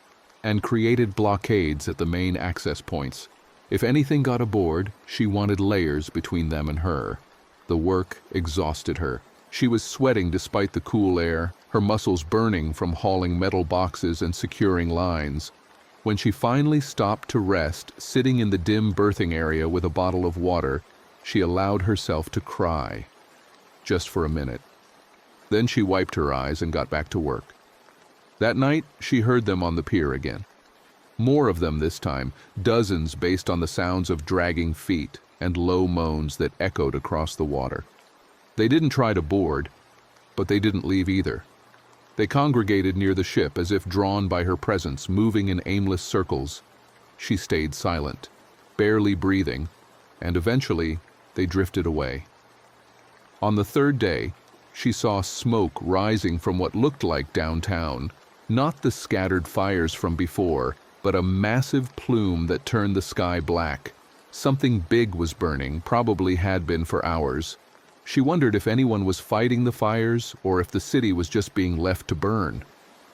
and created blockades at the main access points. If anything got aboard, she wanted layers between them and her. The work exhausted her. She was sweating despite the cool air, her muscles burning from hauling metal boxes and securing lines. When she finally stopped to rest, sitting in the dim berthing area with a bottle of water, she allowed herself to cry. Just for a minute. Then she wiped her eyes and got back to work. That night, she heard them on the pier again. More of them this time, dozens based on the sounds of dragging feet and low moans that echoed across the water. They didn't try to board, but they didn't leave either. They congregated near the ship as if drawn by her presence, moving in aimless circles. She stayed silent, barely breathing, and eventually they drifted away. On the third day, she saw smoke rising from what looked like downtown, not the scattered fires from before, but a massive plume that turned the sky black. Something big was burning, probably had been for hours. She wondered if anyone was fighting the fires or if the city was just being left to burn.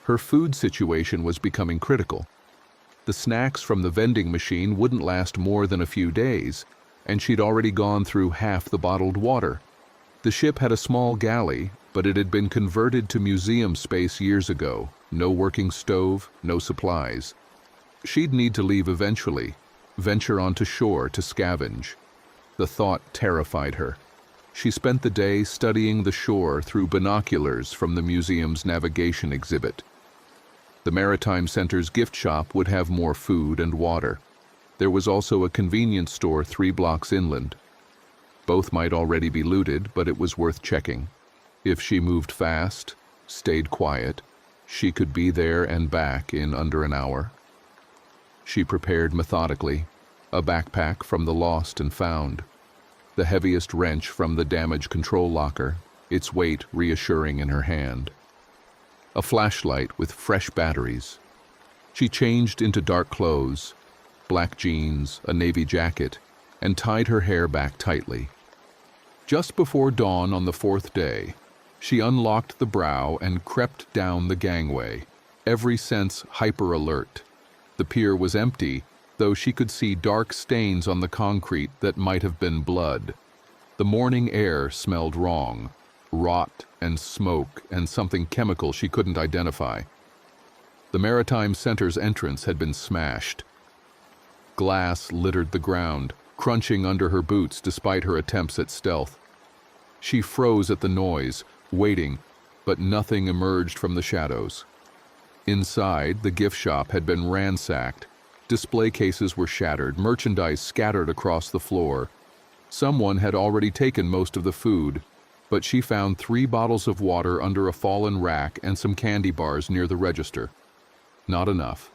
Her food situation was becoming critical. The snacks from the vending machine wouldn't last more than a few days, and she'd already gone through half the bottled water. The ship had a small galley, but it had been converted to museum space years ago. No working stove, no supplies. She'd need to leave eventually, venture onto shore to scavenge. The thought terrified her. She spent the day studying the shore through binoculars from the museum's navigation exhibit. The Maritime Center's gift shop would have more food and water. There was also a convenience store 3 blocks inland. Both might already be looted, but it was worth checking. If she moved fast, stayed quiet, she could be there and back in under an hour. She prepared methodically, a backpack from the lost and found, the heaviest wrench from the damage control locker, its weight reassuring in her hand. A flashlight with fresh batteries. She changed into dark clothes, black jeans, a navy jacket, and tied her hair back tightly. Just before dawn on the 4th day, she unlocked the brow and crept down the gangway, every sense hyper-alert. The pier was empty, though she could see dark stains on the concrete that might have been blood. The morning air smelled wrong, rot and smoke and something chemical she couldn't identify. The Maritime Center's entrance had been smashed. Glass littered the ground, crunching under her boots despite her attempts at stealth. She froze at the noise, waiting, but nothing emerged from the shadows. Inside, the gift shop had been ransacked. Display cases were shattered, merchandise scattered across the floor. Someone had already taken most of the food, but she found 3 bottles of water under a fallen rack and some candy bars near the register. Not enough.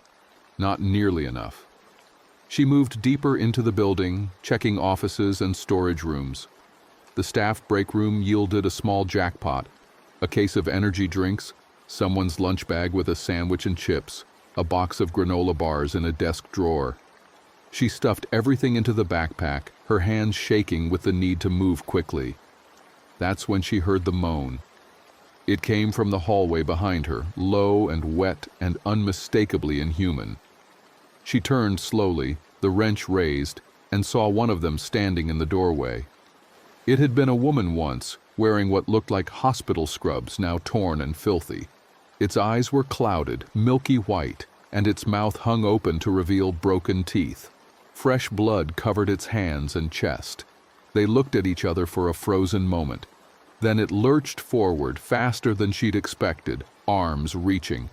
Not nearly enough. She moved deeper into the building, checking offices and storage rooms. The staff break room yielded a small jackpot, a case of energy drinks, someone's lunch bag with a sandwich and chips, a box of granola bars in a desk drawer. She stuffed everything into the backpack, her hands shaking with the need to move quickly. That's when she heard the moan. It came from the hallway behind her, low and wet and unmistakably inhuman. She turned slowly, the wrench raised, and saw one of them standing in the doorway. It had been a woman once, wearing what looked like hospital scrubs, now torn and filthy. Its eyes were clouded, milky white, and its mouth hung open to reveal broken teeth. Fresh blood covered its hands and chest. They looked at each other for a frozen moment. Then it lurched forward, faster than she'd expected, arms reaching.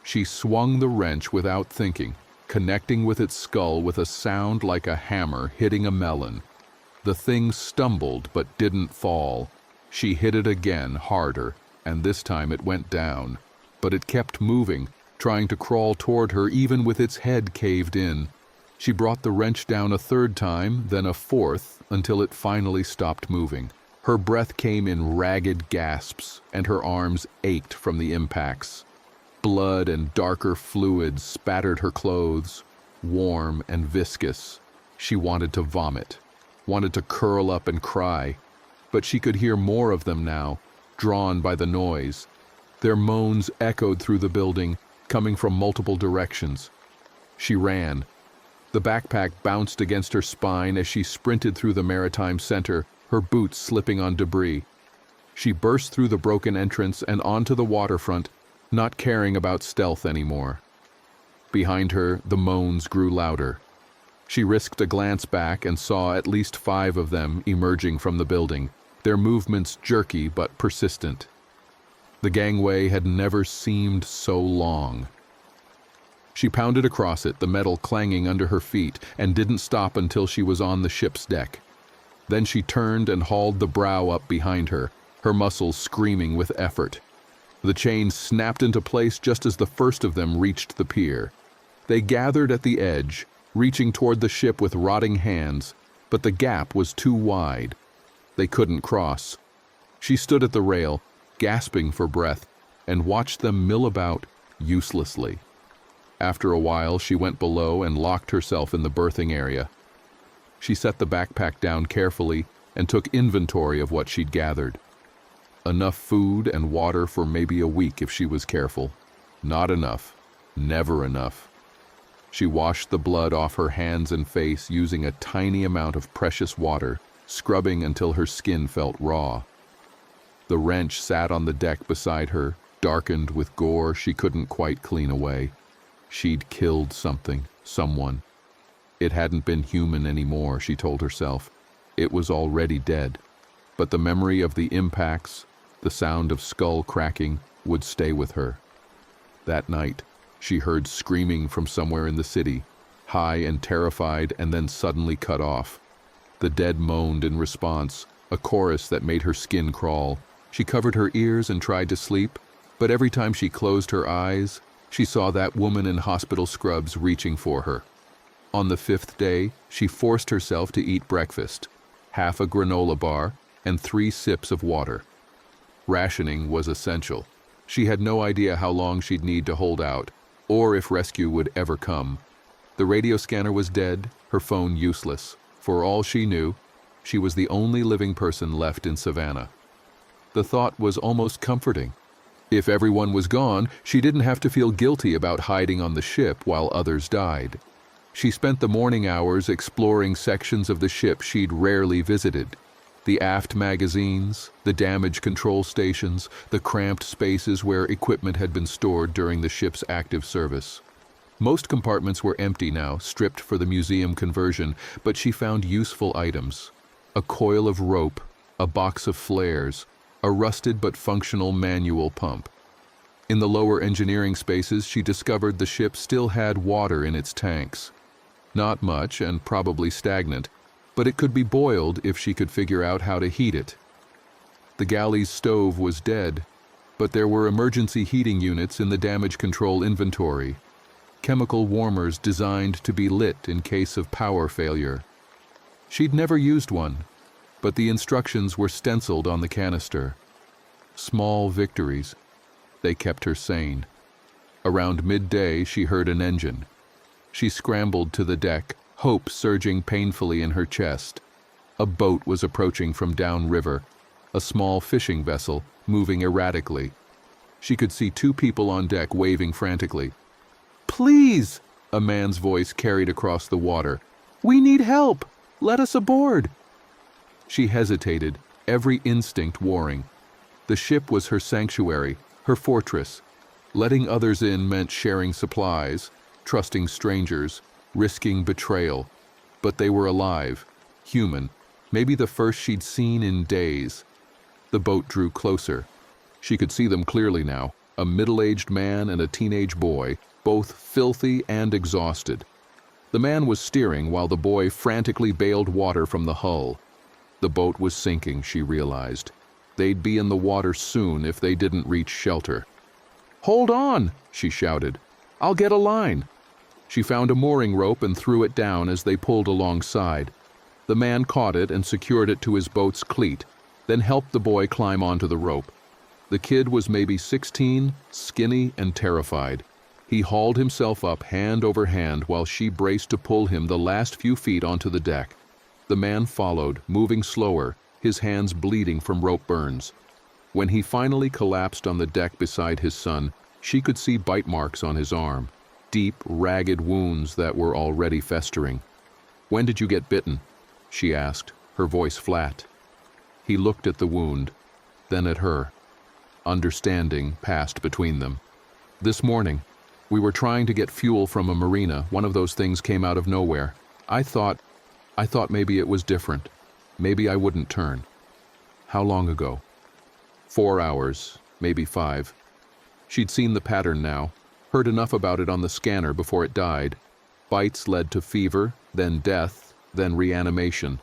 She swung the wrench without thinking, connecting with its skull with a sound like a hammer hitting a melon. The thing stumbled but didn't fall. She hit it again, harder, and this time it went down. But it kept moving, trying to crawl toward her even with its head caved in. She brought the wrench down a 3rd time, then a 4th, until it finally stopped moving. Her breath came in ragged gasps, and her arms ached from the impacts. Blood and darker fluids spattered her clothes, warm and viscous. She wanted to vomit, wanted to curl up and cry, but she could hear more of them now, drawn by the noise. Their moans echoed through the building, coming from multiple directions. She ran. The backpack bounced against her spine as she sprinted through the Maritime Center, her boots slipping on debris. She burst through the broken entrance and onto the waterfront, not caring about stealth anymore. Behind her, the moans grew louder. She risked a glance back and saw at least 5 of them emerging from the building, their movements jerky but persistent. The gangway had never seemed so long. She pounded across it, the metal clanging under her feet, and didn't stop until she was on the ship's deck. Then she turned and hauled the brow up behind her, her muscles screaming with effort. The chain snapped into place just as the first of them reached the pier. They gathered at the edge, reaching toward the ship with rotting hands, but the gap was too wide. They couldn't cross. She stood at the rail, gasping for breath, and watched them mill about uselessly. After a while, she went below and locked herself in the berthing area. She set the backpack down carefully and took inventory of what she'd gathered. Enough food and water for maybe a week if she was careful. Not enough. Never enough. She washed the blood off her hands and face using a tiny amount of precious water, scrubbing until her skin felt raw. The wrench sat on the deck beside her, darkened with gore she couldn't quite clean away. She'd killed something, someone. It hadn't been human anymore, she told herself. It was already dead. But the memory of the impacts, the sound of skull cracking, would stay with her. That night, she heard screaming from somewhere in the city, high and terrified and then suddenly cut off. The dead moaned in response, a chorus that made her skin crawl. She covered her ears and tried to sleep, but every time she closed her eyes, she saw that woman in hospital scrubs reaching for her. On the 5th day, she forced herself to eat breakfast, half a granola bar and 3 sips of water. Rationing was essential. She had no idea how long she'd need to hold out, or if rescue would ever come. The radio scanner was dead, her phone useless. For all she knew, she was the only living person left in Savannah. The thought was almost comforting. If everyone was gone, she didn't have to feel guilty about hiding on the ship while others died. She spent the morning hours exploring sections of the ship she'd rarely visited. The aft magazines, the damage control stations, the cramped spaces where equipment had been stored during the ship's active service. Most compartments were empty now, stripped for the museum conversion, but she found useful items. A coil of rope, a box of flares, a rusted but functional manual pump. In the lower engineering spaces, she discovered the ship still had water in its tanks. Not much and probably stagnant, but it could be boiled if she could figure out how to heat it. The galley's stove was dead, but there were emergency heating units in the damage control inventory. Chemical warmers designed to be lit in case of power failure. She'd never used one, but the instructions were stenciled on the canister. Small victories. They kept her sane. Around midday, she heard an engine. She scrambled to the deck, hope surging painfully in her chest. A boat was approaching from downriver, a small fishing vessel moving erratically. She could see two people on deck waving frantically. "Please!" a man's voice carried across the water. "We need help! Let us aboard!" She hesitated, every instinct warring. The ship was her sanctuary, her fortress. Letting others in meant sharing supplies, trusting strangers, risking betrayal. But they were alive, human, maybe the first she'd seen in days. The boat drew closer. She could see them clearly now, a middle-aged man and a teenage boy, both filthy and exhausted. The man was steering while the boy frantically bailed water from the hull. The boat was sinking, she realized. They'd be in the water soon if they didn't reach shelter. "Hold on!" she shouted. "I'll get a line." She found a mooring rope and threw it down as they pulled alongside. The man caught it and secured it to his boat's cleat, then helped the boy climb onto the rope. The kid was maybe 16, skinny and terrified. He hauled himself up hand over hand while she braced to pull him the last few feet onto the deck. The man followed, moving slower, his hands bleeding from rope burns. When he finally collapsed on the deck beside his son, she could see bite marks on his arm, deep, ragged wounds that were already festering. "When did you get bitten?" she asked, her voice flat. He looked at the wound, then at her. Understanding passed between them. "This morning. We were trying to get fuel from a marina. One of those things came out of nowhere. I thought maybe it was different. Maybe I wouldn't turn." "How long ago?" 4 hours, maybe 5. She'd seen the pattern now, heard enough about it on the scanner before it died. Bites led to fever, then death, then reanimation.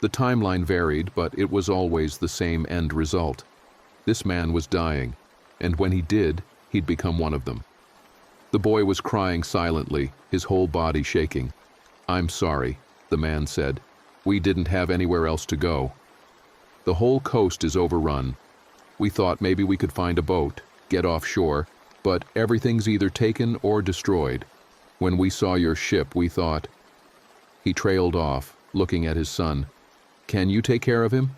The timeline varied, but it was always the same end result. This man was dying, and when he did, he'd become one of them. The boy was crying silently, his whole body shaking. "I'm sorry," the man said. "We didn't have anywhere else to go. The whole coast is overrun. We thought maybe we could find a boat, get offshore, but everything's either taken or destroyed. When we saw your ship, we thought..." He trailed off, looking at his son. "Can you take care of him?"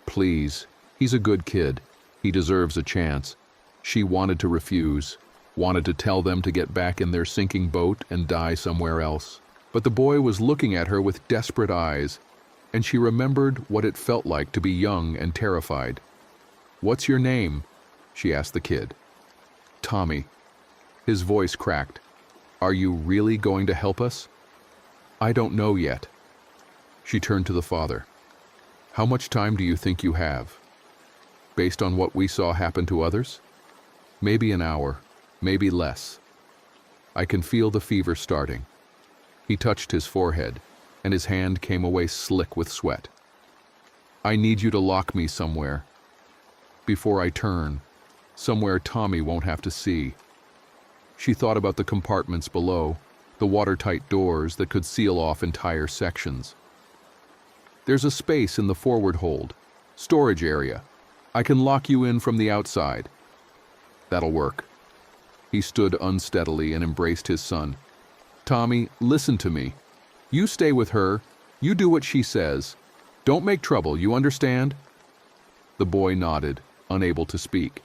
"Please. He's a good kid. He deserves a chance." She wanted to refuse, wanted to tell them to get back in their sinking boat and die somewhere else. But the boy was looking at her with desperate eyes, and she remembered what it felt like to be young and terrified. "What's your name?" she asked the kid. "Tommy." His voice cracked. "Are you really going to help us?" "I don't know yet." She turned to the father. "How much time do you think you have? Based on what we saw happen to others? Maybe an hour, maybe less. I can feel the fever starting." He touched his forehead, and his hand came away slick with sweat. "I need you to lock me somewhere. Before I turn, somewhere Tommy won't have to see." She thought about the compartments below, the watertight doors that could seal off entire sections. "There's a space in the forward hold, storage area. I can lock you in from the outside." "That'll work." He stood unsteadily and embraced his son. "Tommy, listen to me. You stay with her. You do what she says. Don't make trouble, you understand?" The boy nodded, unable to speak.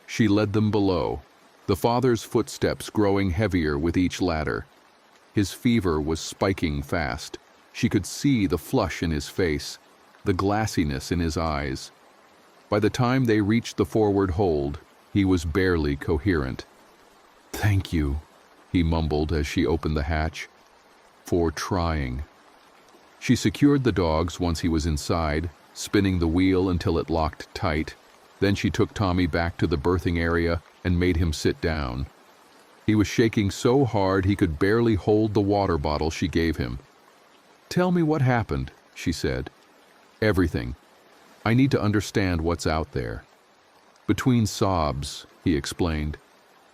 She led them below, the father's footsteps growing heavier with each ladder. His fever was spiking fast. She could see the flush in his face, the glassiness in his eyes. By the time they reached the forward hold, he was barely coherent. "Thank you," he mumbled as she opened the hatch. "For trying." She secured the dogs once he was inside, spinning the wheel until it locked tight. Then she took Tommy back to the berthing area and made him sit down. He was shaking so hard he could barely hold the water bottle she gave him. "Tell me what happened," she said. "Everything. I need to understand what's out there." Between sobs, he explained.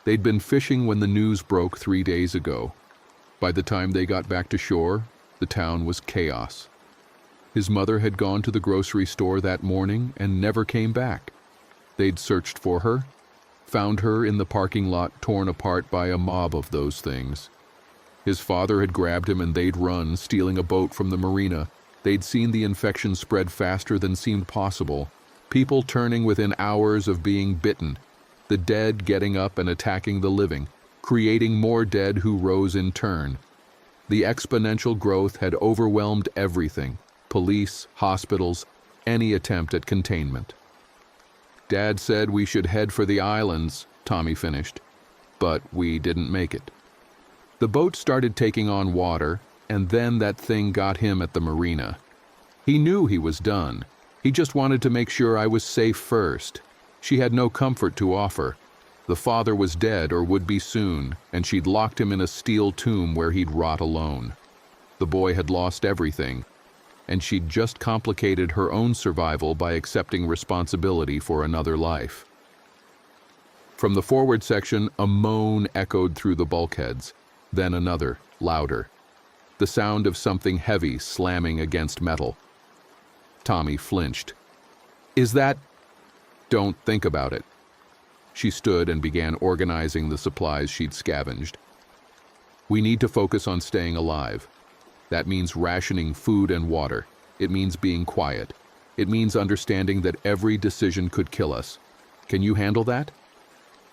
They'd been fishing when the news broke 3 days ago. By the time they got back to shore, the town was chaos. His mother had gone to the grocery store that morning and never came back. They'd searched for her, found her in the parking lot torn apart by a mob of those things. His father had grabbed him and they'd run, stealing a boat from the marina. They'd seen the infection spread faster than seemed possible, people turning within hours of being bitten, the dead getting up and attacking the living, creating more dead who rose in turn. The exponential growth had overwhelmed everything: police, hospitals, any attempt at containment. "Dad said we should head for the islands," Tommy finished, "but we didn't make it." The boat started taking on water, and then that thing got him at the marina. He knew he was done. He just wanted to make sure I was safe first. She had no comfort to offer. The father was dead or would be soon, and she'd locked him in a steel tomb where he'd rot alone. The boy had lost everything, and she'd just complicated her own survival by accepting responsibility for another life. From the forward section, a moan echoed through the bulkheads, then another, louder. The sound of something heavy slamming against metal. Tommy flinched. "Is that—" "Don't think about it." She stood and began organizing the supplies she'd scavenged. "We need to focus on staying alive. That means rationing food and water. It means being quiet. It means understanding that every decision could kill us. Can you handle that?"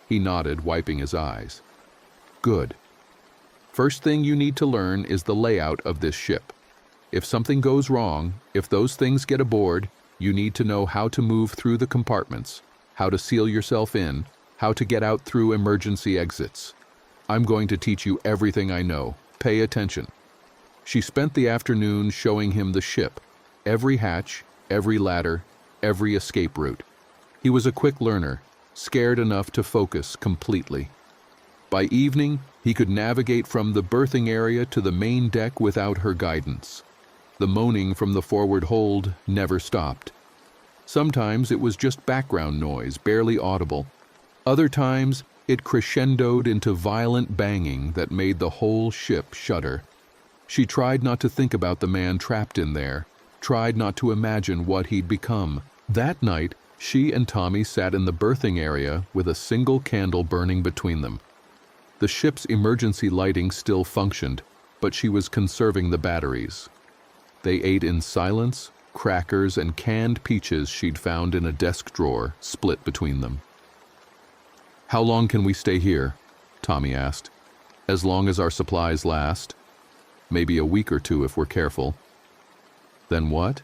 He nodded, wiping his eyes. "Good. First thing you need to learn is the layout of this ship. If something goes wrong, if those things get aboard, you need to know how to move through the compartments, how to seal yourself in, how to get out through emergency exits. I'm going to teach you everything I know. Pay attention." She spent the afternoon showing him the ship, every hatch, every ladder, every escape route. He was a quick learner, scared enough to focus completely. By evening, he could navigate from the berthing area to the main deck without her guidance. The moaning from the forward hold never stopped. Sometimes it was just background noise, barely audible. Other times, it crescendoed into violent banging that made the whole ship shudder. She tried not to think about the man trapped in there, tried not to imagine what he'd become. That night, she and Tommy sat in the berthing area with a single candle burning between them. The ship's emergency lighting still functioned, but she was conserving the batteries. They ate in silence, crackers and canned peaches she'd found in a desk drawer, split between them. "How long can we stay here?" Tommy asked. "As long as our supplies last. Maybe a week or two if we're careful." "Then what?"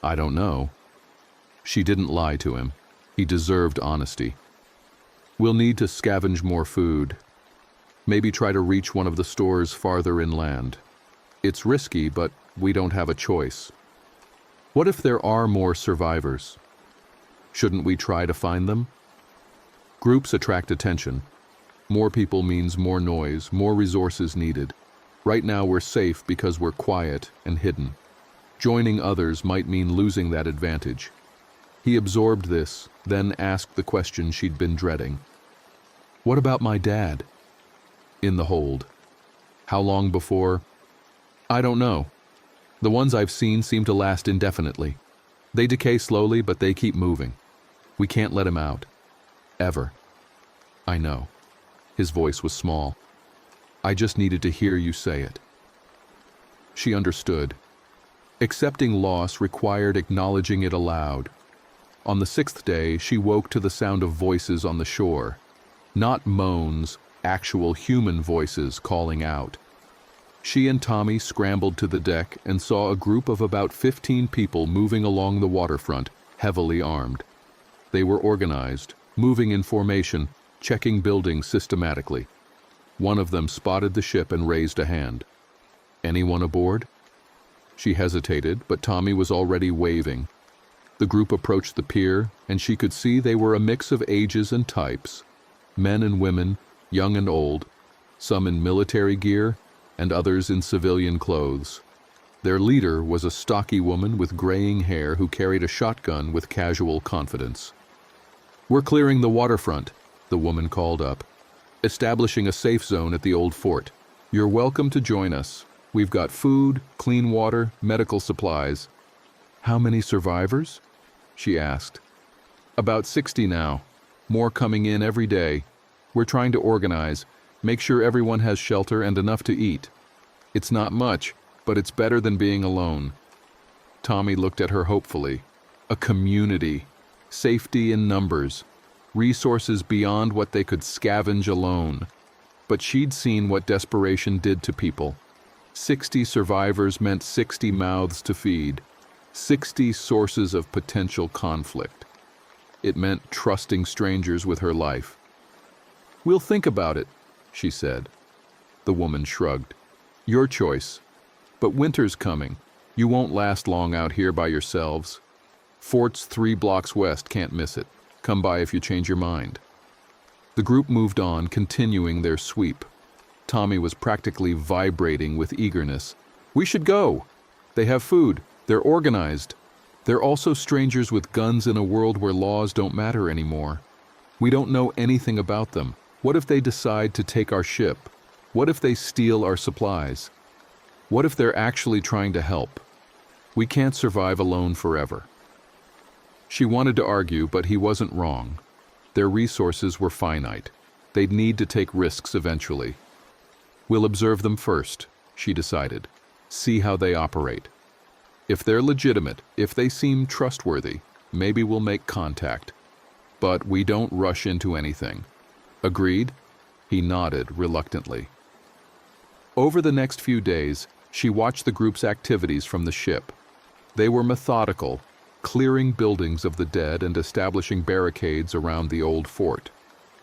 "I don't know." She didn't lie to him. He deserved honesty. "We'll need to scavenge more food. Maybe try to reach one of the stores farther inland. It's risky, but we don't have a choice." "What if there are more survivors? Shouldn't we try to find them?" "Groups attract attention. More people means more noise, more resources needed. Right now we're safe because we're quiet and hidden. Joining others might mean losing that advantage." He absorbed this, then asked the question she'd been dreading. "What about my dad?" "In the hold." "How long before?" "I don't know. The ones I've seen seem to last indefinitely. They decay slowly, but they keep moving. We can't let him out. Ever." "I know." His voice was small. "I just needed to hear you say it." She understood. Accepting loss required acknowledging it aloud. On the 6th day, she woke to the sound of voices on the shore. Not moans, actual human voices calling out. She and Tommy scrambled to the deck and saw a group of about 15 people moving along the waterfront, heavily armed. They were organized, moving in formation, checking buildings systematically. One of them spotted the ship and raised a hand. "Anyone aboard?" She hesitated, but Tommy was already waving. The group approached the pier, and she could see they were a mix of ages and types. Men and women, young and old, some in military gear, and others in civilian clothes. Their leader was a stocky woman with graying hair who carried a shotgun with casual confidence. "We're clearing the waterfront," the woman called up, "establishing a safe zone at the old fort. You're welcome to join us. We've got food, clean water, medical supplies." "How many survivors?" she asked. "About 60 now. More coming in every day. We're trying to organize, make sure everyone has shelter and enough to eat. It's not much, but it's better than being alone." Tommy looked at her hopefully. A community, safety in numbers, resources beyond what they could scavenge alone. But she'd seen what desperation did to people. 60 survivors meant 60 mouths to feed, 60 sources of potential conflict. It meant trusting strangers with her life. "We'll think about it," she said. The woman shrugged. "Your choice. But winter's coming. You won't last long out here by yourselves. Fort's 3 blocks west, can't miss it. Come by if you change your mind." The group moved on, continuing their sweep. Tommy was practically vibrating with eagerness. "We should go. They have food. They're organized. They're also strangers with guns in a world where laws don't matter anymore. We don't know anything about them. What if they decide to take our ship? What if they steal our supplies? What if they're actually trying to help? We can't survive alone forever." She wanted to argue, but he wasn't wrong. Their resources were finite. They'd need to take risks eventually. "We'll observe them first," she decided. "See how they operate. If they're legitimate, if they seem trustworthy, maybe we'll make contact. But we don't rush into anything. Agreed?" He nodded reluctantly. Over the next few days, she watched the group's activities from the ship. They were methodical, clearing buildings of the dead and establishing barricades around the old fort.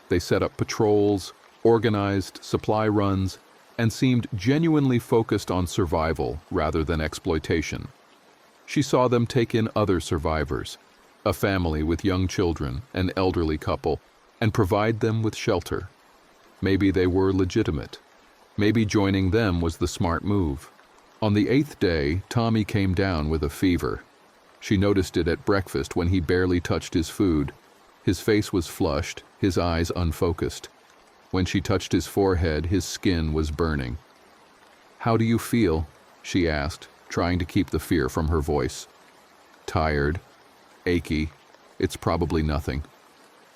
They set up patrols, organized supply runs, and seemed genuinely focused on survival rather than exploitation. She saw them take in other survivors, a family with young children, an elderly couple, and provide them with shelter. Maybe they were legitimate. Maybe joining them was the smart move. On the 8th day, Tommy came down with a fever. She noticed it at breakfast when he barely touched his food. His face was flushed, his eyes unfocused. When she touched his forehead, his skin was burning. "How do you feel?" she asked, trying to keep the fear from her voice. "Tired, achy, it's probably nothing."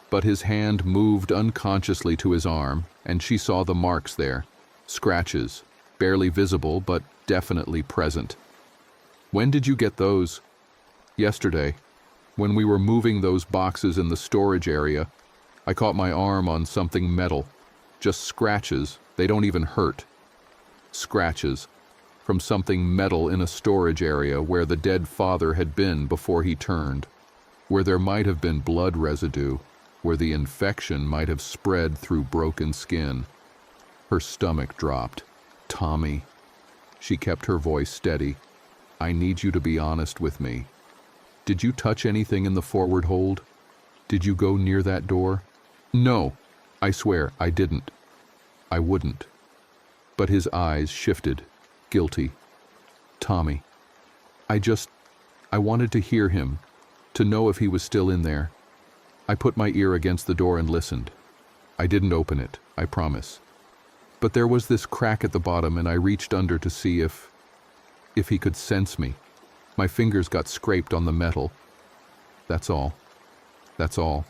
But his hand moved unconsciously to his arm, and she saw the marks there, scratches, barely visible but definitely present. "When did you get those?" "Yesterday. When we were moving those boxes in the storage area, I caught my arm on something metal. Just scratches, they don't even hurt." Scratches from something metal in a storage area where the dead father had been before he turned, where there might have been blood residue, where the infection might have spread through broken skin. Her stomach dropped. "Tommy." She kept her voice steady. "I need you to be honest with me. Did you touch anything in the forward hold? Did you go near that door?" "No, I swear I didn't. I wouldn't." But his eyes shifted, guilty. "Tommy, I wanted to hear him, to know if he was still in there. I put my ear against the door and listened. I didn't open it, I promise. But there was this crack at the bottom and I reached under to see if he could sense me. My fingers got scraped on the metal. That's all. That's all.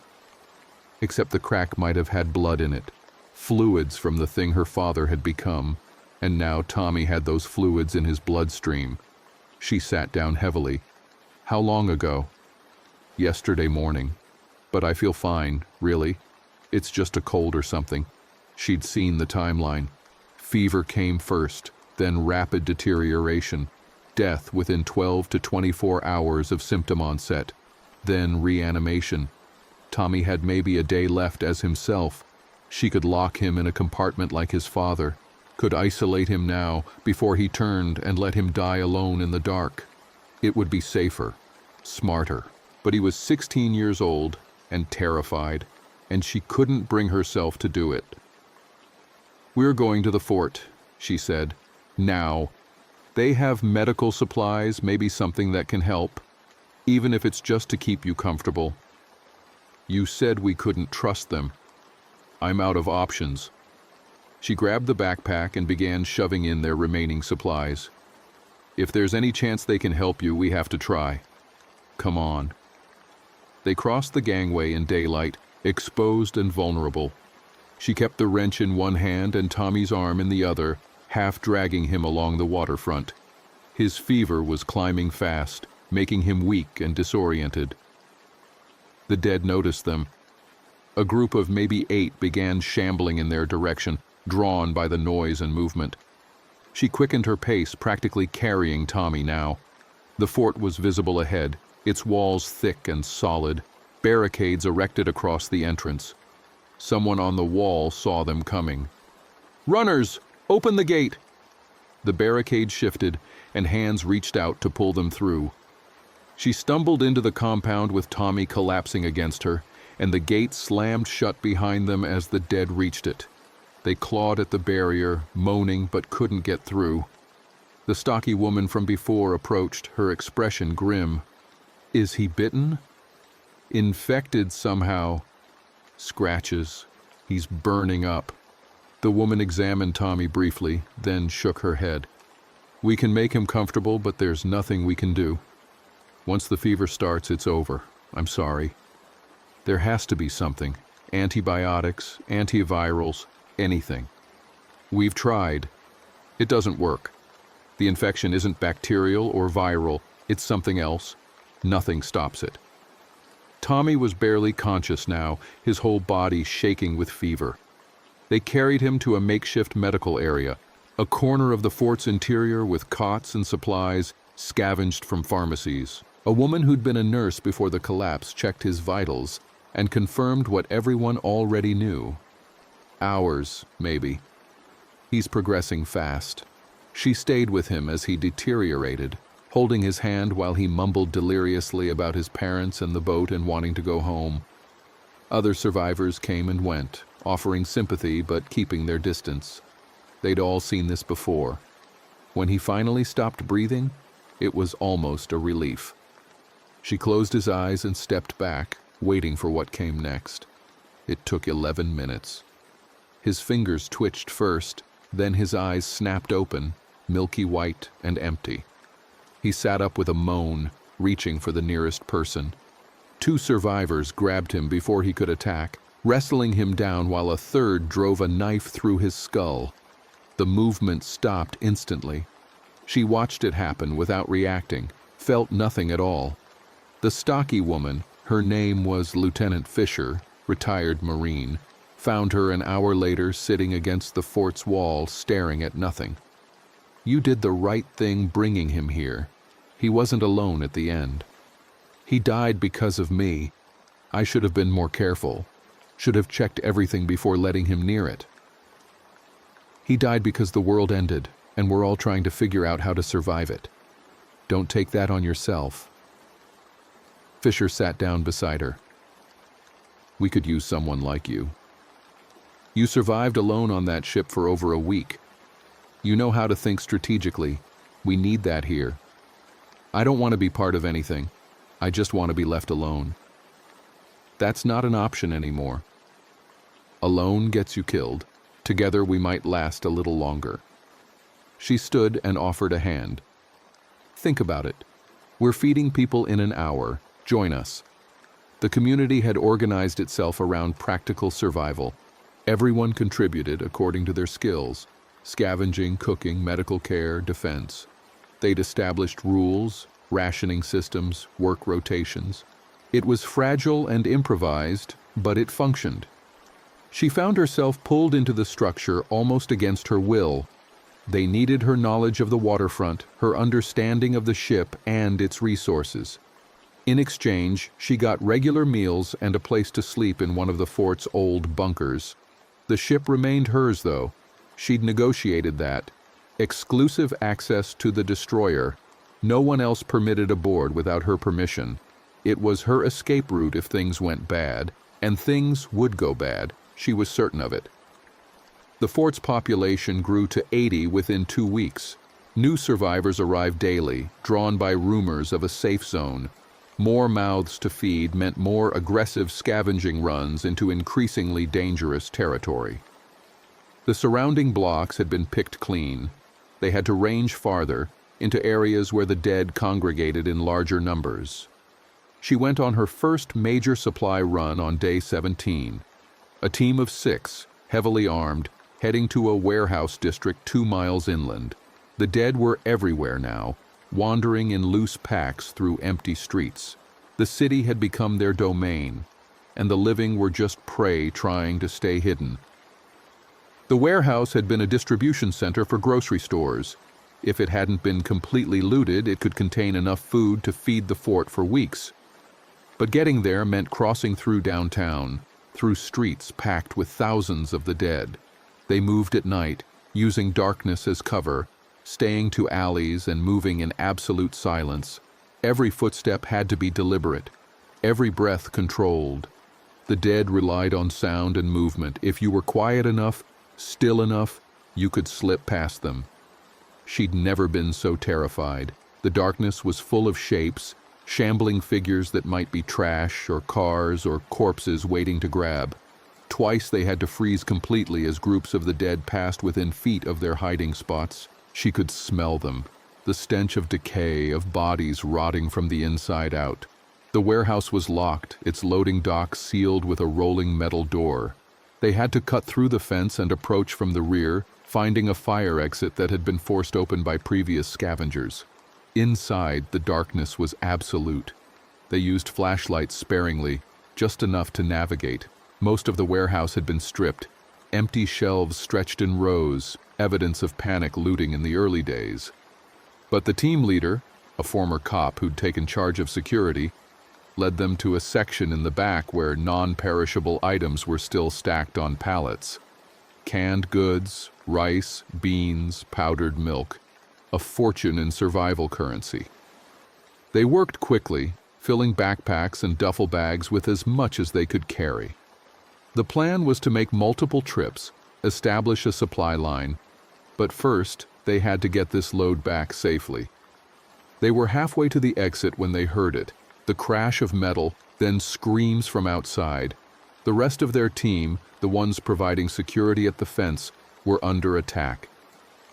Except the crack might have had blood in it, fluids from the thing her father had become, and now Tommy had those fluids in his bloodstream." She sat down heavily. "How long ago?" "Yesterday morning. But I feel fine, really. It's just a cold or something." She'd seen the timeline. Fever came first, then rapid deterioration, death within 12 to 24 hours of symptom onset, then reanimation. Tommy had maybe a day left as himself. She could lock him in a compartment like his father, could isolate him now before he turned and let him die alone in the dark. It would be safer, smarter. But he was 16 years old and terrified, and she couldn't bring herself to do it. "We're going to the fort," she said. "Now. They have medical supplies, maybe something that can help, even if it's just to keep you comfortable. You said we couldn't trust them. I'm out of options." She grabbed the backpack and began shoving in their remaining supplies. "If there's any chance they can help you, we have to try. Come on." They crossed the gangway in daylight, exposed and vulnerable. She kept the wrench in one hand and Tommy's arm in the other, half dragging him along the waterfront. His fever was climbing fast, making him weak and disoriented. The dead noticed them. A group of maybe 8 began shambling in their direction, drawn by the noise and movement. She quickened her pace, practically carrying Tommy now. The fort was visible ahead, its walls thick and solid, barricades erected across the entrance. Someone on the wall saw them coming. "Runners! Open the gate!" The barricade shifted, and hands reached out to pull them through. She stumbled into the compound with Tommy collapsing against her, and the gate slammed shut behind them as the dead reached it. They clawed at the barrier, moaning but couldn't get through. The stocky woman from before approached, her expression grim. "Is he bitten? Infected somehow. Scratches. He's burning up." The woman examined Tommy briefly, then shook her head. "We can make him comfortable, but there's nothing we can do. Once the fever starts, it's over. I'm sorry. There has to be something. Antibiotics, antivirals, anything. We've tried. It doesn't work. The infection isn't bacterial or viral. It's something else. Nothing stops it." Tommy was barely conscious now, his whole body shaking with fever. They carried him to a makeshift medical area, a corner of the fort's interior with cots and supplies scavenged from pharmacies. A woman who'd been a nurse before the collapse checked his vitals and confirmed what everyone already knew. Hours, maybe. He's progressing fast. She stayed with him as he deteriorated, holding his hand while he mumbled deliriously about his parents and the boat and wanting to go home. Other survivors came and went, offering sympathy but keeping their distance. They'd all seen this before. When he finally stopped breathing, it was almost a relief. She closed his eyes and stepped back, waiting for what came next. It took 11 minutes. His fingers twitched first, then his eyes snapped open, milky white and empty. He sat up with a moan, reaching for the nearest person. 2 survivors grabbed him before he could attack, wrestling him down while a third drove a knife through his skull. The movement stopped instantly. She watched it happen without reacting, felt nothing at all. The stocky woman, her name was Lieutenant Fisher, retired Marine, found her an hour later sitting against the fort's wall staring at nothing. "You did the right thing bringing him here. He wasn't alone at the end. He died because of me. I should have been more careful, should have checked everything before letting him near it. He died because the world ended, and we're all trying to figure out how to survive it. Don't take that on yourself." Fisher sat down beside her. "We could use someone like you. You survived alone on that ship for over a week. You know how to think strategically. We need that here. I don't want to be part of anything. I just want to be left alone. That's not an option anymore. Alone gets you killed. Together we might last a little longer." She stood and offered a hand. "Think about it. We're feeding people in an hour. Join us." The community had organized itself around practical survival. Everyone contributed according to their skills: scavenging, cooking, medical care, defense. They'd established rules, rationing systems, work rotations. It was fragile and improvised, but it functioned. She found herself pulled into the structure almost against her will. They needed her knowledge of the waterfront, her understanding of the ship and its resources. In exchange, she got regular meals and a place to sleep in one of the fort's old bunkers. The ship remained hers, though. She'd negotiated that. Exclusive access to the destroyer. No one else permitted aboard without her permission. It was her escape route if things went bad, and things would go bad. She was certain of it. The fort's population grew to 80 within 2 weeks. New survivors arrived daily, drawn by rumors of a safe zone. More mouths to feed meant more aggressive scavenging runs into increasingly dangerous territory. The surrounding blocks had been picked clean. They had to range farther, into areas where the dead congregated in larger numbers. She went on her first major supply run on day 17. A team of 6, heavily armed, heading to a warehouse district 2 miles inland. The dead were everywhere now, wandering in loose packs through empty streets. The city had become their domain, and the living were just prey trying to stay hidden. The warehouse had been a distribution center for grocery stores. If it hadn't been completely looted, it could contain enough food to feed the fort for weeks. But getting there meant crossing through downtown, through streets packed with thousands of the dead. They moved at night, using darkness as cover, staying to alleys and moving in absolute silence. Every footstep had to be deliberate, every breath controlled. The dead relied on sound and movement. If you were quiet enough, still enough, you could slip past them. She'd never been so terrified. The darkness was full of shapes, shambling figures that might be trash or cars or corpses waiting to grab. Twice they had to freeze completely as groups of the dead passed within feet of their hiding spots. She could smell them, the stench of decay, of bodies rotting from the inside out. The warehouse was locked, its loading dock sealed with a rolling metal door. They had to cut through the fence and approach from the rear, finding a fire exit that had been forced open by previous scavengers. Inside, the darkness was absolute. They used flashlights sparingly, just enough to navigate. Most of the warehouse had been stripped. Empty shelves stretched in rows, evidence of panic looting in the early days. But the team leader, a former cop who'd taken charge of security, led them to a section in the back where non-perishable items were still stacked on pallets. Canned goods, rice, beans, powdered milk, a fortune in survival currency. They worked quickly, filling backpacks and duffel bags with as much as they could carry. The plan was to make multiple trips, establish a supply line, but first they had to get this load back safely. They were halfway to the exit when they heard it, the crash of metal, then screams from outside. The rest of their team, the ones providing security at the fence, were under attack.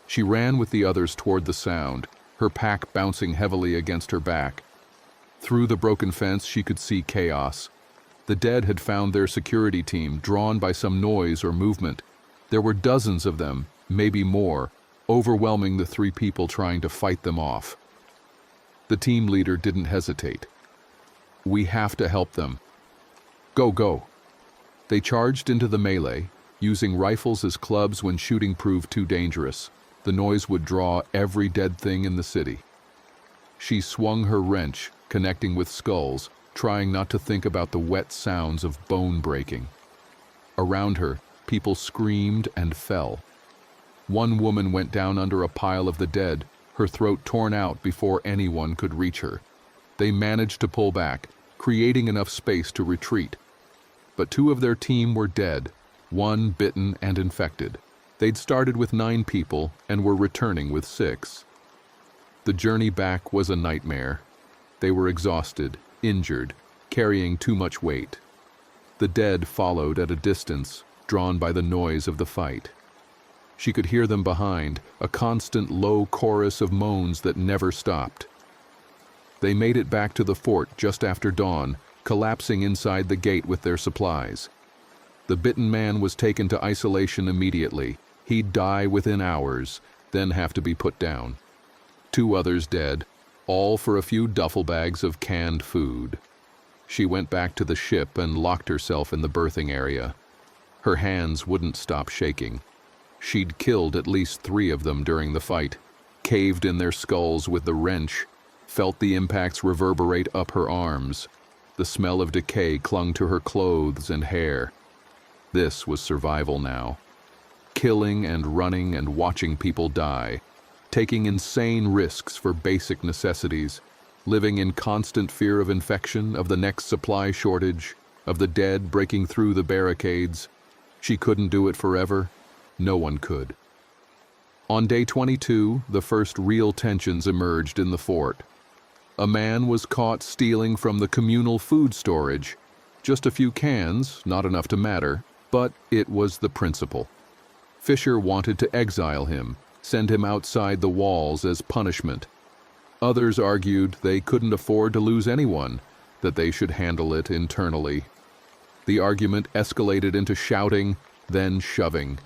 She ran with the others toward the sound, her pack bouncing heavily against her back. Through the broken fence, she could see chaos. The dead had found their security team, drawn by some noise or movement. There were dozens of them, maybe more, overwhelming the 3 people trying to fight them off. The team leader didn't hesitate. "We have to help them. Go, go." They charged into the melee, using rifles as clubs when shooting proved too dangerous. The noise would draw every dead thing in the city. She swung her wrench, connecting with skulls, trying not to think about the wet sounds of bone breaking. Around her, people screamed and fell. One woman went down under a pile of the dead, her throat torn out before anyone could reach her. They managed to pull back, creating enough space to retreat. But 2 of their team were dead, 1 bitten and infected. They'd started with 9 people and were returning with 6. The journey back was a nightmare. They were exhausted, injured, carrying too much weight. The dead followed at a distance, drawn by the noise of the fight. She could hear them behind, a constant low chorus of moans that never stopped. They made it back to the fort just after dawn, collapsing inside the gate with their supplies. The bitten man was taken to isolation immediately. He'd die within hours, then have to be put down. 2 others dead, all for a few duffel bags of canned food. She went back to the ship and locked herself in the berthing area. Her hands wouldn't stop shaking. She'd killed at least 3 of them during the fight, caved in their skulls with the wrench, felt the impacts reverberate up her arms. The smell of decay clung to her clothes and hair. This was survival now. Killing and running and watching people die, taking insane risks for basic necessities, living in constant fear of infection, of the next supply shortage, of the dead breaking through the barricades. She couldn't do it forever. No one could. On day 22, the first real tensions emerged in the fort. A man was caught stealing from the communal food storage. Just a few cans, not enough to matter, but it was the principle. Fisher wanted to exile him, send him outside the walls as punishment. Others argued they couldn't afford to lose anyone, that they should handle it internally. The argument escalated into shouting, then shoving.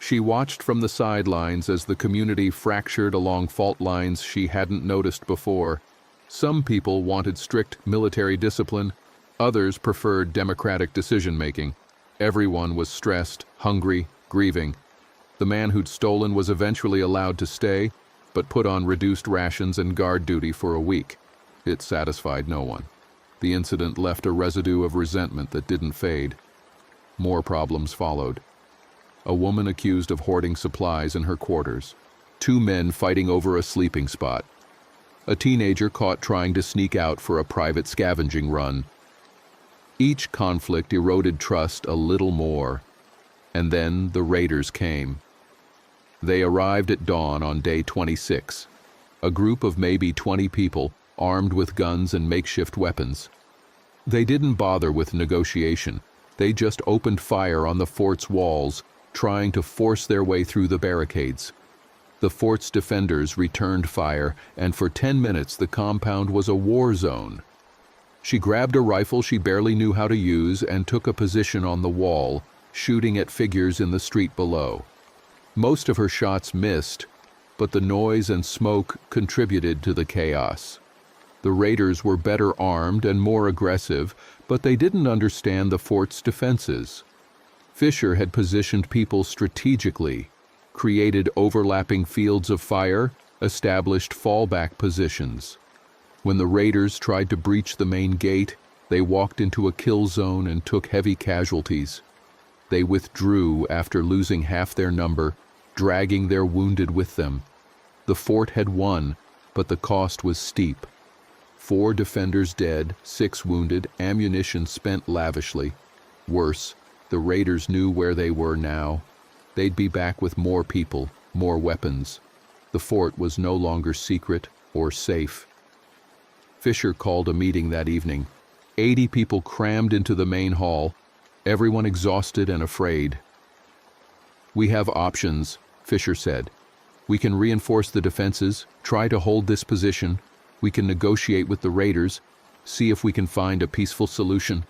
She watched from the sidelines as the community fractured along fault lines she hadn't noticed before. Some people wanted strict military discipline, others preferred democratic decision-making. Everyone was stressed, hungry, grieving. The man who'd stolen was eventually allowed to stay, but put on reduced rations and guard duty for a week. It satisfied no one. The incident left a residue of resentment that didn't fade. More problems followed. A woman accused of hoarding supplies in her quarters. 2 men fighting over a sleeping spot. A teenager caught trying to sneak out for a private scavenging run. Each conflict eroded trust a little more. And then the raiders came. They arrived at dawn on day 26. A group of maybe 20 people, armed with guns and makeshift weapons. They didn't bother with negotiation. They just opened fire on the fort's walls, trying to force their way through the barricades. The fort's defenders returned fire, and for 10 minutes the compound was a war zone. She grabbed a rifle she barely knew how to use and took a position on the wall, shooting at figures in the street below. Most of her shots missed, but the noise and smoke contributed to the chaos. The raiders were better armed and more aggressive, but they didn't understand the fort's defenses. Fisher had positioned people strategically, created overlapping fields of fire, established fallback positions. When the raiders tried to breach the main gate, they walked into a kill zone and took heavy casualties. They withdrew after losing half their number, dragging their wounded with them. The fort had won, but the cost was steep. 4 defenders dead, 6 wounded, ammunition spent lavishly. Worse, the raiders knew where they were now. They'd be back with more people, more weapons. The fort was no longer secret or safe. Fisher called a meeting that evening. 80 people crammed into the main hall, everyone exhausted and afraid. "We have options," Fisher said. "We can reinforce the defenses, try to hold this position. We can negotiate with the raiders, see if we can find a peaceful solution.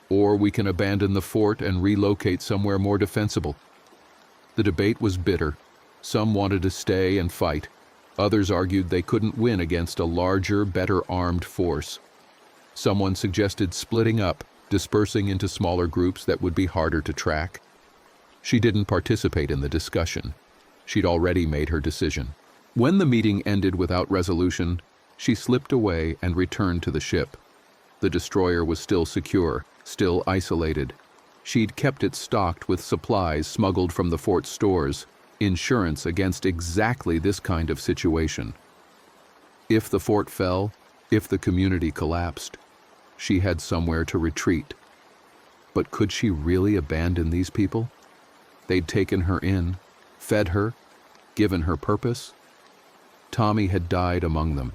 Or we can abandon the fort and relocate somewhere more defensible." The debate was bitter. Some wanted to stay and fight. Others argued they couldn't win against a larger, better armed force. Someone suggested splitting up, dispersing into smaller groups that would be harder to track. She didn't participate in the discussion. She'd already made her decision. When the meeting ended without resolution, she slipped away and returned to the ship. The destroyer was still secure, still isolated. She'd kept it stocked with supplies smuggled from the fort's stores, insurance against exactly this kind of situation. If the fort fell, if the community collapsed, she had somewhere to retreat. But could she really abandon these people? They'd taken her in, fed her, given her purpose. Tommy had died among them.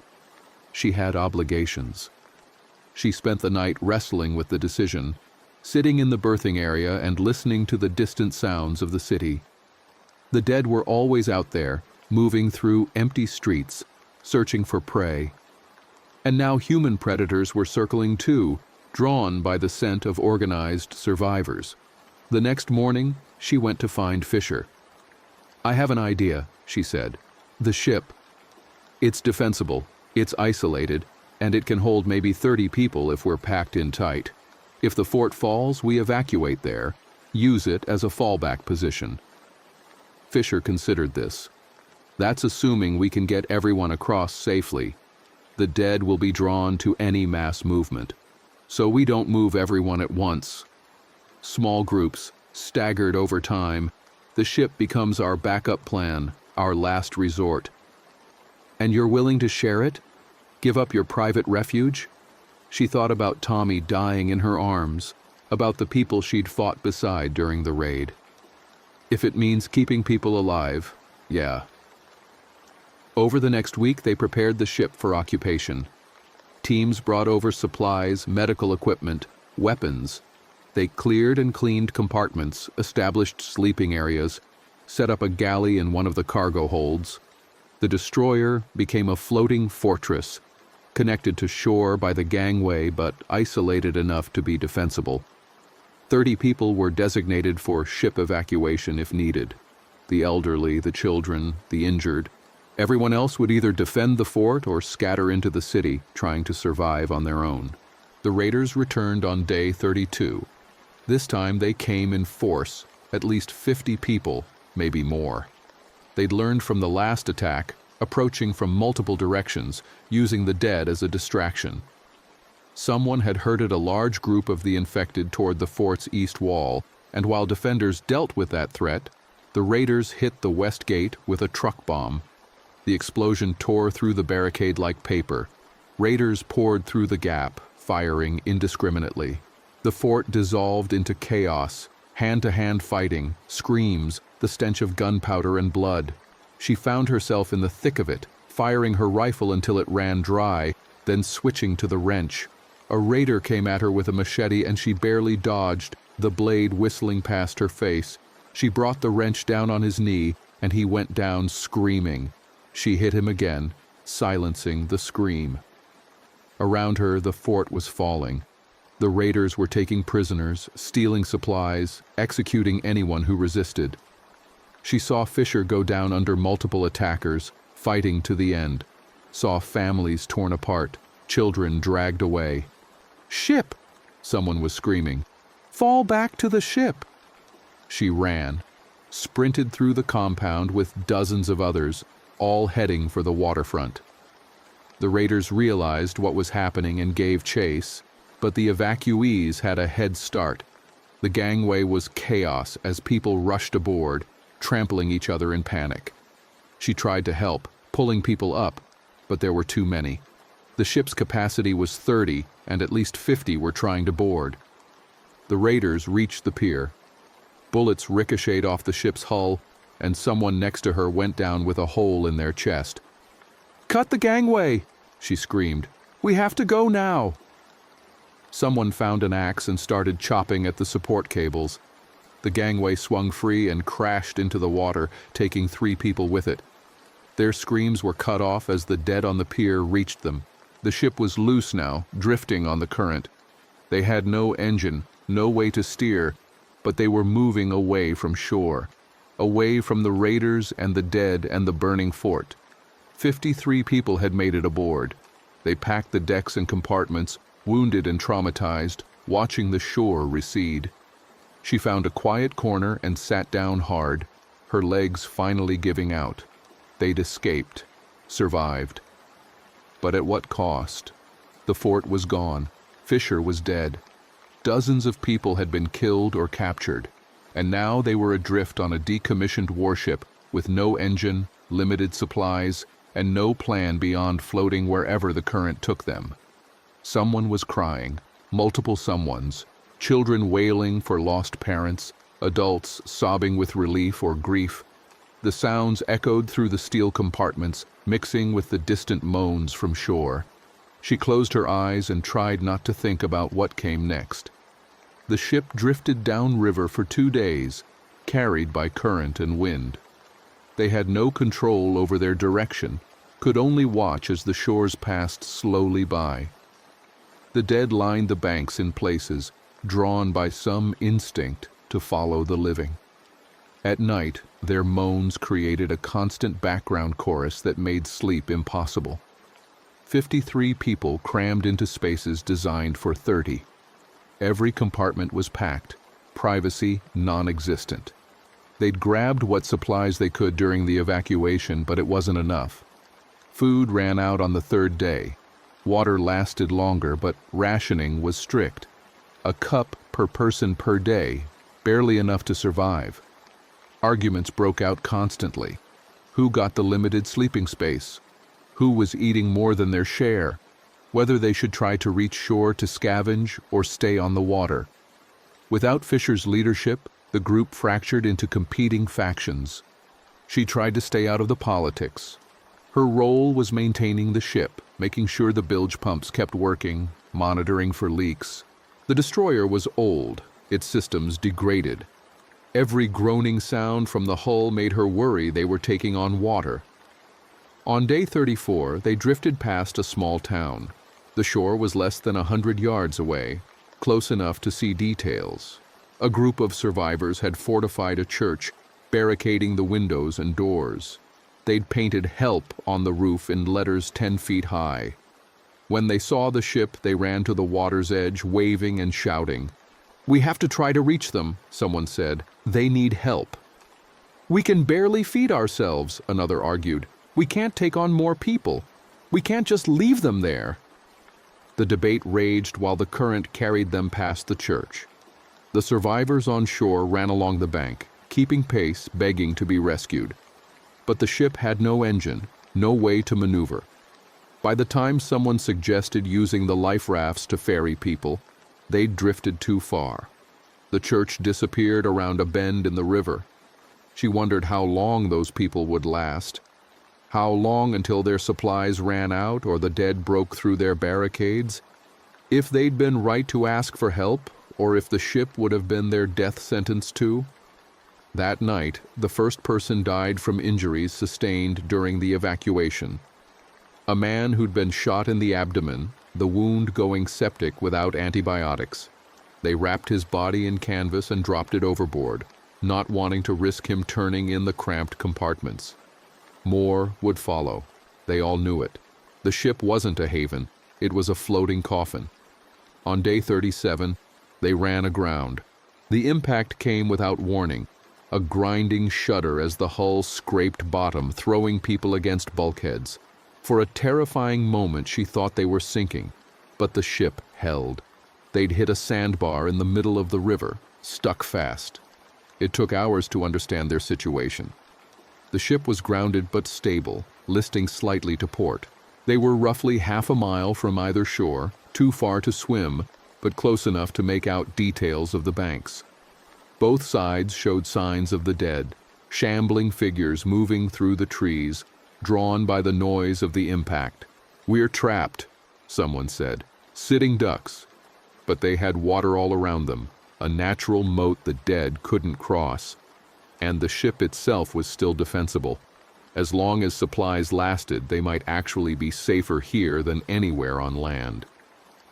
She had obligations. She spent the night wrestling with the decision, sitting in the berthing area and listening to the distant sounds of the city. The dead were always out there, moving through empty streets, searching for prey. And now human predators were circling too, drawn by the scent of organized survivors. The next morning, she went to find Fisher. "I have an idea," she said. "The ship. It's defensible, it's isolated, and it can hold maybe 30 people if we're packed in tight. If the fort falls, we evacuate there, use it as a fallback position." Fisher considered this. That's assuming we can get everyone across safely. The dead will be drawn to any mass movement. So we don't move everyone at once. Small groups, staggered over time, the ship becomes our backup plan, our last resort. And you're willing to share it? Give up your private refuge? She thought about Tommy dying in her arms, about the people she'd fought beside during the raid. If it means keeping people alive, yeah. Over the next week, they prepared the ship for occupation. Teams brought over supplies, medical equipment, weapons. They cleared and cleaned compartments, established sleeping areas, set up a galley in one of the cargo holds. The destroyer became a floating fortress, connected to shore by the gangway but isolated enough to be defensible. 30 people were designated for ship evacuation if needed. The elderly, the children, the injured. Everyone else would either defend the fort or scatter into the city, trying to survive on their own. The raiders returned on day 32. This time they came in force, at least 50 people, maybe more. They'd learned from the last attack, approaching from multiple directions, using the dead as a distraction. Someone had herded a large group of the infected toward the fort's east wall, and while defenders dealt with that threat, the raiders hit the west gate with a truck bomb. The explosion tore through the barricade like paper. Raiders poured through the gap, firing indiscriminately. The fort dissolved into chaos, hand-to-hand fighting, screams, the stench of gunpowder and blood. She found herself in the thick of it, firing her rifle until it ran dry, then switching to the wrench. A raider came at her with a machete and she barely dodged, the blade whistling past her face. She brought the wrench down on his knee, and he went down screaming. She hit him again, silencing the scream. Around her, the fort was falling. The raiders were taking prisoners, stealing supplies, executing anyone who resisted. She saw Fisher go down under multiple attackers, fighting to the end. Saw families torn apart, children dragged away. "Ship!" someone was screaming. "Fall back to the ship!" She ran, sprinted through the compound with dozens of others, all heading for the waterfront. The raiders realized what was happening and gave chase, but the evacuees had a head start. The gangway was chaos as people rushed aboard, trampling each other in panic. She tried to help, pulling people up, but there were too many. The ship's capacity was 30, and at least 50 were trying to board. The raiders reached the pier. Bullets ricocheted off the ship's hull, and someone next to her went down with a hole in their chest. "Cut the gangway!" she screamed. "We have to go now!" Someone found an axe and started chopping at the support cables. The gangway swung free and crashed into the water, taking 3 people with it. Their screams were cut off as the dead on the pier reached them. The ship was loose now, drifting on the current. They had no engine, no way to steer, but they were moving away from shore, away from the raiders and the dead and the burning fort. 53 people had made it aboard. They packed the decks and compartments, wounded and traumatized, watching the shore recede. She found a quiet corner and sat down hard, her legs finally giving out. They'd escaped, survived. But at what cost? The fort was gone. Fisher was dead. Dozens of people had been killed or captured, and now they were adrift on a decommissioned warship with no engine, limited supplies, and no plan beyond floating wherever the current took them. Someone was crying, multiple someones, children wailing for lost parents, adults sobbing with relief or grief. The sounds echoed through the steel compartments, mixing with the distant moans from shore. She closed her eyes and tried not to think about what came next. The ship drifted downriver for 2 days, carried by current and wind. They had no control over their direction, could only watch as the shores passed slowly by. The dead lined the banks in places, drawn by some instinct to follow the living. At night, their moans created a constant background chorus that made sleep impossible. 53 people crammed into spaces designed for 30. Every compartment was packed, privacy non-existent. They'd grabbed what supplies they could during the evacuation, but it wasn't enough. Food ran out on the third day. Water lasted longer, but rationing was strict. A cup per person per day, barely enough to survive. Arguments broke out constantly. Who got the limited sleeping space? Who was eating more than their share? Whether they should try to reach shore to scavenge or stay on the water. Without Fisher's leadership, the group fractured into competing factions. She tried to stay out of the politics. Her role was maintaining the ship, making sure the bilge pumps kept working, monitoring for leaks. The destroyer was old, its systems degraded. Every groaning sound from the hull made her worry they were taking on water. On day 34, they drifted past a small town. The shore was less than 100 yards away, close enough to see details. A group of survivors had fortified a church, barricading the windows and doors. They'd painted "Help" on the roof in letters 10 feet high. When they saw the ship, they ran to the water's edge, waving and shouting. "We have to try to reach them," someone said. "They need help." "We can barely feed ourselves," another argued. "We can't take on more people. We can't just leave them there." The debate raged while the current carried them past the church. The survivors on shore ran along the bank, keeping pace, begging to be rescued. But the ship had no engine, no way to maneuver. By the time someone suggested using the life rafts to ferry people, they'd drifted too far. The church disappeared around a bend in the river. She wondered how long those people would last. How long until their supplies ran out or the dead broke through their barricades? If they'd been right to ask for help, or if the ship would have been their death sentence too? That night, the first person died from injuries sustained during the evacuation. A man who'd been shot in the abdomen, the wound going septic without antibiotics. They wrapped his body in canvas and dropped it overboard, not wanting to risk him turning in the cramped compartments. More would follow. They all knew it. The ship wasn't a haven, it was a floating coffin. On day 37, they ran aground. The impact came without warning, a grinding shudder as the hull scraped bottom, throwing people against bulkheads. For a terrifying moment she thought they were sinking, but the ship held. They'd hit a sandbar in the middle of the river, stuck fast. It took hours to understand their situation. The ship was grounded but stable, listing slightly to port. They were roughly half a mile from either shore, too far to swim, but close enough to make out details of the banks. Both sides showed signs of the dead, shambling figures moving through the trees, drawn by the noise of the impact. "We're trapped," someone said. "Sitting ducks." But they had water all around them, a natural moat the dead couldn't cross. And the ship itself was still defensible. As long as supplies lasted, they might actually be safer here than anywhere on land.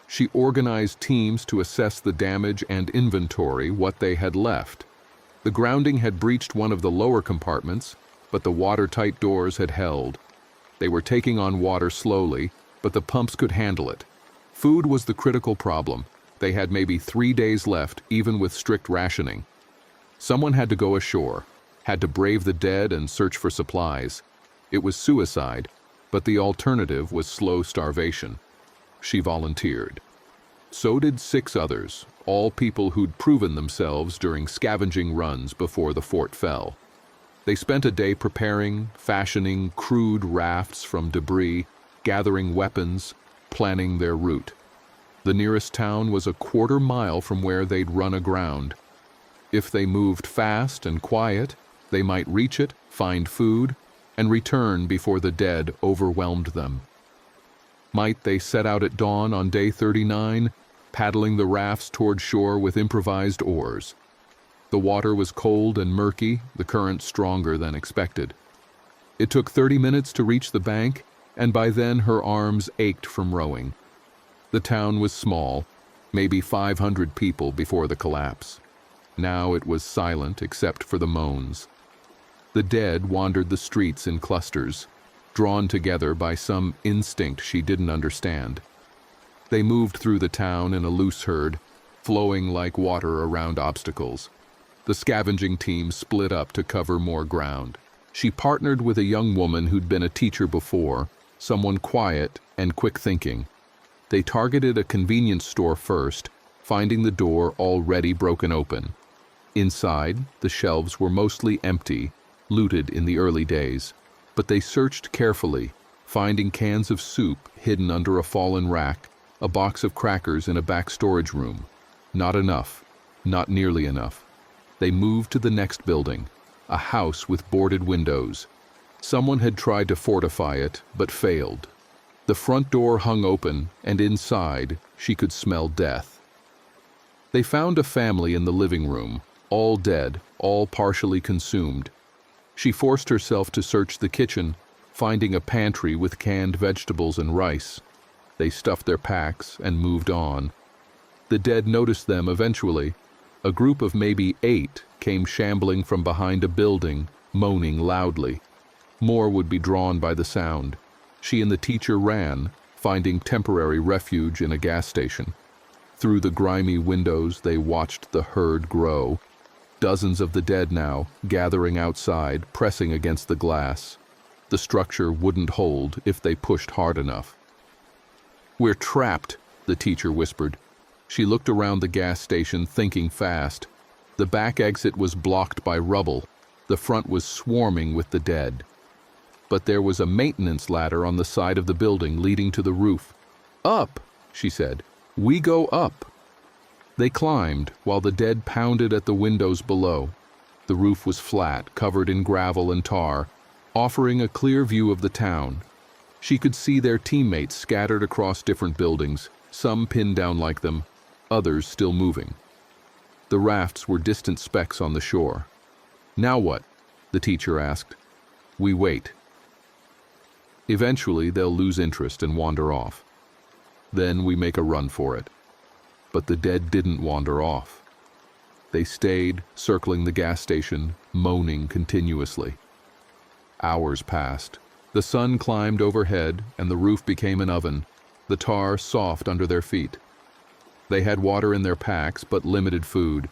She organized teams to assess the damage and inventory what they had left. The grounding had breached one of the lower compartments, but the watertight doors had held. They were taking on water slowly, but the pumps could handle it. Food was the critical problem. They had maybe 3 days left, even with strict rationing. Someone had to go ashore, had to brave the dead and search for supplies. It was suicide, but the alternative was slow starvation. She volunteered. So did 6 others, all people who'd proven themselves during scavenging runs before the fort fell. They spent a day preparing, fashioning crude rafts from debris, gathering weapons, planning their route. The nearest town was a quarter mile from where they'd run aground. If they moved fast and quiet, they might reach it, find food, and return before the dead overwhelmed them. Might they set out at dawn on day 39, paddling the rafts toward shore with improvised oars. The water was cold and murky, the current stronger than expected. It took 30 minutes to reach the bank, and by then her arms ached from rowing. The town was small, maybe 500 people before the collapse. Now it was silent except for the moans. The dead wandered the streets in clusters, drawn together by some instinct she didn't understand. They moved through the town in a loose herd, flowing like water around obstacles. The scavenging team split up to cover more ground. She partnered with a young woman who'd been a teacher before, someone quiet and quick-thinking. They targeted a convenience store first, finding the door already broken open. Inside, the shelves were mostly empty, looted in the early days, but they searched carefully, finding cans of soup hidden under a fallen rack, a box of crackers in a back storage room. Not enough. Not nearly enough. They moved to the next building, a house with boarded windows. Someone had tried to fortify it, but failed. The front door hung open, and inside, she could smell death. They found a family in the living room, all dead, all partially consumed. She forced herself to search the kitchen, finding a pantry with canned vegetables and rice. They stuffed their packs and moved on. The dead noticed them eventually. A group of maybe 8 came shambling from behind a building, moaning loudly. More would be drawn by the sound. She and the teacher ran, finding temporary refuge in a gas station. Through the grimy windows, they watched the herd grow. Dozens of the dead now, gathering outside, pressing against the glass. The structure wouldn't hold if they pushed hard enough. "We're trapped," the teacher whispered. She looked around the gas station, thinking fast. The back exit was blocked by rubble. The front was swarming with the dead. But there was a maintenance ladder on the side of the building leading to the roof. "Up," she said. "We go up." They climbed while the dead pounded at the windows below. The roof was flat, covered in gravel and tar, offering a clear view of the town. She could see their teammates scattered across different buildings, some pinned down like them, others still moving. The rafts were distant specks on the shore. "Now what?" the teacher asked. "We wait. Eventually, they'll lose interest and wander off. Then we make a run for it." But the dead didn't wander off. They stayed, circling the gas station, moaning continuously. Hours passed. The sun climbed overhead, and the roof became an oven, the tar soft under their feet. They had water in their packs, but limited food.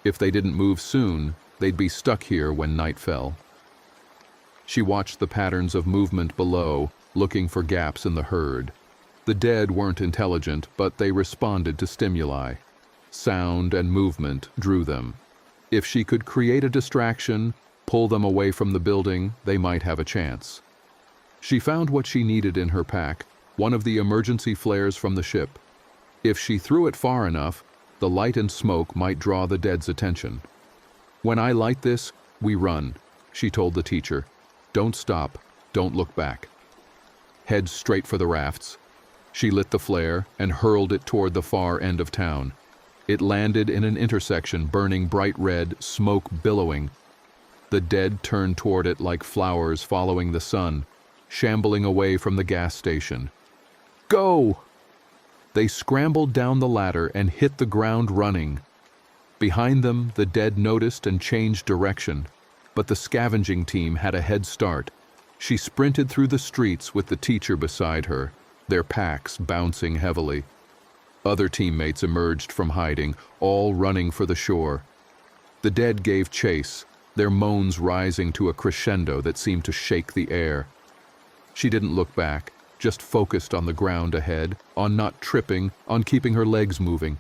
If they didn't move soon, they'd be stuck here when night fell. She watched the patterns of movement below, looking for gaps in the herd. The dead weren't intelligent, but they responded to stimuli. Sound and movement drew them. If she could create a distraction, pull them away from the building, they might have a chance. She found what she needed in her pack, one of the emergency flares from the ship. If she threw it far enough, the light and smoke might draw the dead's attention. "When I light this, we run," she told the teacher. "Don't stop, don't look back. Head straight for the rafts." She lit the flare and hurled it toward the far end of town. It landed in an intersection, burning bright red, smoke billowing. The dead turned toward it like flowers following the sun, shambling away from the gas station. "Go!" They scrambled down the ladder and hit the ground running. Behind them, the dead noticed and changed direction, but the scavenging team had a head start. She sprinted through the streets with the teacher beside her, their packs bouncing heavily. Other teammates emerged from hiding, all running for the shore. The dead gave chase, their moans rising to a crescendo that seemed to shake the air. She didn't look back, just focused on the ground ahead, on not tripping, on keeping her legs moving.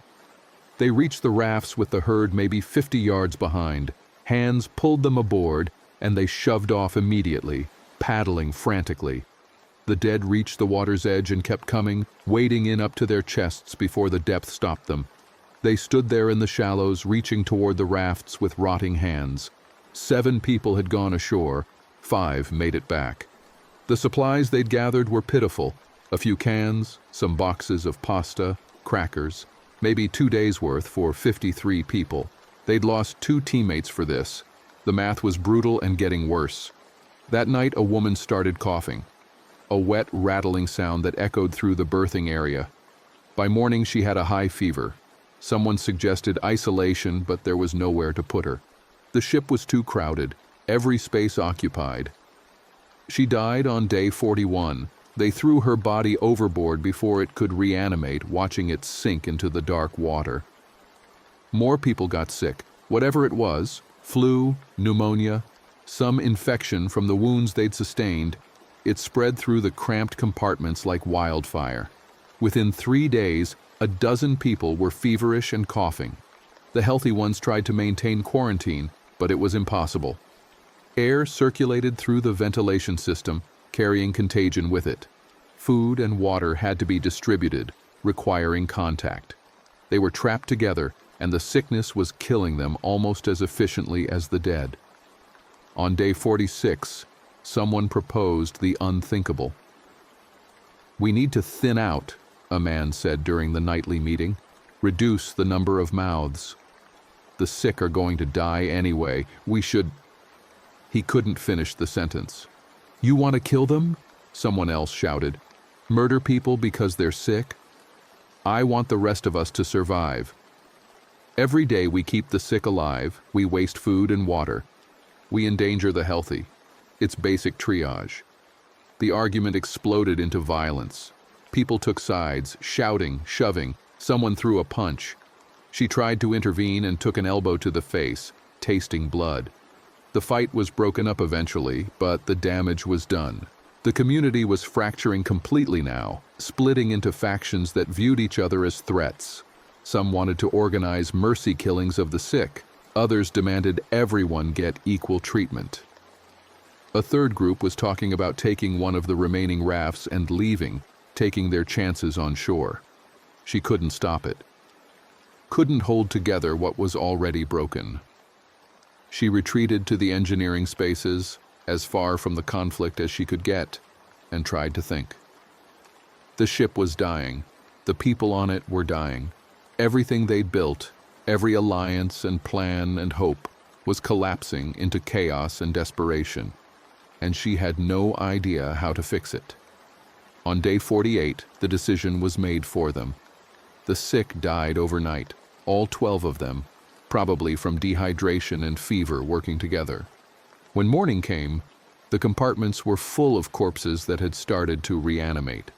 They reached the rafts with the herd maybe 50 yards behind. Hands pulled them aboard, and they shoved off immediately, paddling frantically. The dead reached the water's edge and kept coming, wading in up to their chests before the depth stopped them. They stood there in the shallows, reaching toward the rafts with rotting hands. 7 people had gone ashore, 5 made it back. The supplies they'd gathered were pitiful. A few cans, some boxes of pasta, crackers, maybe 2 days' worth for 53 people. They'd lost 2 teammates for this. The math was brutal and getting worse. That night, a woman started coughing. A wet, rattling sound that echoed through the berthing area. By morning, she had a high fever. Someone suggested isolation, but there was nowhere to put her. The ship was too crowded, every space occupied. She died on day 41. They threw her body overboard before it could reanimate, watching it sink into the dark water. More people got sick. Whatever it was, flu, pneumonia, some infection from the wounds they'd sustained, it spread through the cramped compartments like wildfire. Within 3 days, a dozen people were feverish and coughing. The healthy ones tried to maintain quarantine, but it was impossible. Air circulated through the ventilation system, carrying contagion with it. Food and water had to be distributed, requiring contact. They were trapped together, and the sickness was killing them almost as efficiently as the dead. On day 46, someone proposed the unthinkable. "We need to thin out," a man said during the nightly meeting. "Reduce the number of mouths. The sick are going to die anyway. We should—" He couldn't finish the sentence. "You want to kill them?" someone else shouted. "Murder people because they're sick? I want the rest of us to survive. Every day we keep the sick alive, we waste food and water. We endanger the healthy. It's basic triage." The argument exploded into violence. People took sides, shouting, shoving. Someone threw a punch. She tried to intervene and took an elbow to the face, tasting blood. The fight was broken up eventually, but the damage was done. The community was fracturing completely now, splitting into factions that viewed each other as threats. Some wanted to organize mercy killings of the sick. Others demanded everyone get equal treatment. A third group was talking about taking one of the remaining rafts and leaving, taking their chances on shore. She couldn't stop it. Couldn't hold together what was already broken. She retreated to the engineering spaces, as far from the conflict as she could get, and tried to think. The ship was dying. The people on it were dying. Everything they'd built, every alliance and plan and hope, was collapsing into chaos and desperation, and she had no idea how to fix it. On day 48, the decision was made for them. The sick died overnight, all 12 of them, probably from dehydration and fever working together. When morning came, the compartments were full of corpses that had started to reanimate.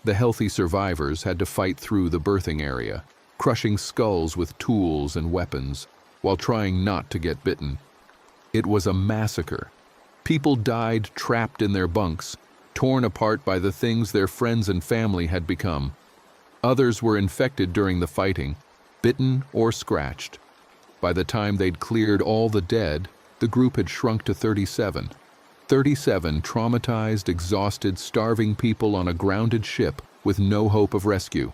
The healthy survivors had to fight through the birthing area, crushing skulls with tools and weapons, while trying not to get bitten. It was a massacre. People died trapped in their bunks, torn apart by the things their friends and family had become. Others were infected during the fighting, bitten or scratched. By the time they'd cleared all the dead, the group had shrunk to 37. 37 traumatized, exhausted, starving people on a grounded ship with no hope of rescue.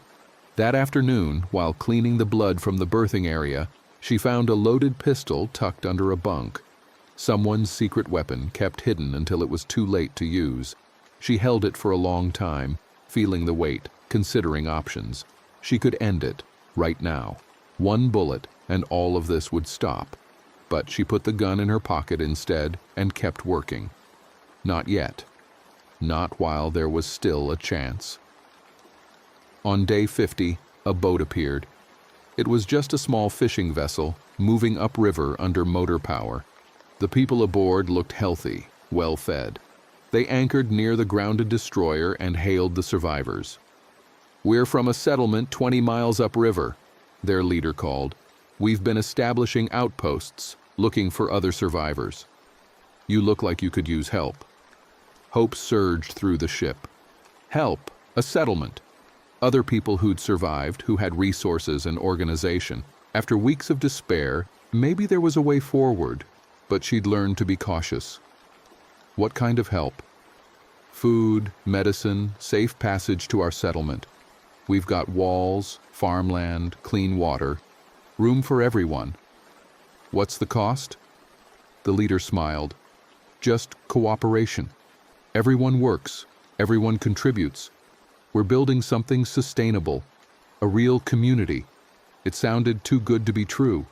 That afternoon, while cleaning the blood from the birthing area, she found a loaded pistol tucked under a bunk. Someone's secret weapon kept hidden until it was too late to use. She held it for a long time, feeling the weight, considering options. She could end it, right now. One bullet, and all of this would stop. But she put the gun in her pocket instead and kept working. Not yet. Not while there was still a chance. On day 50, a boat appeared. It was just a small fishing vessel, moving upriver under motor power. The people aboard looked healthy, well-fed. They anchored near the grounded destroyer and hailed the survivors. "We're from a settlement 20 miles upriver," their leader called. "We've been establishing outposts, looking for other survivors. You look like you could use help." Hope surged through the ship. Help, a settlement. Other people who'd survived, who had resources and organization. After weeks of despair, maybe there was a way forward, but she'd learned to be cautious. What kind of help? Food, medicine, safe passage to our settlement. We've got walls, farmland, clean water, room for everyone. What's the cost? The leader smiled. Just cooperation. Everyone works, everyone contributes. We're building something sustainable, a real community. It sounded too good to be true.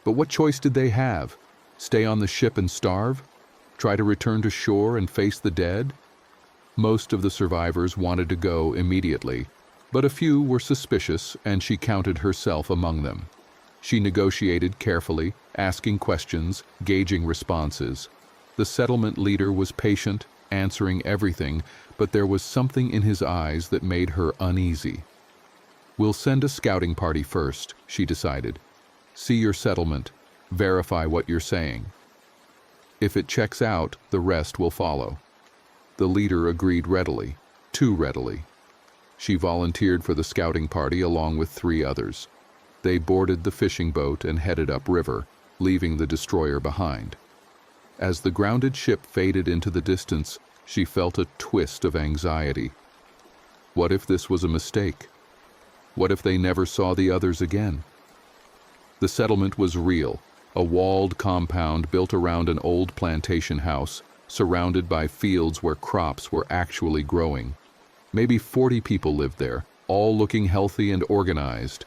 But what choice did they have? Stay on the ship and starve? Try to return to shore and face the dead? Most of the survivors wanted to go immediately, but a few were suspicious, and she counted herself among them. She negotiated carefully, asking questions, gauging responses. The settlement leader was patient, answering everything, but there was something in his eyes that made her uneasy. "We'll send a scouting party first," she decided. "See your settlement, Verify what you're saying. If it checks out, the rest will follow." The leader agreed readily, too readily. She volunteered for the scouting party along with 3 others. They boarded the fishing boat and headed upriver, leaving the destroyer behind. As the grounded ship faded into the distance, she felt a twist of anxiety. What if this was a mistake? What if they never saw the others again? The settlement was real, a walled compound built around an old plantation house, surrounded by fields where crops were actually growing. Maybe 40 people lived there, all looking healthy and organized.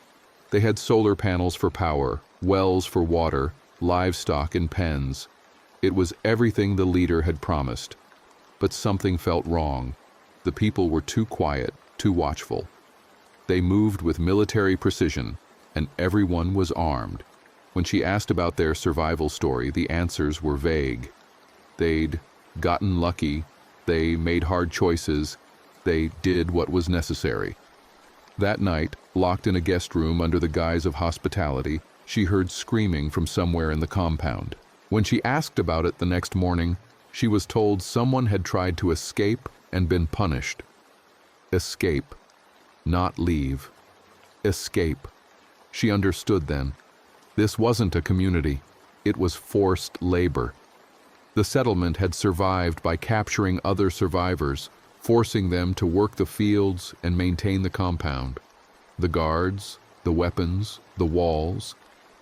They had solar panels for power, wells for water, livestock in pens. It was everything the leader had promised. But something felt wrong. The people were too quiet, too watchful. They moved with military precision, and everyone was armed. When she asked about their survival story, the answers were vague. They'd gotten lucky, they made hard choices, they did what was necessary. That night, locked in a guest room under the guise of hospitality, she heard screaming from somewhere in the compound. When she asked about it the next morning, she was told someone had tried to escape and been punished. Escape, not leave. Escape. She understood then. This wasn't a community. It was forced labor. The settlement had survived by capturing other survivors, forcing them to work the fields and maintain the compound. The guards, the weapons, the walls,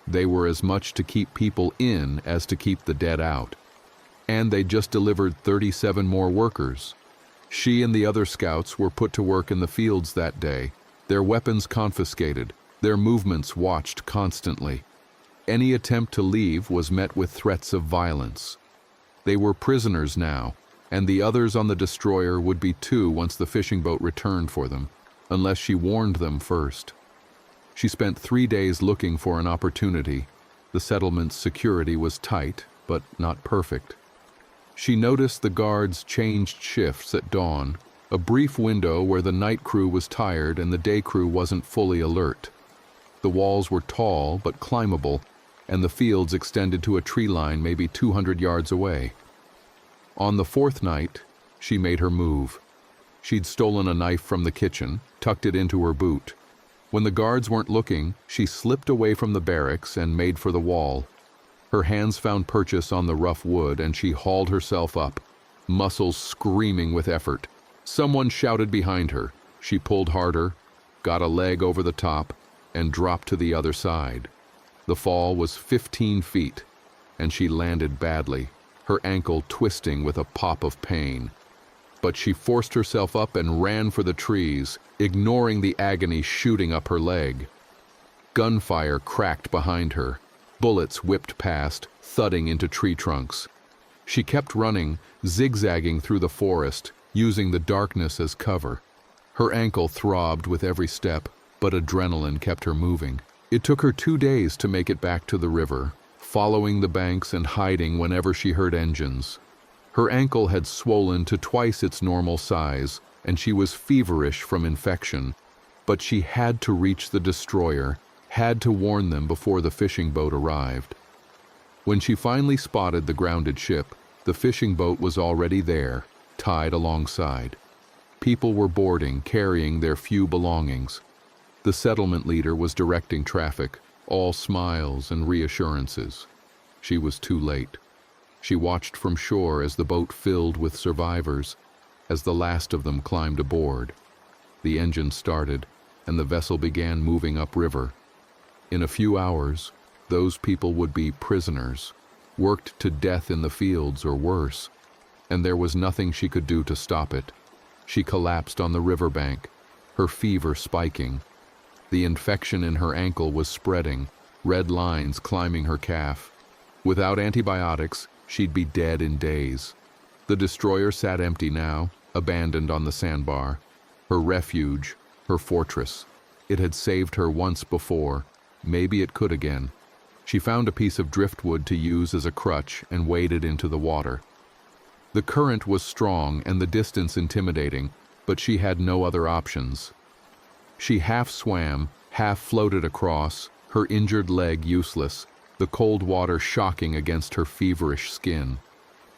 they were as much to keep people in as to keep the dead out. And they just delivered 37 more workers. She and the other scouts were put to work in the fields that day, their weapons confiscated, their movements watched constantly. Any attempt to leave was met with threats of violence. They were prisoners now, and the others on the destroyer would be too once the fishing boat returned for them, unless she warned them first. She spent 3 days looking for an opportunity. The settlement's security was tight, but not perfect. She noticed the guards changed shifts at dawn, a brief window where the night crew was tired and the day crew wasn't fully alert. The walls were tall but climbable, and the fields extended to a tree line maybe 200 yards away. On the 4th night, she made her move. She'd stolen a knife from the kitchen, tucked it into her boot. When the guards weren't looking, she slipped away from the barracks and made for the wall. Her hands found purchase on the rough wood, and she hauled herself up, muscles screaming with effort. Someone shouted behind her. She pulled harder, got a leg over the top, and dropped to the other side. The fall was 15 feet, and she landed badly, her ankle twisting with a pop of pain. But she forced herself up and ran for the trees, ignoring the agony shooting up her leg. Gunfire cracked behind her. Bullets whipped past, thudding into tree trunks. She kept running, zigzagging through the forest, using the darkness as cover. Her ankle throbbed with every step, but adrenaline kept her moving. It took her 2 days to make it back to the river, following the banks and hiding whenever she heard engines. Her ankle had swollen to twice its normal size, and she was feverish from infection. But she had to reach the destroyer, had to warn them before the fishing boat arrived. When she finally spotted the grounded ship, the fishing boat was already there, tied alongside. People were boarding, carrying their few belongings. The settlement leader was directing traffic, all smiles and reassurances. She was too late. She watched from shore as the boat filled with survivors, as the last of them climbed aboard. The engine started, and the vessel began moving upriver. In a few hours, those people would be prisoners, worked to death in the fields or worse, and there was nothing she could do to stop it. She collapsed on the riverbank, her fever spiking. The infection in her ankle was spreading, red lines climbing her calf. Without antibiotics, she'd be dead in days. The destroyer sat empty now, abandoned on the sandbar. Her refuge, her fortress. It had saved her once before. Maybe it could again. She found a piece of driftwood to use as a crutch and waded into the water. The current was strong and the distance intimidating, but she had no other options. She half swam, half floated across, her injured leg useless. The the cold water shocking against her feverish skin.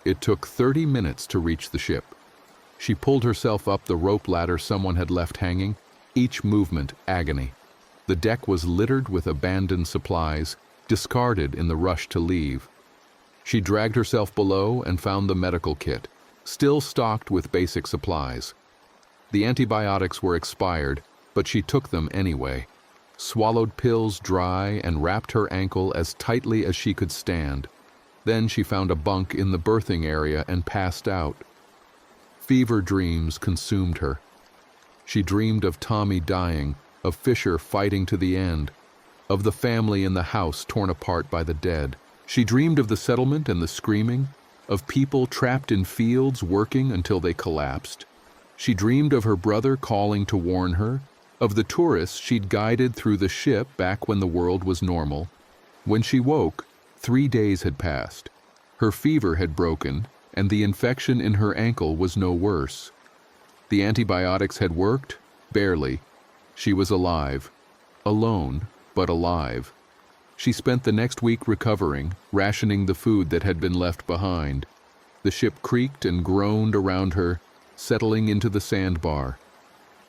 It took 30 minutes to reach the ship. She pulled herself up the rope ladder someone had left hanging, each movement agony. The deck was littered with abandoned supplies, discarded in the rush to leave. She dragged herself below and found the medical kit, still stocked with basic supplies. The antibiotics were expired, but she took them anyway, swallowed pills dry and wrapped her ankle as tightly as she could stand. Then she found a bunk in the berthing area and passed out. Fever dreams consumed her. She dreamed of Tommy dying, of Fisher fighting to the end, of the family in the house torn apart by the dead. She dreamed of the settlement and the screaming, of people trapped in fields working until they collapsed. She dreamed of her brother calling to warn her, of the tourists she'd guided through the ship back when the world was normal. When she woke, 3 days had passed. Her fever had broken, and the infection in her ankle was no worse. The antibiotics had worked? Barely. She was alive. Alone, but alive. She spent the next week recovering, rationing the food that had been left behind. The ship creaked and groaned around her, settling into the sandbar.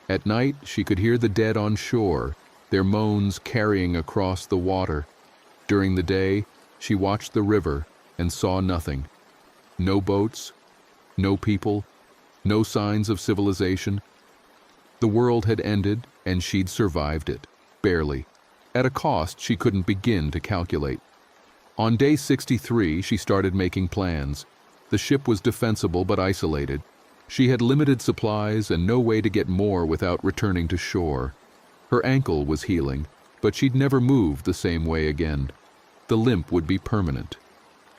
At night, she could hear the dead on shore, their moans carrying across the water. During the day, she watched the river and saw nothing. No boats, no people, no signs of civilization. The world had ended, and she'd survived it, barely, at a cost she couldn't begin to calculate. On day 63, she started making plans. The ship was defensible but isolated. She had limited supplies and no way to get more without returning to shore. Her ankle was healing, but she'd never move the same way again. The limp would be permanent.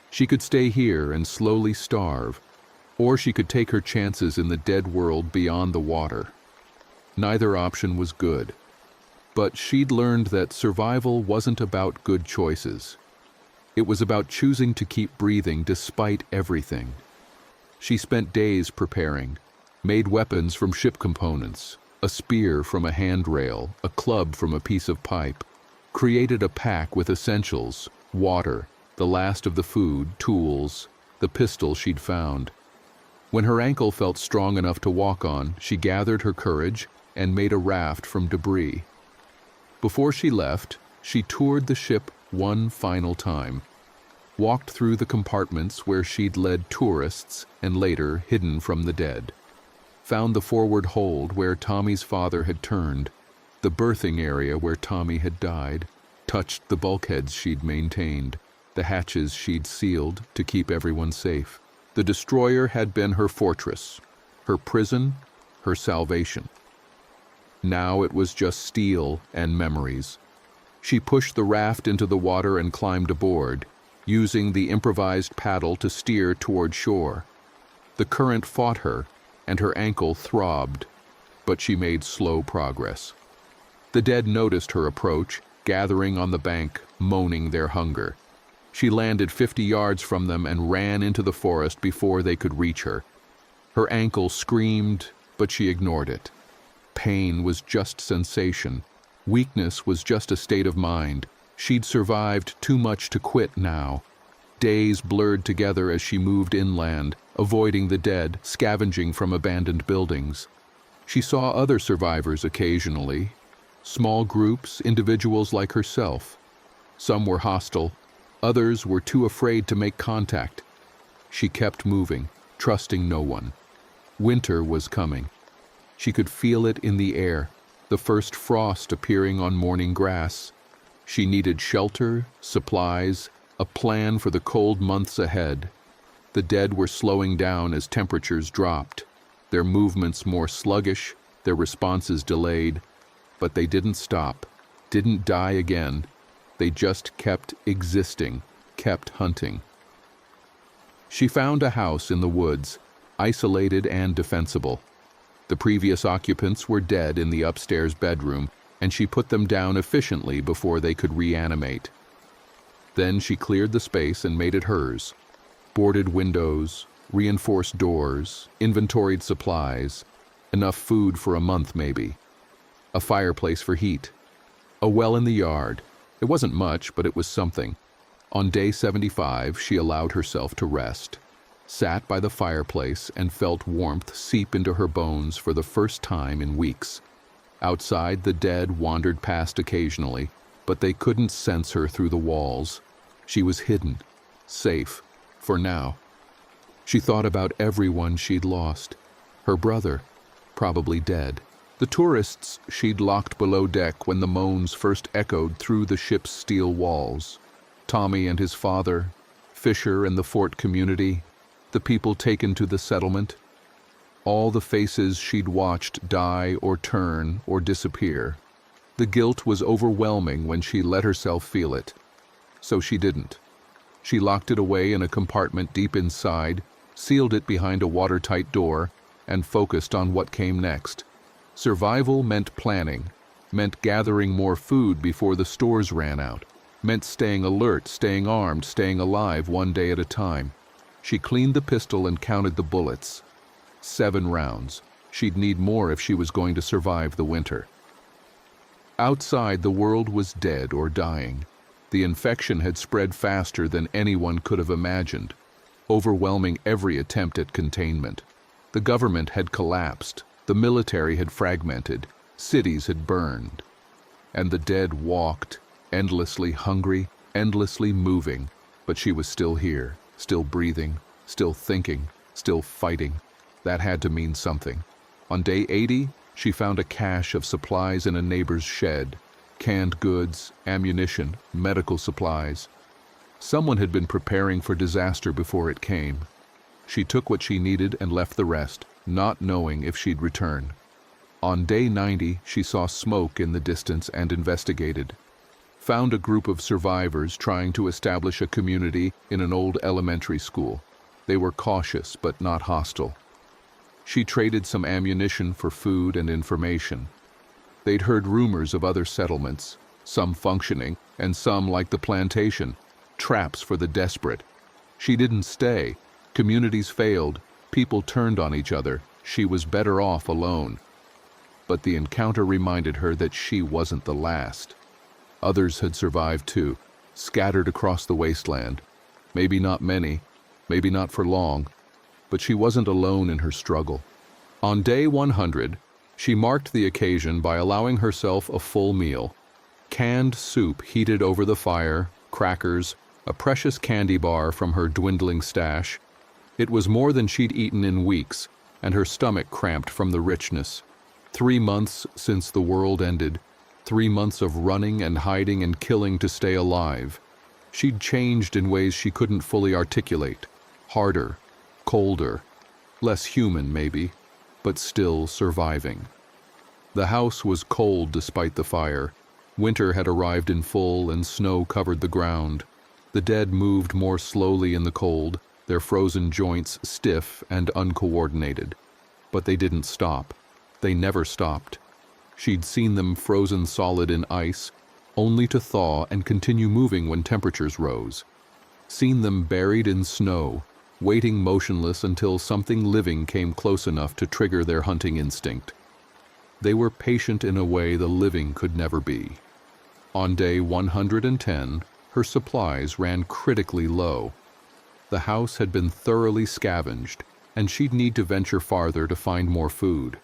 She could stay here and slowly starve, or she could take her chances in the dead world beyond the water. Neither option was good, but she'd learned that survival wasn't about good choices. It was about choosing to keep breathing despite everything. She spent days preparing, made weapons from ship components, a spear from a handrail, a club from a piece of pipe, created a pack with essentials, water, the last of the food, tools, the pistol she'd found. When her ankle felt strong enough to walk on, she gathered her courage and made a raft from debris. Before she left, she toured the ship one final time, walked through the compartments where she'd led tourists and later hidden from the dead, found the forward hold where Tommy's father had turned, the berthing area where Tommy had died, touched the bulkheads she'd maintained, the hatches she'd sealed to keep everyone safe. The destroyer had been her fortress, her prison, her salvation. Now it was just steel and memories. She pushed the raft into the water and climbed aboard, using the improvised paddle to steer toward shore. The current fought her, and her ankle throbbed, but she made slow progress. The dead noticed her approach, gathering on the bank, moaning their hunger. She landed 50 yards from them and ran into the forest before they could reach her. Her ankle screamed, but she ignored it. Pain was just sensation. Weakness was just a state of mind. She'd survived too much to quit now. Days blurred together as she moved inland, avoiding the dead, scavenging from abandoned buildings. She saw other survivors occasionally, small groups, individuals like herself. Some were hostile, others were too afraid to make contact. She kept moving, trusting no one. Winter was coming. She could feel it in the air, the first frost appearing on morning grass. She needed shelter, supplies, a plan for the cold months ahead. The dead were slowing down as temperatures dropped, their movements more sluggish, their responses delayed, but they didn't stop, didn't die again. They just kept existing, kept hunting. She found a house in the woods, isolated and defensible. The previous occupants were dead in the upstairs bedroom, and she put them down efficiently before they could reanimate. Then she cleared the space and made it hers. Boarded windows, reinforced doors, inventoried supplies, enough food for a month maybe. A fireplace for heat. A well in the yard. It wasn't much, but it was something. On day 75, she allowed herself to rest, sat by the fireplace, and felt warmth seep into her bones for the first time in weeks. Outside, the dead wandered past occasionally, but they couldn't sense her through the walls. She was hidden, safe, for now. She thought about everyone she'd lost. Her brother, probably dead. The tourists she'd locked below deck when the moans first echoed through the ship's steel walls. Tommy and his father, Fisher and the fort community, the people taken to the settlement. All the faces she'd watched die or turn or disappear. The guilt was overwhelming when she let herself feel it. So she didn't. She locked it away in a compartment deep inside, sealed it behind a watertight door, and focused on what came next. Survival meant planning, meant gathering more food before the stores ran out, meant staying alert, staying armed, staying alive one day at a time. She cleaned the pistol and counted the bullets. 7 rounds. She'd need more if she was going to survive the winter. Outside, the world was dead or dying. The infection had spread faster than anyone could have imagined, overwhelming every attempt at containment. The government had collapsed, the military had fragmented, cities had burned, and the dead walked, endlessly hungry, endlessly moving, but she was still here, still breathing, still thinking, still fighting. That had to mean something. On day 80, she found a cache of supplies in a neighbor's shed. Canned goods, ammunition, medical supplies. Someone had been preparing for disaster before it came. She took what she needed and left the rest, not knowing if she'd return. On day 90, she saw smoke in the distance and investigated. Found a group of survivors trying to establish a community in an old elementary school. They were cautious but not hostile. She traded some ammunition for food and information. They'd heard rumors of other settlements, some functioning, and some, like the plantation, traps for the desperate. She didn't stay. Communities failed. People turned on each other. She was better off alone. But the encounter reminded her that she wasn't the last. Others had survived too, scattered across the wasteland. Maybe not many, maybe not for long, but she wasn't alone in her struggle. On day 100, she marked the occasion by allowing herself a full meal. Canned soup heated over the fire, crackers, a precious candy bar from her dwindling stash. It was more than she'd eaten in weeks, and her stomach cramped from the richness. 3 months since the world ended, 3 months of running and hiding and killing to stay alive. She'd changed in ways she couldn't fully articulate. Harder, colder, less human maybe, but still surviving. The house was cold despite the fire. Winter had arrived in full and snow covered the ground. The dead moved more slowly in the cold, their frozen joints stiff and uncoordinated. But they didn't stop. They never stopped. She'd seen them frozen solid in ice, only to thaw and continue moving when temperatures rose. Seen them buried in snow, waiting motionless until something living came close enough to trigger their hunting instinct. They were patient in a way the living could never be. On day 110, her supplies ran critically low. The house had been thoroughly scavenged, and she'd need to venture farther to find more food.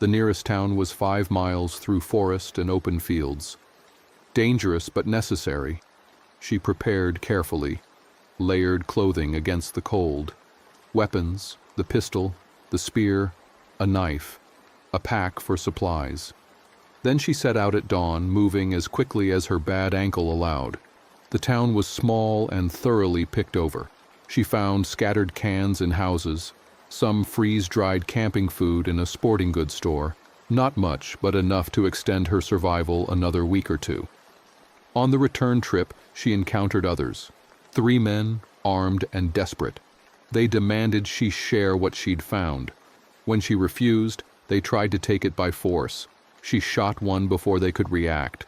The nearest town was 5 miles through forest and open fields. Dangerous but necessary. She prepared carefully, layered clothing against the cold. Weapons, the pistol, the spear, a knife, a pack for supplies. Then she set out at dawn, moving as quickly as her bad ankle allowed. The town was small and thoroughly picked over. She found scattered cans in houses, some freeze-dried camping food in a sporting goods store. Not much, but enough to extend her survival another week or two. On the return trip, she encountered others. 3 men, armed and desperate. They demanded she share what she'd found. When she refused, they tried to take it by force. She shot one before they could react.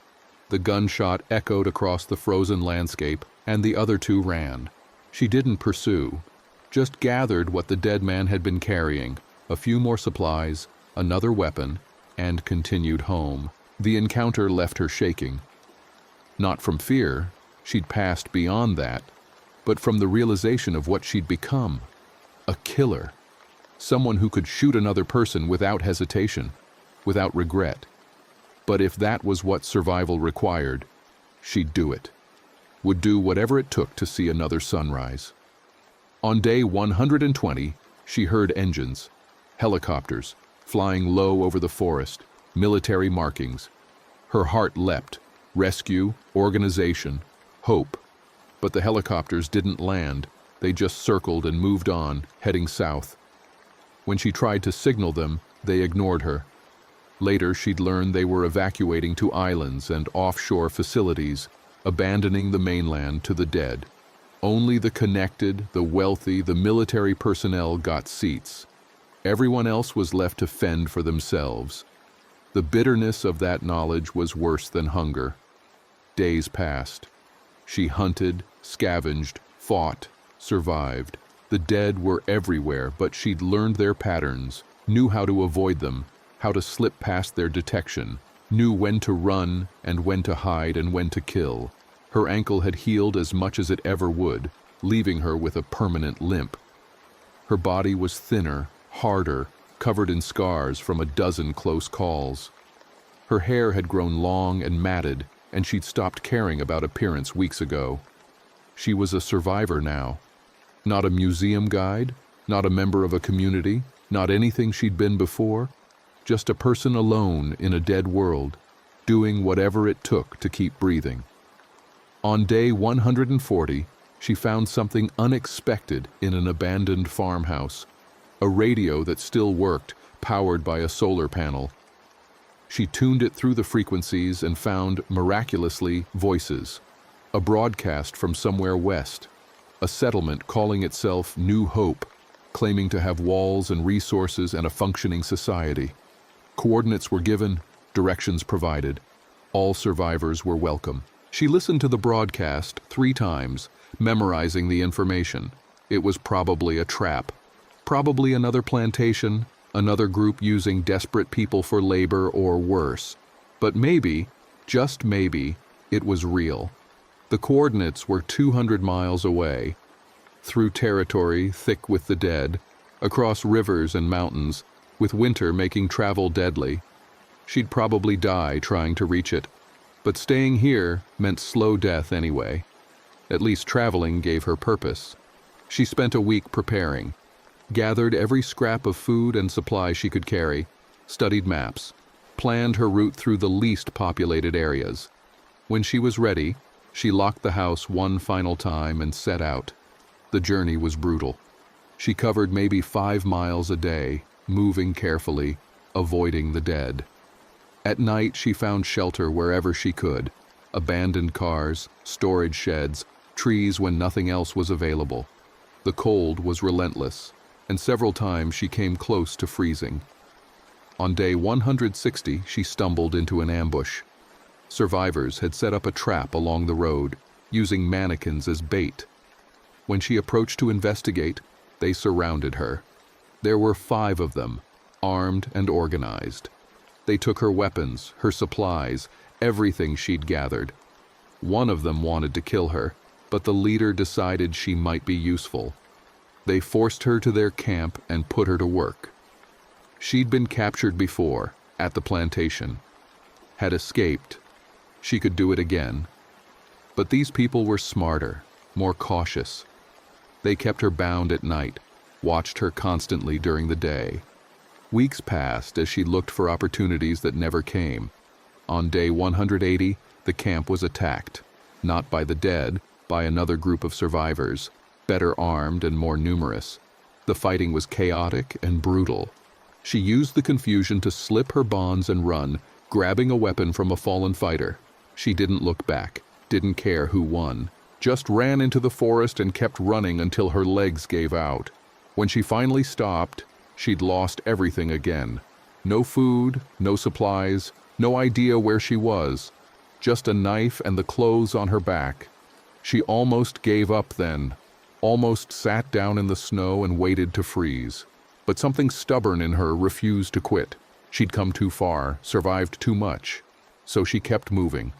The gunshot echoed across the frozen landscape, and the other 2 ran. She didn't pursue, just gathered what the dead man had been carrying, a few more supplies, another weapon, and continued home. The encounter left her shaking. Not from fear, She'd passed beyond that, but from the realization of what she'd become. A killer. Someone who could shoot another person without hesitation, without regret. But if that was what survival required, she'd do it. Would do whatever it took to see another sunrise. On day 120, she heard engines, helicopters, flying low over the forest, military markings. Her heart leapt. Rescue, organization, hope. But the helicopters didn't land. They just circled and moved on, heading south. When she tried to signal them, they ignored her. Later, she'd learned they were evacuating to islands and offshore facilities, abandoning the mainland to the dead. Only the connected, the wealthy, the military personnel got seats. Everyone else was left to fend for themselves. The bitterness of that knowledge was worse than hunger. Days passed. She hunted, scavenged, fought, survived. The dead were everywhere, but she'd learned their patterns, knew how to avoid them, how to slip past their detection, knew when to run and when to hide and when to kill. Her ankle had healed as much as it ever would, leaving her with a permanent limp. Her body was thinner, harder, covered in scars from a dozen close calls. Her hair had grown long and matted, and she'd stopped caring about appearance weeks ago. She was a survivor now. Not a museum guide, not a member of a community, not anything she'd been before. Just a person alone in a dead world, doing whatever it took to keep breathing. On day 140, she found something unexpected in an abandoned farmhouse. A radio that still worked, powered by a solar panel. She tuned it through the frequencies and found, miraculously, voices. A broadcast from somewhere west. A settlement calling itself New Hope, claiming to have walls and resources and a functioning society. Coordinates were given, directions provided. All survivors were welcome. She listened to the broadcast 3 times, memorizing the information. It was probably a trap. Probably another plantation, another group using desperate people for labor or worse. But maybe, just maybe, it was real. The coordinates were 200 miles away, through territory thick with the dead, across rivers and mountains, with winter making travel deadly. She'd probably die trying to reach it, but staying here meant slow death anyway. At least traveling gave her purpose. She spent a week preparing, gathered every scrap of food and supply she could carry, studied maps, planned her route through the least populated areas. When she was ready, she locked the house one final time and set out. The journey was brutal. She covered maybe 5 miles a day, moving carefully, avoiding the dead. At night, she found shelter wherever she could. Abandoned cars, storage sheds, trees when nothing else was available. The cold was relentless, and several times she came close to freezing. On day 160, she stumbled into an ambush. Survivors had set up a trap along the road, using mannequins as bait. When she approached to investigate, they surrounded her. There were 5 of them, armed and organized. They took her weapons, her supplies, everything she'd gathered. One of them wanted to kill her, but the leader decided she might be useful. They forced her to their camp and put her to work. She'd been captured before, at the plantation. Had escaped. She could do it again. But these people were smarter, more cautious. They kept her bound at night, watched her constantly during the day. Weeks passed as she looked for opportunities that never came. On day 180, the camp was attacked, not by the dead, by another group of survivors, better armed and more numerous. The fighting was chaotic and brutal. She used the confusion to slip her bonds and run, grabbing a weapon from a fallen fighter. She didn't look back, didn't care who won, just ran into the forest and kept running until her legs gave out. When she finally stopped, she'd lost everything again. No food, no supplies, no idea where she was. Just a knife and the clothes on her back. She almost gave up then, almost sat down in the snow and waited to freeze. But something stubborn in her refused to quit. She'd come too far, survived too much. So she kept moving.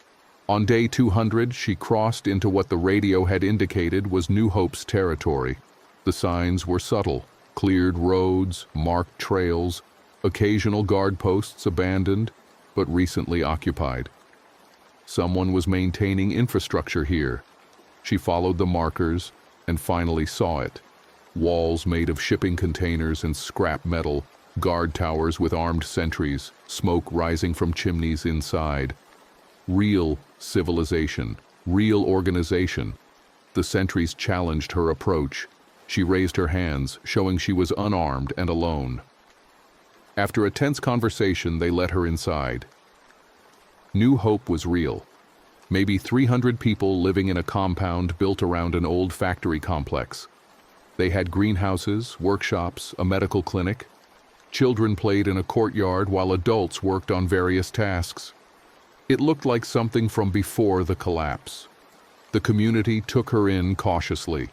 On day 200, she crossed into what the radio had indicated was New Hope's territory. The signs were subtle: cleared roads, marked trails, occasional guard posts abandoned, but recently occupied. Someone was maintaining infrastructure here. She followed the markers and finally saw it. Walls made of shipping containers and scrap metal, guard towers with armed sentries, smoke rising from chimneys inside. Real civilization, real organization. The sentries challenged her approach. She raised her hands, showing she was unarmed and alone. After a tense conversation, they let her inside. New Hope was real. Maybe 300 people living in a compound built around an old factory complex. They had greenhouses, workshops, a medical clinic. Children played in a courtyard while adults worked on various tasks. It looked like something from before the collapse. The community took her in cautiously,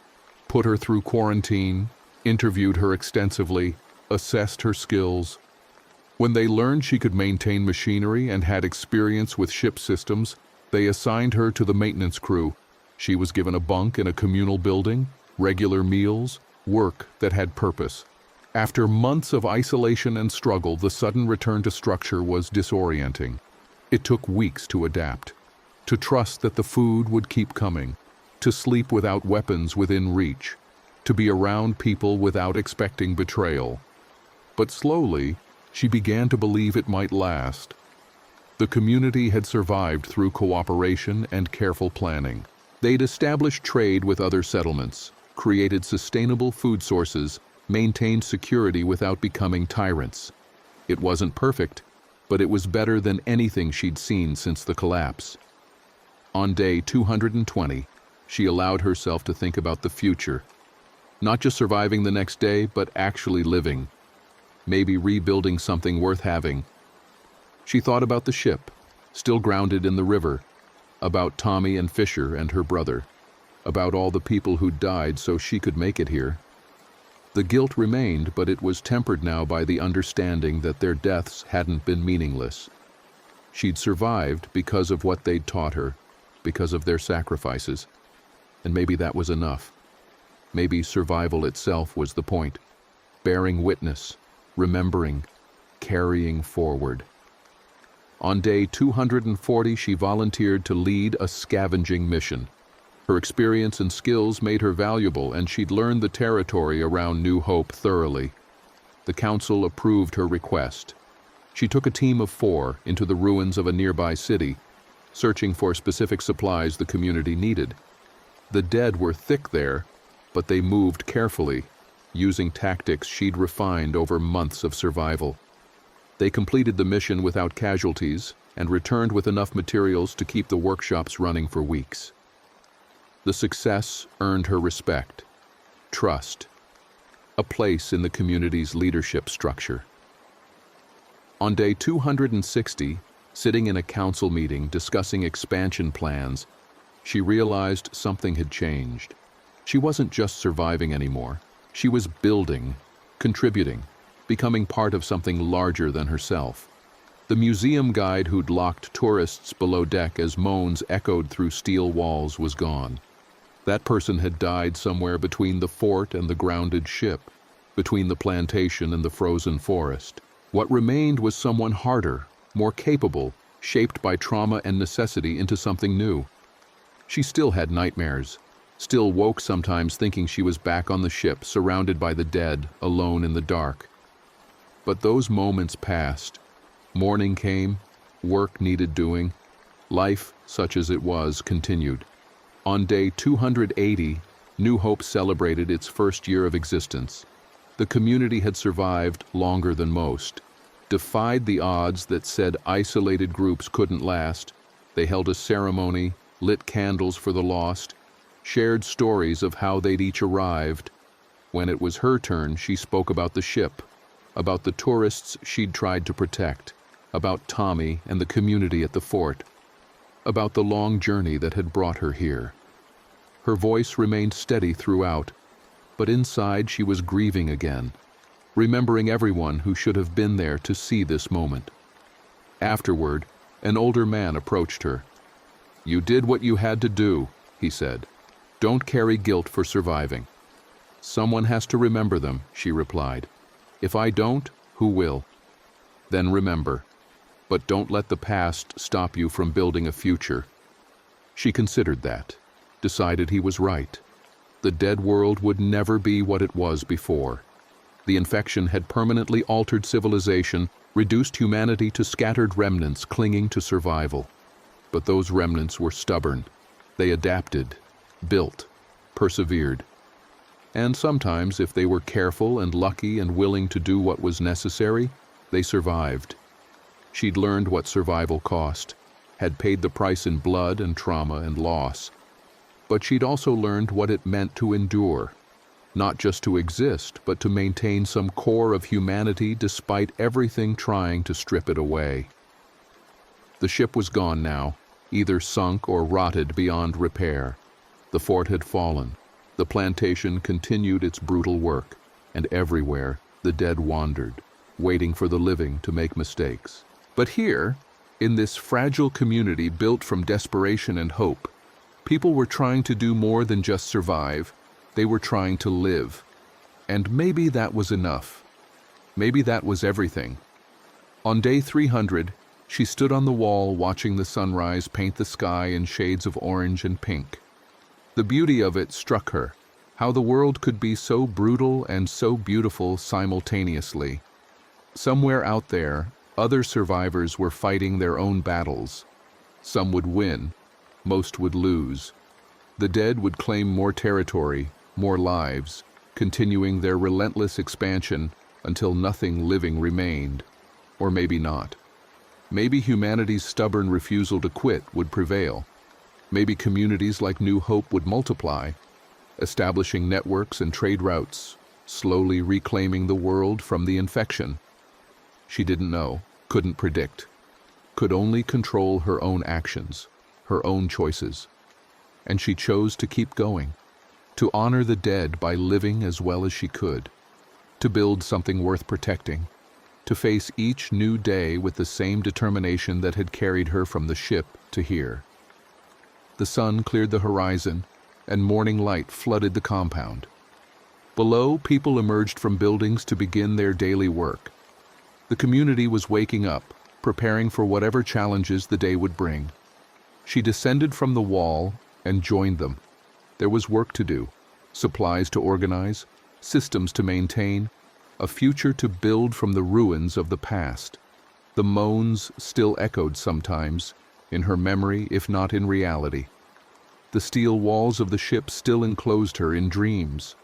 put her through quarantine, interviewed her extensively, assessed her skills. When they learned she could maintain machinery and had experience with ship systems, they assigned her to the maintenance crew. She was given a bunk in a communal building, regular meals, work that had purpose. After months of isolation and struggle, the sudden return to structure was disorienting. It took weeks to adapt, to trust that the food would keep coming, to sleep without weapons within reach, to be around people without expecting betrayal. But slowly, she began to believe it might last. The community had survived through cooperation and careful planning. They'd established trade with other settlements, created sustainable food sources, maintained security without becoming tyrants. It wasn't perfect, but it was better than anything she'd seen since the collapse. On day 220, she allowed herself to think about the future. Not just surviving the next day, but actually living. Maybe rebuilding something worth having. She thought about the ship, still grounded in the river, about Tommy and Fisher and her brother, about all the people who'd died so she could make it here. The guilt remained, but it was tempered now by the understanding that their deaths hadn't been meaningless. She'd survived because of what they'd taught her, because of their sacrifices. And maybe that was enough. Maybe survival itself was the point. Bearing witness, remembering, carrying forward. On day 240, she volunteered to lead a scavenging mission. Her experience and skills made her valuable, and she'd learned the territory around New Hope thoroughly. The council approved her request. She took a team of 4 into the ruins of a nearby city, searching for specific supplies the community needed. The dead were thick there, but they moved carefully, using tactics she'd refined over months of survival. They completed the mission without casualties and returned with enough materials to keep the workshops running for weeks. The success earned her respect, trust, a place in the community's leadership structure. On day 260, sitting in a council meeting discussing expansion plans, she realized something had changed. She wasn't just surviving anymore. She was building, contributing, becoming part of something larger than herself. The museum guide who'd locked tourists below deck as moans echoed through steel walls was gone. That person had died somewhere between the fort and the grounded ship, between the plantation and the frozen forest. What remained was someone harder, more capable, shaped by trauma and necessity into something new. She still had nightmares, still woke sometimes thinking she was back on the ship, surrounded by the dead, alone in the dark. But those moments passed. Morning came, work needed doing. Life, such as it was, continued. On day 280, New Hope celebrated its first year of existence. The community had survived longer than most, defied the odds that said isolated groups couldn't last. They held a ceremony, lit candles for the lost, shared stories of how they'd each arrived. When it was her turn, she spoke about the ship, about the tourists she'd tried to protect, about Tommy and the community at the fort, about the long journey that had brought her here. Her voice remained steady throughout, but inside she was grieving again, remembering everyone who should have been there to see this moment. Afterward, an older man approached her. "You did what you had to do," he said. "Don't carry guilt for surviving." "Someone has to remember them," she replied. "If I don't, who will?" "Then remember. But don't let the past stop you from building a future." She considered that, decided he was right. The dead world would never be what it was before. The infection had permanently altered civilization, reduced humanity to scattered remnants clinging to survival. But those remnants were stubborn. They adapted, built, persevered. And sometimes, if they were careful and lucky and willing to do what was necessary, they survived. She'd learned what survival cost, had paid the price in blood and trauma and loss. But she'd also learned what it meant to endure, not just to exist, but to maintain some core of humanity despite everything trying to strip it away. The ship was gone now, either sunk or rotted beyond repair. The fort had fallen. The plantation continued its brutal work, and everywhere the dead wandered, waiting for the living to make mistakes. But here, in this fragile community built from desperation and hope, people were trying to do more than just survive. They were trying to live. And maybe that was enough. Maybe that was everything. On day 300, she stood on the wall watching the sunrise paint the sky in shades of orange and pink. The beauty of it struck her, how the world could be so brutal and so beautiful simultaneously. Somewhere out there, other survivors were fighting their own battles. Some would win, most would lose. The dead would claim more territory, more lives, continuing their relentless expansion until nothing living remained. Or maybe not. Maybe humanity's stubborn refusal to quit would prevail. Maybe communities like New Hope would multiply, establishing networks and trade routes, slowly reclaiming the world from the infection. She didn't know, couldn't predict, could only control her own actions, her own choices. And she chose to keep going, to honor the dead by living as well as she could, to build something worth protecting, to face each new day with the same determination that had carried her from the ship to here. The sun cleared the horizon, and morning light flooded the compound. Below, people emerged from buildings to begin their daily work. The community was waking up, preparing for whatever challenges the day would bring. She descended from the wall and joined them. There was work to do, supplies to organize, systems to maintain, a future to build from the ruins of the past. The moans still echoed sometimes, in her memory if not in reality. The steel walls of the ship still enclosed her in dreams,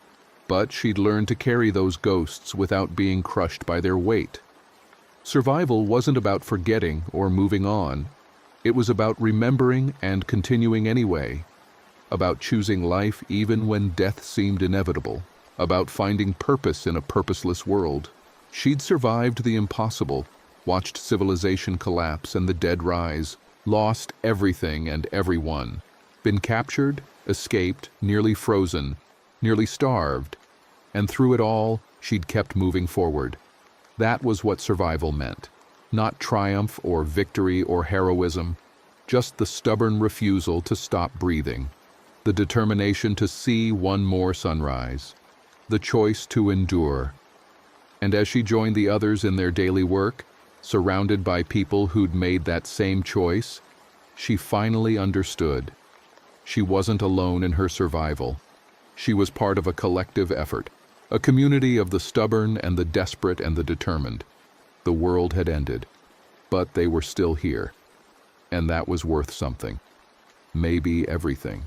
but she'd learned to carry those ghosts without being crushed by their weight. Survival wasn't about forgetting or moving on. It was about remembering and continuing anyway, about choosing life even when death seemed inevitable, about finding purpose in a purposeless world. She'd survived the impossible, watched civilization collapse and the dead rise, lost everything and everyone, been captured, escaped, nearly frozen, nearly starved, and through it all, she'd kept moving forward. That was what survival meant. Not triumph or victory or heroism, just the stubborn refusal to stop breathing, the determination to see one more sunrise, the choice to endure. And as she joined the others in their daily work, surrounded by people who'd made that same choice, she finally understood. She wasn't alone in her survival. She was part of a collective effort, a community of the stubborn and the desperate and the determined. The world had ended, but they were still here. And that was worth something. Maybe everything.